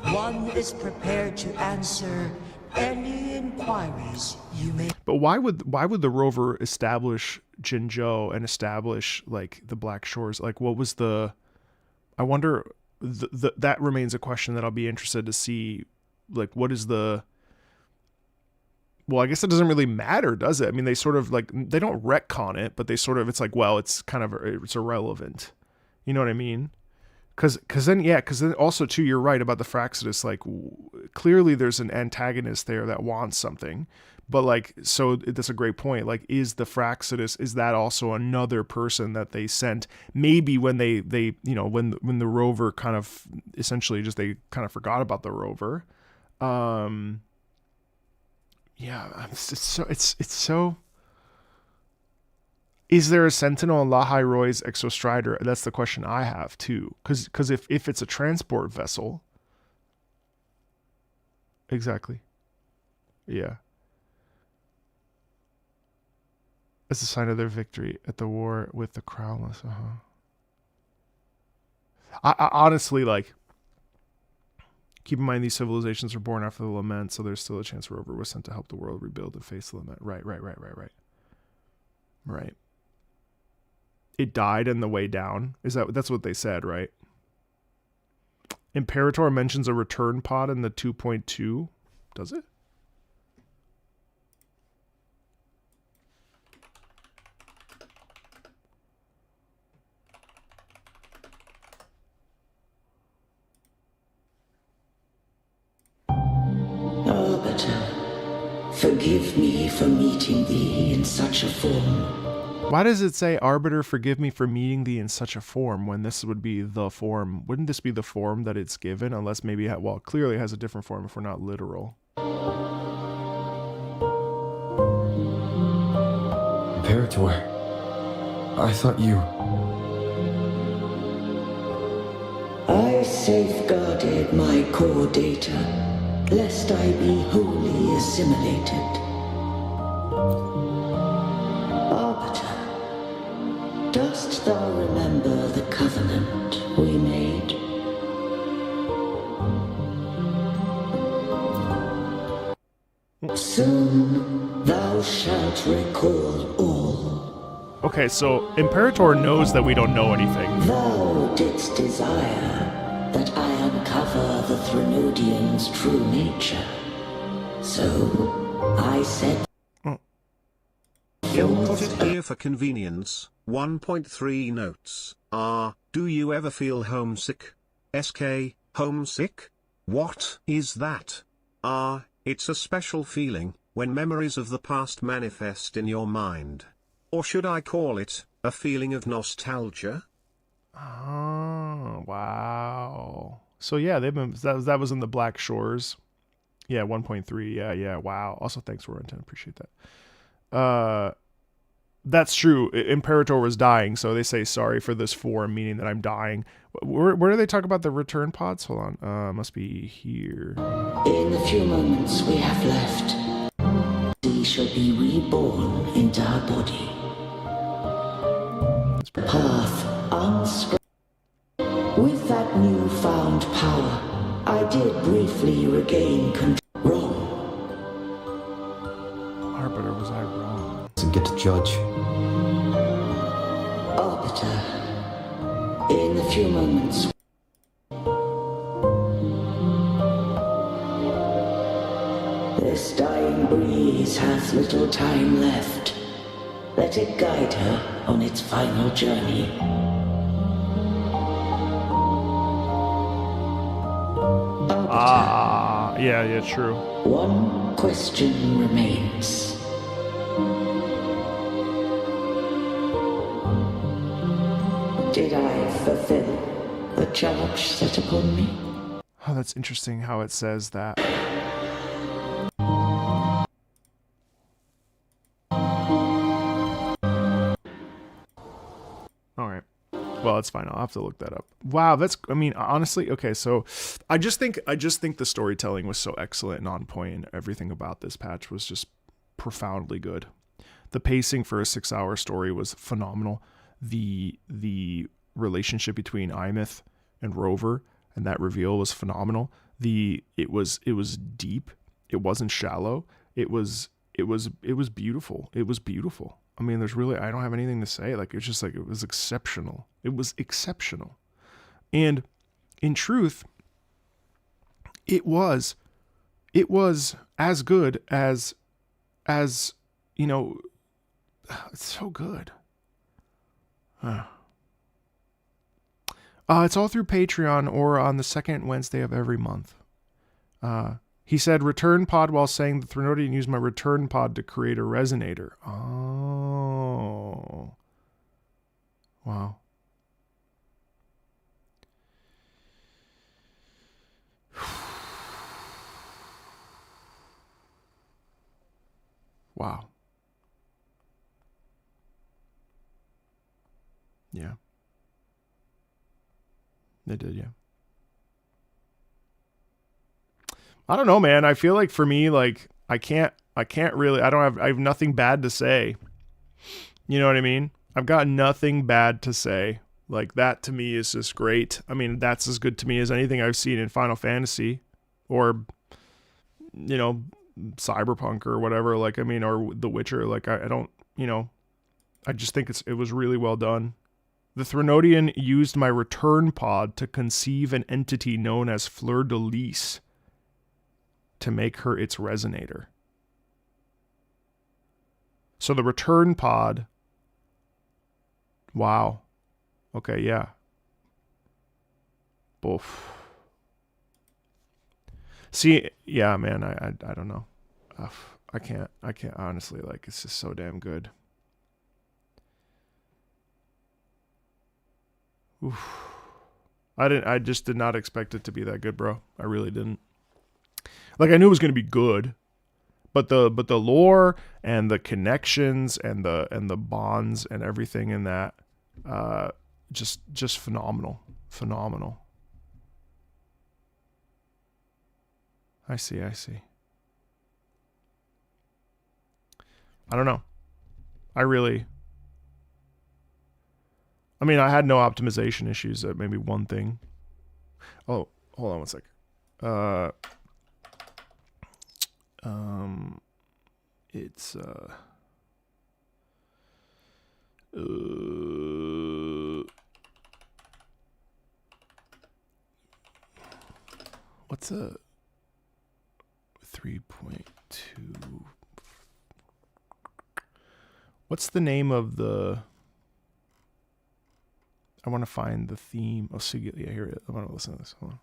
One is prepared to answer any inquiries you may. But why would the rover establish Jinzhou and establish like the Black Shores? Like, what was the? I wonder. That remains a question that I'll be interested to see. Like, what is the? Well, I guess it doesn't really matter, does it? I mean, they sort of like they don't retcon it, but they sort of it's like, well, it's kind of it's irrelevant. You know what I mean? Because then also too, you're right about the Fraxidus. Like, clearly there's an antagonist there that wants something, but like, so that's a great point. Like, is the Fraxidus, is that also another person that they sent? Maybe when they you know when the rover kind of essentially just they kind of forgot about the rover. Yeah, it's so. Is there a Sentinel in Lahai Roy's Exostrider? That's the question I have too. Because if it's a transport vessel, exactly, yeah, it's a sign of their victory at the war with the Crownless. I honestly like. Keep in mind these civilizations were born after the lament, so there's still a chance rover was sent to help the world rebuild and face the lament. Right. It died on the way down. That's what they said, right? Imperator mentions a return pod in the 2.2. Does it? Arbiter, forgive me for meeting thee in such a form. Why does it say, Arbiter, forgive me for meeting thee in such a form, when this would be the form? Wouldn't this be the form that it's given? Unless maybe, well, clearly it has a different form if we're not literal. Imperator, I thought you... I safeguarded my core data, lest I be wholly assimilated. Dost thou remember the covenant we made? Soon thou shalt recall all. Okay, so Imperator knows that we don't know anything. Thou didst desire that I uncover the Threnodian's true nature. So I said... You'll put it here for convenience. 1.3 notes are, do you ever feel homesick? SK, homesick? What is that? It's a special feeling, when memories of the past manifest in your mind. Or should I call it, a feeling of nostalgia? Oh, wow. So yeah, they've been, that was in the Black Shores. Yeah, 1.3, yeah, wow. Also, thanks, Warrington, appreciate that. That's true. Imperator was dying, so they say sorry for this form, meaning that I'm dying. Where do they talk about the return pods? Hold on. Must be here. In the few moments we have left, she shall be reborn into her body. Path unscratched. With that newfound power, I did briefly regain control. Wrong. doesn't get to judge. Arbiter, in a few moments. This dying breeze has little time left. Let it guide her on its final journey. Yeah, true. One question remains. Did I fulfill the charge set upon me? Oh, that's interesting how it says that. Alright. Well, it's fine. I'll have to look that up. Wow, that's, I mean, honestly, okay, so I just think the storytelling was so excellent and on point, and everything about this patch was just profoundly good. The pacing for a 6-hour story was phenomenal. The relationship between Imith and Rover and that reveal was phenomenal. It was deep. It wasn't shallow. It was beautiful. It was beautiful. I mean, I don't have anything to say. Like, it's just like, it was exceptional. It was exceptional. And in truth, it was as good as, you know, it's so good. It's all through Patreon or on the second Wednesday of every month. He said, return pod while saying the Threnodian used my return pod to create a resonator. Oh. Wow. Wow. Yeah. They did, yeah. I don't know, man. I feel like for me, like, I can't really, I have nothing bad to say. You know what I mean? I've got nothing bad to say. Like, that to me is just great. I mean, that's as good to me as anything I've seen in Final Fantasy or, you know, Cyberpunk or whatever. Like, I mean, or The Witcher. Like, I don't, you know, I just think it was really well done. The Threnodian used my return pod to conceive an entity known as Fleur de Lis to make her its resonator. So the return pod. Wow. Okay, yeah. Oof. See, yeah, man, I don't know. I can't honestly, like, it's just so damn good. Oof. I just did not expect it to be that good, bro. I really didn't. Like, I knew it was going to be good, but the lore and the connections and the bonds and everything in that, just phenomenal. I see. I don't know. I mean, I had no optimization issues. That may be one thing. Oh, hold on one sec. It's what's a 3.2? What's the name of the? I want to find the theme. Oh, so yeah, here it is. I want to listen to this. Hold on.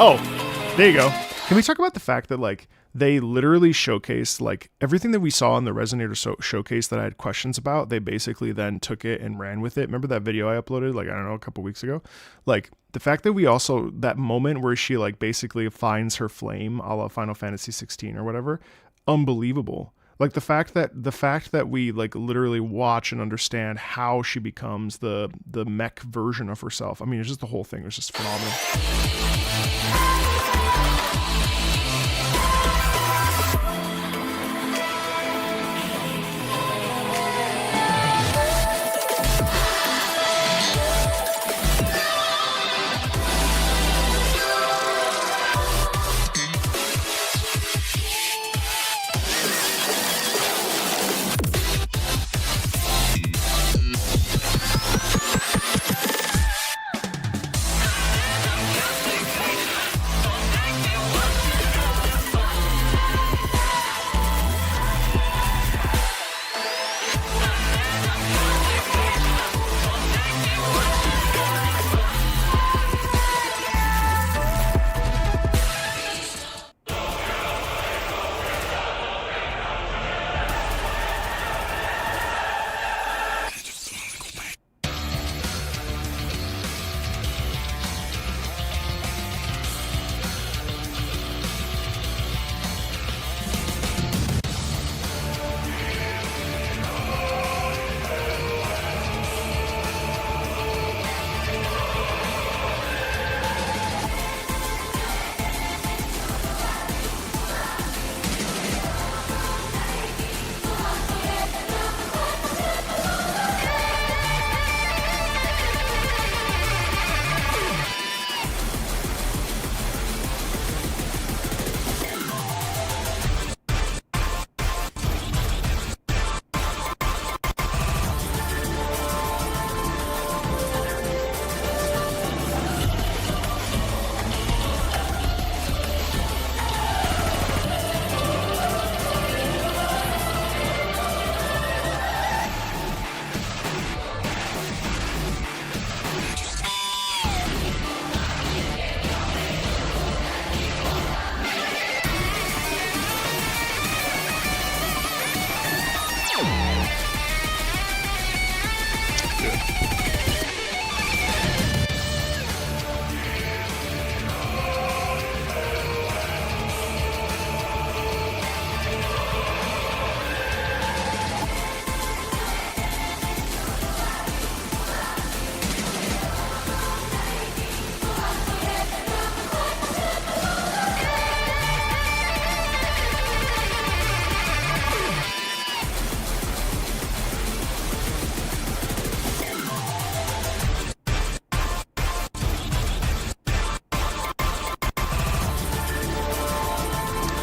Oh, There you go. Can we talk about the fact that like they literally showcased like everything that we saw in the Resonator showcase that I had questions about? They basically then took it and ran with it. Remember that video I uploaded like, I don't know, a couple weeks ago? Like the fact that we also, that moment where she like basically finds her flame a la Final Fantasy 16 or whatever, unbelievable. Like the fact that we like literally watch and understand how she becomes the mech version of herself. I mean, it's just the whole thing was just phenomenal.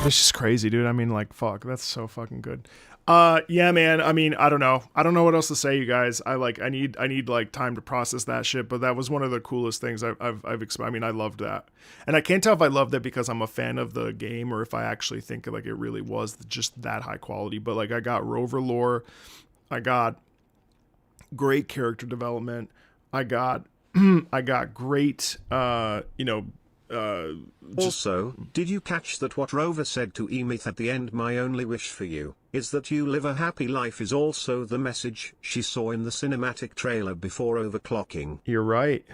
It's just crazy, dude. I mean, like, fuck, that's so fucking good. Yeah, man. I mean, I don't know what else to say, you guys. I need like time to process that shit. But that was one of the coolest things I've I mean, I loved that, and I can't tell if I loved it because I'm a fan of the game or if I actually think like it really was just that high quality. But like, I got Rover lore, I got great character development, I got great, also, did you catch that what Rover said to Emith at the end? My only wish for you is that you live a happy life is also the message she saw in the cinematic trailer before overclocking. You're right.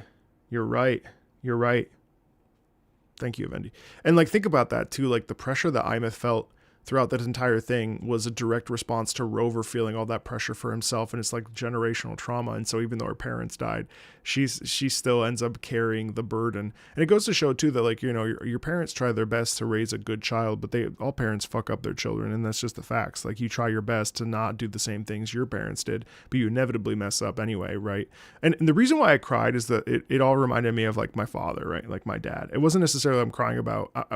Thank you, Vendi. And like, think about that too. Like the pressure that Emith felt throughout that entire thing was a direct response to Rover feeling all that pressure for himself, and it's like generational trauma. And so even though her parents died, she still ends up carrying the burden. And it goes to show too that like, your parents try their best to raise a good child, but all parents fuck up their children, and that's just the facts. Like, you try your best to not do the same things your parents did, but you inevitably mess up anyway, right? And the reason why I cried is that it all reminded me of like my father, right? Like my dad. It wasn't necessarily I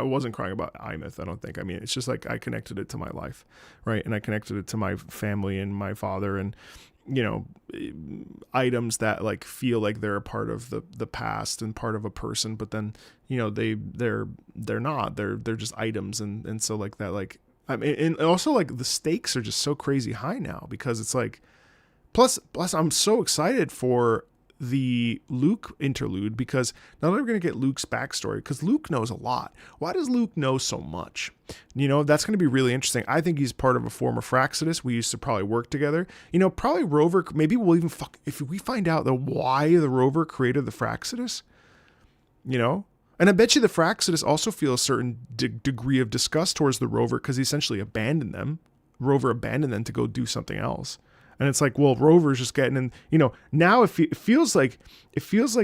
wasn't crying about Emith, I don't think. I mean, it's just like I connected it to my life, right? And I connected it to my family and my father, and items that like feel like they're a part of the past and part of a person, but then they're not, they're just items, and so like that, like, I mean, and also like the stakes are just so crazy high now, because it's like plus I'm so excited for the Luke interlude, because not only are we going to get Luke's backstory, because Luke knows a lot. Why does Luke know so much? You know, that's going to be really interesting. I think he's part of a former Fraxidus. We used to probably work together. You know, probably Rover, maybe we'll even if we find out the why the Rover created the Fraxidus, you know? And I bet you the Fraxidus also feel a certain degree of disgust towards the Rover because he essentially abandoned them. Rover abandoned them to go do something else. And it's like, well, Rover's just getting in, you know, now it feels like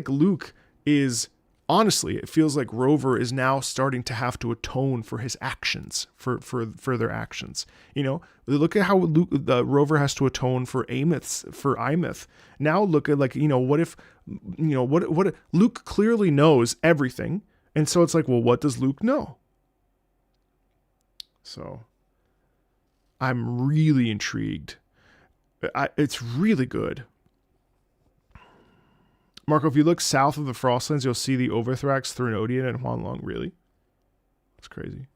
Luke is, honestly, it feels like Rover is now starting to have to atone for his actions, for their actions. You know, look at how Rover has to atone for Imeth. Now look at, like, you know, what if Luke clearly knows everything. And so it's like, well, what does Luke know? So I'm really intrigued. It's really good. Marco, if you look south of the Frostlands, you'll see the Overthrax, Threnodian, and Huanlong. Really? That's crazy.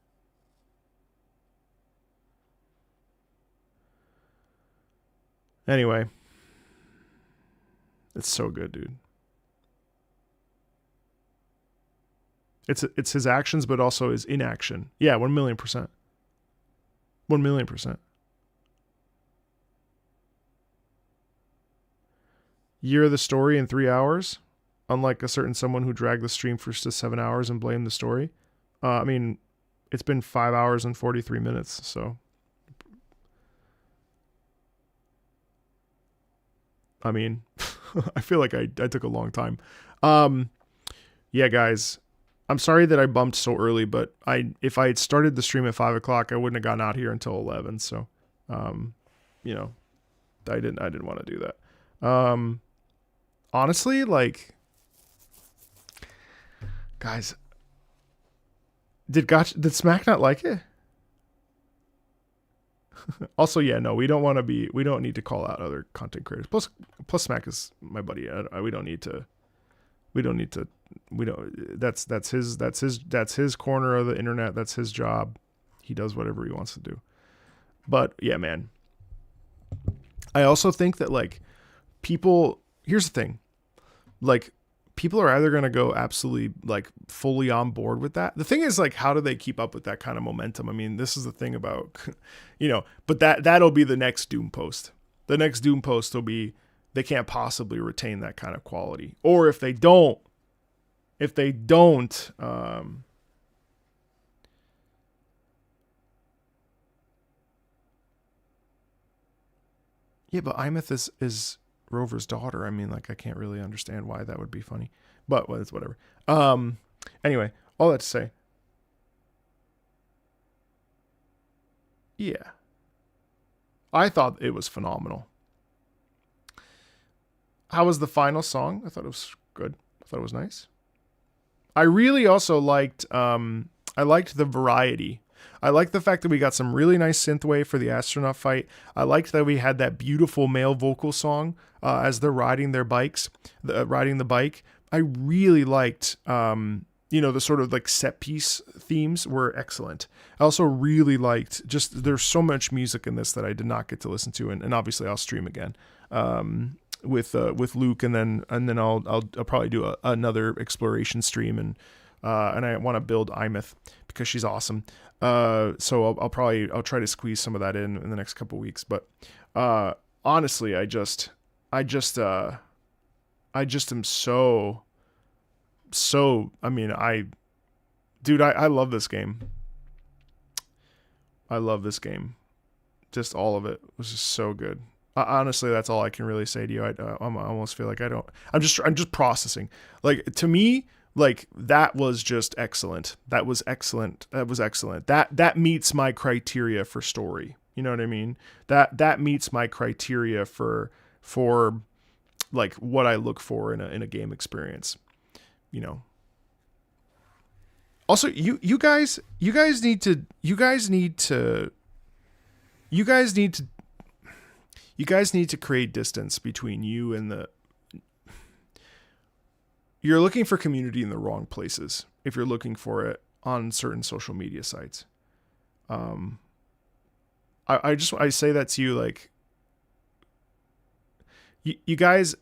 Anyway. It's so good, dude. It's his actions, but also his inaction. Yeah, 1,000,000%. 1,000,000%. Year of the story in 3 hours, unlike a certain someone who dragged the stream for just 7 hours and blamed the story. I mean, it's been 5 hours and 43 minutes, so. I mean, I feel like I took a long time. Yeah, guys, I'm sorry that I bumped so early, but if I had started the stream at 5 o'clock, I wouldn't have gotten out here until 11. So, you know, I didn't want to do that. Honestly, like, guys, did Smack not like it? Also, yeah, no, we don't need to call out other content creators. Plus Smack is my buddy. We don't need to, that's his corner of the internet. That's his job. He does whatever he wants to do. But yeah, man, I also think that, like, people, here's the thing, like, people are either going to go absolutely, like, fully on board with that. The thing is, like, how do they keep up with that kind of momentum? I mean, this is the thing about, you know, but that'll be the next Doom post. The next Doom post will be, they can't possibly retain that kind of quality. Or if they don't, yeah, but Imeth is Rover's daughter. I mean, like, I can't really understand why that would be funny, but well, it's whatever. Anyway, all that to say, yeah, I thought it was phenomenal. How was the final song? I thought it was good. I thought it was nice. I really also liked, I liked the variety. I like the fact that we got some really nice synthwave for the astronaut fight. I liked that we had that beautiful male vocal song as they're riding their bikes, riding the bike. I really liked, you know, the sort of, like, set piece themes were excellent. I also really liked just, there's so much music in this that I did not get to listen to, and obviously I'll stream again with Luke, and then I'll probably do another exploration stream, and I want to build Imeth because she's awesome. So I'll try to squeeze some of that in the next couple weeks. But honestly, I just am so. I mean, I love this game. I love this game. Just all of it was just so good. Honestly, that's all I can really say to you. I almost feel like I'm just processing. Like, to me, like, that was just excellent. That was excellent. That meets my criteria for story. You know what I mean? That meets my criteria for like what I look for in a game experience. You know. Also, you guys need to create distance between you and the. You're looking for community in the wrong places if you're looking for it on certain social media sites. I say that to you, like, you guys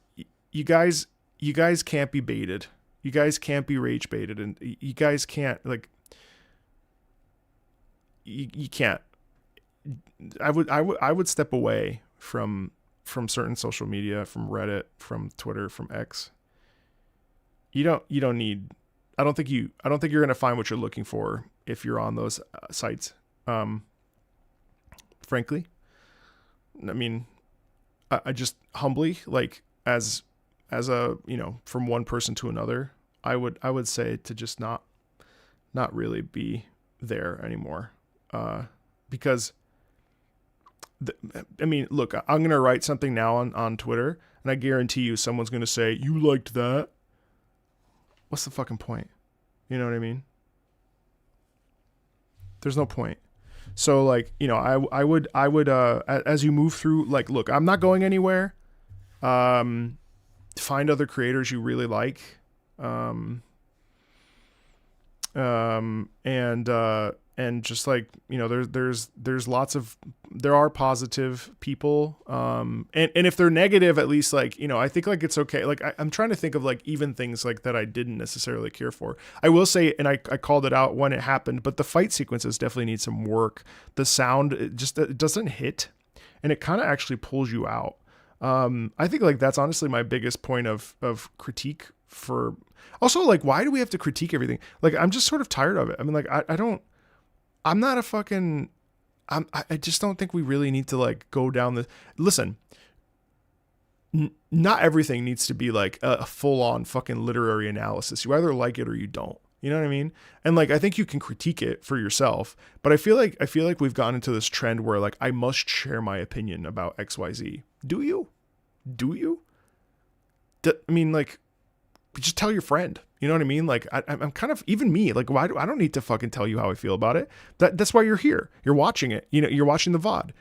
you guys can't be baited. You guys can't be rage baited, and you guys can't like. You can't. I would step away from certain social media, from Reddit, from Twitter, from X. You don't need. I don't think you're gonna find what you're looking for if you're on those sites. Frankly, I mean, I just humbly, like as a, you know, from one person to another, I would say to just not really be there anymore. Because I mean, look, I'm going to write something now on Twitter, and I guarantee you someone's going to say, you liked that. What's the fucking point? You know what I mean? There's no point. So like, you know, I would, as you move through, like, look, I'm not going anywhere. Find other creators you really like. And just like, you know, there are positive people. And if they're negative, at least, like, you know, I think like it's okay. Like I'm trying to think of like even things like that I didn't necessarily care for. I will say, and I called it out when it happened, but the fight sequences definitely need some work. The sound, it doesn't hit, and it kind of actually pulls you out. I think like that's honestly my biggest point of critique for. Also, like, why do we have to critique everything? Like, I'm just sort of tired of it. I mean, like, I'm not a fucking, I just don't think we really need to like go down the, listen, not everything needs to be like a full on fucking literary analysis. You either like it or you don't, you know what I mean? And like, I think you can critique it for yourself, but I feel like we've gotten into this trend where like, I must share my opinion about XYZ. Do you? I mean, like, just tell your friend. You know what I mean? Like I'm kind of, even me, like, I don't need to fucking tell you how I feel about it. That's why you're here. You're watching it. You know, you're watching the VOD.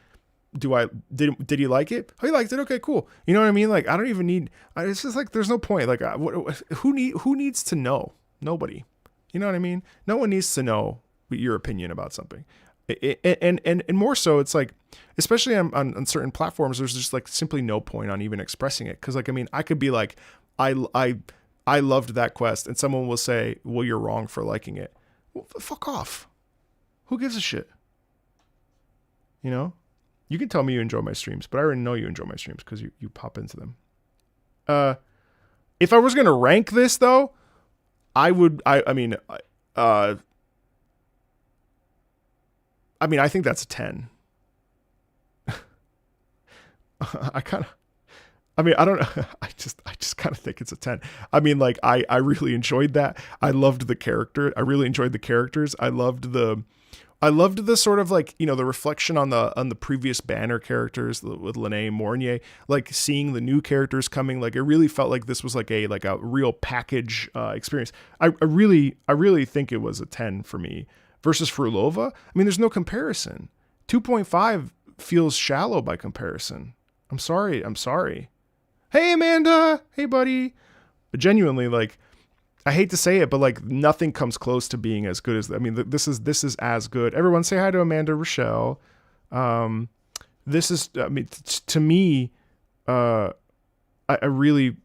Did he like it? Oh, he liked it. Okay, cool. You know what I mean? Like, I don't even need, it's just like, there's no point. Like, who needs to know? Nobody. You know what I mean? No one needs to know your opinion about something. And more so, it's like, especially on certain platforms, there's just like simply no point on even expressing it. Cause like, I mean, I could be like, I loved that quest, and someone will say, well, you're wrong for liking it. Well, fuck off. Who gives a shit? You know? You can tell me you enjoy my streams, but I already know you enjoy my streams because you pop into them. If I was going to rank this, though, I mean, I think that's a 10. I don't know. I just kind of think it's a 10. I mean, like, I really enjoyed that. I loved the character. I really enjoyed the characters. I loved the sort of like, you know, the reflection on the previous banner characters with Lene Mornier, like seeing the new characters coming. Like, it really felt like this was like a real package experience. I really think it was a 10 for me versus Frulova. I mean, there's no comparison. 2.5 feels shallow by comparison. I'm sorry. Hey, Amanda. Hey, buddy. But genuinely, like, I hate to say it, but like nothing comes close to being as good as, I mean, this is as good. Everyone say hi to Amanda Rochelle. This is, I mean, to me, I really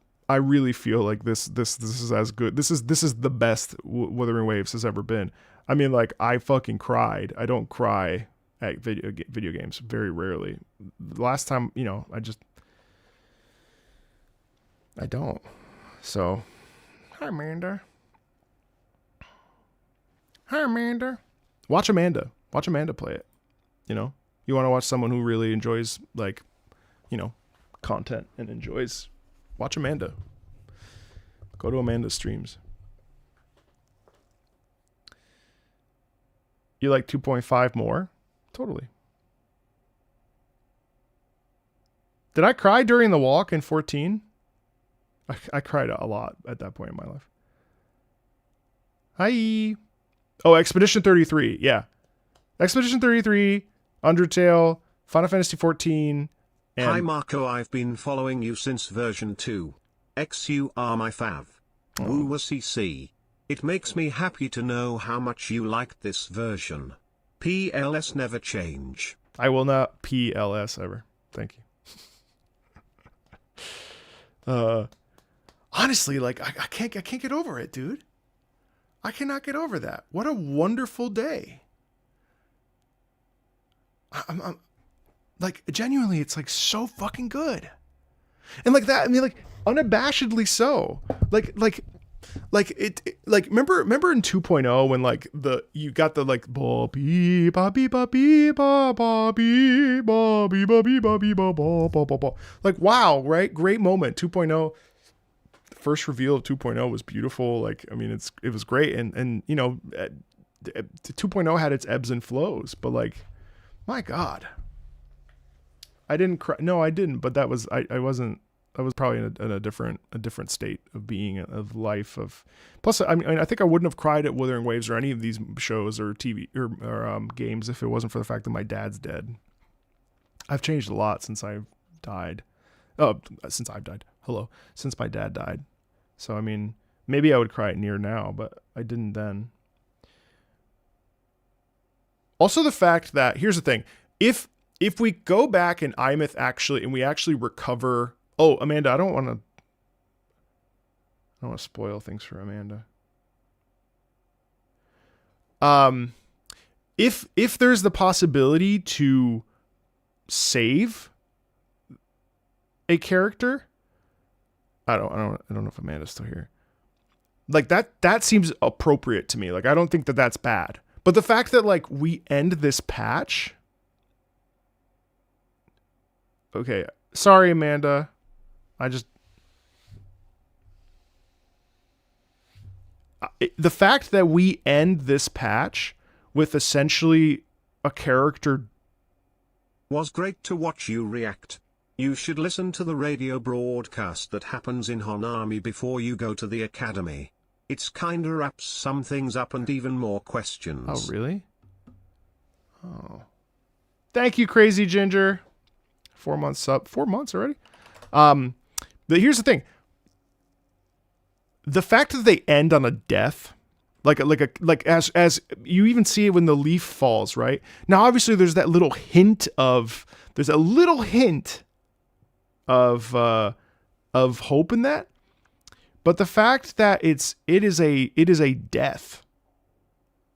feel like this is as good. This is the best Wuthering Waves has ever been. I mean, like, I fucking cried. I don't cry at video games, very rarely. The last time, you know, I don't. So, hi, Amanda. Hi, Amanda. Watch Amanda play it. You know, you want to watch someone who really enjoys, like, you know, content and enjoys. Watch Amanda. Go to Amanda's streams. You like 2.5 more? Totally. Did I cry during the walk in 14? I cried a lot at that point in my life. Hi. Oh, Expedition 33. Yeah. Expedition 33, Undertale, Final Fantasy 14. And Hi Marco, I've been following you since version 2. You are my fav. Woo was CC. It makes me happy to know how much you liked this version. PLS never change. I will not PLS ever. Thank you. honestly, like I can't get over it, dude. I cannot get over that. What a wonderful day. I'm like, genuinely, it's like so fucking good. And like that, I mean, like unabashedly so. Like remember in 2.0 when like you got the like ba bee ba bee ba bee ba ba bee ba bee ba bee ba bee ba ba ba ba ba. Like, wow, right? Great moment. 2.0, first reveal of 2.0 was beautiful. Like, I mean, it was great, and you know, 2.0 had its ebbs and flows, but like, my God, I didn't cry. No, I didn't. But that was I wasn't. I was probably in a different state of being, of life, of. Plus, I mean, I think I wouldn't have cried at Wuthering Waves or any of these shows or TV or games if it wasn't for the fact that my dad's dead. I've changed a lot since I've died. Oh, since I've died. Hello, since my dad died. So I mean, maybe I would cry at Nier now, but I didn't then. Also, the fact that here's the thing: if we go back and Imeth actually and we actually recover. Oh, Amanda, I don't want to spoil things for Amanda. If there's the possibility to save a character, I don't know if Amanda's still here. Like that seems appropriate to me. Like, I don't think that that's bad. But the fact that like we end this patch. Okay, sorry, Amanda. The fact that we end this patch with essentially a character. Was great to watch you react. You should listen to the radio broadcast that happens in Hanami before you go to the academy. It's kinda wraps some things up and even more questions. Oh, really? Oh. Thank you, Crazy Ginger. 4 months up. 4 months already? But here's the thing. The fact that they end on a death, like as you even see it when the leaf falls, right? Now, obviously, there's that little hint of hope in that, but the fact that it is a death,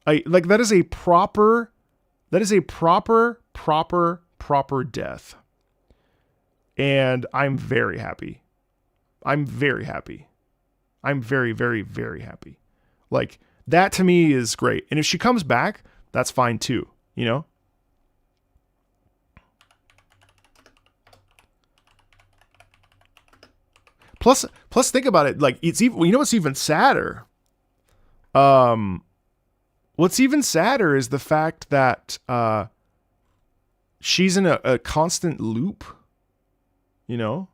that is a proper death, and I'm very happy. I'm very happy. I'm very, very, very happy. Like, that to me is great. And if she comes back, that's fine too, you know? Plus think about it. Like, it's even, you know what's even sadder? What's even sadder is the fact that she's in a constant loop, you know?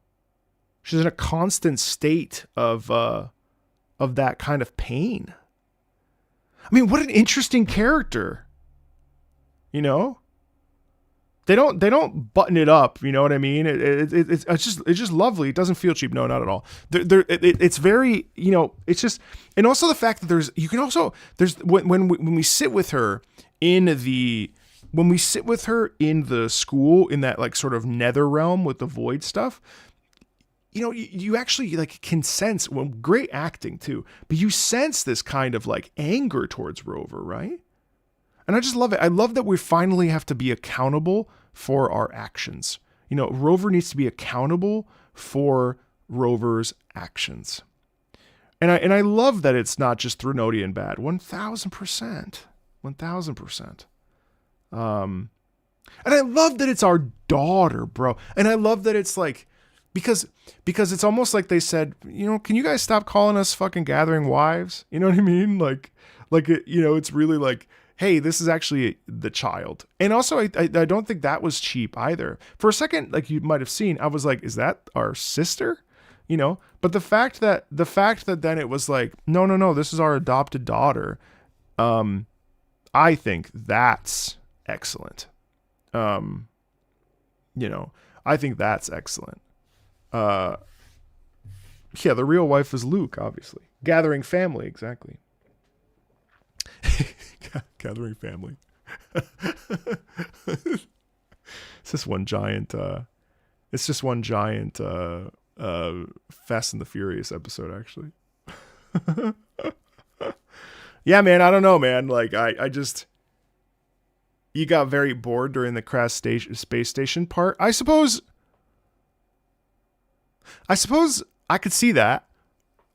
She's in a constant state of that kind of pain. I mean, what an interesting character. You know? They don't button it up, you know what I mean? It's just lovely. It doesn't feel cheap. No, not at all. It's very, you know, it's just, and also the fact that there's when we sit with her in the school in that like sort of nether realm with the void stuff, you know, you actually like can sense, well, great acting too, but you sense this kind of like anger towards Rover, right? And I just love it. I love that we finally have to be accountable for our actions. You know, Rover needs to be accountable for Rover's actions. And I love that it's not just Threnodian bad. 1000%. 1000%. And I love that it's our daughter, bro. And I love that it's like, because it's almost like they said, you know, can you guys stop calling us fucking Gathering Wives? You know what I mean? Like it, you know, it's really like, hey, this is actually the child. And also, I don't think that was cheap either. For a second, like you might have seen, I was like, is that our sister? You know, but the fact that then it was like, no, this is our adopted daughter. I think that's excellent. You know, I think that's excellent. Yeah, the real wife is Luke, obviously. Gathering family, exactly. Gathering family. It's just one giant Fast and the Furious episode, actually. Yeah, man, I don't know, man. Like, I just... You got very bored during the crash space station part. I suppose I could see that.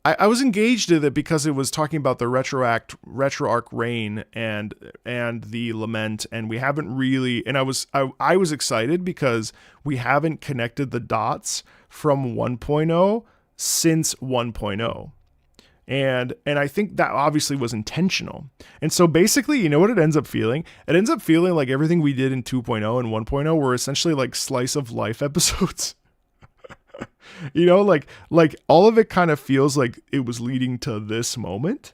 I was engaged in it because it was talking about the RetroArch Reign and the Lament, and we haven't really, and I was excited because we haven't connected the dots from 1.0 since 1.0. And I think that obviously was intentional. And so basically, you know what it ends up feeling? It ends up feeling like everything we did in 2.0 and 1.0 were essentially like slice of life episodes. You know, like all of it kind of feels like it was leading to this moment.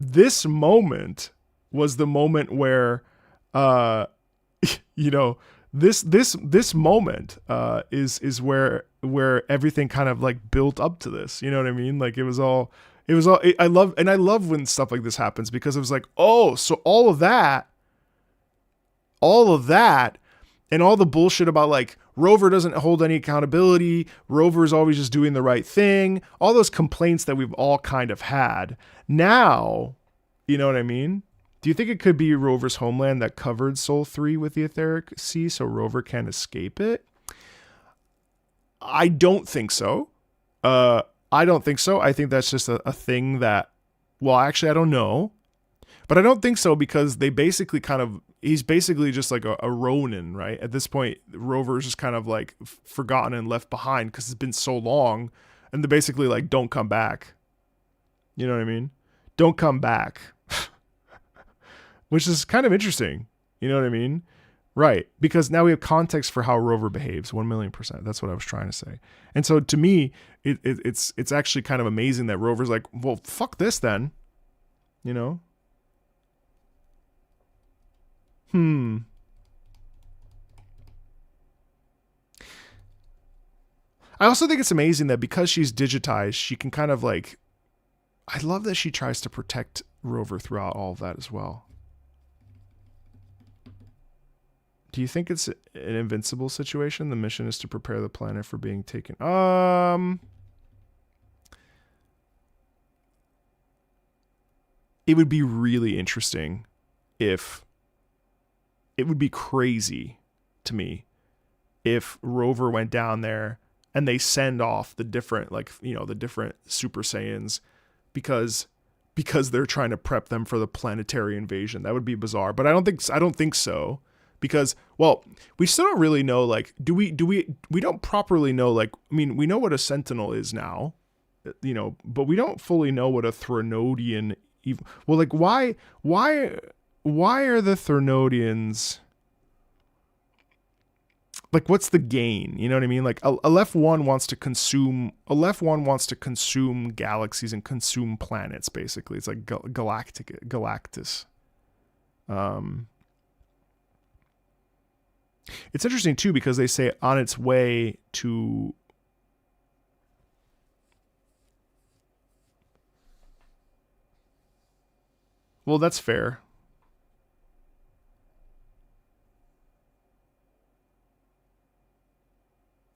This moment was the moment where, you know, this moment is where everything kind of like built up to this. You know what I mean? Like it was all. I love when stuff like this happens because it was like, oh, so all of that, and all the bullshit about like Rover doesn't hold any accountability. Rover is always just doing the right thing. All those complaints that we've all kind of had. Now, you know what I mean? Do you think it could be Rover's homeland that covered Sol 3 with the etheric sea so Rover can't escape it? I don't think so. I don't think so. I think that's just a thing that, well, actually, I don't know. But I don't think so because they basically he's basically just like a Ronin, right? At this point, Rover's just kind of like forgotten and left behind because it's been so long. And they're basically like, don't come back. You know what I mean? Don't come back. Which is kind of interesting. You know what I mean? Right. Because now we have context for how Rover behaves. 1,000,000%. That's what I was trying to say. And so to me, it's actually kind of amazing that Rover's like, well, fuck this then. You know? I also think it's amazing that because she's digitized, she can kind of like, I love that she tries to protect Rover throughout all of that as well. Do you think it's an invincible situation? The mission is to prepare the planet for being taken. It would be really interesting if it would be crazy to me if Rover went down there and they send off the different, like, you know, the different Super Saiyans because they're trying to prep them for the planetary invasion. That would be bizarre, but I don't think so. Because, well, we still don't really know, like, we don't properly know, like, I mean, we know what a Sentinel is now, you know, but we don't fully know what a Threnodian, well, like, why are the Threnodians, like, what's the gain? You know what I mean? Like, Aleph 1 wants to consume galaxies and consume planets, basically. It's like Galactus. It's interesting too because they say on its way to well, that's fair.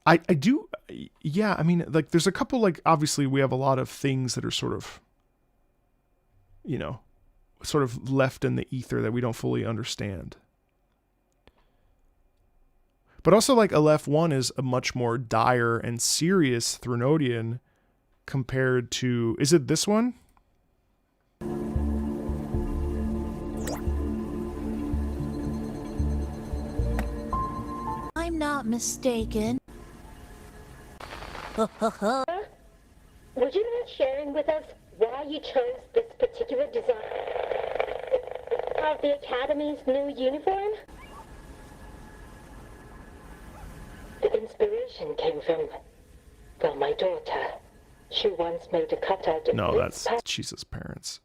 I do, yeah, I mean, like there's a couple, like obviously we have a lot of things that are sort of, you know, sort of left in the ether that we don't fully understand. But also, like, Aleph 1 is a much more dire and serious Threnodian compared to... Is it this one? I'm not mistaken. Would you mind sharing with us why you chose this particular design of the Academy's new uniform? The inspiration came from my daughter. She once made a cutout of No, that's Jesus' parents.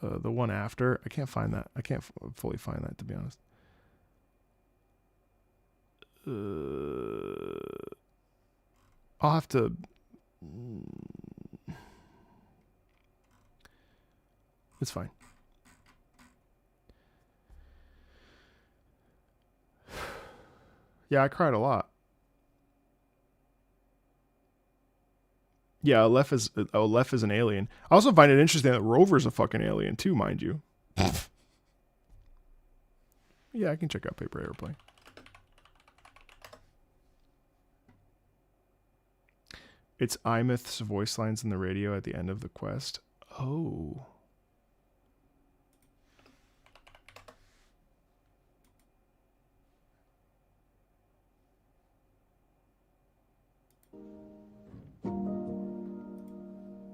The one after, I can't find that. I can't fully find that, to be honest. I'll have to... It's fine. Yeah, I cried a lot. Yeah, Aleph is an alien. I also find it interesting that Rover's a fucking alien too, mind you. Yeah, I can check out Paper Airplane. It's Imith's voice lines in the radio at the end of the quest. Oh.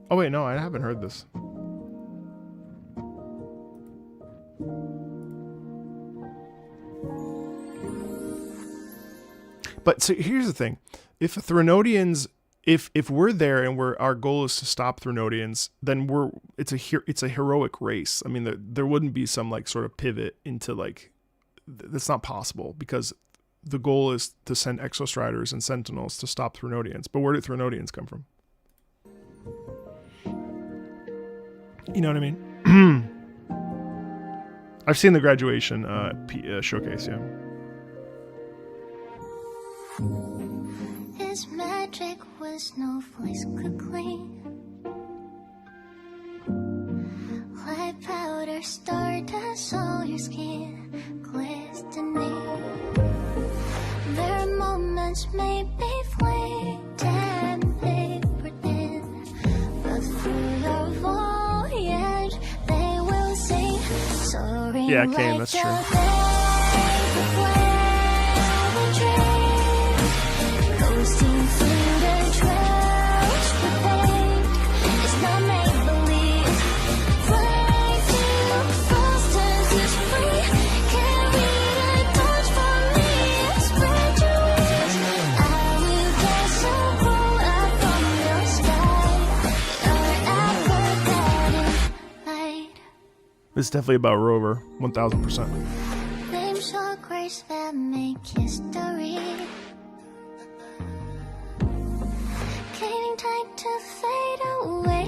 Oh wait, no, I haven't heard this. But so here's the thing. If Threnodians, if we're there and our goal is to stop Threnodians, then it's a heroic race. I mean, there wouldn't be some like sort of pivot into like, that's not possible because the goal is to send Exostriders and Sentinels to stop Threnodians. But where did Threnodians come from? You know what I mean? I've seen the graduation showcase, yeah. His magic with snowflakes could clean. Like powder stardust, all your skin glistening. There are moments maybe fleeting, paper thin, but through your voyage they will sing, soaring yeah, like Kane, that's true. Coasting through the trails we paved. It's not make-believe. Fly to fosters is free. Carry the torch for me. Spread your wings. I will cast a bullet from your sky. Your apathetic light. It's definitely about Rover, 1000%. Flames or grace that make history.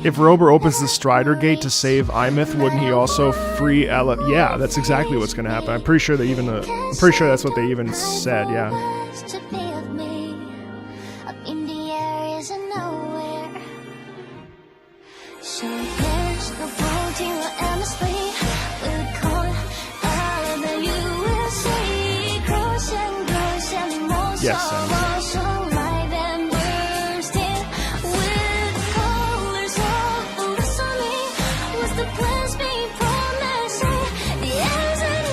If Rover opens the Strider Gate to save Imith, wouldn't he also free Aleph? Yeah, that's exactly what's going to happen. I'm pretty sure they even. I'm pretty sure that's what they even said. Yeah. To be of me, up in the air is nowhere. So there's the world you endlessly will come out, and you will see grows and more. Yes. So light and bursting with colors of blossoming. Was the plans be promising? The ends and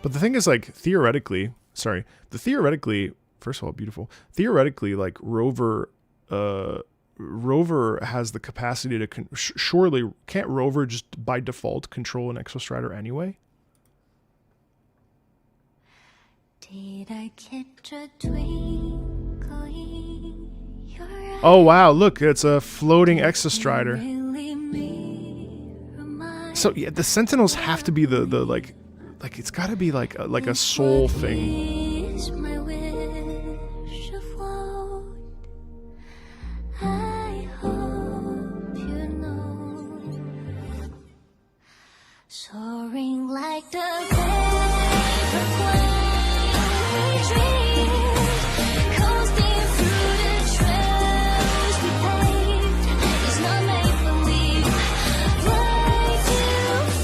But the thing is, like, theoretically, first of all, beautiful. Theoretically, like, Rover has the capacity to, surely, can't Rover just by default control an Exostrider anyway? Did I catch a twinkle in your eye? Oh, wow, look, it's a floating Exostrider. So, yeah, the Sentinels have to be the like, it's gotta be like a soul thing. Is my wish afloat? I hope you know. Soaring like the paper plane we dreamed, coasting through the trails we paved. It's not make-believe. Fly to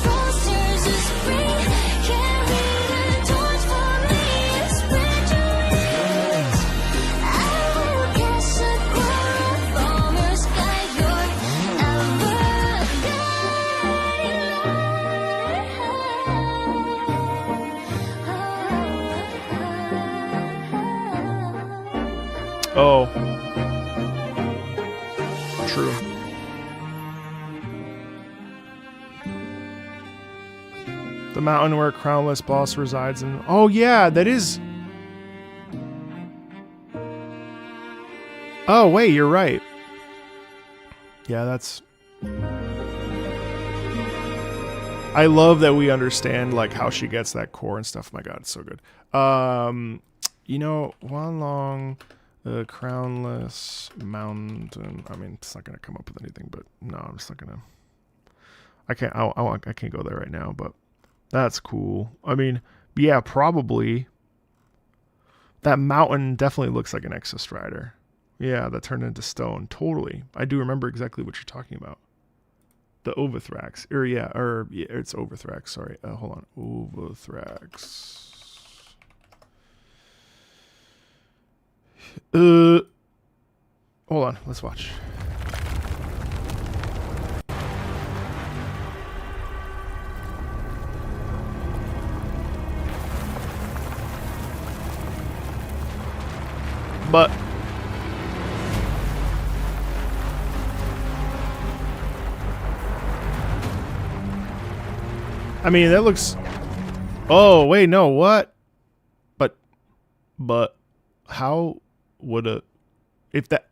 fosters of spring. Carry the torch for me. Spread your wings. I will cast a cloud from your sky. Your Oh. True. The mountain where a crownless boss resides in... Oh, yeah, that is... Oh, wait, you're right. Yeah, that's... I love that we understand, like, how she gets that core and stuff. My God, it's so good. You know, one long... crownless mountain. I mean, it's not going to come up with anything, but no, I'm just not going to... I can't go there right now, but that's cool. I mean, yeah, probably That mountain definitely looks like an Exostrider. Yeah, that turned into stone. Totally. I do remember exactly what you're talking about. The Overthrax. Yeah, it's Overthrax. Sorry. Hold on. Overthrax. Hold on. Let's watch. But I mean, that looks... Oh, wait, no, what? But how would a... If that...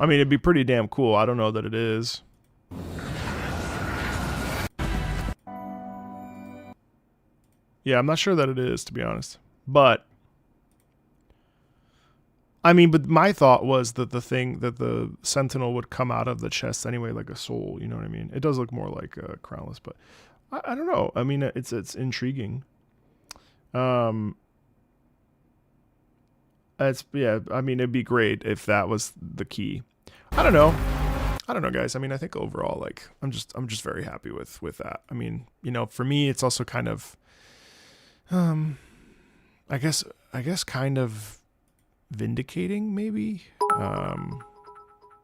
I mean, it'd be pretty damn cool. I don't know that it is. Yeah, I'm not sure that it is, to be honest. But I mean, but my thought was that the Sentinel would come out of the chest anyway, like a soul. You know what I mean? It does look more like crownless, but I don't know. I mean, it's intriguing. Yeah. I mean, it'd be great if that was the key. I don't know, guys. I mean, I think overall, like, I'm just very happy with that. I mean, you know, for me, it's also kind of, I guess kind of vindicating, maybe. On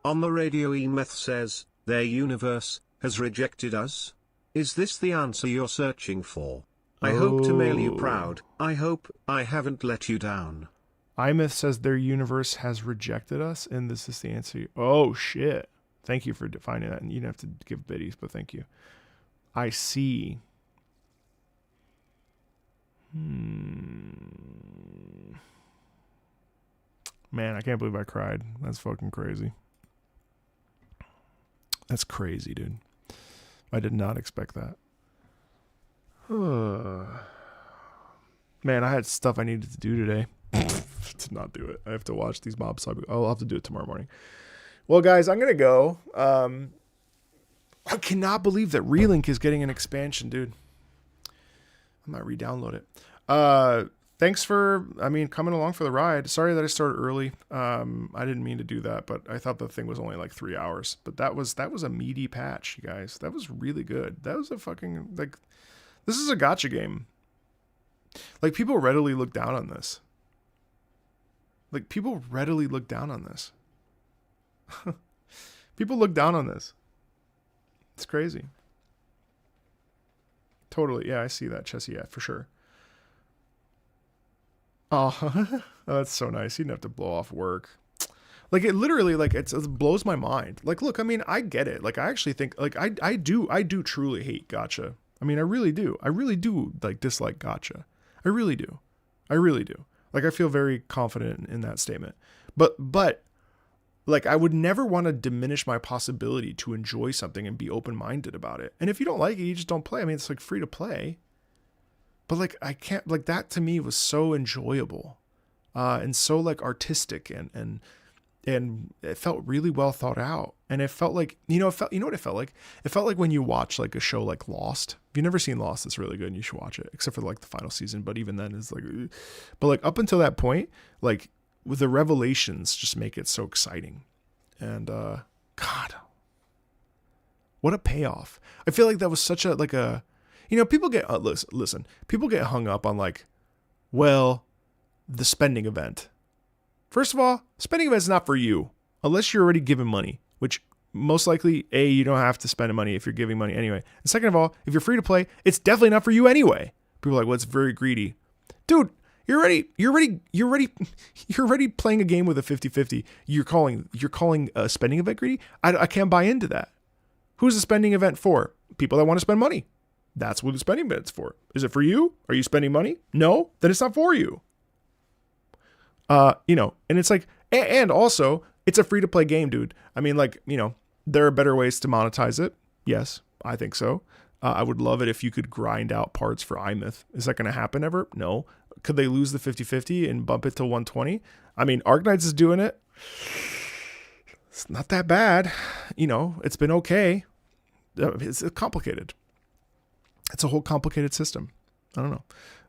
the radio, Emeth says, their universe has rejected us. Is this the answer you're searching for? I hope to mail you proud. I hope I haven't let you down. Imeth says their universe has rejected us, and this is the answer. Oh, shit. Thank you for defining that. And you don't have to give biddies, but thank you. I see. Man, I can't believe I cried. That's fucking crazy. That's crazy, dude. I did not expect that. Man, I had stuff I needed to do today. To not do it. I have to watch these mobs, so I'll have to do it tomorrow morning. Well, guys, I'm gonna go. I cannot believe that Relink is getting an expansion, dude. I might re-download it. Thanks for, coming along for the ride. Sorry that I started early. I didn't mean to do that, but I thought the thing was only like 3 hours. But that was a meaty patch, you guys. That was really good. That was a fucking, like, this is a gacha game. Like, people readily look down on this. People look down on this. It's crazy. Totally. Yeah, I see that, Chessie. Yeah, for sure. Oh, that's so nice. You didn't have to blow off work. Like, it literally, like, it blows my mind. Like, look, I mean, I get it. Like, I actually think, like, I do truly hate gacha. I mean, I really do. I really do, like, dislike gacha. I really do. Like, I feel very confident in that statement. But, like, I would never want to diminish my possibility to enjoy something and be open-minded about it. And if you don't like it, you just don't play. I mean, it's, like, free to play. But, like, I can't, like, that to me was so enjoyable. And so, like, artistic and it felt really well thought out. And it felt like, you know what it felt like? It felt like when you watch, like, a show like Lost. If you've never seen Lost, it's really good and you should watch it, except for, like, the final season. But even then, it's like, but, like, up until that point, like, with the revelations just make it so exciting. And, God, what a payoff. I feel like that was such a, like, a, you know, people get, listen, people get hung up on, like, well, the spending event. First of all, spending event's not for you unless you're already giving money, which most likely, A, you don't have to spend money if you're giving money anyway. And second of all, if you're free to play, it's definitely not for you anyway. People are like, well, it's very greedy. Dude, you're already playing a game with a 50-50. You're calling a spending event greedy? I can't buy into that. Who's the spending event for? People that want to spend money. That's what the spending bit's for. Is it for you? Are you spending money? No? Then it's not for you. You know, and it's like, and also, it's a free-to-play game, dude. I mean, like, you know, there are better ways to monetize it. Yes, I think so. I would love it if you could grind out parts for iMyth. Is that going to happen ever? No. Could they lose the 50-50 and bump it to 120? I mean, Arknights is doing it. It's not that bad. You know, it's been okay. It's complicated. It's a whole complicated system. I don't know.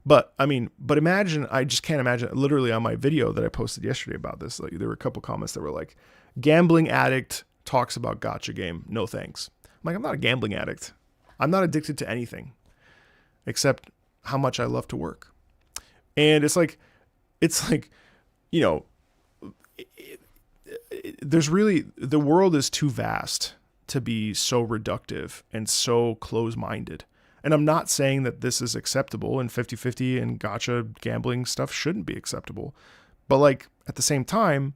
But I mean, but imagine, I just can't imagine, literally on my video that I posted yesterday about this, like there were a couple comments that were like, gambling addict talks about gacha game. No thanks. I'm like, I'm not a gambling addict. I'm not addicted to anything except how much I love to work. And it's like, you know, there's really, the world is too vast to be so reductive and so close-minded. And I'm not saying that this is acceptable, and 50-50 and gacha gambling stuff shouldn't be acceptable. But like at the same time,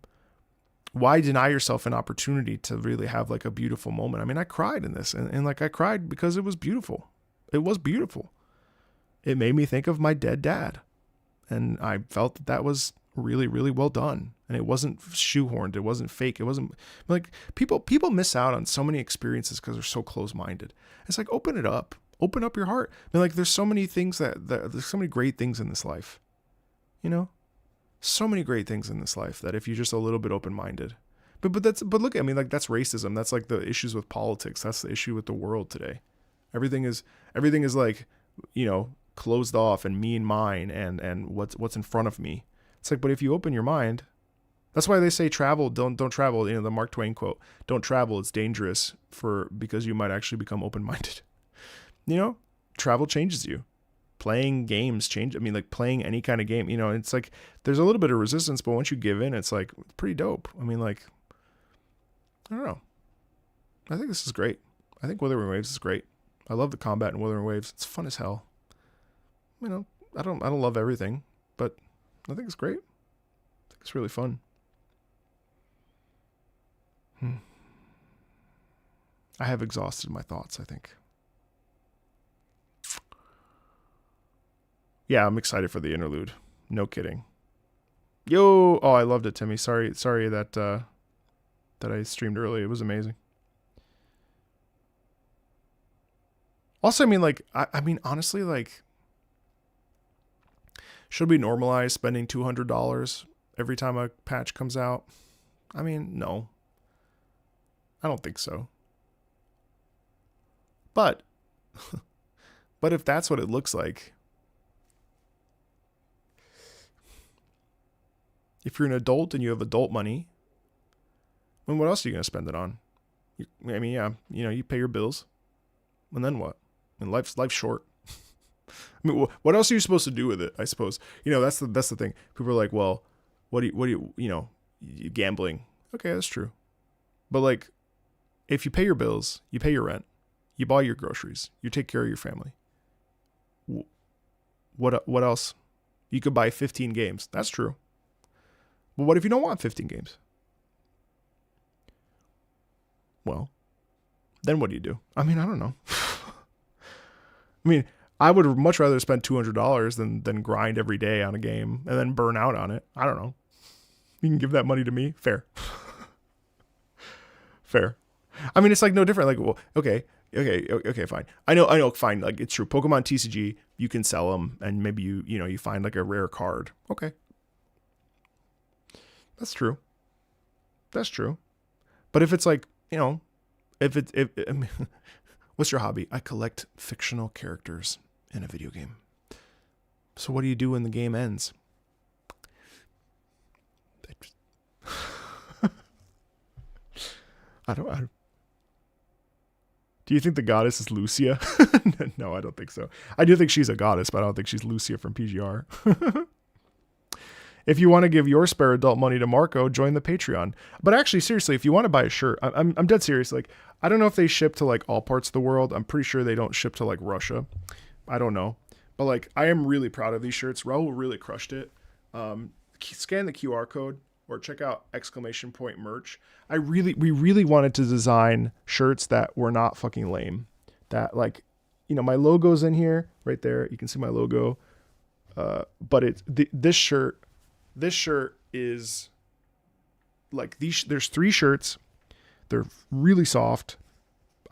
why deny yourself an opportunity to really have like a beautiful moment? I mean, I cried in this, and like I cried because it was beautiful. It was beautiful. It made me think of my dead dad. And I felt that that was really, really well done. And it wasn't shoehorned. It wasn't fake. It wasn't like people miss out on so many experiences because they're so close-minded. It's like, open it up. Open up your heart. I mean, like there's so many things there's so many great things in this life, you know, so many great things in this life that if you're just a little bit open-minded, but look, I mean, like that's racism. That's like the issues with politics. That's the issue with the world today. Everything is like, you know, closed off and me and mine and what's in front of me. It's like, but if you open your mind, that's why they say travel, don't travel. You know, the Mark Twain quote, don't travel. It's dangerous because you might actually become open-minded. You know, travel changes you. Playing games change. I mean, like playing any kind of game, you know, it's like there's a little bit of resistance, but once you give in, it's like pretty dope. I mean, like, I don't know. I think this is great. I think Wuthering Waves is great. I love the combat in Wuthering Waves. It's fun as hell. You know, I don't love everything, but I think it's great. I think it's really fun. I have exhausted my thoughts, I think. Yeah, I'm excited for the interlude. No kidding. Yo! Oh, I loved it, Timmy. Sorry that I streamed early. It was amazing. Also, I mean, like, I mean, honestly, like, should we normalize spending $200 every time a patch comes out? I mean, no. I don't think so. But if that's what it looks like, if you're an adult and you have adult money, then what else are you going to spend it on? I mean, yeah, you know, you pay your bills, and then what? And life's short. I mean, what else are you supposed to do with it? I suppose, you know, that's the thing. People are like, well, what do you know, gambling? Okay, that's true. But like, if you pay your bills, you pay your rent, you buy your groceries, you take care of your family. What else? You could buy 15 games. That's true. But what if you don't want 15 games? Well, then what do you do? I mean, I don't know. I mean, I would much rather spend $200 than grind every day on a game and then burn out on it. I don't know. You can give that money to me. Fair. Fair. I mean, it's like no different. Like, well, okay, fine. I know, fine. Like, it's true. Pokemon TCG, you can sell them, and maybe you find like a rare card. Okay. That's true. That's true. But if it's like, you know, I mean, what's your hobby? I collect fictional characters in a video game. So what do you do when the game ends? I don't. Do you think the goddess is Lucia? No, I don't think so. I do think she's a goddess, but I don't think she's Lucia from PGR. If you want to give your spare adult money to Marco, join the Patreon. But actually, seriously, if you want to buy a shirt, I'm dead serious. Like, I don't know if they ship to like all parts of the world. I'm pretty sure they don't ship to like Russia. I don't know. But like, I am really proud of these shirts. Raul really crushed it. Scan the QR code or check out !merch. We really wanted to design shirts that were not fucking lame. That like, my logo's in here right there. You can see my logo. But it's this shirt is like there's 3 shirts. They're really soft.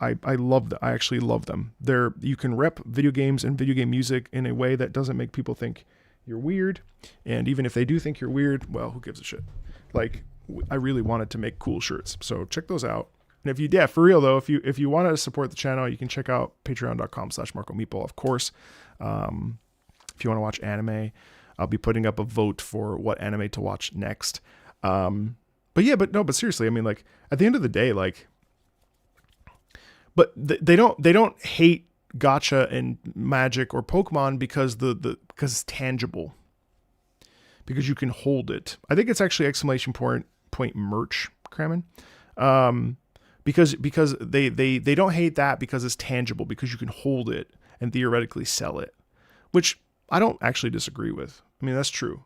I love them. I actually love them. You can rep video games and video game music in a way that doesn't make people think you're weird. And even if they do think you're weird, well, who gives a shit? Like, I really wanted to make cool shirts. So check those out. And for real though, if you want to support the channel, you can check out patreon.com/MarcoMeeple, of course. If you want to watch anime, I'll be putting up a vote for what anime to watch next. But seriously, I mean, like, at the end of the day, like, but they don't hate Gacha and Magic or Pokemon because because it's tangible, because you can hold it. I think it's actually exclamation point merch, Kramen. Because they don't hate that because it's tangible, because you can hold it and theoretically sell it, which I don't actually disagree with. I mean, that's true.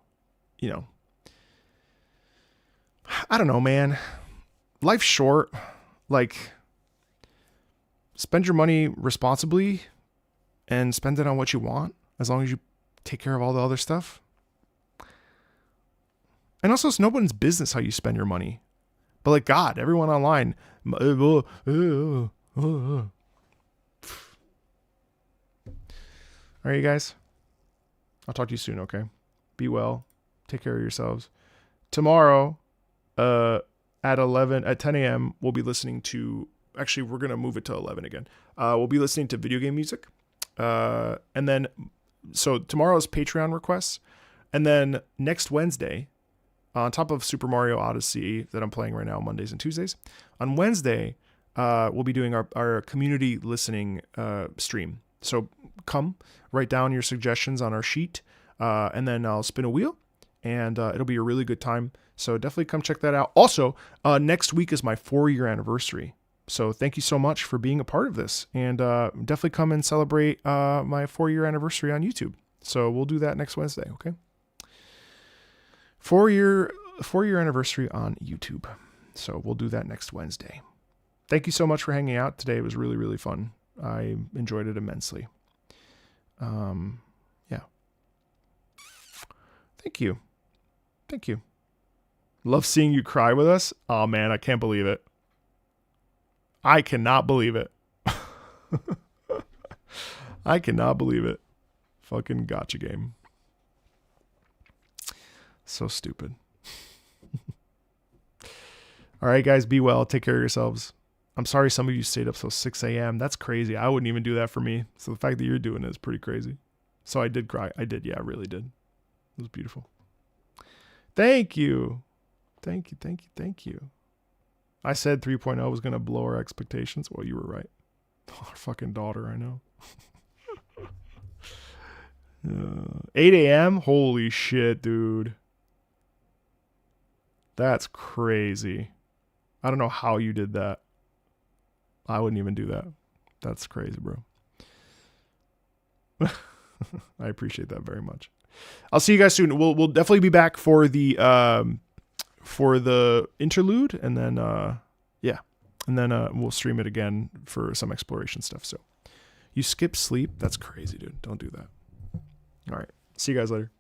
I don't know, man. Life's short. Like, spend your money responsibly and spend it on what you want, as long as you take care of all the other stuff. And also, it's no one's business how you spend your money. But like, God, everyone online. All right, you guys. I'll talk to you soon, okay? Be well. Take care of yourselves. Tomorrow, at 10 a.m., we'll be listening to... Actually, we're going to move it to 11 again. We'll be listening to video game music. And then... So, tomorrow's Patreon requests. And then next Wednesday, on top of Super Mario Odyssey that I'm playing right now on Mondays and Tuesdays, on Wednesday, we'll be doing our community listening stream. So come, write down your suggestions on our sheet, and then I'll spin a wheel, and it'll be a really good time. So definitely come check that out. Also, next week is my 4-year anniversary. So thank you so much for being a part of this, and definitely come and celebrate my 4-year anniversary on YouTube. So we'll do that next Wednesday, okay? 4-year anniversary on YouTube. So we'll do that next Wednesday. Thank you so much for hanging out today. It was really, really fun. I enjoyed it immensely. Yeah. Thank you. Thank you. Love seeing you cry with us. Oh man, I can't believe it. I cannot believe it. I cannot believe it. Fucking gotcha game. So stupid. All right, guys, be well. Take care of yourselves. I'm sorry some of you stayed up till 6 a.m. That's crazy. I wouldn't even do that for me. So the fact that you're doing it is pretty crazy. So I did cry. I did. Yeah, I really did. It was beautiful. Thank you. Thank you. Thank you. Thank you. I said 3.0 was going to blow our expectations. Well, you were right. Our fucking daughter, I know. 8 a.m.? Holy shit, dude. That's crazy. I don't know how you did that. I wouldn't even do that. That's crazy, bro. I appreciate that very much. I'll see you guys soon. We'll definitely be back for the interlude, and then yeah, and then we'll stream it again for some exploration stuff. So you skip sleep? That's crazy, dude. Don't do that. All right. See you guys later.